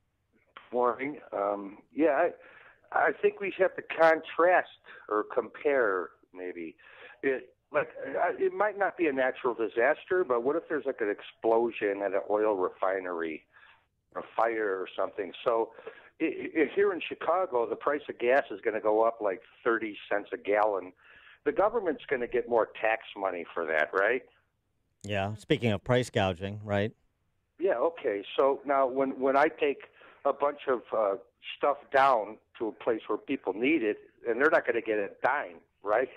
Speaker 15: Morning. I think we have to contrast or compare maybe. It might not be a natural disaster, but what if there's like an explosion at an oil refinery, a fire or something? So here in Chicago, the price of gas is going to go up like 30 cents a gallon. The government's going to get more tax money for that, right?
Speaker 7: Yeah. Speaking of price gouging, right?
Speaker 15: Yeah, okay. So now when I take a bunch of stuff down to a place where people need it, and they're not going to get a dime, right?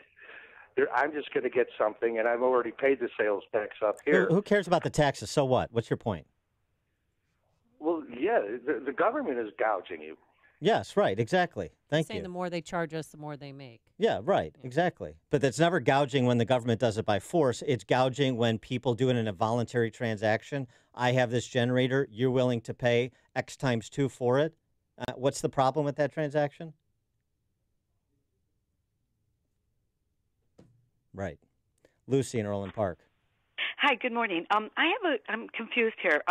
Speaker 15: I'm just going to get something, and I've already paid the sales tax up here.
Speaker 7: Who cares about the taxes? So what? What's your point?
Speaker 15: Well, yeah, the government is gouging you.
Speaker 7: Yes, right, exactly. Thank
Speaker 9: saying
Speaker 7: you.
Speaker 9: the more they charge us, the more they make.
Speaker 7: Yeah, right, exactly. But that's never gouging when the government does it by force. It's gouging when people do it in a voluntary transaction. I have this generator. You're willing to pay X times 2 for it. What's the problem with that transaction? Right. Lucy in Orland Park.
Speaker 16: Hi, good morning. I'm confused here.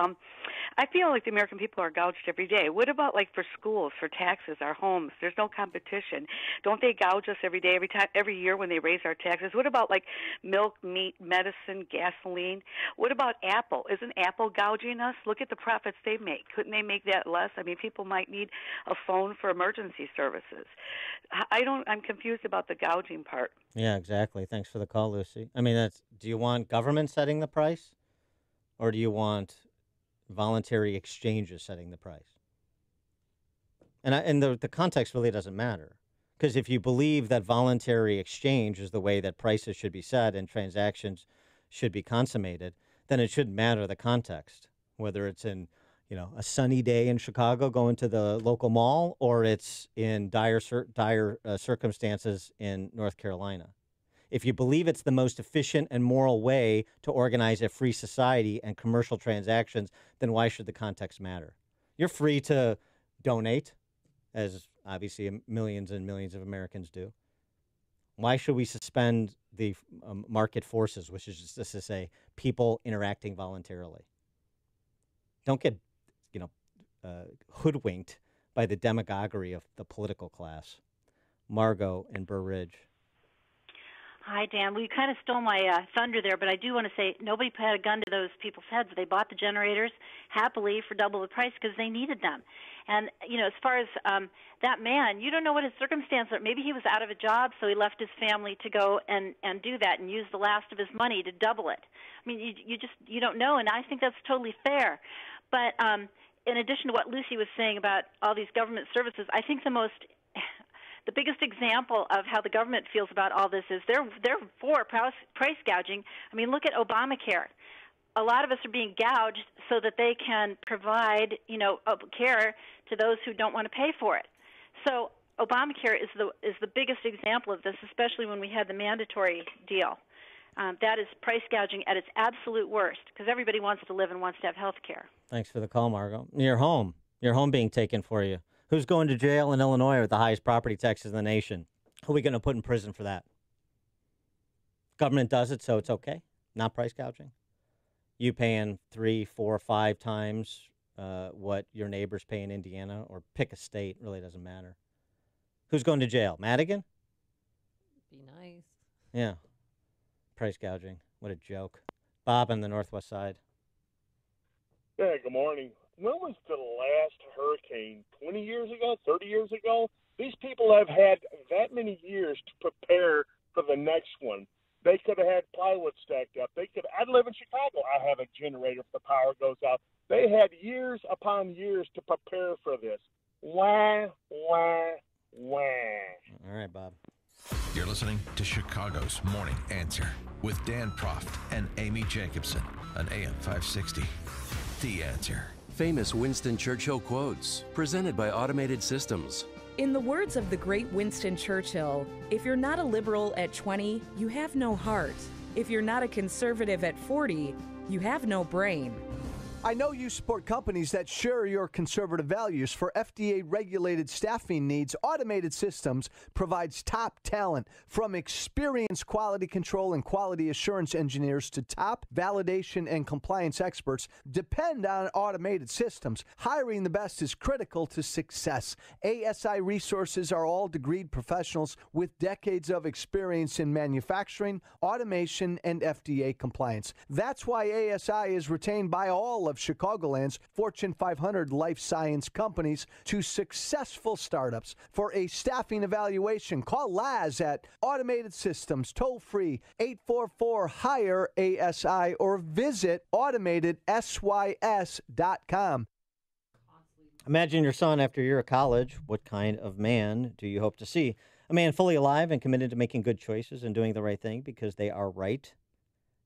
Speaker 16: I feel like the American people are gouged every day. What about like for schools, for taxes, our homes? There's no competition. Don't they gouge us every day, every year when they raise our taxes? What about like milk, meat, medicine, gasoline? What about Apple? Isn't Apple gouging us? Look at the profits they make. Couldn't they make that less? I mean, people might need a phone for emergency services. I'm confused about the gouging part.
Speaker 7: Yeah, exactly. Thanks for the call, Lucy. I mean, do you want government setting the price, or do you want voluntary exchanges setting the price? And the context really doesn't matter, because if you believe that voluntary exchange is the way that prices should be set and transactions should be consummated, then it shouldn't matter the context, whether it's in a sunny day in Chicago going to the local mall, or it's in dire circumstances in North Carolina. If you believe it's the most efficient and moral way to organize a free society and commercial transactions, then why should the context matter? You're free to donate, as obviously millions and millions of Americans do. Why should we suspend the market forces, which is just to say people interacting voluntarily? Don't get hoodwinked by the demagoguery of the political class. Margot in Burr Ridge.
Speaker 17: Hi, Dan. Well, you kind of stole my thunder there, but I do want to say nobody had a gun to those people's heads. They bought the generators happily for double the price because they needed them. And, as far as that man, you don't know what his circumstances are. Maybe he was out of a job, so he left his family to go and do that and use the last of his money to double it. I mean, you don't know, and I think that's totally fair. But in addition to what Lucy was saying about all these government services, I think the biggest example of how the government feels about all this is they're for price gouging. I mean, look at Obamacare. A lot of us are being gouged so that they can provide, care to those who don't want to pay for it. So Obamacare is the biggest example of this, especially when we had the mandatory deal. That is price gouging at its absolute worst, because everybody wants to live and wants to have health care.
Speaker 7: Thanks for the call, Margot. Your home being taken for you. Who's going to jail in Illinois with the highest property taxes in the nation? Who are we going to put in prison for that? Government does it, so it's okay. Not price gouging. You paying 3, 4, 5 times what your neighbors pay in Indiana, or pick a state, really doesn't matter. Who's going to jail? Madigan?
Speaker 9: Be nice.
Speaker 7: Yeah. Price gouging. What a joke. Bob on the Northwest Side.
Speaker 2: Yeah, good morning. When was the last hurricane? 20 years ago? 30 years ago? These people have had that many years to prepare for the next one. They could have had plywood stacked up. I live in Chicago. I have a generator if the power goes out. They had years upon years to prepare for this. Wah, wah, wah.
Speaker 7: All right, Bob.
Speaker 6: You're listening to Chicago's Morning Answer with Dan Proft and Amy Jacobson on AM 560. The Answer.
Speaker 20: Famous Winston Churchill quotes, presented by Automated Systems.
Speaker 21: In the words of the great Winston Churchill, if you're not a liberal at 20, you have no heart. If you're not a conservative at 40, you have no brain.
Speaker 22: I know you support companies that share your conservative values. For FDA-regulated staffing needs, Automated Systems provides top talent, from experienced quality control and quality assurance engineers to top validation and compliance experts. Depend on Automated Systems. Hiring the best is critical to success. ASI Resources are all degreed professionals with decades of experience in manufacturing, automation, and FDA compliance. That's why ASI is retained by all of Chicagoland's Fortune 500 life science companies to successful startups. For a staffing evaluation, call Laz at Automated Systems, toll free 844-HIRE-ASI, or visit automatedsys.com.
Speaker 7: Imagine your son after a year of college. What kind of man do you hope to see? A man fully alive and committed to making good choices and doing the right thing because they are right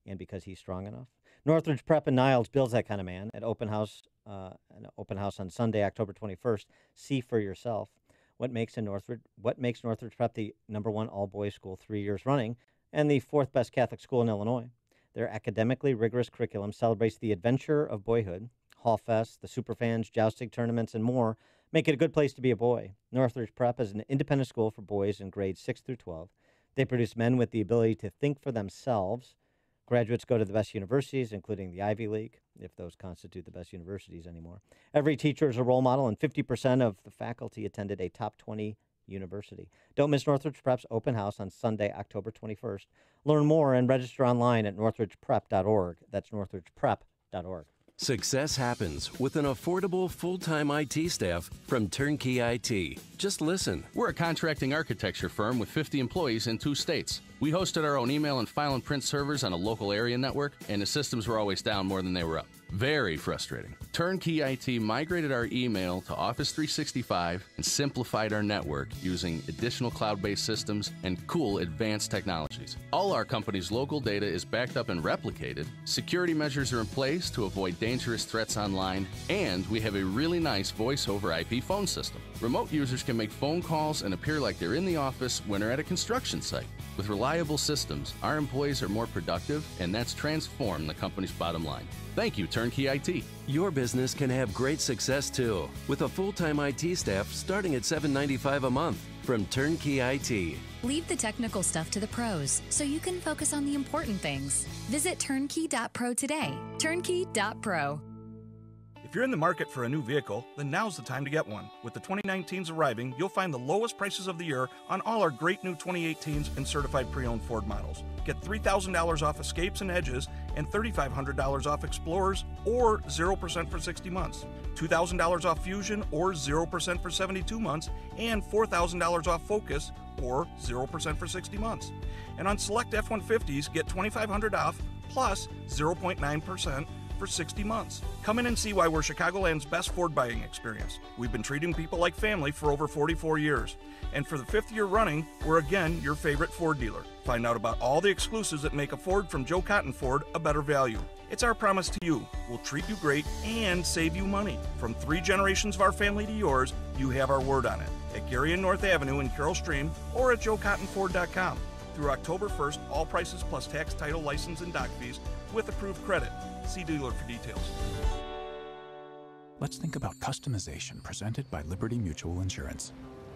Speaker 7: and because he's strong enough. Northridge Prep in Niles builds that kind of man at an open house on Sunday, October 21st. See for yourself what makes Northridge Prep the #1 all-boys school 3 years running and the 4th best Catholic school in Illinois. Their academically rigorous curriculum celebrates the adventure of boyhood. Hall Fest, the Superfans, jousting tournaments, and more make it a good place to be a boy. Northridge Prep is an independent school for boys in grades 6 through 12. They produce men with the ability to think for themselves. Graduates go to the best universities, including the Ivy League, if those constitute the best universities anymore. Every teacher is a role model, and 50% of the faculty attended a top 20 university. Don't miss Northridge Prep's open house on Sunday, October 21st. Learn more and register online at northridgeprep.org. That's northridgeprep.org.
Speaker 20: Success happens with an affordable full-time IT staff from Turnkey IT. Just listen.
Speaker 25: We're a contracting architecture firm with 50 employees in 2 states. We hosted our own email and file and print servers on a local area network, and the systems were always down more than they were up. Very frustrating. Turnkey IT migrated our email to Office 365 and simplified our network using additional cloud-based systems and cool advanced technologies. All our company's local data is backed up and replicated, security measures are in place to avoid dangerous threats online, and we have a really nice voice-over IP phone system. Remote users can make phone calls and appear like they're in the office when they're at a construction site. With reliable systems, our employees are more productive, and that's transformed the company's bottom line. Thank you, Turnkey IT.
Speaker 20: Your business can have great success, too, with a full-time IT staff starting at $7.95 a month from Turnkey IT.
Speaker 26: Leave the technical stuff to the pros so you can focus on the important things. Visit turnkey.pro today. Turnkey.pro.
Speaker 27: If you're in the market for a new vehicle, then now's the time to get one. With the 2019s arriving, you'll find the lowest prices of the year on all our great new 2018s and certified pre-owned Ford models. Get $3,000 off Escapes and Edges and $3,500 off Explorers or 0% for 60 months. $2,000 off Fusion or 0% for 72 months and $4,000 off Focus or 0% for 60 months. And on select F-150s, get $2,500 off plus 0.9% for 60 months. Come in and see why we're Chicagoland's best Ford buying experience. We've been treating people like family for over 44 years. And for the 5th year running, we're again your favorite Ford dealer. Find out about all the exclusives that make a Ford from Joe Cotton Ford a better value. It's our promise to you. We'll treat you great and save you money. From 3 generations of our family to yours, you have our word on it. At Gary and North Avenue in Carroll Stream or at joecottonford.com. Through October 1st, all prices plus tax, title, license, and doc fees with approved credit. See dealer for details.
Speaker 28: Let's think about customization presented by Liberty Mutual Insurance.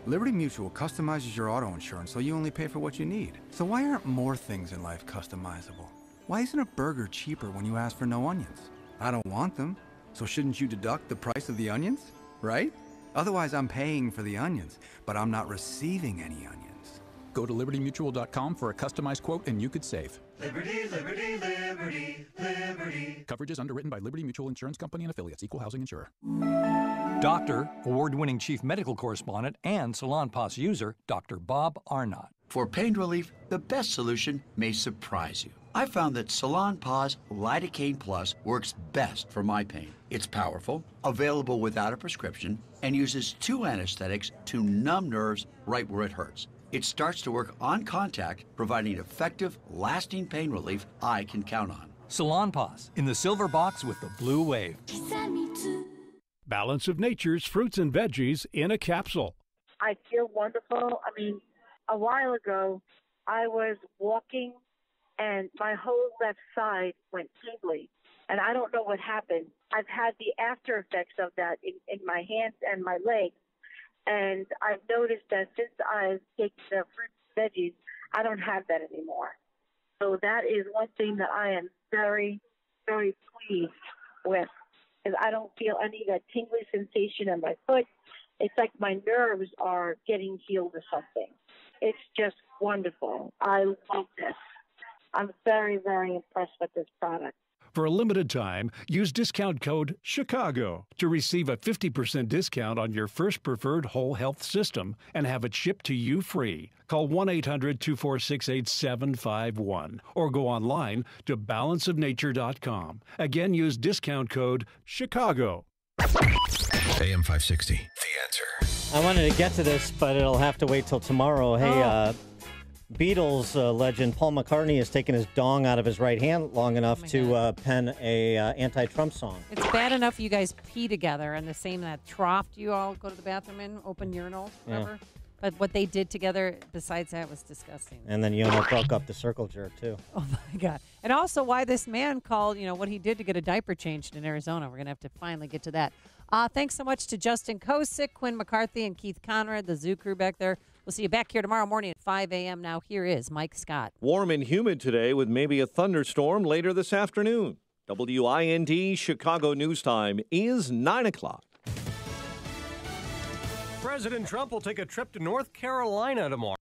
Speaker 29: Liberty Mutual customizes your auto insurance so you only pay for what you need. So why aren't more things in life customizable? Why isn't a burger cheaper when you ask for no onions? I don't want them, so shouldn't you deduct the price of the onions, right? Otherwise, I'm paying for the onions, but I'm not receiving any onions.
Speaker 28: Go to libertymutual.com for a customized quote and you could save.
Speaker 1: Liberty, liberty, liberty, liberty.
Speaker 28: Coverage is underwritten by Liberty Mutual Insurance Company and Affiliates, Equal Housing Insurer.
Speaker 4: Doctor, award-winning chief medical correspondent, and Salonpas user, Dr. Bob Arnott.
Speaker 5: For pain relief, the best solution may surprise you. I found that Salonpas Lidocaine Plus works best for my pain. It's powerful, available without a prescription, and uses 2 anesthetics to numb nerves right where it hurts. It starts to work on contact, providing effective, lasting pain relief I can count on.
Speaker 4: Salonpas, in the silver box with the blue wave.
Speaker 8: Balance of Nature's fruits and veggies in a capsule.
Speaker 10: I feel wonderful. I mean, a while ago, I was walking and my whole left side went tingly, and I don't know what happened. I've had the after effects of that in my hands and my legs, and I've noticed that since I've taken the fruits and veggies, I don't have that anymore. So that is one thing that I am very, very pleased with, is I don't feel any of that tingly sensation in my foot. It's like my nerves are getting healed or something. It's just wonderful. I love this. I'm very, very impressed with this product.
Speaker 8: For a limited time, use discount code CHICAGO to receive a 50% discount on your first preferred whole health system and have it shipped to you free. Call 1-800-246-8751 or go online to balanceofnature.com. Again, use discount code CHICAGO.
Speaker 6: AM 560, The Answer.
Speaker 7: I wanted to get to this, but it'll have to wait till tomorrow. Hey, Beatles legend Paul McCartney has taken his dong out of his right hand long enough to pen a anti-Trump song.
Speaker 9: It's bad enough you guys pee together in the same that trough you all go to the bathroom in, open urinals, whatever. Yeah. But what they did together besides that was disgusting.
Speaker 7: And then broke up the circle jerk, too.
Speaker 9: Oh, my God. And also why this man called, what he did to get a diaper changed in Arizona. We're going to have to finally get to that. Thanks so much to Justin Kosick, Quinn McCarthy, and Keith Conrad, the zoo crew back there. We'll see you back here tomorrow morning at 5 a.m. Now, here is Mike Scott.
Speaker 13: Warm and humid today with maybe a thunderstorm later this afternoon. WIND Chicago News Time is 9 o'clock.
Speaker 18: President Trump will take a trip to North Carolina tomorrow.